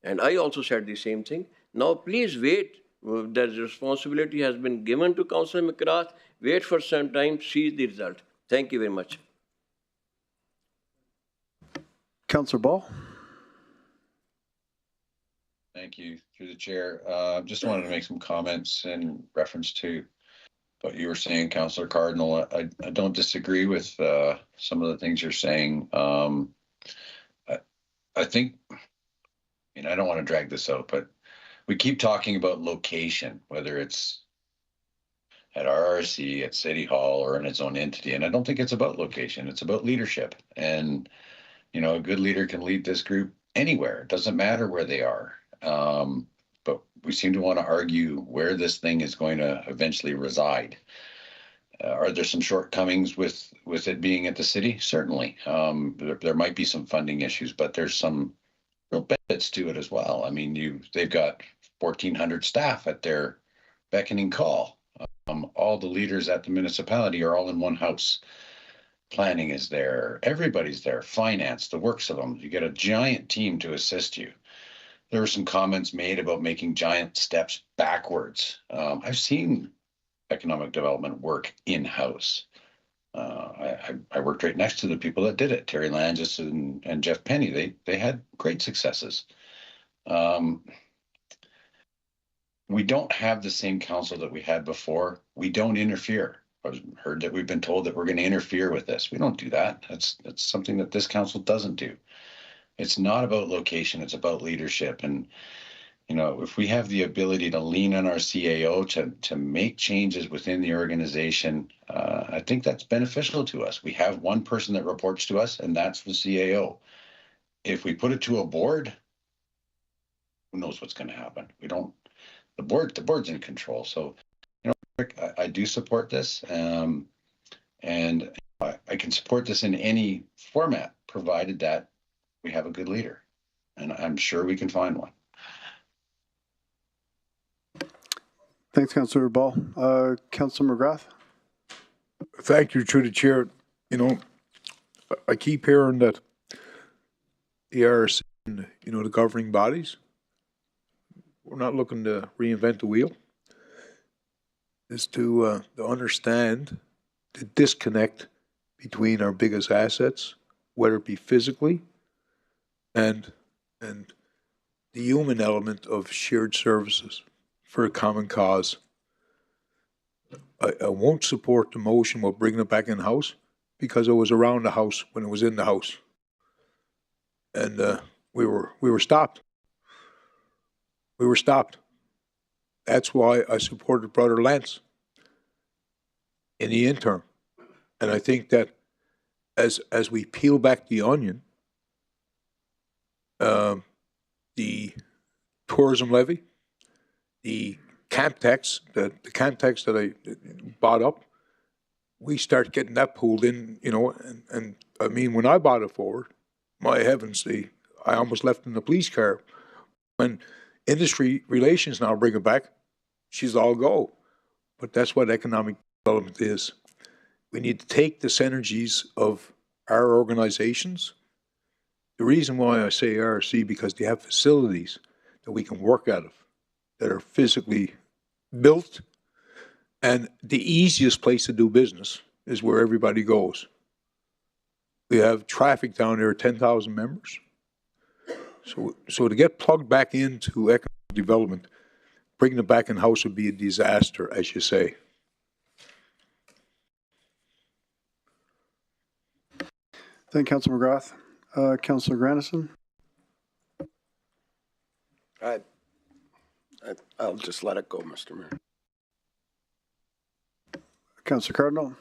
Speaker 4: And I also said the same thing. Now please wait. The responsibility has been given to Councillor McGrath. Wait for some time, see the result. Thank you very much.
Speaker 1: Councillor Ball?
Speaker 16: Thank you, through the chair. Just wanted to make some comments in reference to what you were saying, Councillor Cardinal. I don't disagree with some of the things you're saying. I think, I don't want to drag this out, but we keep talking about location, whether it's at RRC, at City Hall, or in its own entity. And I don't think it's about location. It's about leadership. And, a good leader can lead this group anywhere. It doesn't matter where they are. But we seem to want to argue where this thing is going to eventually reside. Are there some shortcomings with it being at the city? Certainly. There might be some funding issues, but there's some real benefits to it as well. I mean, they've got 1,400 staff at their beckoning call. All the leaders at the municipality are all in one house. Planning is there. Everybody's there. Finance, the works of them. You get a giant team to assist you. There were some comments made about making giant steps backwards. I've seen economic development work in-house. I worked right next to the people that did it, Terry Langis and Jeff Penny. They had great successes. We don't have the same council that we had before. We don't interfere. I've heard that we've been told that we're going to interfere with this. We don't do that. That's something that this council doesn't do. It's not about location. It's about leadership. And, if we have the ability to lean on our CAO to make changes within the organization, I think that's beneficial to us. We have one person that reports to us, and that's the CAO. If we put it to a board, who knows what's going to happen? The board's in control. So, I do support this, and I can support this in any format, provided that we have a good leader, and I'm sure we can find one.
Speaker 1: Thanks, Councillor Ball. Councillor McGrath?
Speaker 12: Thank you, through the chair. I keep hearing that the RRC and, the governing bodies, we're not looking to reinvent the wheel. Is to understand the disconnect between our biggest assets, whether it be physically and the human element of shared services for a common cause. I won't support the motion about bringing it back in-house because I was around the house when it was in the house. and we were stopped. We were stopped. That's why I supported Brother Lance in the interim. And I think that as we peel back the onion, the tourism levy, the camp tax, the camp tax that I bought up, we start getting that pulled in, you know, and I mean, when I bought it forward, my heavens, I almost left in the police car. When industry relations now bring it back, she's all go. But that's what economic development is. We need to take the synergies of our organizations. The reason why I say RRC, because they have facilities that we can work out of, that are physically built, and the easiest place to do business is where everybody goes. We have traffic down there, 10,000 members. So to get plugged back into economic development, bringing it back in-house would be a disaster, as you say.
Speaker 1: Thank you, Councillor McGrath. Councillor Grandison.
Speaker 5: I'll just let it go, Mr. Mayor.
Speaker 1: Councillor Cardinal.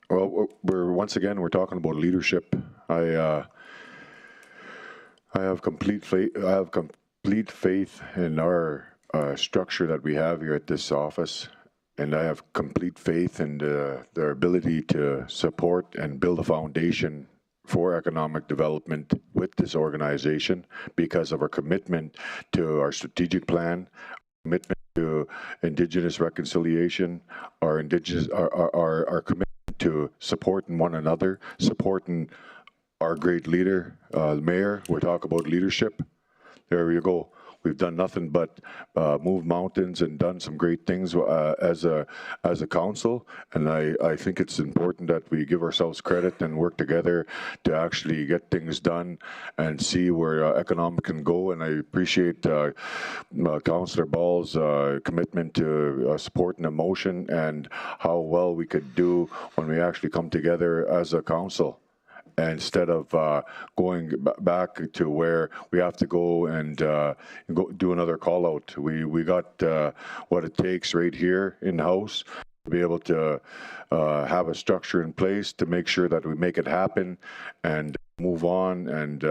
Speaker 2: Well, once again, we're talking about leadership. I have complete faith. I have complete faith in our structure that we have here at this office, and I have complete faith in their ability to support and build a foundation for economic development with this organization because of our commitment to our strategic plan, commitment to Indigenous reconciliation, our commitment to supporting one another, supporting our great leader, the mayor. We talk about leadership. There you go. We've done nothing but move mountains and done some great things as a council, and I think it's important that we give ourselves credit and work together to actually get things done and see where economic can go. And I appreciate Councillor Ball's commitment to supporting the motion and how well we could do when we actually come together as a council, instead of going back to where we have to go and go do another call out. We got what it takes right here in the house to be able to have a structure in place to make sure that we make it happen and move on and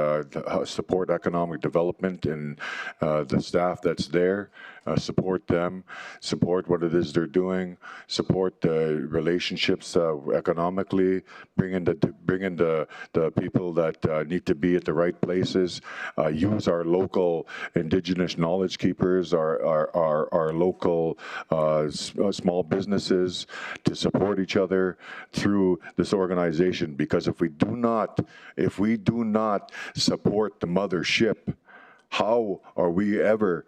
Speaker 2: support economic development and the staff that's there, support them, support what it is they're doing, support the relationships economically, bring in the people that need to be at the right places, use our local Indigenous knowledge keepers, our local small businesses to support each other through this organization. Because if we do not support the mothership, how are we ever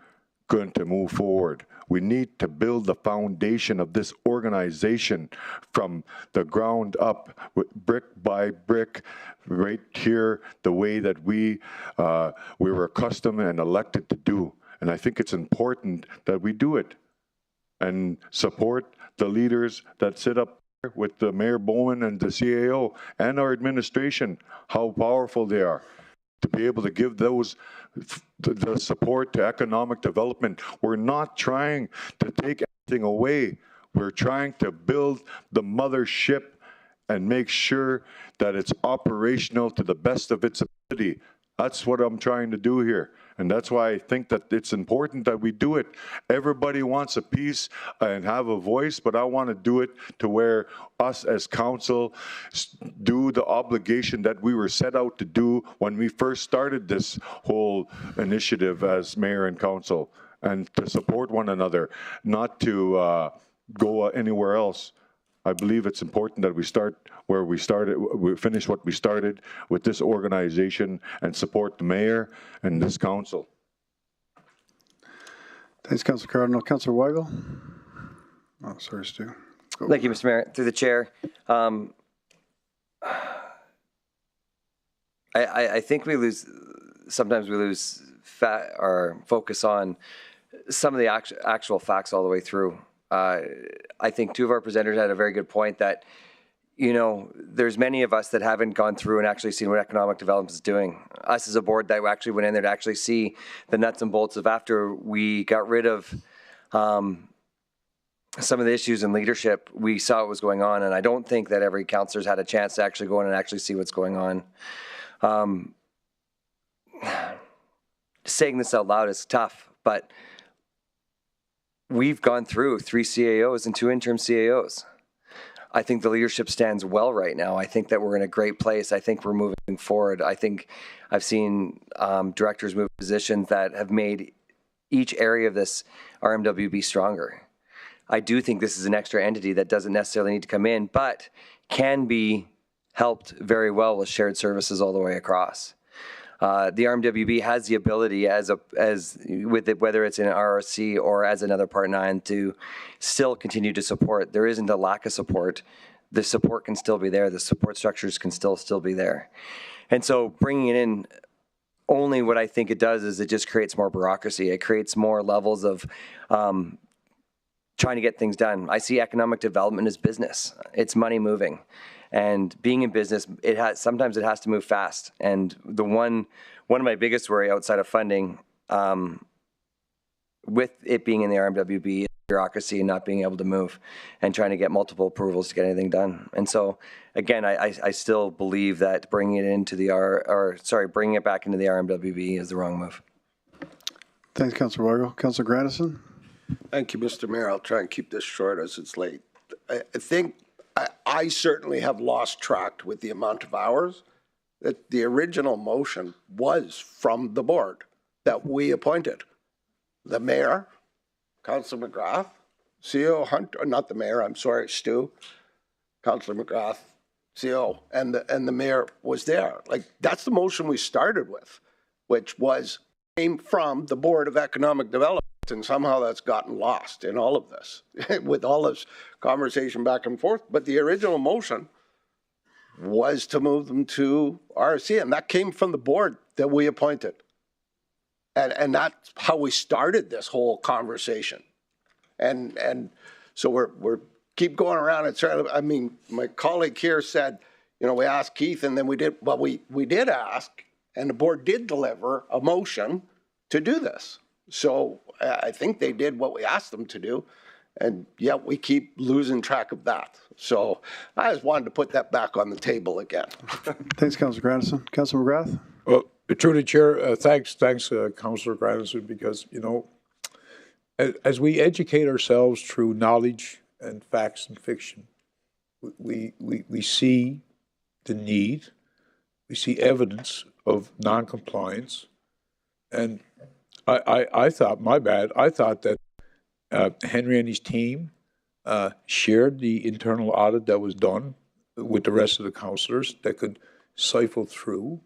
Speaker 2: going to move forward? We need to build the foundation of this organization from the ground up, brick by brick, right here, the way that we were accustomed and elected to do. And I think it's important that we do it and support the leaders that sit up with the Mayor Bowman and the CAO and our administration, how powerful they are to be able to give those the support to economic development. We're not trying to take anything away. We're trying to build the mothership and make sure that it's operational to the best of its ability. That's what I'm trying to do here. And that's why I think that it's important that we do it. Everybody wants a piece and have a voice, but I want to do it to where us as council do the obligation that we were set out to do when we first started this whole initiative as mayor and council, and to support one another, not to go anywhere else. I believe it's important that we start where we started, we finish what we started with this organization and support the mayor and this council.
Speaker 1: Thanks, Councillor Cardinal. Councillor Weigel. Oh, sorry, Stu. Go.
Speaker 11: Thank you, Mr. Mayor. Through the chair. I think sometimes we lose or focus on some of the actual facts all the way through. I think two of our presenters had a very good point that, you know, there's many of us that haven't gone through and actually seen what economic development is doing. Us as a board that actually went in there to actually see the nuts and bolts of after we got rid of some of the issues in leadership, we saw what was going on. And I don't think that every councillor's had a chance to actually go in and actually see what's going on. Saying this out loud is tough, but we've gone through 3 CAOs and 2 interim CAOs. I think the leadership stands well right now. I think that we're in a great place. I think we're moving forward. I think I've seen directors move positions that have made each area of this RMWB stronger. I do think this is an extra entity that doesn't necessarily need to come in, but can be helped very well with shared services all the way across. The RMWB has the ability, with it, whether it's in an RRC or as another Part 9, to still continue to support. There isn't a lack of support. The support can still be there. The support structures can still be there. And so bringing it in, only what I think it does is it just creates more bureaucracy. It creates more levels of trying to get things done. I see economic development as business. It's money moving. And being in business, sometimes it has to move fast. And one of my biggest worry outside of funding, with it being in the RMWB, is bureaucracy and not being able to move and trying to get multiple approvals to get anything done. And so, again, I still believe that bringing it back into the RMWB is the wrong move.
Speaker 1: Thanks, Councillor Wargo. Councillor Grandison.
Speaker 5: Thank you, Mr. Mayor. I'll try and keep this short as it's late. I think I certainly have lost track with the amount of hours that the original motion was from the board that we appointed. The mayor, Councillor McGrath, CO Hunter, not the mayor, I'm sorry, Stu, Councillor McGrath, CO, and the mayor was there. Like, that's the motion we started with, which came from the Board of Economic Development. And somehow that's gotten lost in all of this, with all this conversation back and forth. But the original motion was to move them to RC, and that came from the board that we appointed. And that's how we started this whole conversation. And so we're keep going around and trying to, I mean, my colleague here said, you know, we asked Keith, and then we did ask, and the board did deliver a motion to do this. So I think they did what we asked them to do, and yet we keep losing track of that. So I just wanted to put that back on the table again.
Speaker 1: Thanks, Councillor Grandison. Councillor McGrath.
Speaker 12: Well, through the chair, thanks, Councillor Grandison, because, you know, as we educate ourselves through knowledge and facts and fiction, we see the need, we see evidence of non-compliance, and I thought, my bad, I thought that Henry and his team shared the internal audit that was done with the rest of the councillors that could siphon through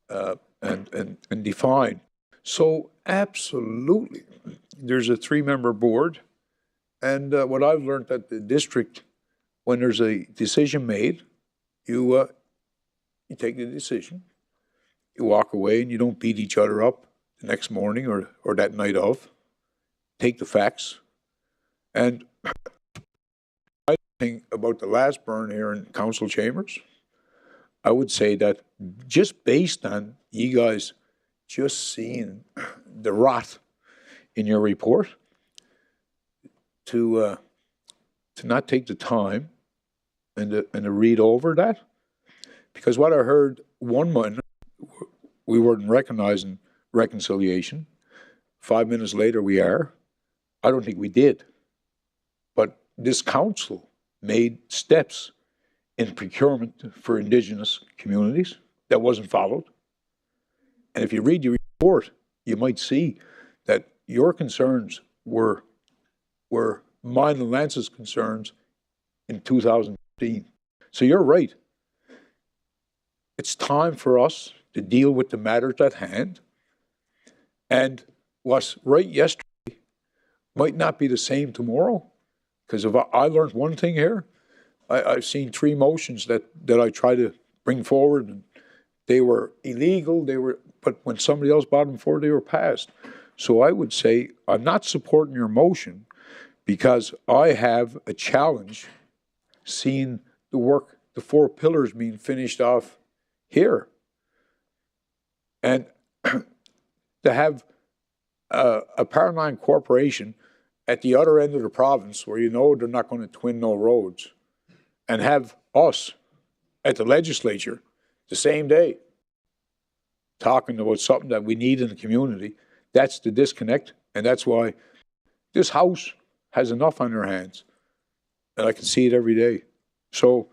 Speaker 12: and define. So absolutely, there's a 3-member board, and what I've learned at the district, when there's a decision made, you take the decision, you walk away, and you don't beat each other up the next morning or that night of. Take the facts. And I think about the last burn here in council chambers, I would say that just based on you guys just seeing the rot in your report, to not take the time and to read over that, because what I heard one month, we weren't recognizing reconciliation. 5 minutes later, we are. I don't think we did. But this council made steps in procurement for Indigenous communities that wasn't followed. And if you read your report, you might see that your concerns were mine and Lance's concerns in 2015. So you're right. It's time for us to deal with the matters at hand. And what's right yesterday might not be the same tomorrow. Because if I learned one thing here, I've seen 3 motions that I try to bring forward, and they were illegal, but when somebody else brought them forward, they were passed. So I would say I'm not supporting your motion because I have a challenge seeing the work the 4 pillars being finished off here. And to have a Power Line corporation at the other end of the province where you know they're not going to twin no roads, and have us at the legislature the same day talking about something that we need in the community, that's the disconnect. And that's why this House has enough on their hands. And I can see it every day. So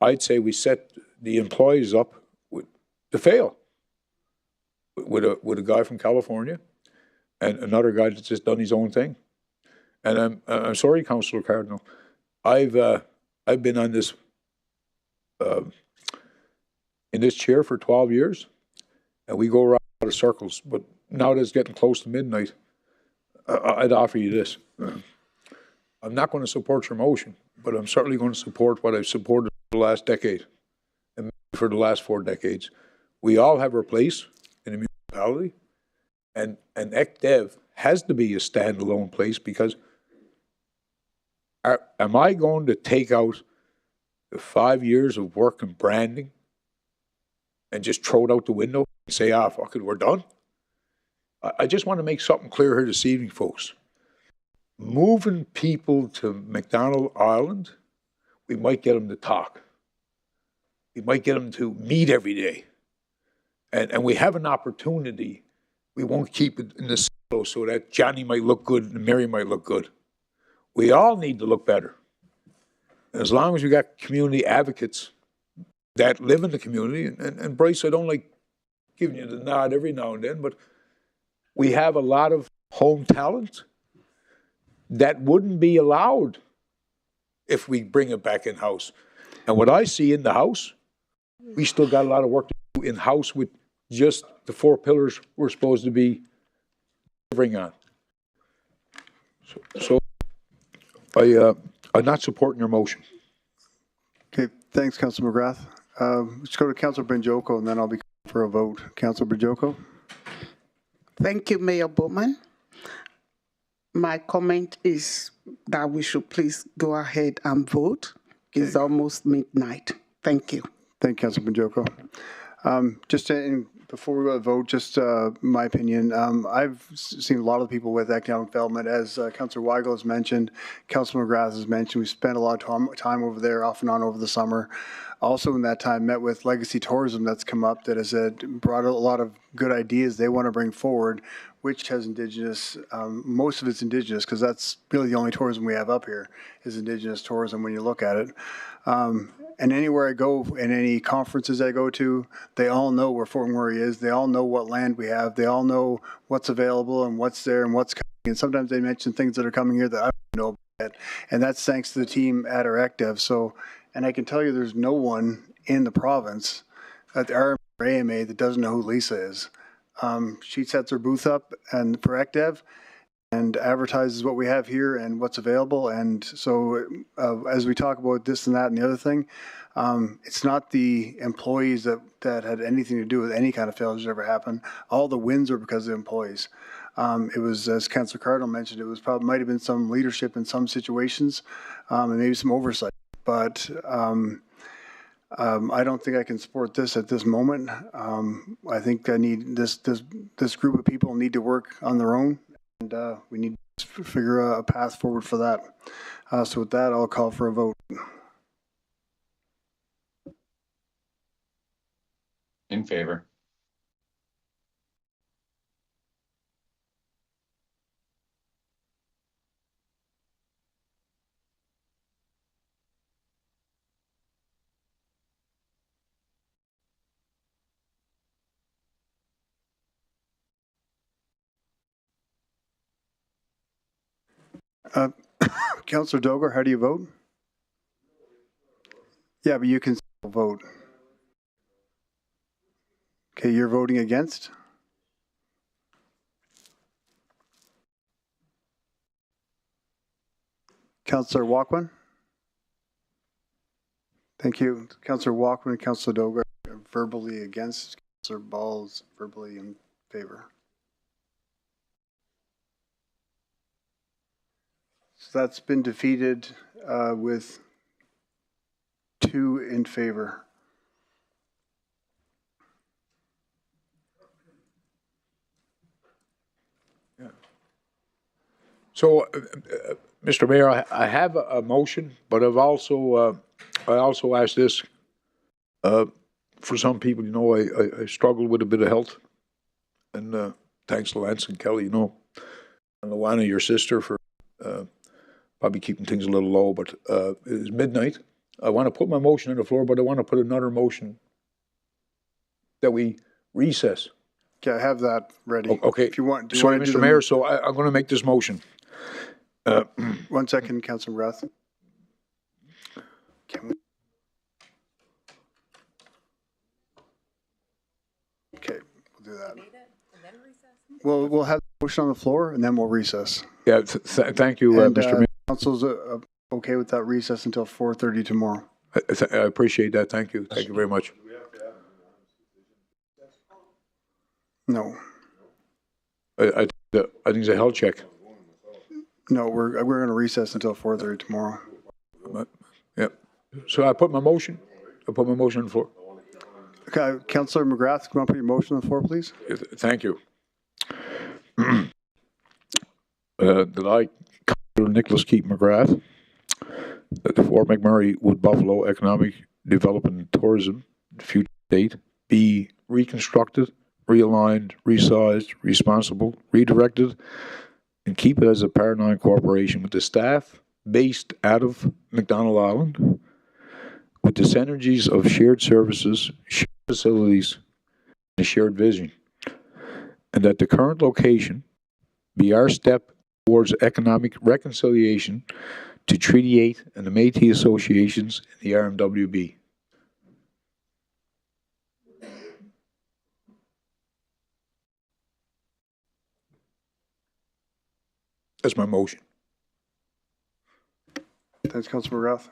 Speaker 12: I'd say we set the employees up to fail with a guy from California and another guy that's just done his own thing. And I'm sorry, Councillor Cardinal, I've been on this in this chair for 12 years, and we go around in circles. But now that it's getting close to midnight, I'd offer you this. I'm not going to support your motion, but I'm certainly going to support what I've supported for the last decade and for the last 4 decades. We all have our place in the municipality, and ECDEV has to be a standalone place, because am I going to take out the 5 years of work and branding and just throw it out the window and say, fuck it, we're done? I just want to make something clear here this evening, folks. Moving people to McDonald Island, we might get them to talk. We might get them to meet every day. And we have an opportunity. We won't keep it in the silo so that Johnny might look good and Mary might look good. We all need to look better. And as long as we got community advocates that live in the community, and Bryce, I don't like giving you the nod every now and then, but we have a lot of home talent that wouldn't be allowed if we bring it back in-house. And what I see in the House, we still got a lot of work to do in-house with just the 4 pillars we're supposed to be delivering on. So I'm not supporting your motion.
Speaker 1: Okay, thanks, Councillor McGrath. Let's go to Councillor Banjoko, and then I'll be calling for a vote. Councillor Banjoko.
Speaker 3: Thank you, Mayor Bowman. My comment is that we should please go ahead and vote. It's almost midnight. Thank you.
Speaker 1: Thank you, Councillor Banjoko. Before we go to vote, just my opinion, I've seen a lot of people with economic development, as Councillor Weigel has mentioned, Councillor McGrath has mentioned. We spent a lot of time over there off and on over the summer. Also in that time met with Legacy Tourism that's come up that has brought a lot of good ideas they want to bring forward, which has Indigenous, most of it's Indigenous, because that's really the only tourism we have up here is Indigenous tourism when you look at it. And anywhere I go, in any conferences I go to, they all know where Fort McMurray is. They all know what land we have. They all know what's available and what's there and what's coming. And sometimes they mention things that are coming here that I don't know about yet. And that's thanks to the team at our ECDEV. So, and I can tell you there's no one in the province at the RMWB that doesn't know who Lisa is. She sets her booth up and for ECDEV and advertises what we have here and what's available. And so as we talk about this and that and the other thing, it's not the employees that had anything to do with any kind of failures that ever happened. All the wins are because of the employees. It was, as Councillor Cardinal mentioned, it was probably might have been some leadership in some situations and maybe some oversight. But I don't think I can support this at this moment. I think I need this group of people need to work on their own, and we need to figure a path forward for that. So with that, I'll call for a vote.
Speaker 16: In favor.
Speaker 1: Councillor Dogar, how do you vote? Yeah, but you can still vote. Okay, you're voting against? Councillor Walkman? Thank you. Councillor Walkman and Councillor Dogar are verbally against. Councillor Ball is verbally in favor. So that's been defeated with 2 in favor.
Speaker 12: So, Mr. Mayor, I have a motion, but I also asked this. For some people, you know, I struggle with a bit of health, and thanks to Lance and Kelly, you know, and Luana, your sister, for probably keeping things a little low. But it is midnight. I want to put my motion on the floor, but I want to put another motion that we recess.
Speaker 1: Okay, I have that ready.
Speaker 12: Okay.
Speaker 1: If you want, do you
Speaker 12: Sorry,
Speaker 1: want to do
Speaker 12: Mr. Mayor. So I'm going to make this motion.
Speaker 1: 1 second, Councillor Rath. Okay, we'll do that. We'll have the motion on the floor and then we'll recess.
Speaker 12: Yeah, thank you,
Speaker 1: And,
Speaker 12: Mr. Mayor.
Speaker 1: Council's okay with that recess until 4:30 tomorrow.
Speaker 12: I appreciate that. Thank you. Thank you very much.
Speaker 1: No.
Speaker 12: I think it's a health check.
Speaker 1: No, we're going to recess until 4:30 tomorrow.
Speaker 12: Yep. So I put my motion on the floor.
Speaker 1: Okay, Councillor McGrath, can you put your motion on the floor, please?
Speaker 12: Thank you. That I, Councillor Nicholas Keith McGrath, that the Fort McMurray Wood Buffalo Economic Development and Tourism future state be reconstructed, realigned, resized, responsible, redirected, and keep it as a Part 9 corporation with the staff based out of McDonald Island, with the synergies of shared services, shared facilities, and a shared vision, and that the current location be our step towards economic reconciliation to Treaty 8 and the Métis associations in the RMWB. That's my motion.
Speaker 1: Thanks, Councillor McGrath.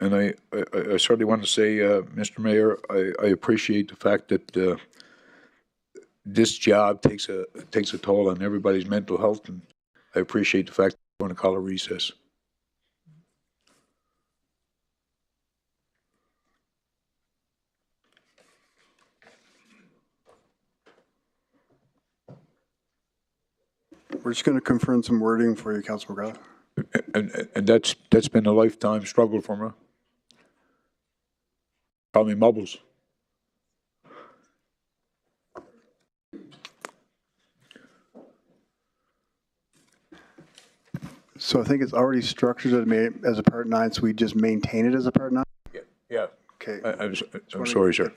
Speaker 12: And I certainly want to say, Mr. Mayor, I appreciate the fact that this job takes a toll on everybody's mental health, and I appreciate the fact that we're going to call a recess.
Speaker 1: We're just going to confirm some wording for you, Councillor McGrath.
Speaker 12: And that's been a lifetime struggle for me. Call me Mubbles.
Speaker 1: So I think it's already structured as a Part 9, so we just maintain it as a Part 9?
Speaker 12: Yeah.
Speaker 1: Okay.
Speaker 12: I'm sorry, sir.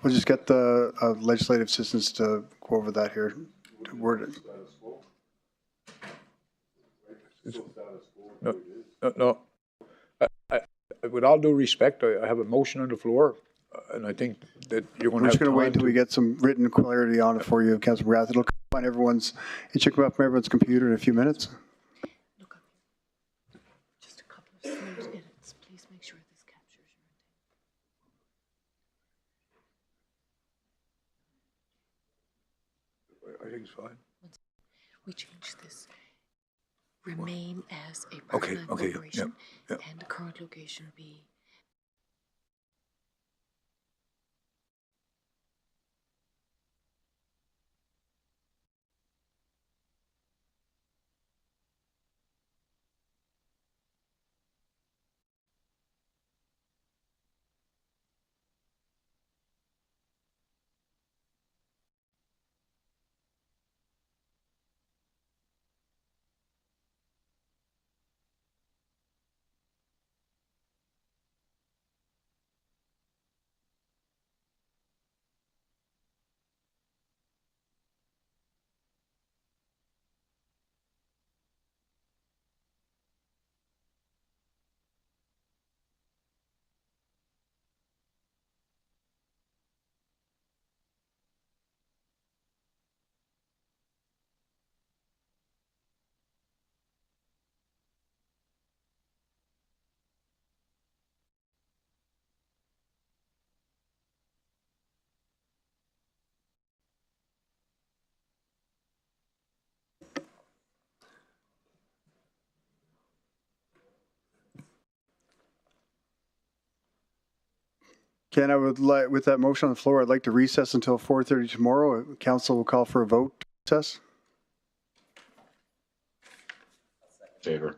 Speaker 1: We'll just get the legislative assistants to go over that here, to word it.
Speaker 12: No. With all due respect, I have a motion on the floor, and I think that you're going to have time to... We're
Speaker 1: just going to wait until we get some written clarity on it for you, Councillor McGrath. It'll come on everyone's, it should come up on everyone's computer in a few minutes.
Speaker 18: Just a couple of small edits. Please make sure this captures your
Speaker 12: I think it's fine.
Speaker 18: We change this. Remain as a part-time corporation, and the current location be
Speaker 1: Okay, and I would like, with that motion on the floor, I'd like to recess until 4:30 tomorrow. Council will call for a vote to recess.
Speaker 16: Favor.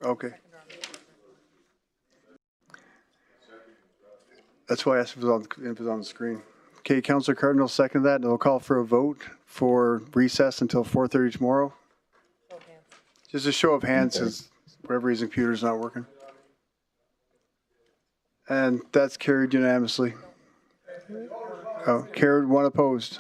Speaker 1: Okay. That's why I asked if it was on the screen. Okay, Councillor Cardinal second that, and we'll call for a vote for recess until 4:30 tomorrow. Just a show of hands, since for whatever reason computer's not working. And that's carried unanimously. Oh, carried, one opposed.